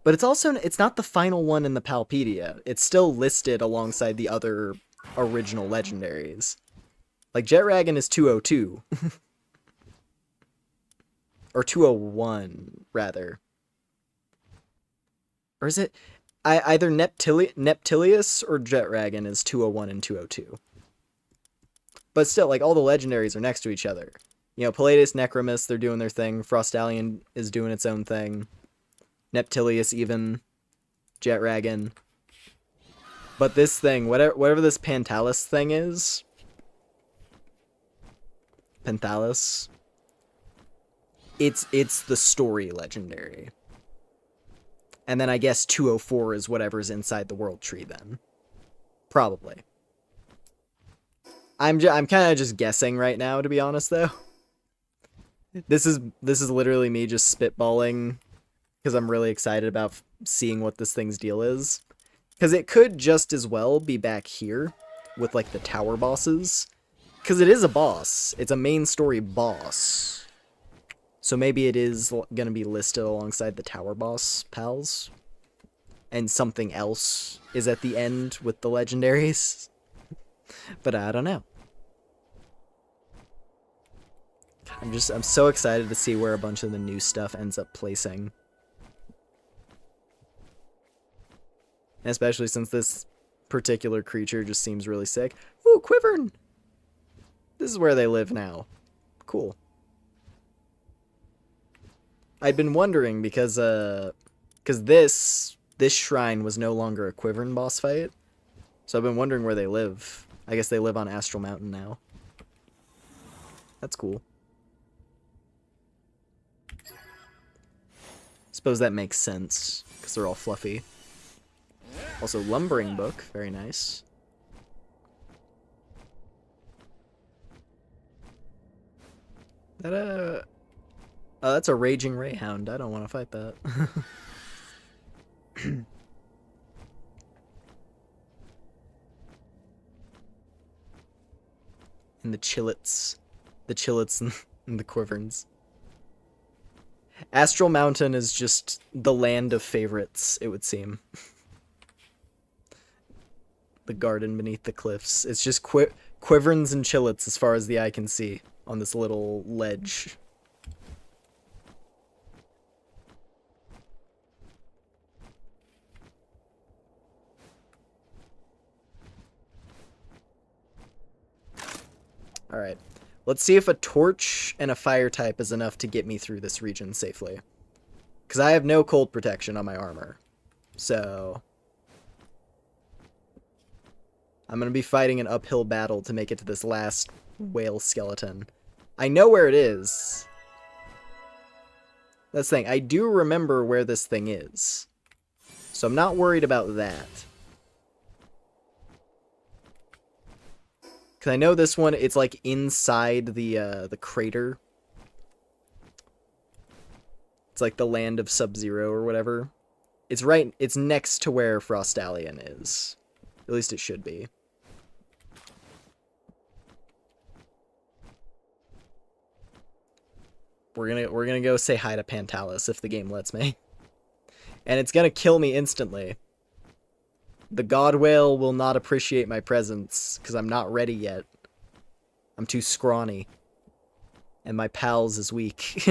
But it's not the final one in the Palpedia. It's still listed alongside the other original legendaries. Like, Jetragon is 202. Or 201, rather. Or is it... either Neptilius or Jetragon is 201 and 202. But still, like, all the legendaries are next to each other. You know, Palladius, Necromus, they're doing their thing. Frostallion is doing its own thing. Neptilius even. Jetragon. But this thing, whatever this Pantalis thing is... Panthalis... It's the story legendary. And then I guess 204 is whatever's inside the world tree then. Probably. I'm kind of just guessing right now, to be honest, though. This is literally me just spitballing because I'm really excited about seeing what this thing's deal is. Because it could just as well be back here with, like, the tower bosses. Because it is a boss. It's a main story boss. So maybe it is going to be listed alongside the tower boss pals. And something else is at the end with the legendaries. But I don't know. I'm so excited to see where a bunch of the new stuff ends up placing. And especially since this particular creature just seems really sick. Ooh, Quivern! This is where they live now. Cool. I'd been wondering because this shrine was no longer a Quivern boss fight. So I've been wondering where they live. I guess they live on Astral Mountain now. That's cool. Suppose that makes sense, because they're all fluffy. Also, Lumbering Book, very nice. That, oh, that's a Raging Rayhound. I don't want to fight that. And the Chillets. The Chillets and the Quiverns. Astral Mountain is just the land of favorites, it would seem. The garden beneath the cliffs. It's just Quiverns and Chillets as far as the eye can see on this little ledge. Alright. Let's see if a torch and a fire type is enough to get me through this region safely. Because I have no cold protection on my armor. So... I'm going to be fighting an uphill battle to make it to this last whale skeleton. I know where it is. That's the thing. I do remember where this thing is. So I'm not worried about that. Because I know this one, it's like inside the crater. It's like the land of Sub-Zero or whatever. It's next to where Frostallion is. At least it should be. We're gonna go say hi to Pantalis if the game lets me. And it's gonna kill me instantly. The God Whale will not appreciate my presence, because I'm not ready yet. I'm too scrawny. And my pals is weak.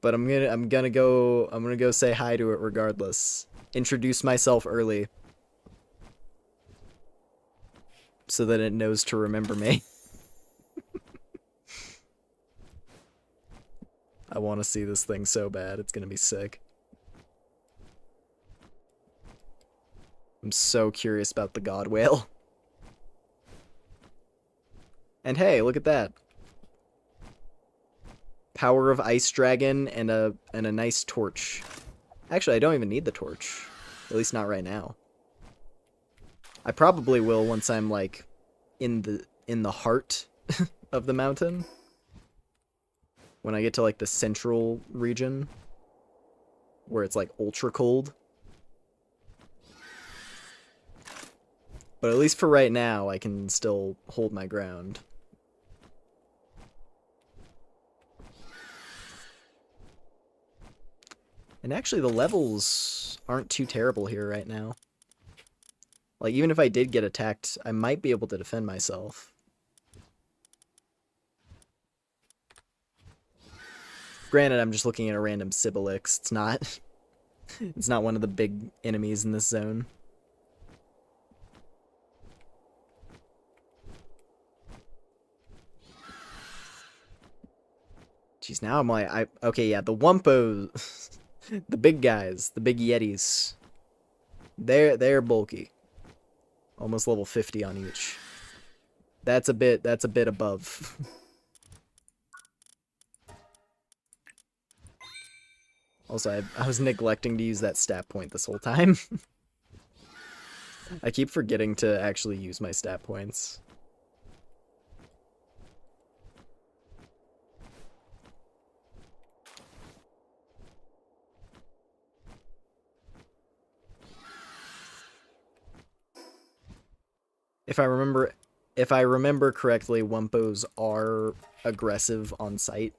But I'm gonna go say hi to it regardless. Introduce myself early. So that it knows to remember me. I want to see this thing so bad. It's gonna be sick. I'm so curious about the God Whale. And hey, look at that. Power of Ice Dragon and a nice torch. Actually, I don't even need the torch. At least not right now. I probably will once I'm like in the heart of the mountain. When I get to like the central region where it's like ultra cold. But at least for right now, I can still hold my ground. And actually, the levels aren't too terrible here right now. Like, even if I did get attacked, I might be able to defend myself. Granted, I'm just looking at a random Sibilix. It's not... it's not one of the big enemies in this zone. Jeez, now I'm like... okay, yeah, the Wumpos... the big guys, the big Yetis. They're bulky. Almost level 50 on each. That's a bit above. Also, I was neglecting to use that stat point this whole time. I keep forgetting to actually use my stat points. If I remember correctly, Wumpos are aggressive on sight,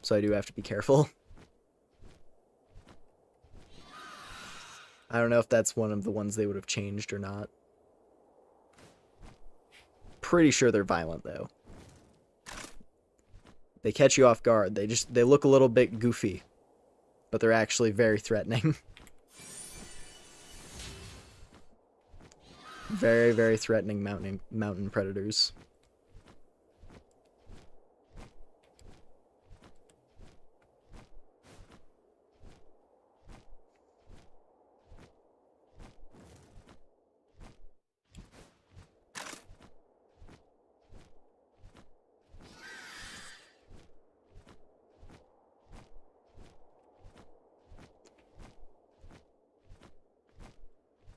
so I do have to be careful. I don't know if that's one of the ones they would have changed or not. Pretty sure they're violent though. They catch you off guard. They look a little bit goofy, but they're actually very threatening. Very, very threatening mountain predators.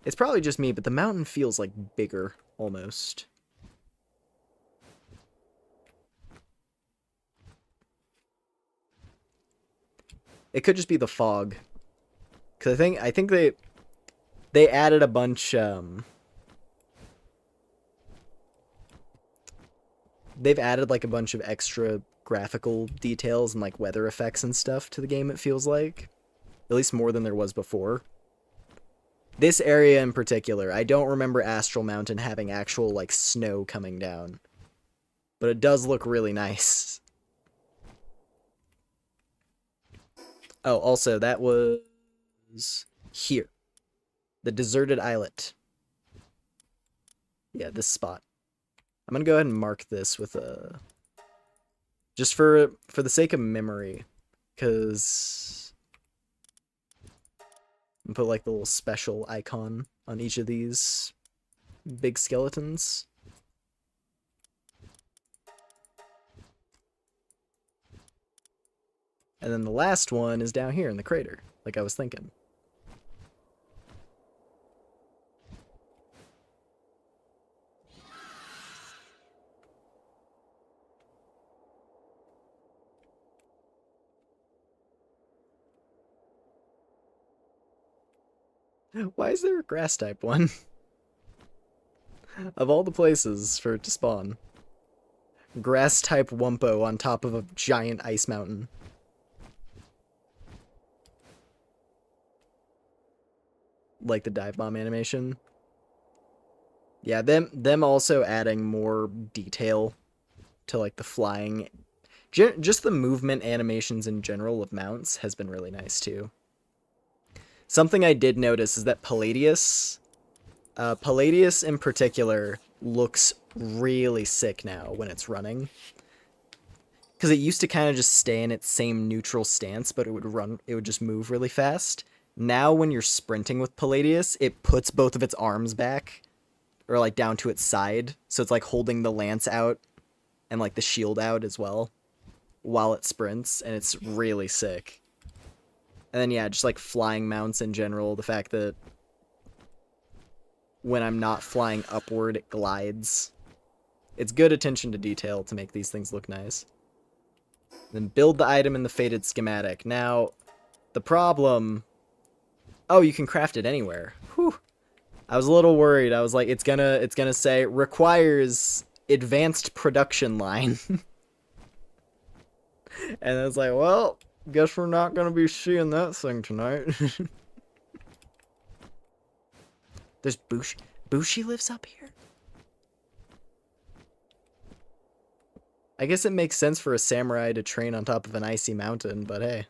It's probably just me, but the mountain feels like bigger, almost. It could just be the fog. Cause I think they added a bunch they've added like a bunch of extra graphical details and like weather effects and stuff to the game, it feels like. At least more than there was before. This area in particular, I don't remember Astral Mountain having actual, like, snow coming down. But it does look really nice. Oh, also, that was here. The deserted islet. Yeah, this spot. I'm gonna go ahead and mark this with a... just for the sake of memory. Because... and put like the little special icon on each of these big skeletons. And then the last one is down here in the crater, like I was thinking. Why is there a grass type one? Of all the places for it to spawn. Grass type Wumpo on top of a giant ice mountain. Like the dive bomb animation. Yeah, them also adding more detail to like the flying. Just the movement animations in general of mounts has been really nice too. Something I did notice is that Palladius in particular looks really sick now when it's running. Because it used to kind of just stay in its same neutral stance, but it would just move really fast. Now when you're sprinting with Palladius, it puts both of its arms back, or like down to its side, so it's like holding the lance out and like the shield out as well while it sprints, and it's really sick. And then, yeah, just, like, flying mounts in general. The fact that when I'm not flying upward, it glides. It's good attention to detail to make these things look nice. Then build the item in the faded schematic. Now, the problem... oh, you can craft it anywhere. Whew. I was a little worried. I was like, it's gonna say, requires advanced production line. And I was like, well... Guess we're not gonna be seeing that thing tonight. There's Bushi. Bushi lives up here? I guess it makes sense for a samurai to train on top of an icy mountain, but hey.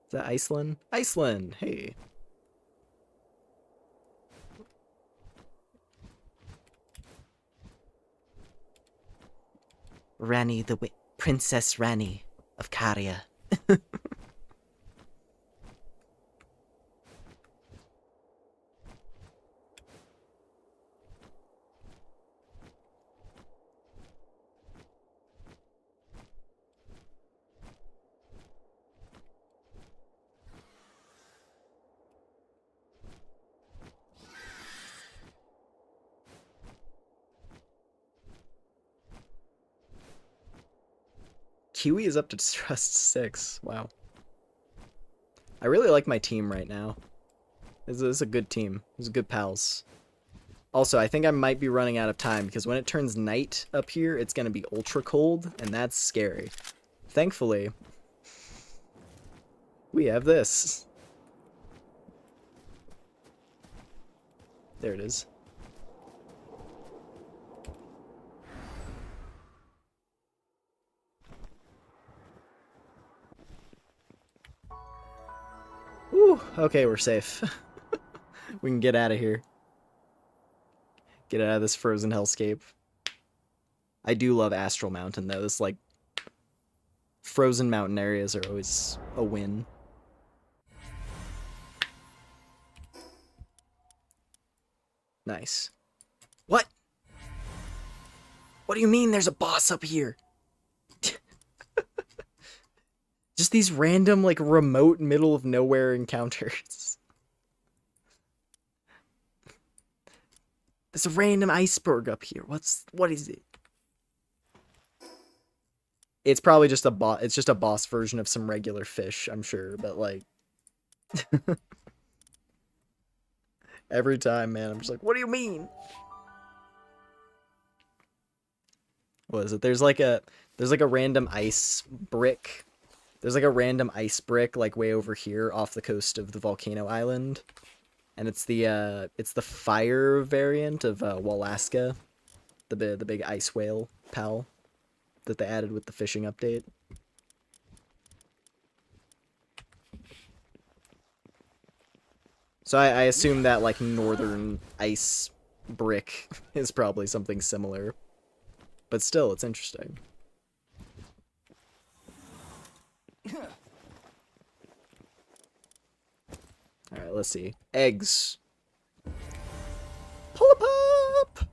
Is that Iceland? Iceland! Hey. Rani Princess Rani of Karia. Kiwi is up to Trust 6. Wow. I really like my team right now. This is a good team. This is good pals. Also, I think I might be running out of time because when it turns night up here, it's going to be ultra cold, and that's scary. Thankfully, we have this. There it is. Whew, okay, we're safe. We can get out of here. Get out of this frozen hellscape. I do love Astral Mountain, though. This, like, frozen mountain areas are always a win. Nice. What? What do you mean there's a boss up here? Just these random, like, remote, middle of nowhere encounters. There's a random iceberg up here. What is it? It's probably just a boss. It's just a boss version of some regular fish, I'm sure. But like, every time, man, I'm just like, what do you mean? What is it? There's like a random ice brick. There's like a random ice brick like way over here off the coast of the volcano island. And it's the fire variant of Walaska, the big ice whale pal that they added with the fishing update. So I assume that like northern ice brick is probably something similar, but still, it's interesting. All right, let's see. Eggs. Pull-a-pup!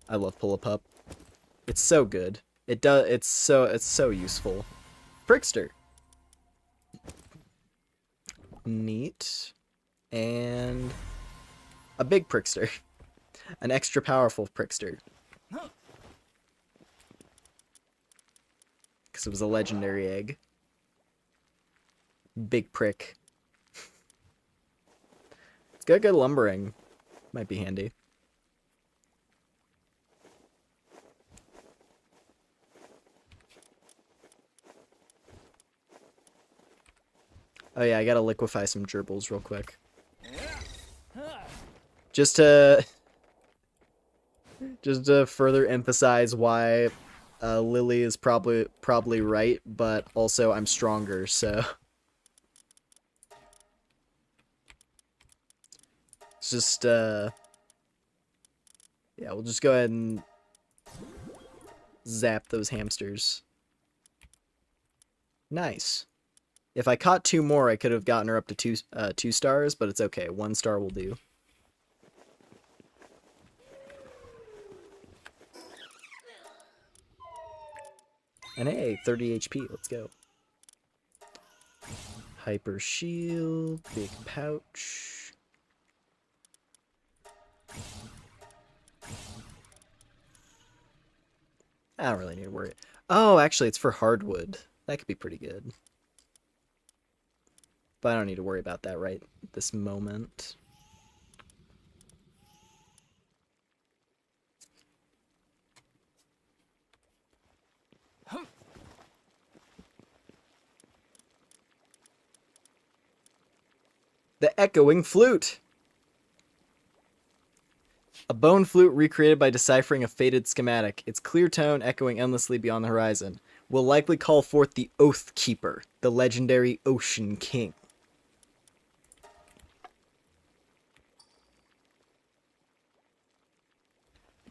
I love pull-a-pup. It's so good. It's so useful. Prickster. Neat. And a big Prickster. An extra powerful Prickster. Because it was a legendary egg. Big prick. It's got good lumbering. Might be handy. Oh yeah, I gotta liquefy some gerbils real quick. Just to further emphasize why Lily is probably right, but also I'm stronger, so it's just yeah, we'll just go ahead and zap those hamsters. Nice. If I caught 2 more, I could have gotten her up to 2 stars, but it's okay. 1 star will do. And hey, 30 HP. Let's go. Hyper shield, big pouch. I don't really need to worry. Oh, actually, it's for hardwood. That could be pretty good. But I don't need to worry about that right this moment. The echoing flute. A bone flute recreated by deciphering a faded schematic. Its clear tone echoing endlessly beyond the horizon. Will likely call forth the Oath Keeper, the legendary Ocean King.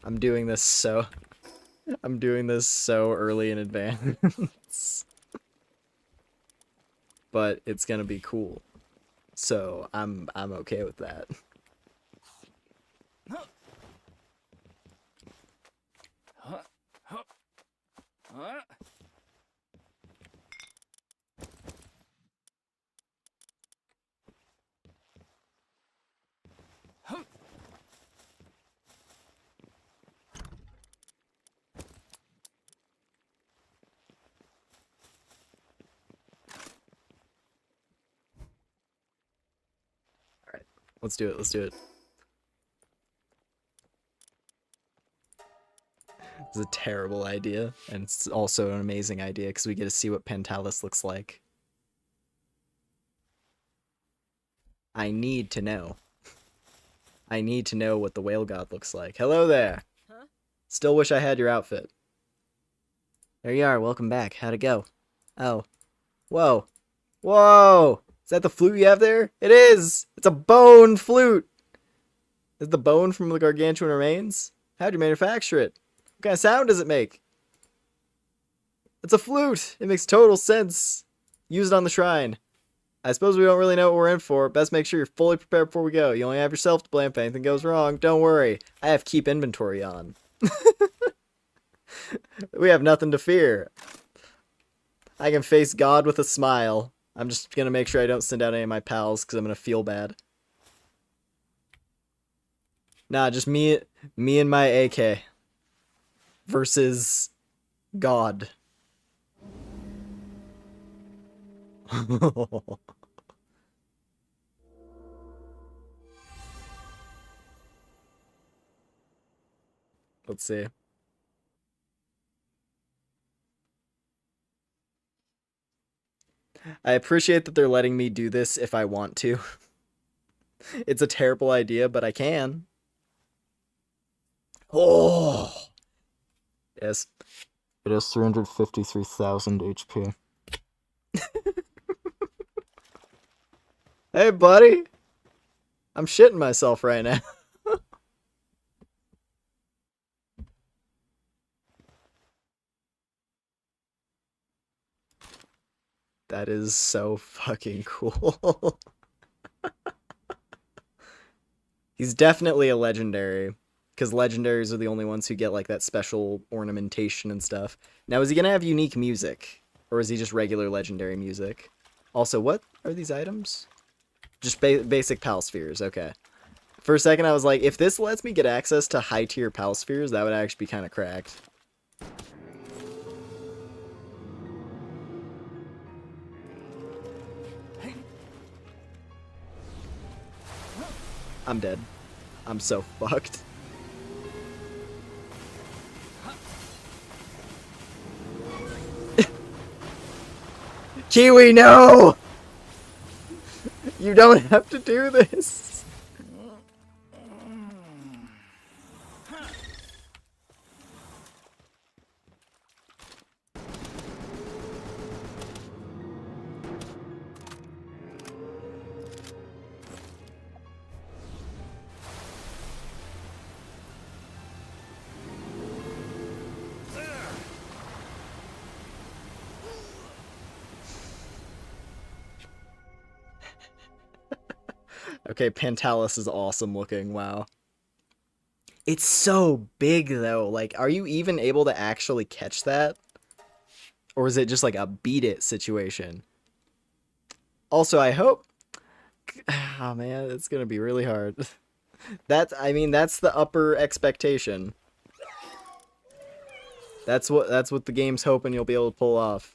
I'm doing this so early in advance. But it's gonna be cool. So I'm okay with that. Alright, let's do it, let's do it. It's a terrible idea, and it's also an amazing idea because we get to see what Pantalis looks like. I need to know. I need to know what the whale god looks like. Hello there! Huh? Still wish I had your outfit. There you are, welcome back. How'd it go? Oh. Whoa. Whoa! Is that the flute you have there? It is! It's a bone flute! Is it the bone from the gargantuan remains? How'd you manufacture it? What kind of sound does it make? It's a flute! It makes total sense. Use it on the shrine. I suppose we don't really know what we're in for. Best make sure you're fully prepared before we go. You only have yourself to blame if anything goes wrong. Don't worry. I have keep inventory on. We have nothing to fear. I can face God with a smile. I'm just gonna make sure I don't send out any of my pals because I'm gonna feel bad. Nah, just me and my AK. Versus God. Let's see. I appreciate that they're letting me do this if I want to. It's a terrible idea, but I can. Oh! Yes. It has 353,000 HP. Hey, buddy! I'm shitting myself right now. That is so fucking cool. He's definitely a legendary. Because legendaries are the only ones who get like that special ornamentation and stuff. Now, is he gonna have unique music? Or is he just regular legendary music? Also, what are these items? Just basic pal spheres, okay. For a second I was like, if this lets me get access to high tier pal spheres, that would actually be kind of cracked. I'm dead. I'm so fucked. Kiwi, no! You don't have to do this. Okay, Pantalis is awesome looking, wow. It's so big, though. Like, are you even able to actually catch that? Or is it just like a beat it situation? Also, I hope... Oh, man, it's gonna be really hard. I mean, that's the upper expectation. That's what the game's hoping you'll be able to pull off.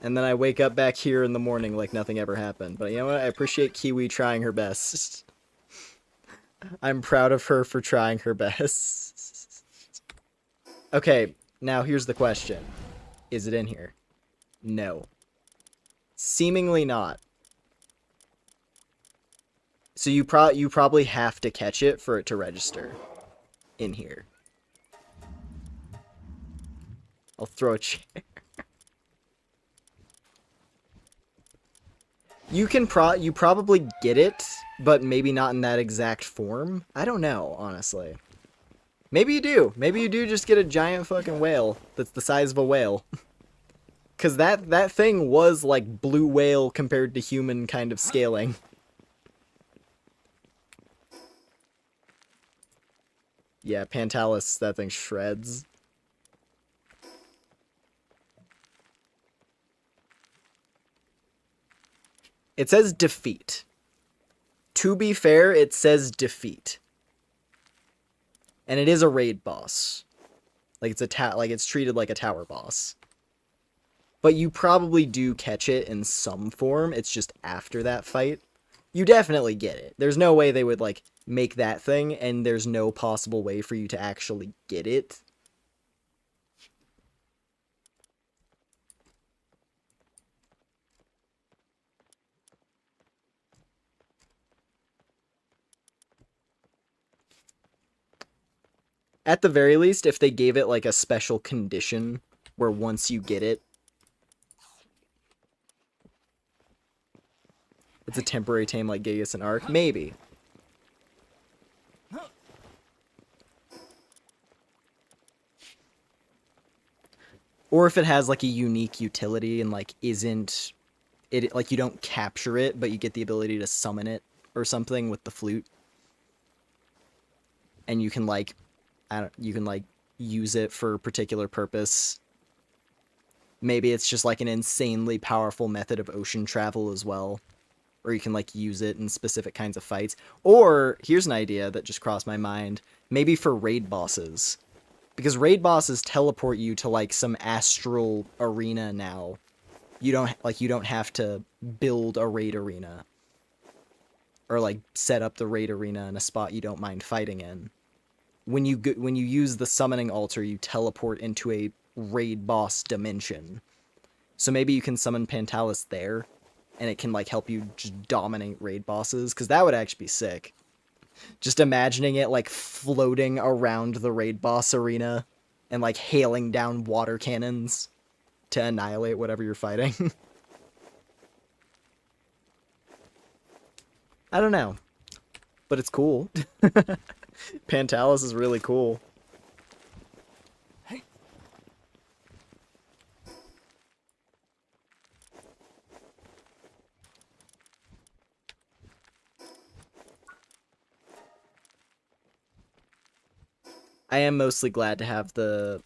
And then I wake up back here in the morning like nothing ever happened. But you know what? I appreciate Kiwi trying her best. I'm proud of her for trying her best. Okay, now here's the question. Is it in here? No. Seemingly not. So you probably have to catch it for it to register in here. I'll throw a chair. You probably get it, but maybe not in that exact form. I don't know, honestly. Maybe you do. Maybe you do just get a giant fucking whale that's the size of a whale. Cause that thing was like blue whale compared to human kind of scaling. Yeah, Pantalis, that thing shreds. It says defeat. To be fair, it says defeat. And it is a raid boss. Like it's treated like a tower boss. But you probably do catch it in some form. It's just after that fight. You definitely get it. There's no way they would like make that thing, and there's no possible way for you to actually get it. At the very least, if they gave it like a special condition where once you get it, it's a temporary tame like Gigas and Arc, maybe. Or if it has like a unique utility and like isn't it like you don't capture it, but you get the ability to summon it or something with the flute. And you can like you can like use it for a particular purpose. Maybe it's just like an insanely powerful method of ocean travel as well. Or you can like use it in specific kinds of fights. Or here's an idea that just crossed my mind. Maybe for raid bosses. Because raid bosses teleport you to like some astral arena now. You don't have to build a raid arena. Or like set up the raid arena in a spot you don't mind fighting in. When you use the summoning altar, you teleport into a raid boss dimension. So maybe you can summon Pantalis there, and it can like help you just dominate raid bosses, because that would actually be sick. Just imagining it like floating around the raid boss arena and like hailing down water cannons to annihilate whatever you're fighting. I don't know, but it's cool. Pantalis is really cool. I am mostly glad to have the...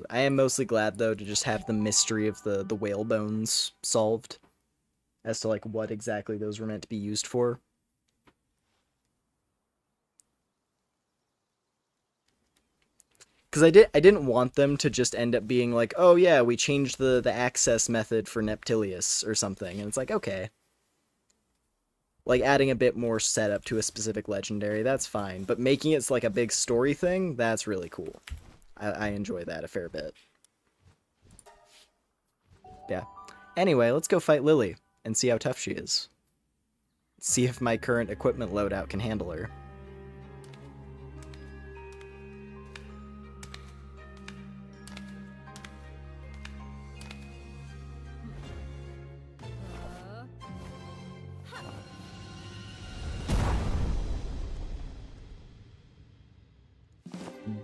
I am mostly glad, though, to just have the mystery of the whale bones solved. As to, like, what exactly those were meant to be used for. Because I didn't want them to just end up being like, oh yeah, we changed the access method for Neptilius or something. And it's like, okay. Like, adding a bit more setup to a specific legendary, that's fine. But making it like a big story thing, that's really cool. I enjoy that a fair bit. Yeah. Anyway, let's go fight Lily and see how tough she is. See if my current equipment loadout can handle her.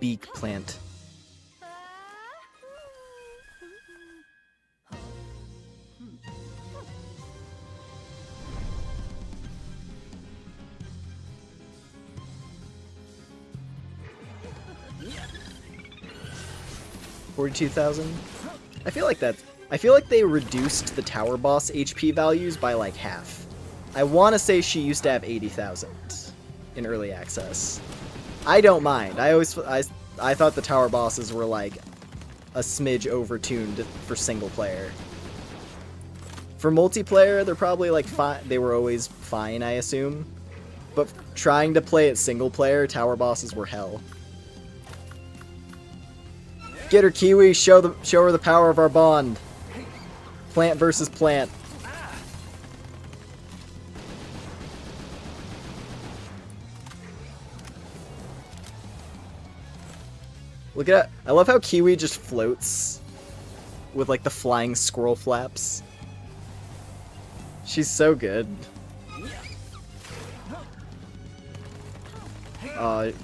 Beak plant. $42,000. I feel like they reduced the tower boss HP values by like half. I want to say she used to have 80,000 in early access. I don't mind. I thought the tower bosses were like a smidge overtuned for single player. For multiplayer, they're probably like fine. They were always fine, I assume. But trying to play it single player, tower bosses were hell. Get her, Kiwi. Show her the power of our bond. Plant versus plant. Look at, I love how Kiwi just floats with like the flying squirrel flaps. She's so good.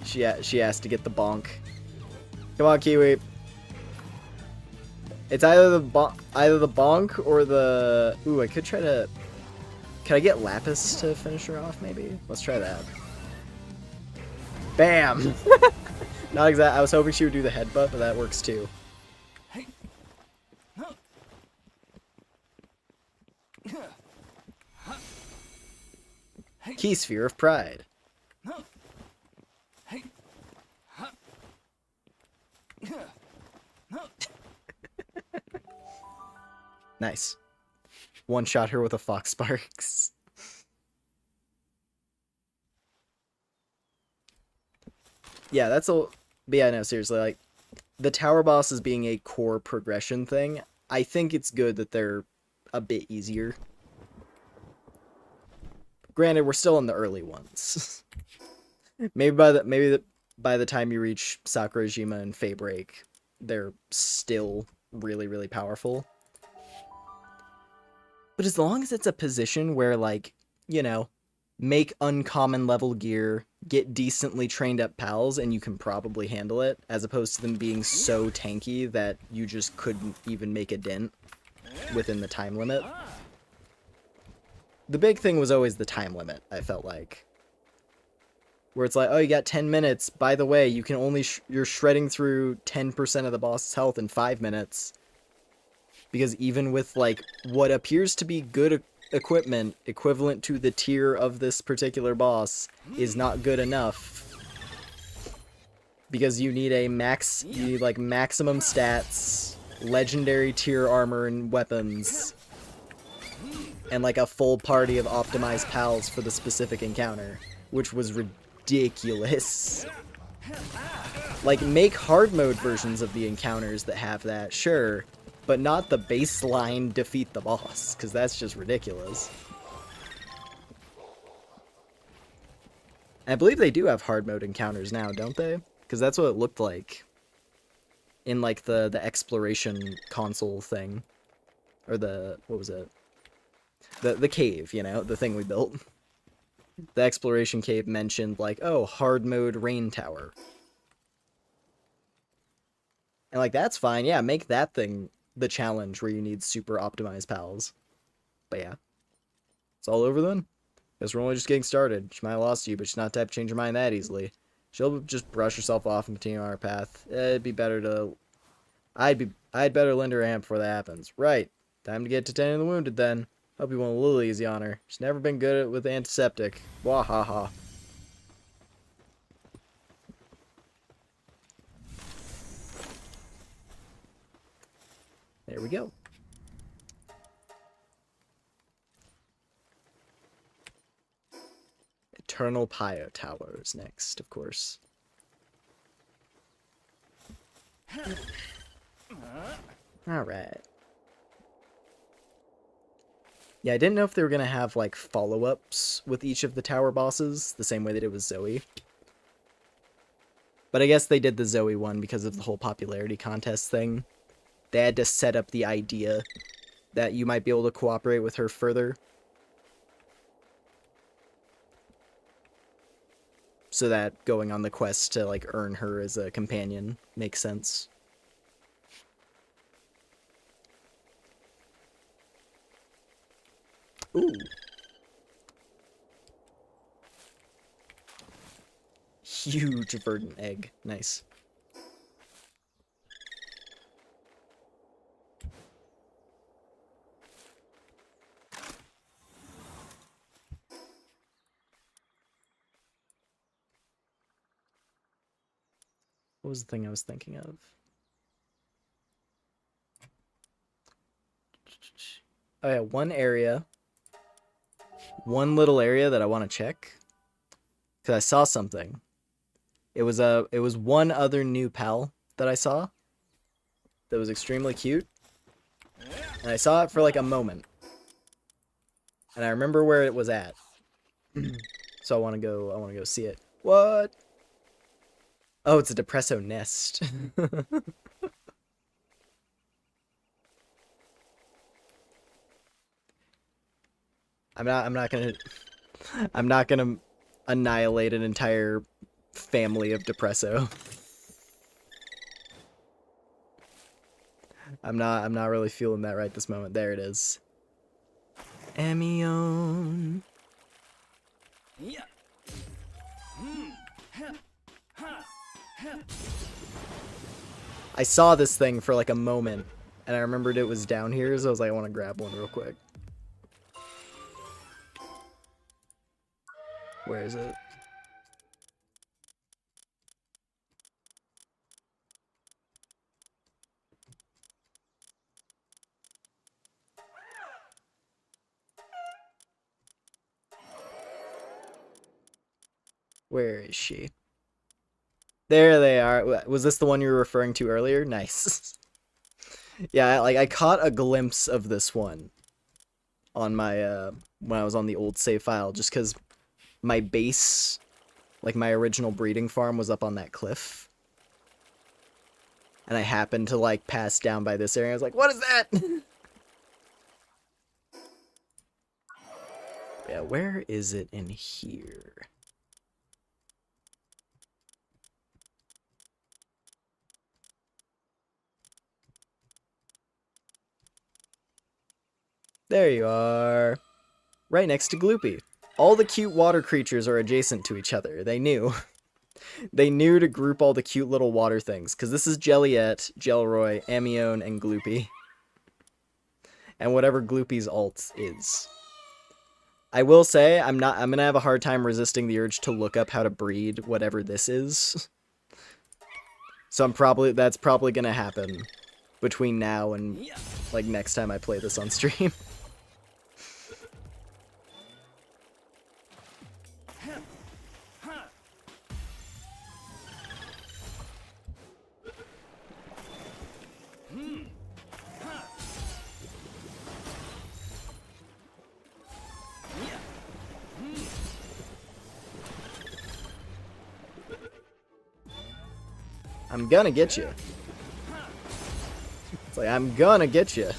She has to get the bonk. Come on, Kiwi. It's either the bonk or the... Ooh, I could try to... Can I get Lapis to finish her off, maybe? Let's try that. Bam! Not exact. I was hoping she would do the headbutt, but that works too. Key Sphere of Pride. Nice. One-shot her with a Fox Sparks. Yeah, that's a... But yeah, no, seriously, like, the tower bosses being a core progression thing, I think it's good that they're a bit easier. Granted, we're still in the early ones. maybe by the time you reach Sakurajima and Faebreak, they're still really, really powerful. But as long as it's a position where, like, you know, make uncommon level gear, get decently trained up pals, and you can probably handle it, as opposed to them being so tanky that you just couldn't even make a dent within the time limit. The big thing was always the time limit, I felt like. Where it's like, oh, you got 10 minutes. By the way, you can only you're shredding through 10% of the boss's health in 5 minutes. Because even with, like, what appears to be good equipment equivalent to the tier of this particular boss is not good enough. Because you need a maximum stats, legendary tier armor and weapons, and like a full party of optimized pals for the specific encounter, which was ridiculous. Like, make hard mode versions of the encounters that have that, sure, but not the baseline defeat the boss, because that's just ridiculous. I believe they do have hard mode encounters now, don't they? Because that's what it looked like in, like, the exploration console thing. Or the, what was it? The cave, you know, the thing we built. The exploration cave mentioned, like, oh, hard mode rain tower. And, like, that's fine, yeah, make that thing the challenge where you need super optimized pals. But yeah. It's all over then. Guess we're only just getting started. She might have lost you, but she's not the type to change her mind that easily. She'll just brush herself off and continue on her path. It'd be better to... I'd better lend her a hand before that happens. Right. Time to get to tending the wounded then. Hope you went a little easy on her. She's never been good with antiseptic. Wahaha. There we go. Eternal Pyre Tower is next, of course. Alright. Yeah, I didn't know if they were going to have, like, follow-ups with each of the tower bosses, the same way they did with Zoe. But I guess they did the Zoe one because of the whole popularity contest thing. They had to set up the idea that you might be able to cooperate with her further. So that going on the quest to, like, earn her as a companion makes sense. Ooh. Huge verdant egg. Nice. What was the thing I was thinking of? Oh yeah, one little area that I want to check. Because I saw something. It was one other new pal that I saw. That was extremely cute. And I saw it for like a moment. And I remember where it was at. So I want to go see it. What? Oh, it's a depresso nest. I'm not gonna annihilate an entire family of depresso. I'm not really feeling that right this moment. There it is. Amion. I saw this thing for like a moment, and I remembered it was down here, so I was like, I want to grab one real quick. Where is it? Where is she? There they are. Was this the one you were referring to earlier? Nice. Yeah, like I caught a glimpse of this one on my when I was on the old save file, just because my base, like my original breeding farm, was up on that cliff, and I happened to like pass down by this area. I was like, "What is that?" Yeah, where is it in here? There you are. Right next to Gloopy. All the cute water creatures are adjacent to each other. They knew. They knew to group all the cute little water things, because this is Jelliet, Gelroy, Amion, and Gloopy. And whatever Gloopy's alt is. I will say, I'm gonna have a hard time resisting the urge to look up how to breed whatever this is. So that's probably gonna happen between now and like next time I play this on stream. I'm gonna get you. It's like, I'm gonna get you.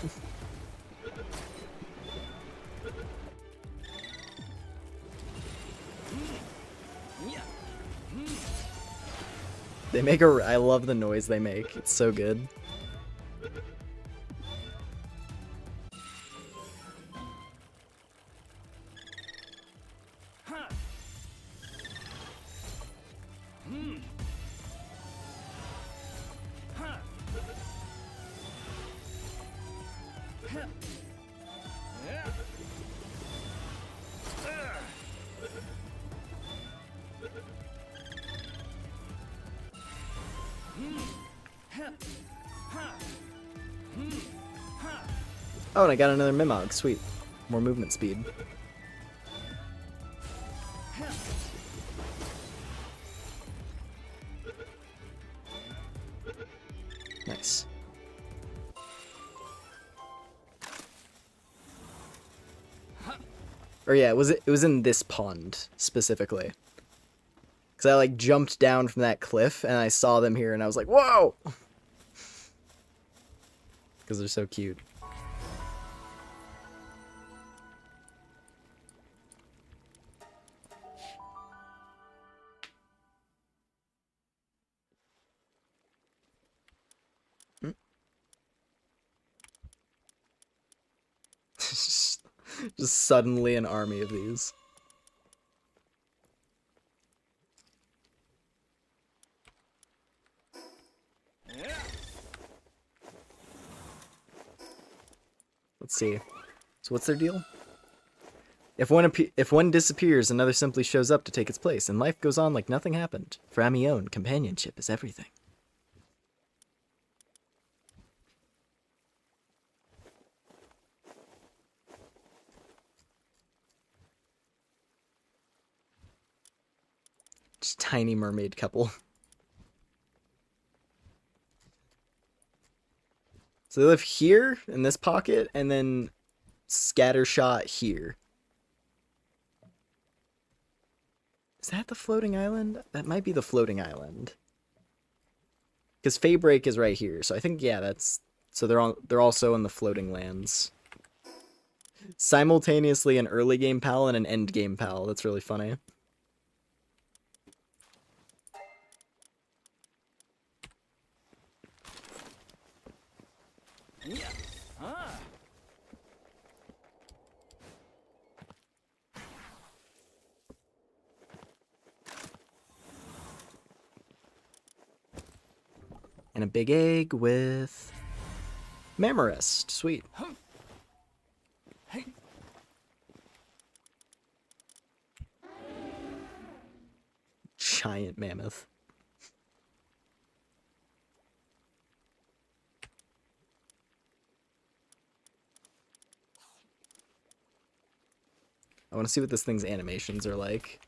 They make I love the noise they make. It's so good. Oh, and I got another Mimog. Sweet. More movement speed. Nice. Or yeah, it was in this pond specifically. Cause I like jumped down from that cliff and I saw them here and I was like, whoa! Because they're so cute. Just suddenly an army of these. Let's see. So what's their deal? If one disappears, another simply shows up to take its place, and life goes on like nothing happened. For Amion, companionship is everything. Just tiny mermaid couple. So they live here in this pocket, and then scattershot here. Is that the floating island? That might be the floating island. Because Faybreak is right here, so I think yeah, that's so they're also in the floating lands. Simultaneously an early game pal and an end game pal. That's really funny. And a big egg with Mammarest. Sweet. Giant mammoth. I want to see what this thing's animations are like.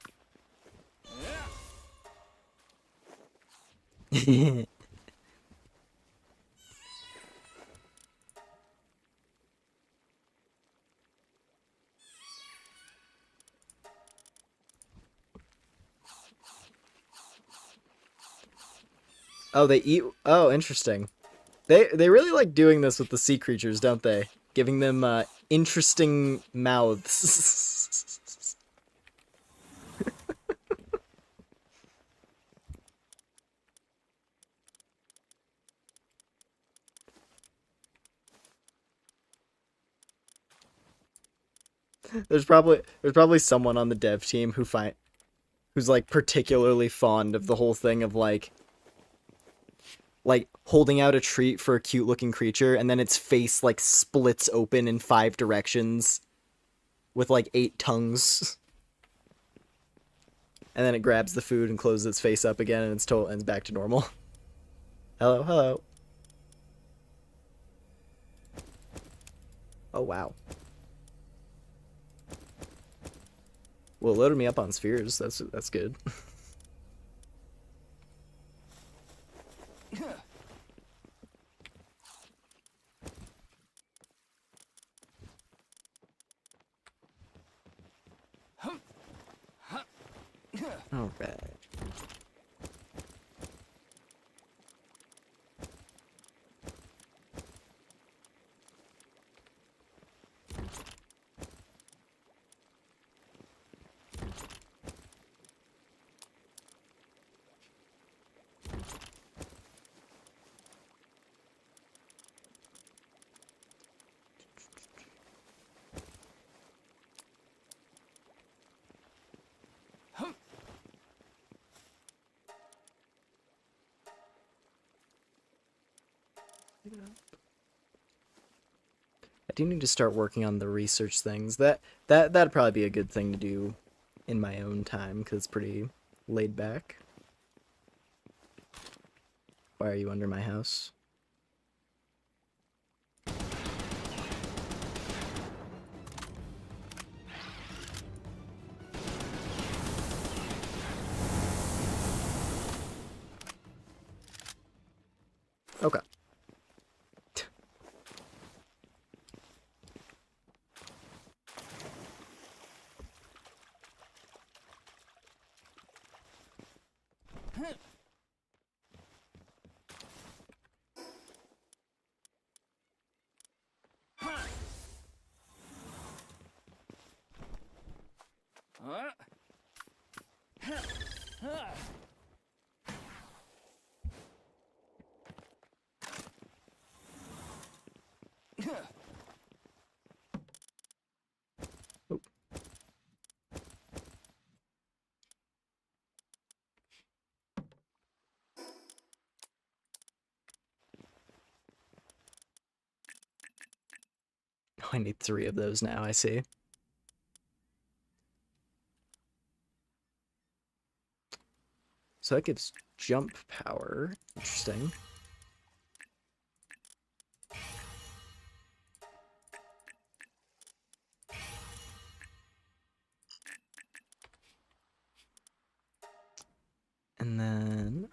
Oh, they eat. Oh, interesting. They really like doing this with the sea creatures, don't they? Giving them interesting mouths. There's probably someone on the dev team who's like particularly fond of the whole thing of like holding out a treat for a cute looking creature and then its face like splits open in 5 directions with like 8 tongues. And then it grabs the food and closes its face up again and it's back to normal. Hello, hello. Oh wow. Well, it loaded me up on spheres. That's good. All right. I do need to start working on the research things. That'd probably be a good thing to do in my own time because it's pretty laid back. Why are you under my house? Okay. Oh. Oh, I need 3 of those now, I see. So that gives jump power. Interesting. And then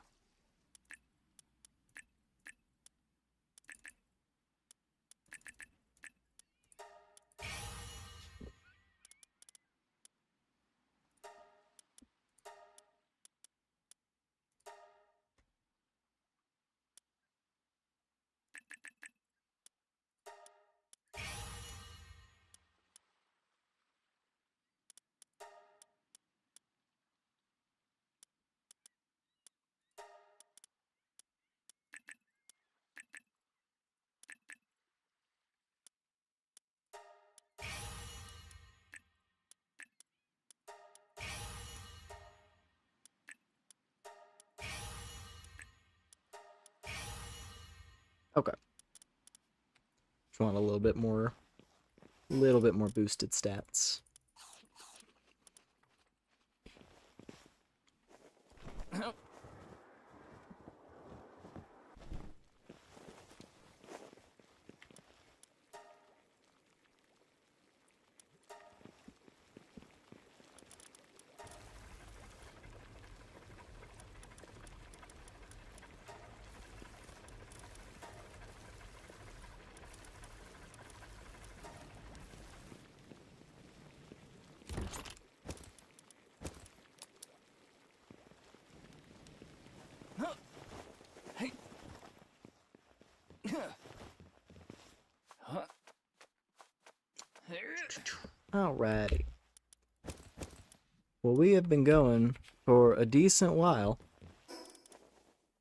Okay. Just want a little bit more boosted stats. Alrighty. Well, we have been going for a decent while.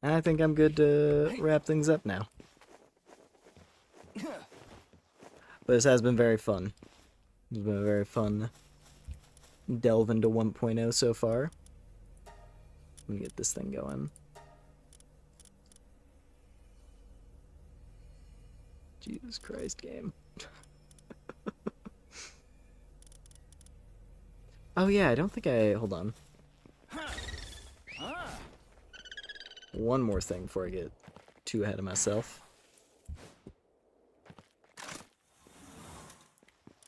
And I think I'm good to wrap things up now. But this has been very fun. It's been a very fun delve into 1.0 so far. Let me get this thing going. Jesus Christ, game. Oh yeah, I don't think I... Hold on. One more thing before I get too ahead of myself.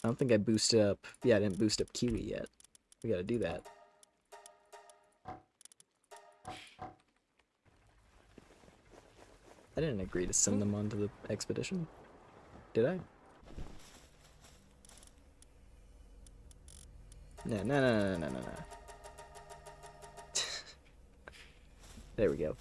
I don't think I boosted up... Yeah, I didn't boost up Kiwi yet. We gotta do that. I didn't agree to send them onto the expedition. Did I? No. There we go.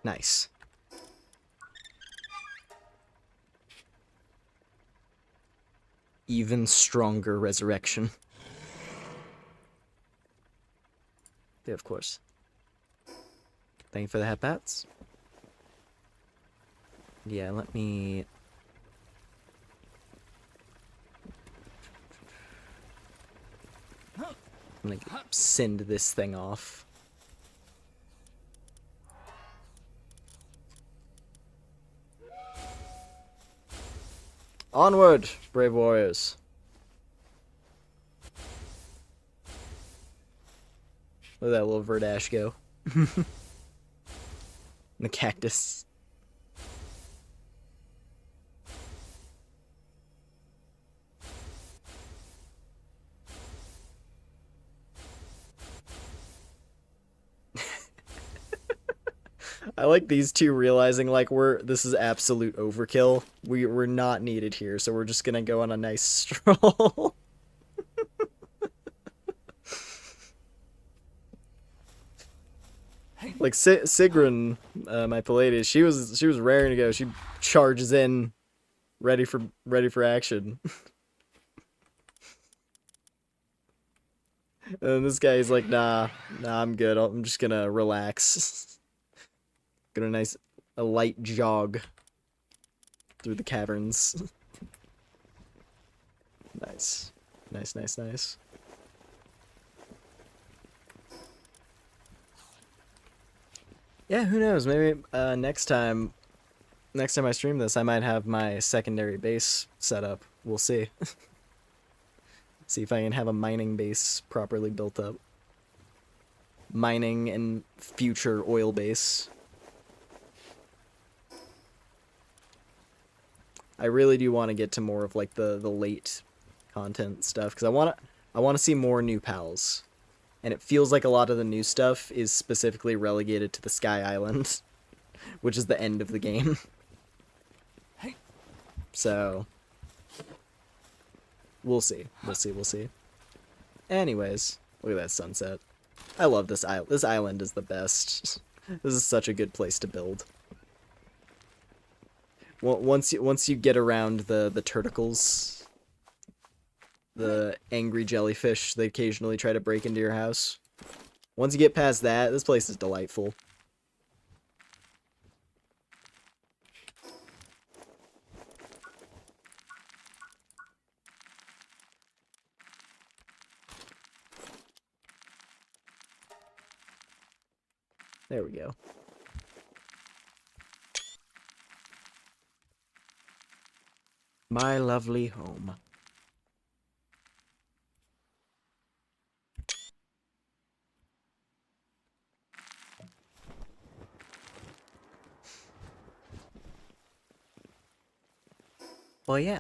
Nice. Even stronger resurrection. Yeah, of course. Thank you for the hat-bats. Yeah, let me... I'm gonna send this thing off. Onward, brave warriors. Look at that little Verdash go. The cactus. I like these two realizing like this is absolute overkill. We're not needed here, so we're just gonna go on a nice stroll. Like Sigrun, my Palladius, she was raring to go. She charges in, ready for action. And this guy's like, nah, I'm good. I'm just gonna relax. Get a light jog through the caverns. Nice. Yeah, who knows? Maybe next time I stream this, I might have my secondary base set up. We'll see. See if I can have a mining base properly built up. Mining and future oil base. I really do want to get to more of like the late content stuff because I want to see more new pals. And it feels like a lot of the new stuff is specifically relegated to the Sky Island, which is the end of the game. So we'll see. Anyways, look at that sunset. I love this island. This island is the best. This is such a good place to build. Once you get around the turtles, the angry jellyfish, they occasionally try to break into your house. Once you get past that, this place is delightful. There we go. My lovely home. Well, yeah.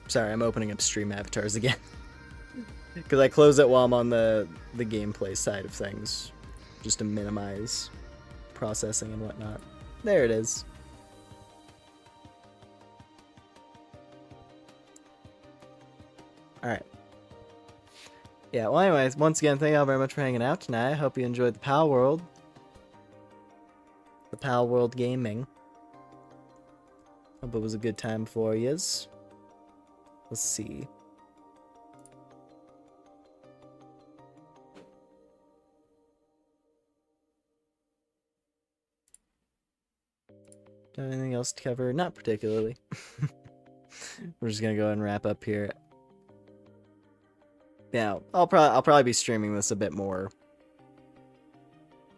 Sorry, I'm opening up stream avatars again. Because I close it while I'm on the gameplay side of things. Just to minimize processing and whatnot. There it is. Alright. Yeah, well anyways, once again, thank y'all very much for hanging out tonight. I hope you enjoyed the Pal World. The Pal World Gaming. Hope it was a good time for yous. Let's see. Do I have anything else to cover? Not particularly. We're just gonna go ahead and wrap up here. Yeah, I'll probably be streaming this a bit more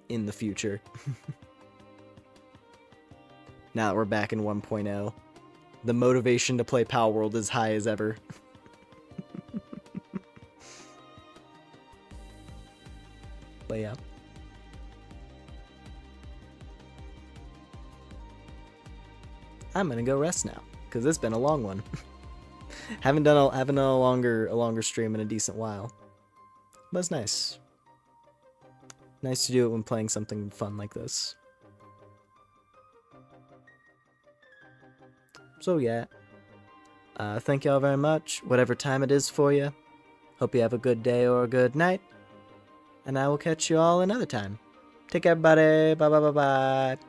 in the future. Now that we're back in 1.0. The motivation to play Pal World is high as ever. But yeah. I'm gonna go rest now, because it's been a long one. haven't done a longer stream in a decent while. But it's nice. Nice to do it when playing something fun like this. So yeah. Thank y'all very much, whatever time it is for you. Hope you have a good day or a good night. And I will catch you all another time. Take care, everybody. Bye bye bye bye.